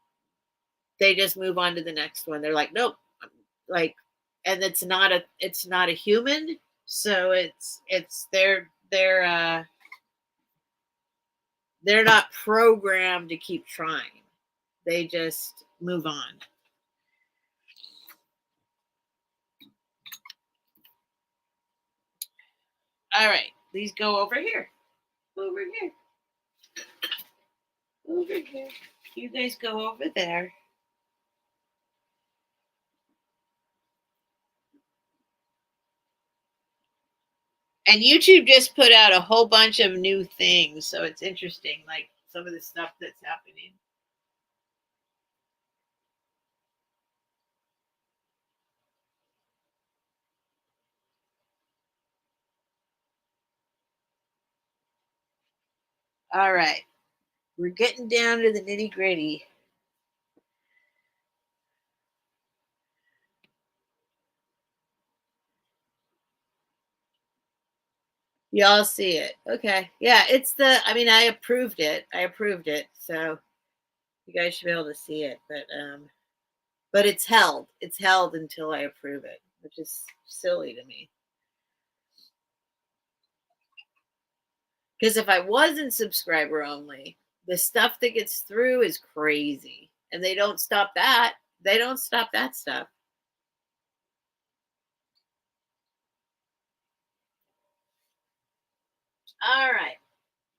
they just move on to the next one. They're like, nope. And it's not a human. So they're not programmed to keep trying. They just move on. All right, these go over here. Over here. Over here. You guys go over there. And YouTube just put out a whole bunch of new things, so it's interesting, like some of the stuff that's happening. All right. We're getting down to the nitty gritty. Y'all see it. Okay. Yeah, I approved it. So you guys should be able to see it. But it's held. It's held until I approve it, which is silly to me. Because if I wasn't subscriber only, the stuff that gets through is crazy. And they don't stop that. They don't stop that stuff. All right.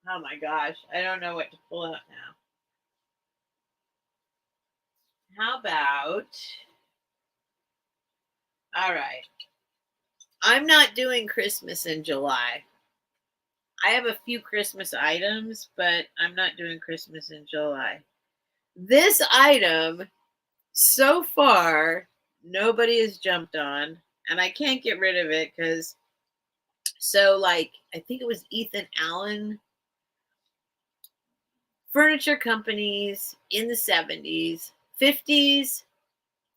Oh my gosh. I don't know what to pull out now. How about. All right. I'm not doing Christmas in July. I have a few Christmas items, but I'm not doing Christmas in July. This item, so far, nobody has jumped on, and I can't get rid of it because, I think it was Ethan Allen. Furniture companies in the 70s, 50s,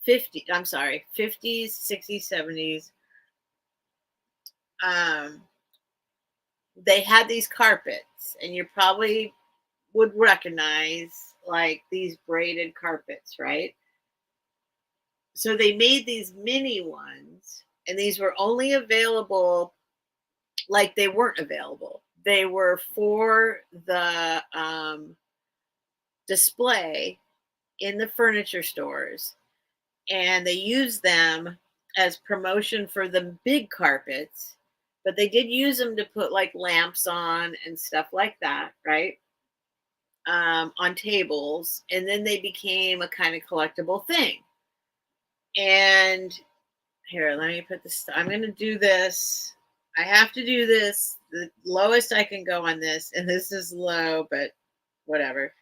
60s, 70s. They had these carpets, and you probably would recognize like these braided carpets, right? So they made these mini ones, and these were only available, like they weren't available. They were for the display in the furniture stores, and they used them as promotion for the big carpets, but they did use them to put like lamps on and stuff like that, right? On tables, and then they became a kind of collectible thing. And here, let me put this. I'm going to do this. I have to do this. The lowest I can go on this, and this is low, but whatever.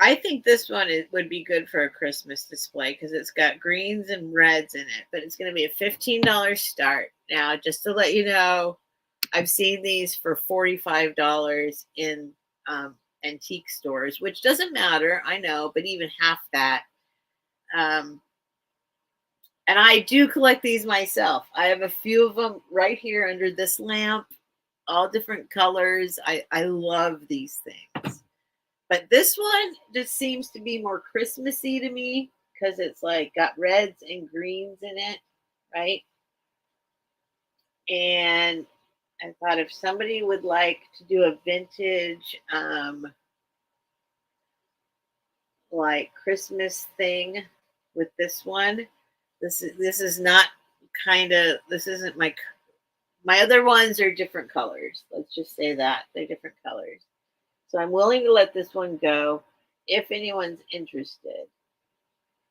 I think this one would be good for a Christmas display because it's got greens and reds in it, but it's going to be a $15 start. Now, just to let you know, I've seen these for $45 in antique stores, which doesn't matter, I know, but even half that. And I do collect these myself. I have a few of them right here under this lamp, all different colors. I love these things. But this one just seems to be more Christmassy to me. because it's like got reds and greens in it, right? And I thought if somebody would like to do a vintage like Christmas thing with this one, this is not kind of, this isn't my other ones are different colors. Let's just say that they're different colors. So I'm willing to let this one go if anyone's interested.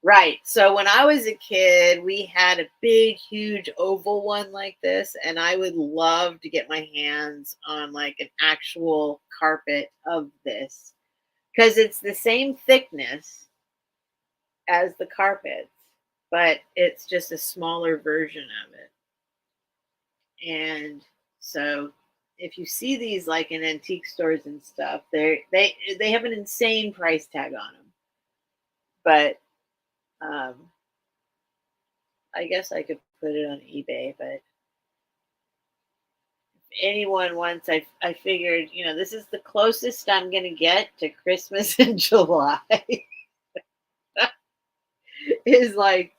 Right. So when I was a kid, we had a big, huge oval one like this, and I would love to get my hands on like an actual carpet of this because it's the same thickness as the carpets, but it's just a smaller version of it. And so if you see these like in antique stores and stuff, they have an insane price tag on them. But I guess I could put it on eBay, but if anyone wants, I figured, this is the closest I'm going to get to Christmas in July is like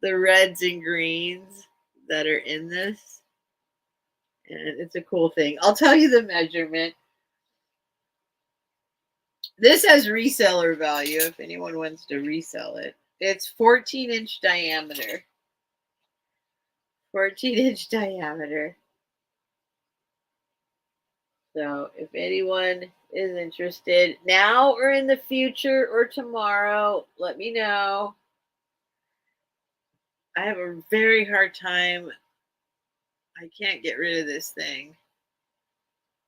the reds and greens that are in this. And it's a cool thing. I'll tell you the measurement. This has reseller value if anyone wants to resell it. It's 14-inch diameter. 14-inch diameter. So if anyone is interested now or in the future or tomorrow, let me know. I have a very hard time. I can't get rid of this thing.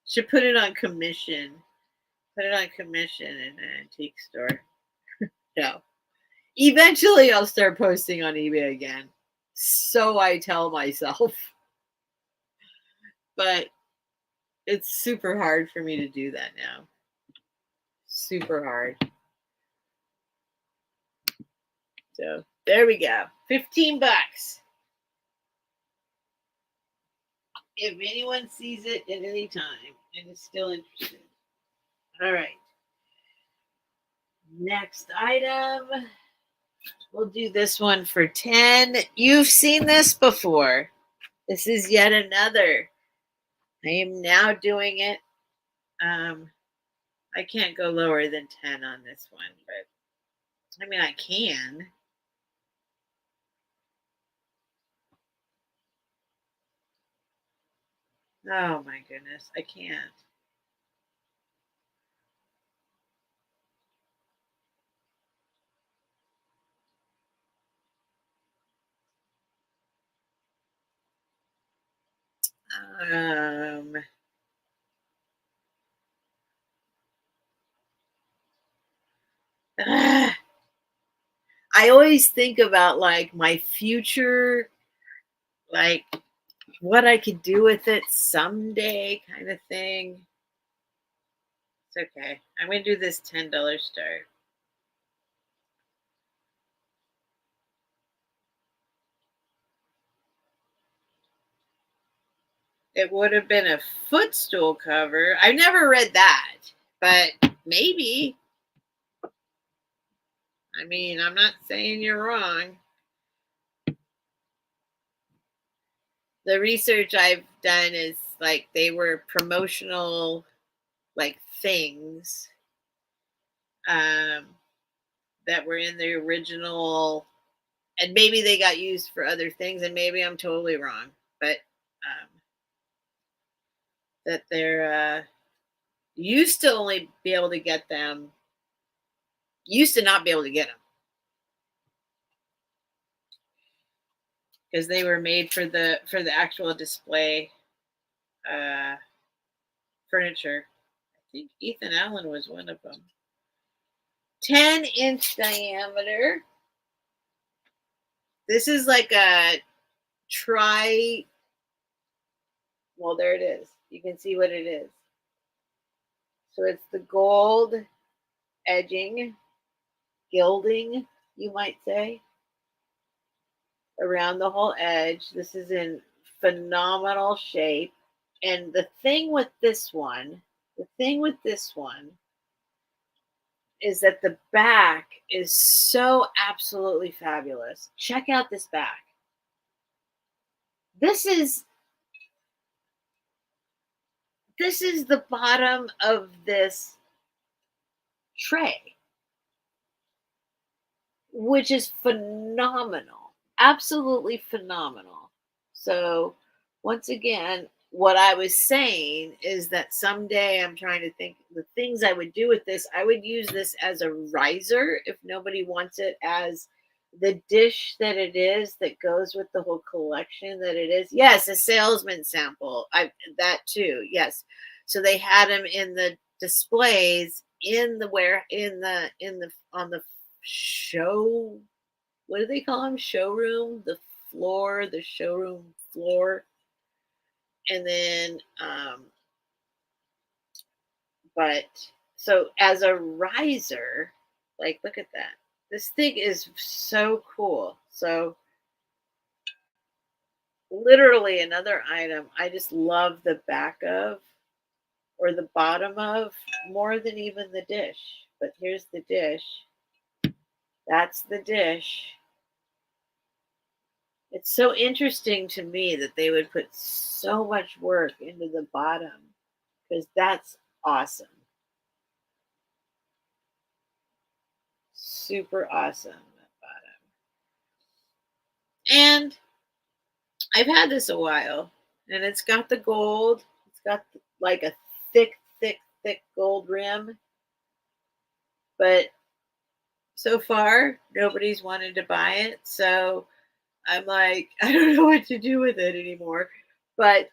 Should put it on commission. Put it on commission in an antique store. No. Eventually I'll start posting on eBay again. So I tell myself. But it's super hard for me to do that now. Super hard. So there we go. $15. If anyone sees it at any time and is still interested. All right. Next item. We'll do this one for 10. You've seen this before. This is yet another. I am now doing it. I can't go lower than 10 on this one, but I mean, I can. Oh my goodness, I can't. I always think about like my future, like what I could do with it someday kind of thing. It's okay. I'm going to do this $10 start. It would have been a footstool cover. I've never read that, but maybe. I mean, I'm not saying you're wrong. The research I've done is like they were promotional like things that were in the original, and maybe they got used for other things, and maybe I'm totally wrong, but that they're used to only be able to get them, used to not be able to get them because they were made for the actual display furniture. I think Ethan Allen was one of them. 10-inch diameter. This is like a well, there it is. You can see what it is. So it's the gold edging, gilding, you might say, around the whole edge. This is in phenomenal shape. And the thing with this one is that the back is so absolutely fabulous. Check out this back. This is the bottom of this tray, which is phenomenal. Absolutely phenomenal. So once again, what I was saying is that someday I'm trying to think the things I would do with this. I would use this as a riser if nobody wants it as the dish that it is that goes with the whole collection that it is. Yes, a salesman sample. I that too. Yes. So they had them in the displays in the on the show, what do they call them? Showroom, the showroom floor. And then, but so as a riser, like, look at that. This thing is so cool. So, literally, another item I just love the back of or the bottom of more than even the dish. But here's the dish. That's the dish. It's so interesting to me that they would put so much work into the bottom because that's awesome. Super awesome. That bottom. And I've had this a while and it's got the gold. It's got like a thick, thick, thick gold rim. But so far, nobody's wanted to buy it. So I'm like, I don't know what to do with it anymore. But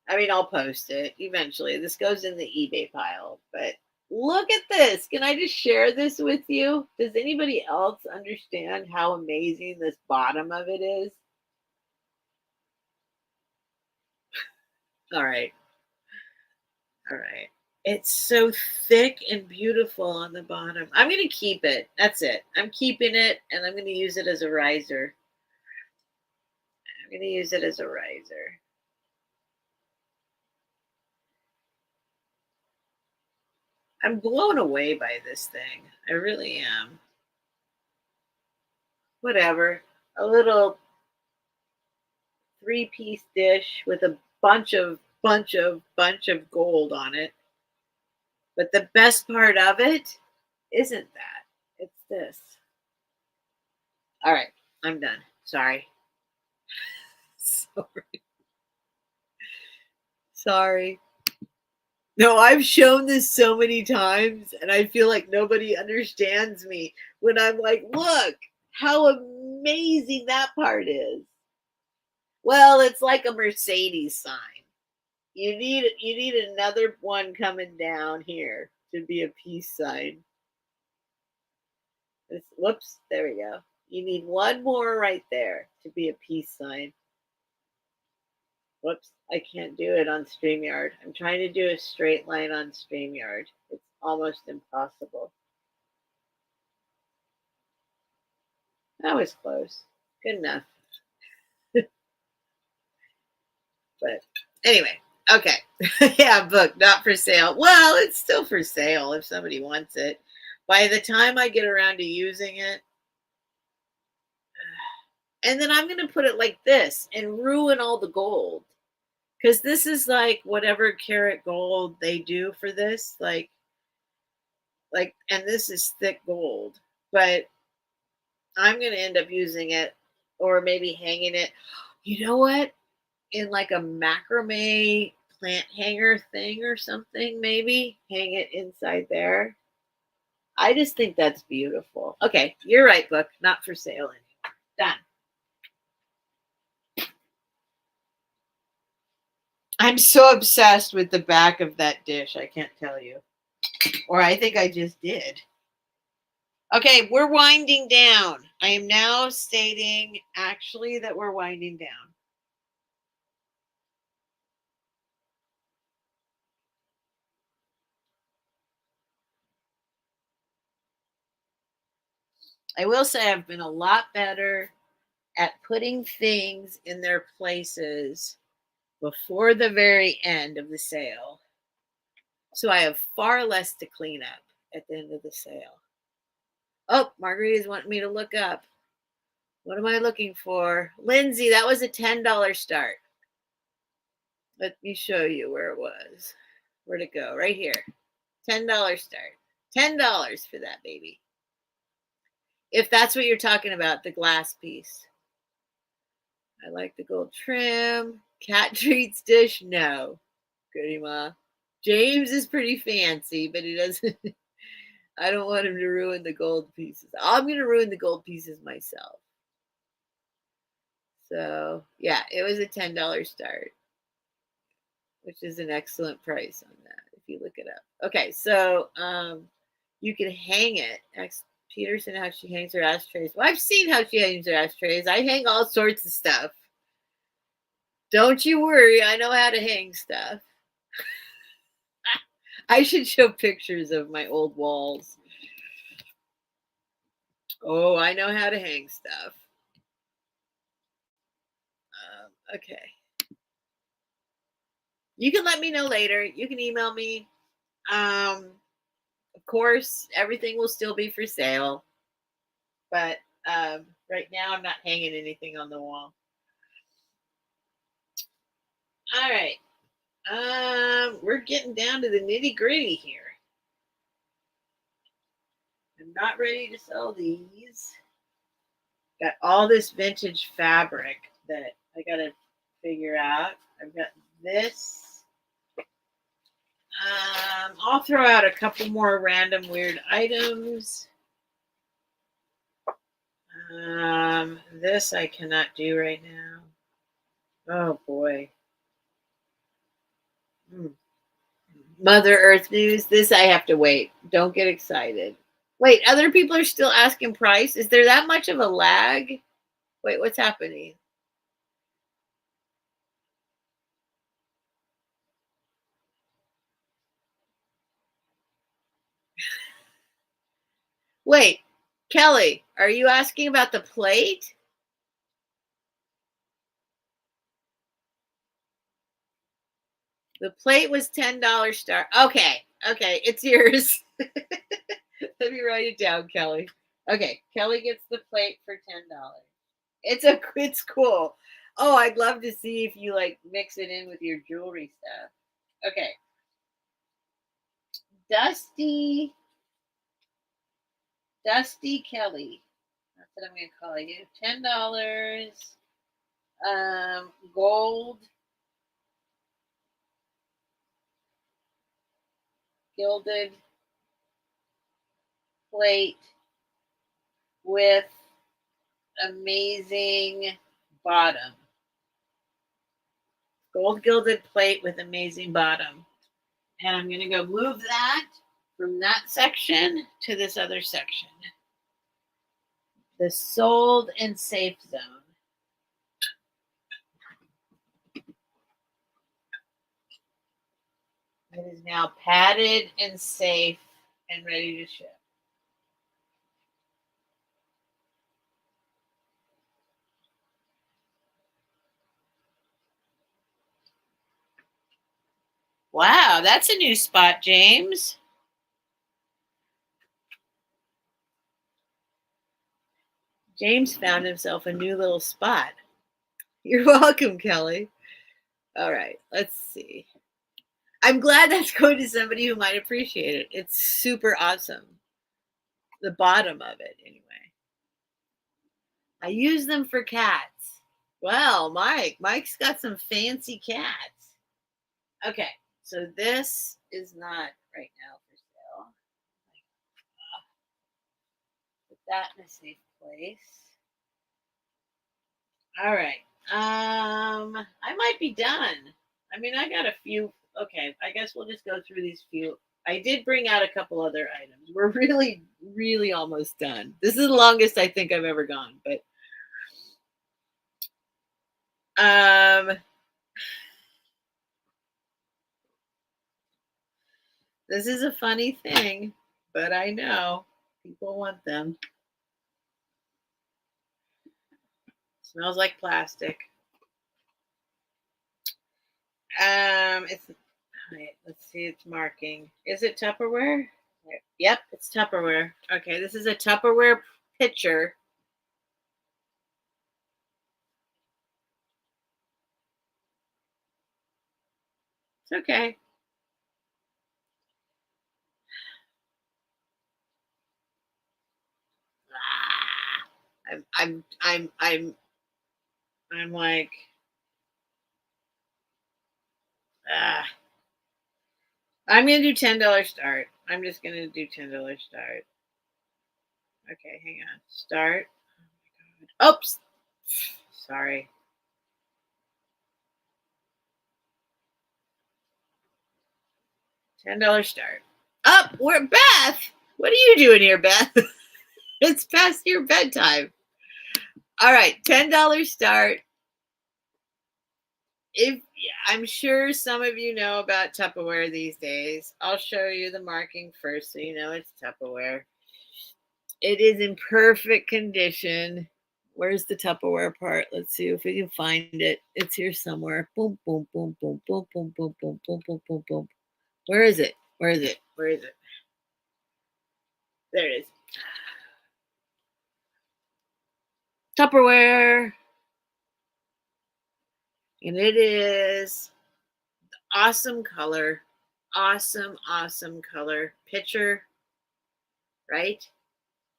I mean, I'll post it eventually. This goes in the eBay pile. But look at this. Can I just share this with you? Does anybody else understand how amazing this bottom of it is? All right. All right. It's so thick and beautiful on the bottom. I'm going to keep it. That's it. I'm keeping it and I'm going to use it as a riser. I'm going to use it as a riser. I'm blown away by this thing. I really am. Whatever. A little 3-piece dish with a bunch of gold on it. But the best part of it isn't that. It's this. All right, I'm done. Sorry. Sorry. Sorry. No, I've shown this so many times and I feel like nobody understands me when I'm like, look how amazing that part is. Well, it's like a Mercedes sign. You need another one coming down here to be a peace sign. Whoops, there we go. You need one more right there to be a peace sign. Whoops, I can't do it on StreamYard. I'm trying to do a straight line on StreamYard. It's almost impossible. That was close. Good enough. But anyway, okay. Yeah, book, not for sale. Well, it's still for sale if somebody wants it. By the time I get around to using it, and then I'm going to put it like this and ruin all the gold. Because this is like whatever karat gold they do for this. And this is thick gold. But I'm going to end up using it or maybe hanging it. You know what? In like a macrame plant hanger thing or something, maybe hang it inside there. I just think that's beautiful. Okay, you're right, book. Not for sale anymore. Done. I'm so obsessed with the back of that dish. I can't tell you. Or I think I just did. Okay, we're winding down. I am now stating actually that we're winding down. I will say I've been a lot better at putting things in their places before the very end of the sale. So I have far less to clean up at the end of the sale. Oh, Margarita's wanting me to look up. What am I looking for? Lindsay, that was a $10 start. Let me show you where it was. Where'd it go? Right here. $10 start. $10 for that baby. If that's what you're talking about, the glass piece. I like the gold trim. Cat treats dish? No. Goody ma. James is pretty fancy, but he doesn't. I don't want him to ruin the gold pieces. I'm going to ruin the gold pieces myself. So, yeah, it was a $10 start, which is an excellent price on that if you look it up. Okay, so you can hang it. Peterson, how she hangs her ashtrays. Well, I've seen how she hangs her ashtrays. I hang all sorts of stuff. Don't you worry, I know how to hang stuff. I should show pictures of my old walls. Oh, I know how to hang stuff. Okay. You can let me know later. You can email me. Of course, everything will still be for sale. But right now, I'm not hanging anything on the wall. All right. We're getting down to the nitty gritty here. I'm not ready to sell these. Got all this vintage fabric that I got to figure out. I've got this. I'll throw out a couple more random weird items. This I cannot do right now. Oh boy. Mother Earth news. This I have to wait. Don't get excited. Wait, other people are still asking price. Is there that much of a lag? Wait, what's happening? Wait, Kelly, are you asking about the plate? The plate was $10 star. Okay, it's yours. Let me write it down, Kelly. Okay, Kelly gets the plate for $10. It's cool. Oh, I'd love to see if you like mix it in with your jewelry stuff. Okay. Dusty Kelly. That's what I'm gonna call you. $10. Gold gilded plate with amazing bottom. Gold gilded plate with amazing bottom. And I'm going to go move that from that section to this other section. The sold and safe zone. It is now padded and safe and ready to ship. Wow, that's a new spot, James. James found himself a new little spot. You're welcome, Kelly. All right, let's see. I'm glad that's going to somebody who might appreciate it. It's super awesome. The bottom of it, anyway. I use them for cats. Well, Mike's got some fancy cats. Okay, so this is not right now for sale. Put that in a safe place. All right. I might be done. I mean, I got a few. Okay, I guess we'll just go through these few. I did bring out a couple other items. We're really, really almost done. This is the longest I think I've ever gone, but this is a funny thing, but I know people want them. Smells like plastic. It's Right, let's see its marking. Is it Tupperware? Yep, it's Tupperware. Okay, this is a Tupperware pitcher. It's okay. Ah, I'm like, ah. I'm gonna do $10 start. I'm just gonna do $10 start. Okay, hang on. Start. Oops. Sorry. $10 start. Up. We're Beth. What are you doing here, Beth? It's past your bedtime. All right, $10 start. If I'm sure some of you know about Tupperware these days, I'll show you the marking first so you know it's Tupperware. It is in perfect condition. Where's the Tupperware part? Let's see if we can find it. It's here somewhere. Boom, boom, boom, boom, boom, boom, boom, boom, boom, boom, boom, boom. Where is it? Where is it? Where is it? There it is. Tupperware. And it is awesome color. Awesome, awesome color. Picture, right?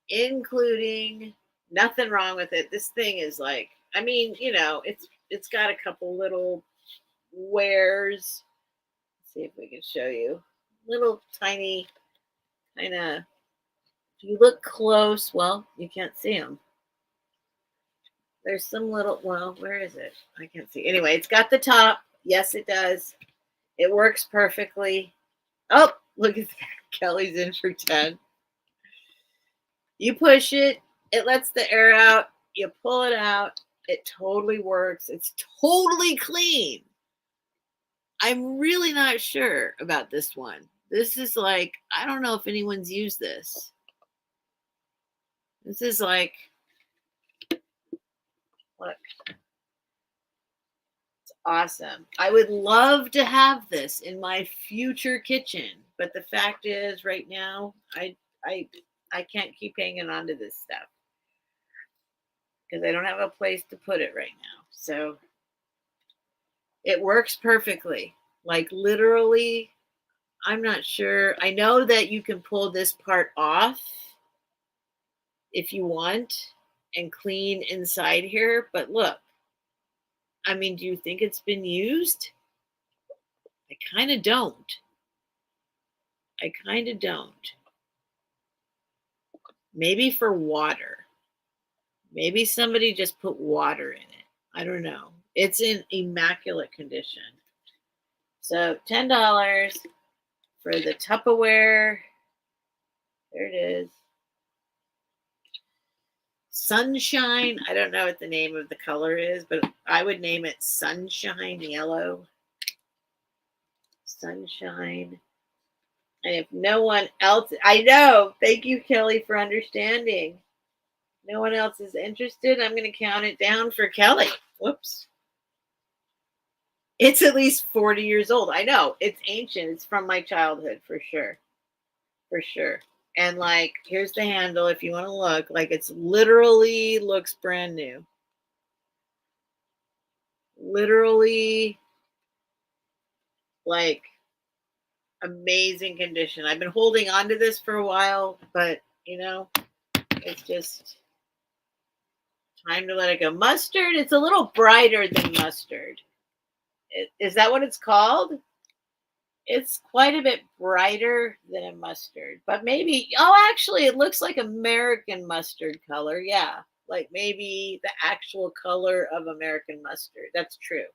Including nothing wrong with it. This thing is like, I mean, it's got a couple little wears. Let's see if we can show you. Little tiny kind of, if you look close, well, you can't see them. There's some little, well, where is it? I can't see. Anyway, it's got the top. Yes, it does. It works perfectly. Oh, look at that. Kelly's in for 10. You push it, it lets the air out. You pull it out. It totally works. It's totally clean. I'm really not sure about this one. This is like, I don't know if anyone's used this. This is like, look, it's awesome. I would love to have this in my future kitchen, but the fact is, right now, I can't keep hanging on to this stuff because I don't have a place to put it right now. So it works perfectly. Like literally, I'm not sure. I know that you can pull this part off if you want and clean inside here, but look, I mean, do you think it's been used? I kind of don't. I kind of don't. Maybe for water. Maybe somebody just put water in it. I don't know. It's in immaculate condition. So $10 for the Tupperware. There it is. Sunshine. I don't know what the name of the color is, but I would name it Sunshine Yellow. Sunshine. And if no one else, I know. Thank you, Kelly, for understanding. No one else is interested. I'm going to count it down for Kelly. Whoops. It's at least 40 years old. I know. It's ancient. It's from my childhood for sure. For sure. And like, here's the handle if you want to look. Like, it's literally looks brand new. Literally, like, amazing condition. I've been holding on to this for a while, but it's just time to let it go. Mustard, it's a little brighter than mustard. Is that what it's called? It's quite a bit brighter than a mustard, but maybe, oh, actually, it looks like American mustard color. Yeah, like maybe the actual color of American mustard. That's true.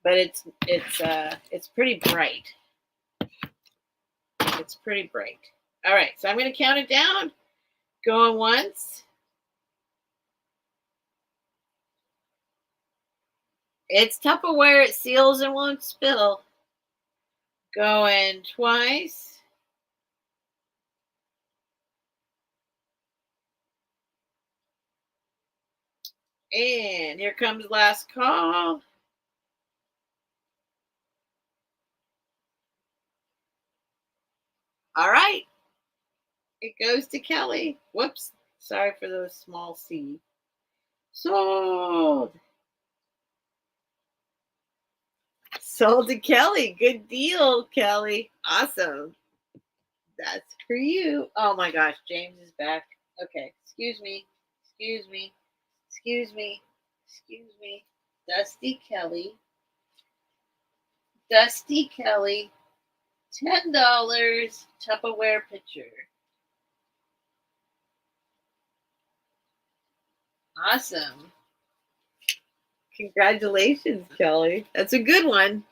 But it's pretty bright. It's pretty bright. All right, so I'm going to count it down. Going once. It's Tupperware. It seals and won't spill. Going twice. And here comes last call. All right. It goes to Kelly. Whoops. Sorry for those small C. Sold. Sold to Kelly. Good deal, Kelly. Awesome. That's for you. Oh my gosh, James is back. Okay. Excuse me. Excuse me. Excuse me. Excuse me. Dusty Kelly. Dusty Kelly. $10 Tupperware pitcher. Awesome. Congratulations, Kelly. That's a good one.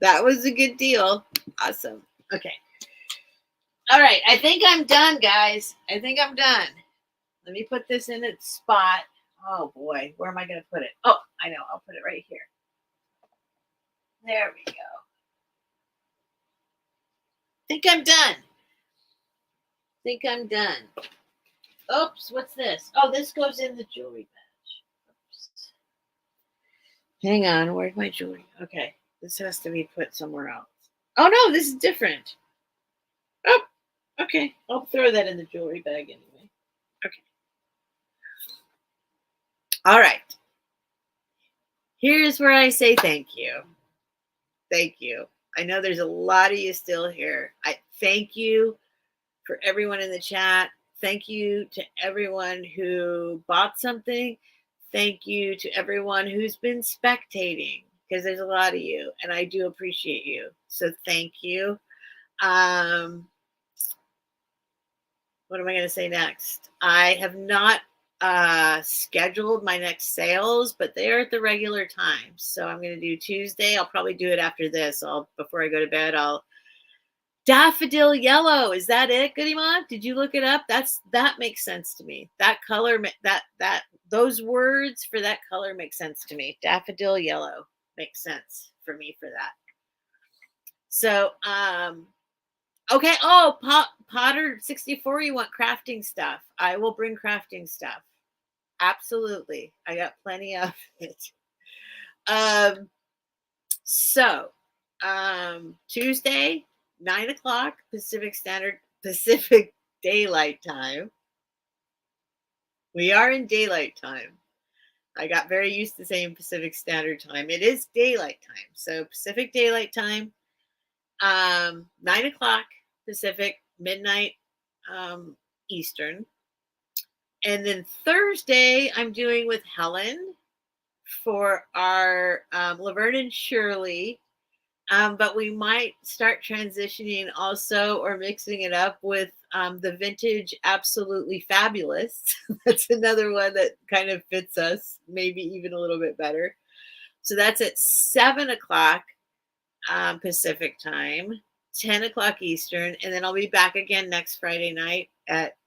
That was a good deal. Awesome. Okay. All right. I think I'm done, guys. I think I'm done. Let me put this in its spot. Oh, boy. Where am I going to put it? Oh, I know. I'll put it right here. There we go. Think I'm done. Think I'm done. Oops. What's this? Oh, this goes in the jewelry badge. Oops. Hang on. Where's my jewelry? Okay. This has to be put somewhere else. Oh, no. This is different. Oh, okay. I'll throw that in the jewelry bag anyway. Okay. All right. Here's where I say thank you. Thank you. I know there's a lot of you still here. I thank you for everyone in the chat. Thank you to everyone who bought something. Thank you to everyone who's been spectating, because there's a lot of you, and I do appreciate you. So thank you. What am I going to say next? I have not scheduled my next sales, but they are at the regular times. So I'm going to do Tuesday. I'll probably do it after this. Before I go to bed, daffodil yellow. Is that it, Goody Mom? Did you look it up? That makes sense to me. That color, those words for that color make sense to me. Daffodil yellow makes sense for me for that. So, okay. Oh, Potter 64, you want crafting stuff? I will bring crafting stuff. Absolutely. I got plenty of it. So, Tuesday, 9:00 Pacific Daylight Time. We are in daylight time. I got very used to saying Pacific Standard Time. It is daylight time. So Pacific Daylight Time, 9:00 Pacific, midnight Eastern. And then Thursday, I'm doing with Helen for our Laverne and Shirley. But we might start transitioning also, or mixing it up with the vintage Absolutely Fabulous. That's another one that kind of fits us, maybe even a little bit better. So that's at 7:00 Pacific time, 10:00 Eastern. And then I'll be back again next Friday night at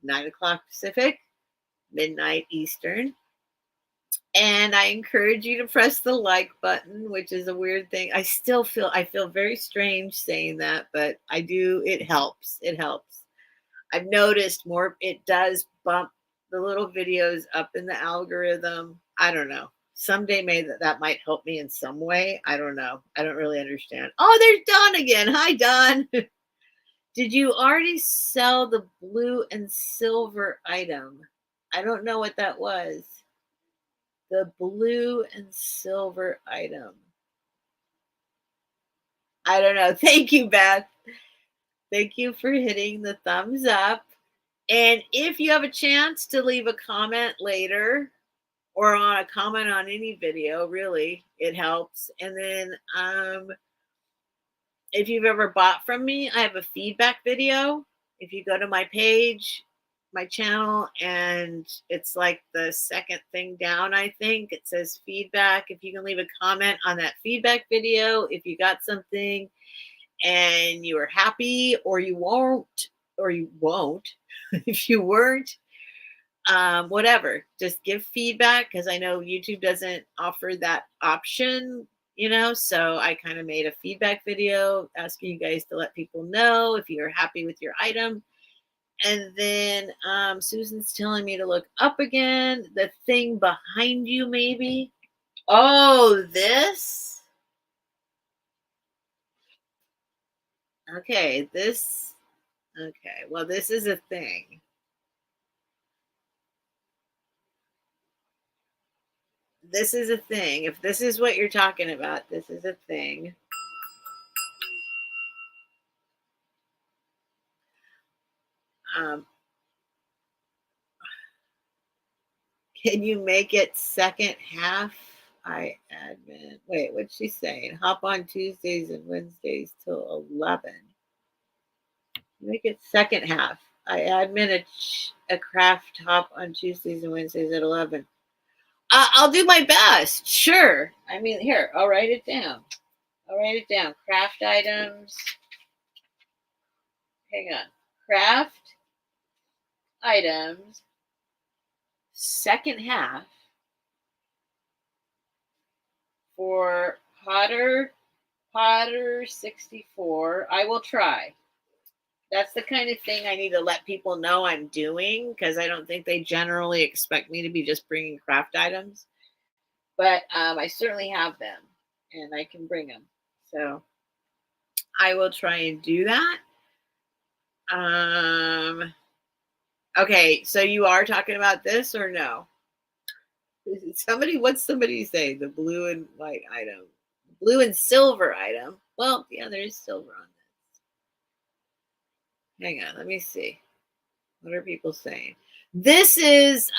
9:00 Pacific, midnight Eastern. And I encourage you to press the like button, which is a weird thing. I feel very strange saying that, but I do. It helps. It helps. I've noticed more. It does bump the little videos up in the algorithm. I don't know. Someday maybe that might help me in some way. I don't know. I don't really understand. Oh, there's Dawn again. Hi, Dawn. Did you already sell the blue and silver item? I don't know what that was. The blue and silver item. I don't know. Thank you, Beth. Thank you for hitting the thumbs up. And if you have a chance to leave a comment later, or on a comment on any video, really, it helps. And then if you've ever bought from me, I have a feedback video. If you go to my page, my channel, and it's like the second thing down, I think it says feedback. If you can leave a comment on that feedback video, if you got something and you were happy, or you won't, if you weren't, whatever, just give feedback, because I know YouTube doesn't offer that option, so I kind of made a feedback video asking you guys to let people know if you're happy with your item. And then Susan's telling me to look up again. The thing behind you, maybe. Oh, this? Okay, this, okay, well, this is a thing. This is a thing. If this is what you're talking about, this is a thing. Um, can you make it second half? I admin. Wait, what's she saying? Hop on Tuesdays and Wednesdays till 11. Make it second half. I admin a craft hop on Tuesdays and Wednesdays at 11. I'll do my best. Sure. I mean, here, I'll write it down. Craft items. Hang on. Craft items. Second half for Potter 64. I will try. That's the kind of thing I need to let people know I'm doing, because I don't think they generally expect me to be just bringing craft items. But I certainly have them, and I can bring them. So I will try and do that. Okay, so you are talking about this or no? What's somebody say? The blue and white item, blue and silver item. Well, yeah, there is silver on this. Hang on, let me see. What are people saying? This is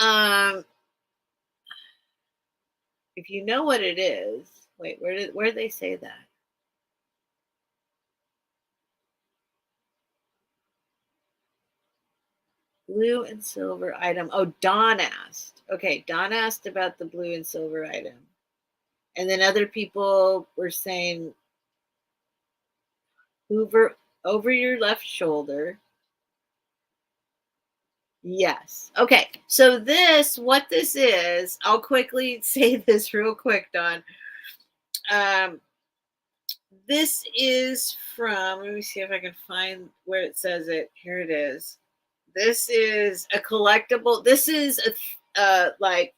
if you know what it is. Wait, where did they say that? Blue and silver item. Oh, Dawn asked. Okay, Dawn asked about the blue and silver item. And then other people were saying over your left shoulder. Yes. Okay. So what this is, I'll quickly say this real quick, Dawn. This is from, let me see if I can find where it says it. Here it is. This is a collectible. This is like,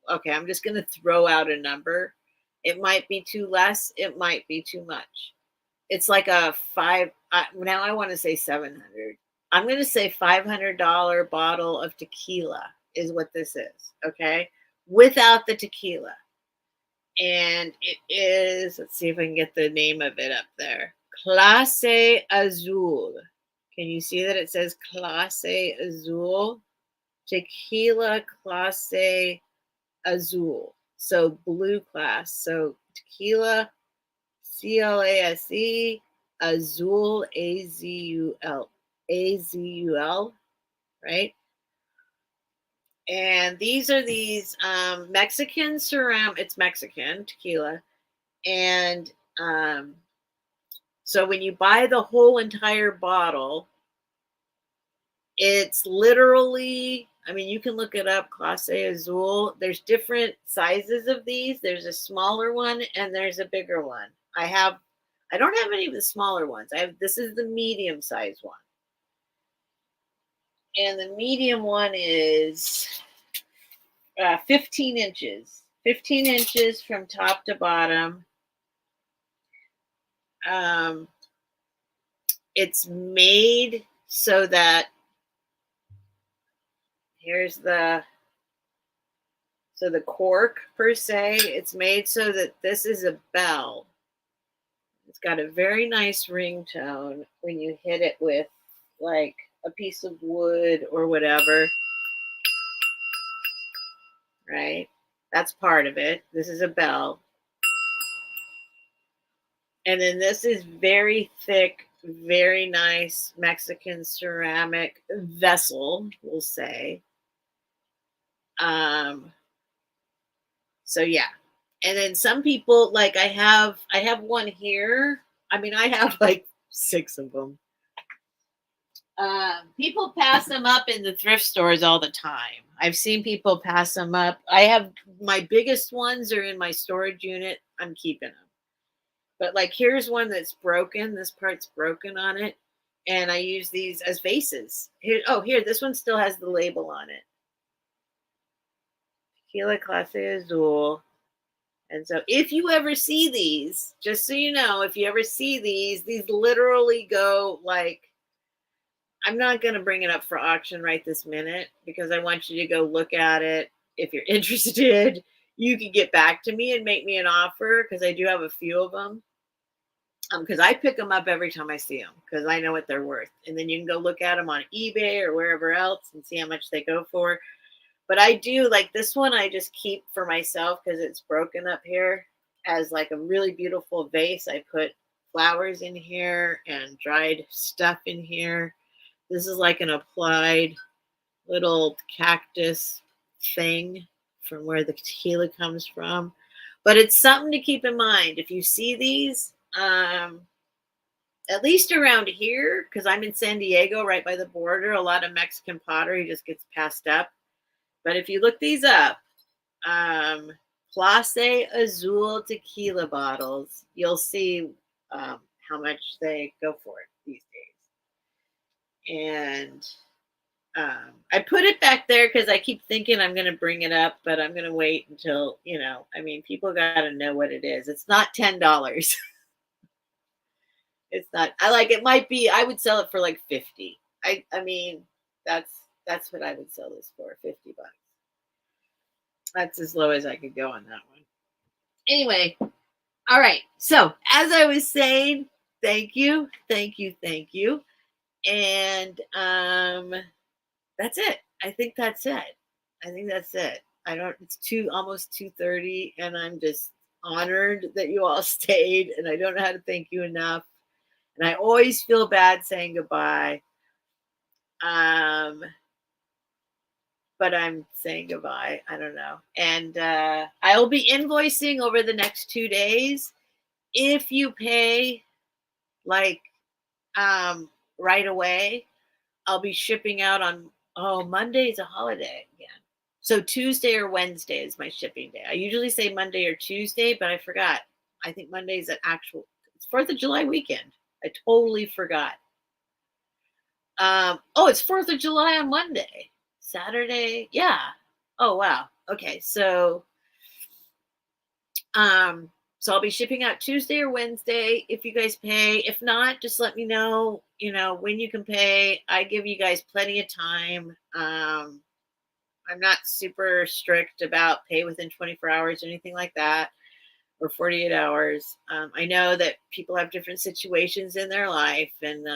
okay, I'm just going to throw out a number. It might be too less. It might be too much. It's like a now I want to say 700. I'm going to say $500 bottle of tequila is what this is. Okay. Without the tequila. And it is, let's see if I can get the name of it up there. Clase Azul. Can you see that it says Clase Azul? Tequila Clase Azul. So blue class. So tequila, CLASE, Azul, AZUL, right? And these are these Mexican ceramic. It's Mexican tequila, and so when you buy the whole entire bottle, it's literally, I mean, you can look it up, Clase Azul. There's different sizes of these. There's a smaller one and there's a bigger one. I don't have any of the smaller ones. This is the medium size one. And the medium one is 15 inches. 15 inches from top to bottom. It's made so that so the cork per se, it's made so that this is a bell. It's got a very nice ringtone when you hit it with like a piece of wood or whatever. Right? That's part of it. This is a bell. And then this is very thick, very nice Mexican ceramic vessel, we'll say. So yeah. And then some people, like I have one here. I mean, I have like 6 of them. People pass them up in the thrift stores all the time. I've seen people pass them up. I have my biggest ones are in my storage unit. I'm keeping them. But like, here's one that's broken. This part's broken on it. And I use these as vases. Here, this one still has the label on it. Tequila Clase Azul. And so if you ever see these, just so you know, if you ever see these literally go like, I'm not going to bring it up for auction right this minute because I want you to go look at it. If you're interested, you can get back to me and make me an offer because I do have a few of them. Because I pick them up every time I see them because I know what they're worth. And then you can go look at them on eBay or wherever else and see how much they go for. But I do like this one, I just keep for myself because it's broken up here as like a really beautiful vase. I put flowers in here and dried stuff in here. This is like an applied little cactus thing from where the tequila comes from. But it's something to keep in mind. If you see these, at least around here, because I'm in San Diego, right by the border, a lot of Mexican pottery just gets passed up. But if you look these up, Clase Azul tequila bottles, you'll see how much they go for it these days. And I put it back there because I keep thinking I'm going to bring it up, but I'm going to wait until, I mean, people got to know what it is. It's not $10. It's not, it might be, I would sell it for like 50. I mean, that's what I would sell this for, $50. That's as low as I could go on that one. Anyway, all right. So as I was saying, thank you. And that's it. I think that's it. It's almost 2:30 and I'm just honored that you all stayed and I don't know how to thank you enough. And I always feel bad saying goodbye. But I'm saying goodbye. I don't know. And I will be invoicing over the next 2 days. If you pay right away, I'll be shipping out on, Monday is a holiday again. So Tuesday or Wednesday is my shipping day. I usually say Monday or Tuesday, but I forgot. I think Monday is it's 4th of July weekend. I totally forgot. It's 4th of July on Monday. Saturday. Yeah. Oh, wow. Okay. So I'll be shipping out Tuesday or Wednesday if you guys pay. If not, just let me know, when you can pay. I give you guys plenty of time. I'm not super strict about pay within 24 hours or anything like that, or 48 hours. I know that people have different situations in their life, and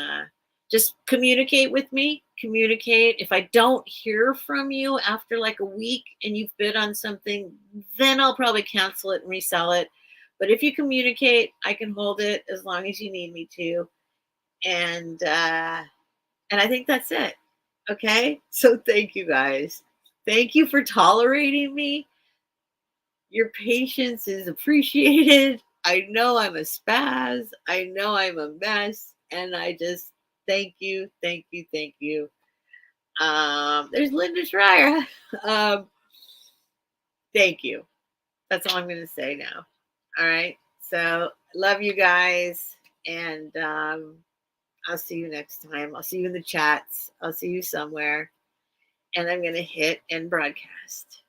just communicate with me. If I don't hear from you after like a week and you've bid on something, then I'll probably cancel it and resell it. But if you communicate, I can hold it as long as you need me to. And I think that's it. Okay. So thank you guys. Thank you for tolerating me. Your patience is appreciated. I know I'm a spaz. I know I'm a mess. And I just thank you. There's Linda Schreier. Thank you. That's all I'm going to say now. All right. So love you guys. And I'll see you next time. I'll see you in the chats. I'll see you somewhere. And I'm going to hit end broadcast.